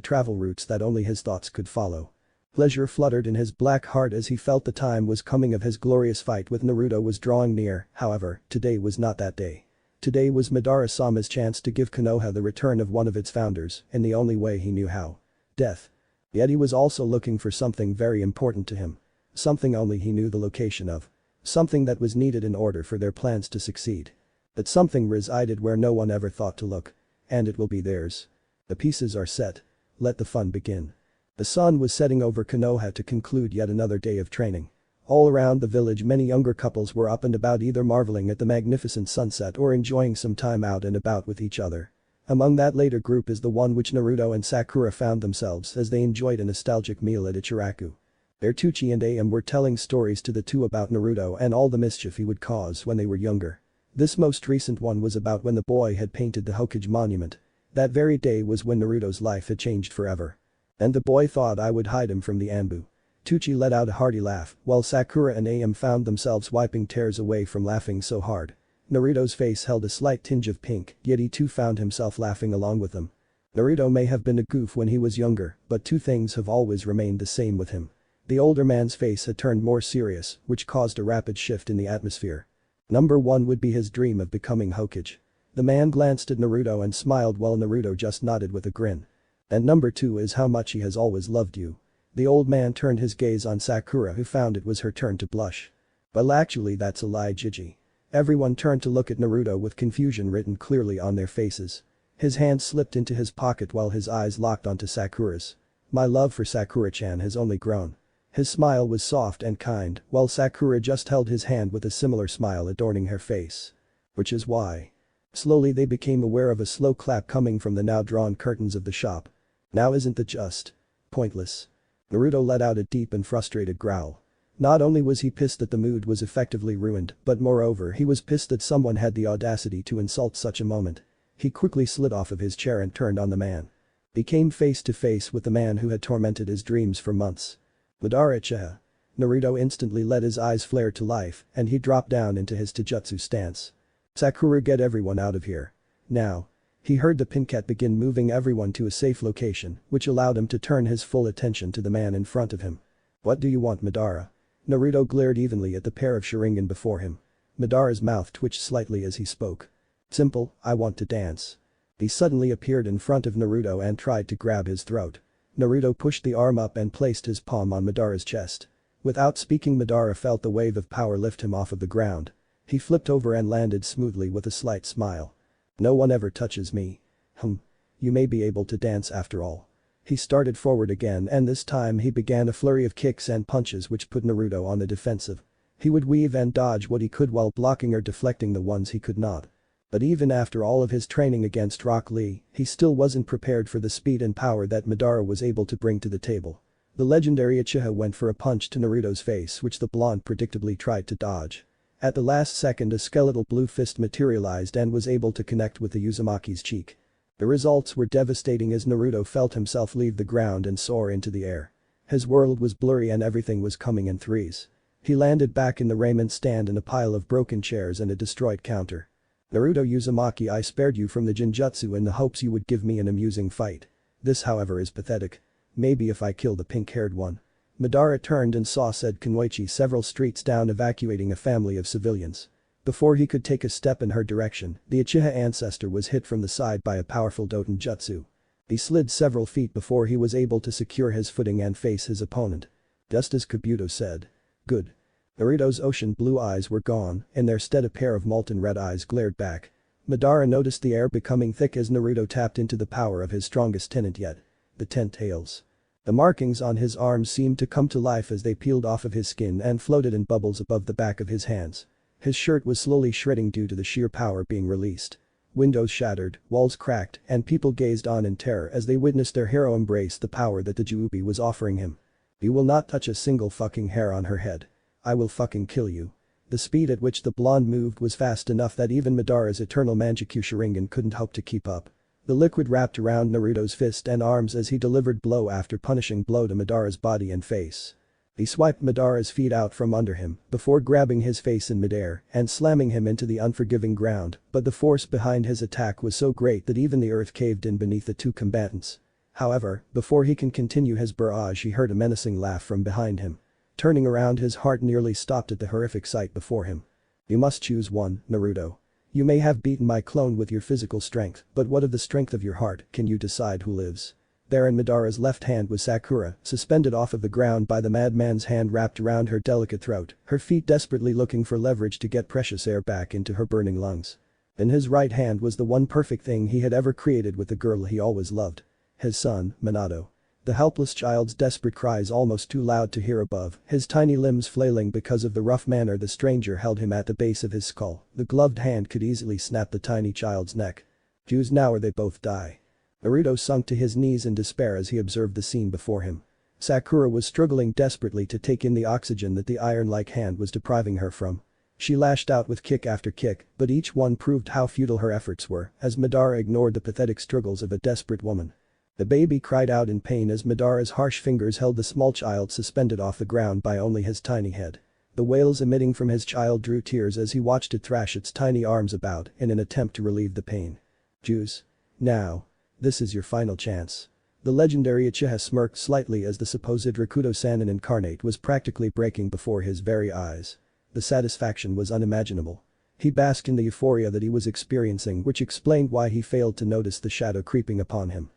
travel routes that only his thoughts could follow. Pleasure fluttered in his black heart as he felt the time was coming of his glorious fight with Naruto was drawing near. However, today was not that day. Today was Madara-sama's chance to give Konoha the return of one of its founders in the only way he knew how. Death. Yet he was also looking for something very important to him. Something only he knew the location of. Something that was needed in order for their plans to succeed. That something resided where no one ever thought to look. And it will be theirs. The pieces are set. Let the fun begin. The sun was setting over Konoha to conclude yet another day of training. All around the village many younger couples were up and about either marveling at the magnificent sunset or enjoying some time out and about with each other. Among that later group is the one which Naruto and Sakura found themselves as they enjoyed a nostalgic meal at Ichiraku. Tucci and Am were telling stories to the two about Naruto and all the mischief he would cause when they were younger. This most recent one was about when the boy had painted the Hokage monument. That very day was when Naruto's life had changed forever. And the boy thought I would hide him from the Anbu. Tucci let out a hearty laugh while Sakura and Am found themselves wiping tears away from laughing so hard. Naruto's face held a slight tinge of pink, yet he too found himself laughing along with them. Naruto may have been a goof when he was younger, but two things have always remained the same with him. The older man's face had turned more serious, which caused a rapid shift in the atmosphere. Number one would be his dream of becoming Hokage. The man glanced at Naruto and smiled while Naruto just nodded with a grin. And number two is how much he has always loved you. The old man turned his gaze on Sakura who found it was her turn to blush. Well actually that's a lie Gigi. Everyone turned to look at Naruto with confusion written clearly on their faces. His hand slipped into his pocket while his eyes locked onto Sakura's. My love for Sakura-chan has only grown. His smile was soft and kind while Sakura just held his hand with a similar smile adorning her face. Which is why. Slowly they became aware of a slow clap coming from the now drawn curtains of the shop. Now isn't that just pointless? Naruto let out a deep and frustrated growl. Not only was he pissed that the mood was effectively ruined, but moreover he was pissed that someone had the audacity to insult such a moment. He quickly slid off of his chair and turned on the man. He came face to face with the man who had tormented his dreams for months. Madara Uchiha. Naruto instantly let his eyes flare to life and he dropped down into his taijutsu stance. Sakura, get everyone out of here. Now. He heard the pincat begin moving everyone to a safe location, which allowed him to turn his full attention to the man in front of him. What do you want, Madara? Naruto glared evenly at the pair of Sharingan before him. Madara's mouth twitched slightly as he spoke. Simple, I want to dance. He suddenly appeared in front of Naruto and tried to grab his throat. Naruto pushed the arm up and placed his palm on Madara's chest. Without speaking, Madara felt the wave of power lift him off of the ground. He flipped over and landed smoothly with a slight smile. No one ever touches me. You may be able to dance after all. He started forward again and this time he began a flurry of kicks and punches which put Naruto on the defensive. He would weave and dodge what he could while blocking or deflecting the ones he could not. But even after all of his training against Rock Lee, he still wasn't prepared for the speed and power that Madara was able to bring to the table. The legendary Uchiha went for a punch to Naruto's face which the blonde predictably tried to dodge. At the last second a skeletal blue fist materialized and was able to connect with the Uzumaki's cheek. The results were devastating as Naruto felt himself leave the ground and soar into the air. His world was blurry and everything was coming in threes. He landed back in the ramen stand in a pile of broken chairs and a destroyed counter. Naruto Uzumaki, I spared you from the Jinjutsu in the hopes you would give me an amusing fight. This however is pathetic. Maybe if I kill the pink-haired one. Madara turned and saw said Kunoichi several streets down evacuating a family of civilians. Before he could take a step in her direction, the Uchiha ancestor was hit from the side by a powerful Doton Jutsu. He slid several feet before he was able to secure his footing and face his opponent. Just as Kabuto said. Good. Naruto's ocean blue eyes were gone, in their stead a pair of molten red eyes glared back. Madara noticed the air becoming thick as Naruto tapped into the power of his strongest tenant yet. The 10 tails. The markings on his arms seemed to come to life as they peeled off of his skin and floated in bubbles above the back of his hands. His shirt was slowly shredding due to the sheer power being released. Windows shattered, walls cracked, and people gazed on in terror as they witnessed their hero embrace the power that the Juubi was offering him. You will not touch a single fucking hair on her head. I will fucking kill you. The speed at which the blonde moved was fast enough that even Madara's eternal Manjikyu Sharingan couldn't hope to keep up. The liquid wrapped around Naruto's fist and arms as he delivered blow after punishing blow to Madara's body and face. He swiped Madara's feet out from under him before grabbing his face in midair and slamming him into the unforgiving ground, but the force behind his attack was so great that even the earth caved in beneath the two combatants. However, before he can continue his barrage he heard a menacing laugh from behind him. Turning around his heart nearly stopped at the horrific sight before him. You must choose one, Naruto. You may have beaten my clone with your physical strength, but what of the strength of your heart, can you decide who lives? There in Madara's left hand was Sakura, suspended off of the ground by the madman's hand wrapped around her delicate throat, her feet desperately looking for leverage to get precious air back into her burning lungs. In his right hand was the one perfect thing he had ever created with the girl he always loved. His son, Minato. The helpless child's desperate cries almost too loud to hear above, his tiny limbs flailing because of the rough manner the stranger held him at the base of his skull. The gloved hand could easily snap the tiny child's neck. Choose now or they both die. Naruto sunk to his knees in despair as he observed the scene before him. Sakura was struggling desperately to take in the oxygen that the iron-like hand was depriving her from. She lashed out with kick after kick, but each one proved how futile her efforts were as Madara ignored the pathetic struggles of a desperate woman. The baby cried out in pain as Madara's harsh fingers held the small child suspended off the ground by only his tiny head. The wails emitting from his child drew tears as he watched it thrash its tiny arms about in an attempt to relieve the pain. Choose. Now. This is your final chance. The legendary Uchiha smirked slightly as the supposed Rakuto Sannin incarnate was practically breaking before his very eyes. The satisfaction was unimaginable. He basked in the euphoria that he was experiencing, which explained why he failed to notice the shadow creeping upon him.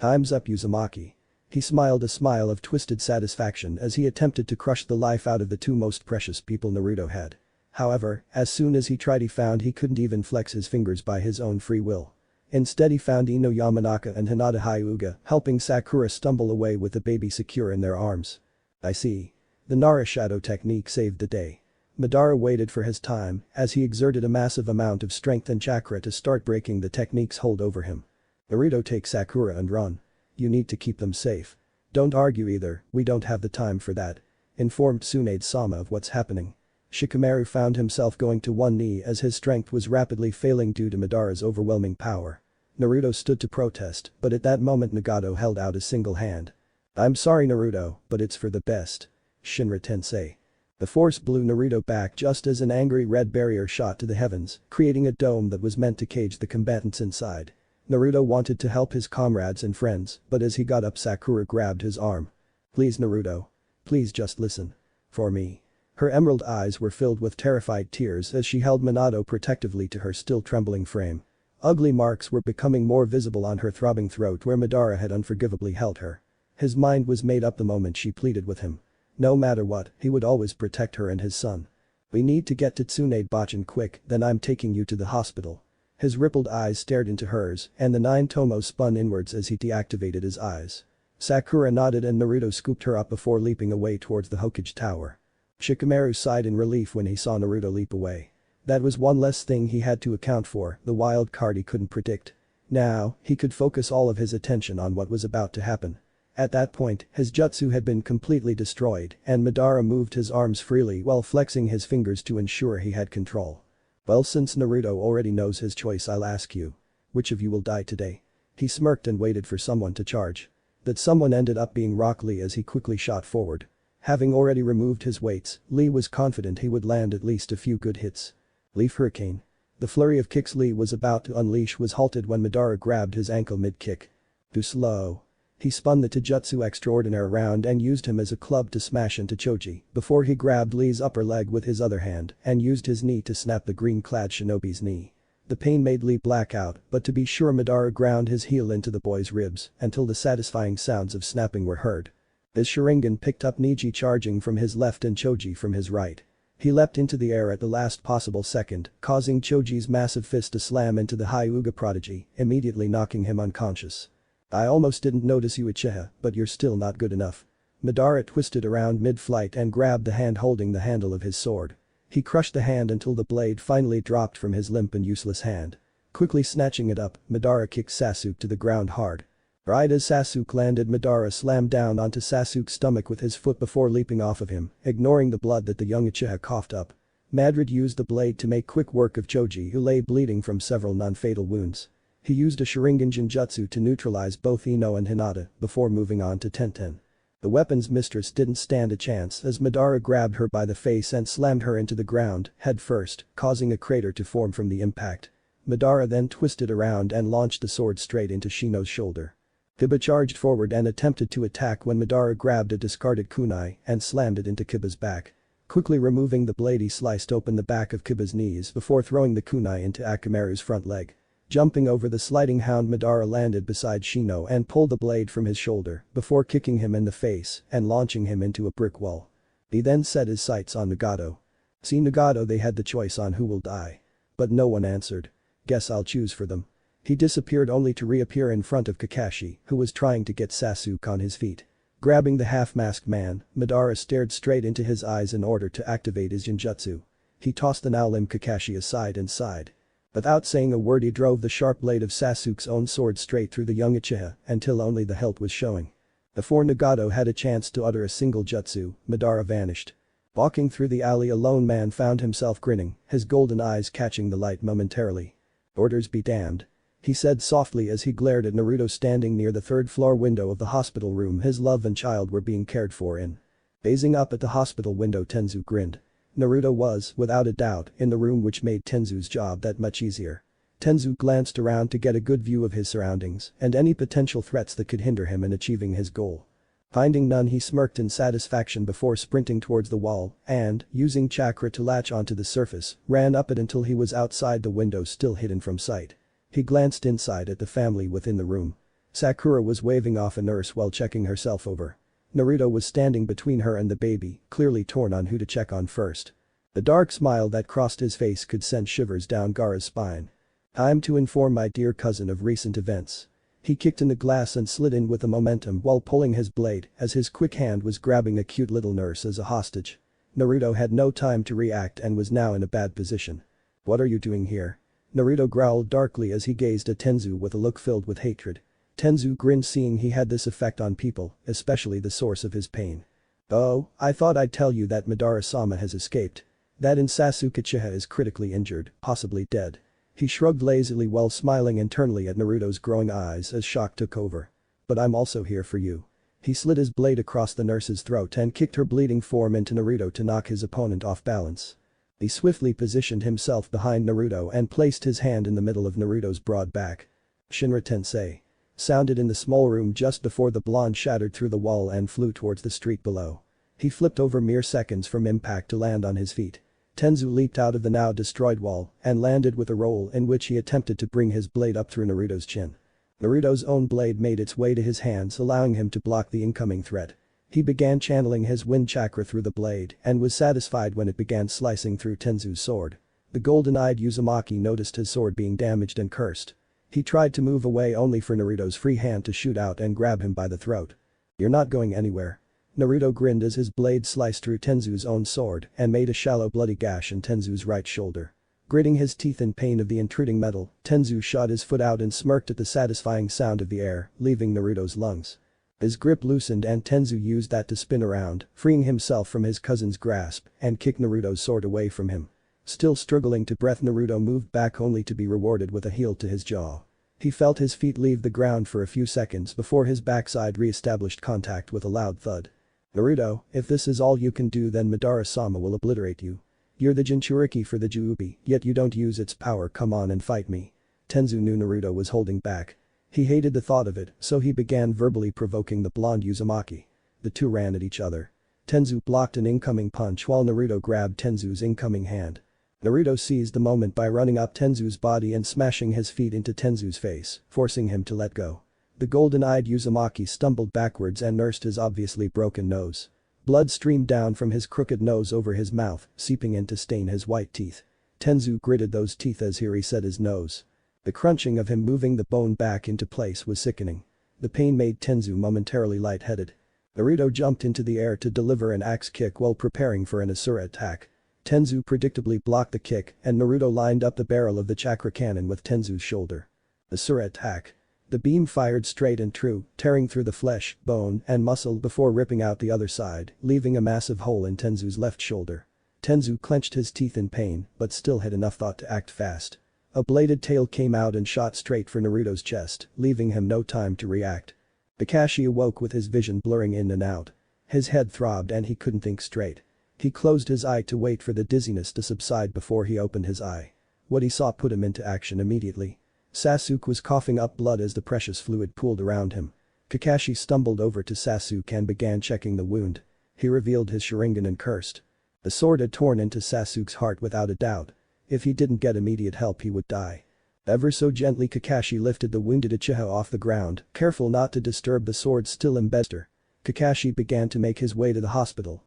Time's up, Uzumaki. He smiled a smile of twisted satisfaction as he attempted to crush the life out of the two most precious people Naruto had. However, as soon as he tried he found he couldn't even flex his fingers by his own free will. Instead he found Ino Yamanaka and Hinata Hyuga helping Sakura stumble away with the baby secure in their arms. I see. The Nara shadow technique saved the day. Madara waited for his time as he exerted a massive amount of strength and chakra to start breaking the technique's hold over him. Naruto, take Sakura and run. You need to keep them safe. Don't argue either, we don't have the time for that. Informed Tsunade-sama of what's happening. Shikamaru found himself going to one knee as his strength was rapidly failing due to Madara's overwhelming power. Naruto stood to protest, but at that moment Nagato held out a single hand. I'm sorry Naruto, but it's for the best. Shinra Tensei. The force blew Naruto back just as an angry red barrier shot to the heavens, creating a dome that was meant to cage the combatants inside. Naruto wanted to help his comrades and friends, but as he got up Sakura grabbed his arm. Please Naruto. Please just listen. For me. Her emerald eyes were filled with terrified tears as she held Minato protectively to her still trembling frame. Ugly marks were becoming more visible on her throbbing throat where Madara had unforgivably held her. His mind was made up the moment she pleaded with him. No matter what, he would always protect her and his son. We need to get to Tsunade-bachan quick, then I'm taking you to the hospital. His rippled eyes stared into hers and the 9 tomos spun inwards as he deactivated his eyes. Sakura nodded and Naruto scooped her up before leaping away towards the Hokage tower. Shikamaru sighed in relief when he saw Naruto leap away. That was one less thing he had to account for, the wild card he couldn't predict. Now, he could focus all of his attention on what was about to happen. At that point, his jutsu had been completely destroyed and Madara moved his arms freely while flexing his fingers to ensure he had control. Well, since Naruto already knows his choice, I'll ask you. Which of you will die today? He smirked and waited for someone to charge. That someone ended up being Rock Lee as he quickly shot forward. Having already removed his weights, Lee was confident he would land at least a few good hits. Leaf Hurricane. The flurry of kicks Lee was about to unleash was halted when Madara grabbed his ankle mid-kick. Too slow. He spun the Taijutsu Extraordinaire around and used him as a club to smash into Choji before he grabbed Lee's upper leg with his other hand and used his knee to snap the green-clad shinobi's knee. The pain made Lee black out, but to be sure Madara ground his heel into the boy's ribs until the satisfying sounds of snapping were heard. His Sharingan picked up Neji charging from his left and Choji from his right. He leapt into the air at the last possible second, causing Choji's massive fist to slam into the Hyuga prodigy, immediately knocking him unconscious. I almost didn't notice you Uchiha, but you're still not good enough. Madara twisted around mid-flight and grabbed the hand holding the handle of his sword. He crushed the hand until the blade finally dropped from his limp and useless hand. Quickly snatching it up, Madara kicked Sasuke to the ground hard. Right as Sasuke landed, Madara slammed down onto Sasuke's stomach with his foot before leaping off of him, ignoring the blood that the young Uchiha coughed up. Madrid used the blade to make quick work of Choji who lay bleeding from several non-fatal wounds. He used a Sharingan Jinjutsu to neutralize both Ino and Hinata before moving on to Tenten. The weapon's mistress didn't stand a chance as Madara grabbed her by the face and slammed her into the ground, head first, causing a crater to form from the impact. Madara then twisted around and launched the sword straight into Shino's shoulder. Kiba charged forward and attempted to attack when Madara grabbed a discarded kunai and slammed it into Kiba's back. Quickly removing the blade, he sliced open the back of Kiba's knees before throwing the kunai into Akamaru's front leg. Jumping over the sliding hound, Madara landed beside Shino and pulled the blade from his shoulder before kicking him in the face and launching him into a brick wall. He then set his sights on Nagato. See Nagato, they had the choice on who will die. But no one answered. Guess I'll choose for them. He disappeared only to reappear in front of Kakashi, who was trying to get Sasuke on his feet. Grabbing the half-masked man, Madara stared straight into his eyes in order to activate his Jinjutsu. He tossed the now limp Kakashi aside and sighed. Without saying a word, he drove the sharp blade of Sasuke's own sword straight through the young Uchiha until only the hilt was showing. Before Nagato had a chance to utter a single jutsu, Madara vanished. Walking through the alley, a lone man found himself grinning, his golden eyes catching the light momentarily. Orders be damned. He said softly as he glared at Naruto standing near the third-floor window of the hospital room his love and child were being cared for in. Gazing up at the hospital window, Tenzu grinned. Naruto was, without a doubt, in the room, which made Tenzu's job that much easier. Tenzu glanced around to get a good view of his surroundings and any potential threats that could hinder him in achieving his goal. Finding none, he smirked in satisfaction before sprinting towards the wall and, using chakra to latch onto the surface, ran up it until he was outside the window, still hidden from sight. He glanced inside at the family within the room. Sakura was waving off a nurse while checking herself over. Naruto was standing between her and the baby, clearly torn on who to check on first. The dark smile that crossed his face could send shivers down Gaara's spine. Time to inform my dear cousin of recent events. He kicked in the glass and slid in with the momentum while pulling his blade as his quick hand was grabbing a cute little nurse as a hostage. Naruto had no time to react and was now in a bad position. "What are you doing here?" Naruto growled darkly as he gazed at Tenzu with a look filled with hatred. Tenzu grinned seeing he had this effect on people, especially the source of his pain. "Oh, I thought I'd tell you that Madara-sama has escaped. That in Sasuke Uchiha is critically injured, possibly dead." He shrugged lazily while smiling internally at Naruto's growing eyes as shock took over. "But I'm also here for you." He slid his blade across the nurse's throat and kicked her bleeding form into Naruto to knock his opponent off balance. He swiftly positioned himself behind Naruto and placed his hand in the middle of Naruto's broad back. "Shinra Tensei." Sounded in the small room just before the blonde shattered through the wall and flew towards the street below. He flipped over mere seconds from impact to land on his feet. Tenzu leaped out of the now destroyed wall and landed with a roll in which he attempted to bring his blade up through Naruto's chin. Naruto's own blade made its way to his hands, allowing him to block the incoming threat. He began channeling his wind chakra through the blade and was satisfied when it began slicing through Tenzu's sword. The golden-eyed Uzumaki noticed his sword being damaged and cursed. He tried to move away only for Naruto's free hand to shoot out and grab him by the throat. "You're not going anywhere." Naruto grinned as his blade sliced through Tenzu's own sword and made a shallow bloody gash in Tenzu's right shoulder. Gritting his teeth in pain of the intruding metal, Tenzu shot his foot out and smirked at the satisfying sound of the air, leaving Naruto's lungs. His grip loosened and Tenzu used that to spin around, freeing himself from his cousin's grasp and kick Naruto's sword away from him. Still struggling to breath, Naruto moved back only to be rewarded with a heel to his jaw. He felt his feet leave the ground for a few seconds before his backside re-established contact with a loud thud. "Naruto, if this is all you can do then Madara-sama will obliterate you. You're the Jinchuriki for the Juubi, yet you don't use its power, come on and fight me." Tenzu knew Naruto was holding back. He hated the thought of it, so he began verbally provoking the blonde Uzumaki. The two ran at each other. Tenzu blocked an incoming punch while Naruto grabbed Tenzu's incoming hand. Naruto seized the moment by running up Tenzu's body and smashing his feet into Tenzu's face, forcing him to let go. The golden-eyed Uzumaki stumbled backwards and nursed his obviously broken nose. Blood streamed down from his crooked nose over his mouth, seeping in to stain his white teeth. Tenzu gritted those teeth as he reset his nose. The crunching of him moving the bone back into place was sickening. The pain made Tenzu momentarily lightheaded. Naruto jumped into the air to deliver an axe kick while preparing for an Asura attack. Tenzu predictably blocked the kick and Naruto lined up the barrel of the chakra cannon with Tenzu's shoulder. Asura attack. The beam fired straight and true, tearing through the flesh, bone, and muscle before ripping out the other side, leaving a massive hole in Tenzu's left shoulder. Tenzu clenched his teeth in pain, but still had enough thought to act fast. A bladed tail came out and shot straight for Naruto's chest, leaving him no time to react. Kakashi awoke with his vision blurring in and out. His head throbbed and he couldn't think straight. He closed his eye to wait for the dizziness to subside before he opened his eye. What he saw put him into action immediately. Sasuke was coughing up blood as the precious fluid pooled around him. Kakashi stumbled over to Sasuke and began checking the wound. He revealed his Sharingan and cursed. The sword had torn into Sasuke's heart without a doubt. If he didn't get immediate help he would die. Ever so gently Kakashi lifted the wounded Uchiha off the ground, careful not to disturb the sword's still embedded. Kakashi began to make his way to the hospital,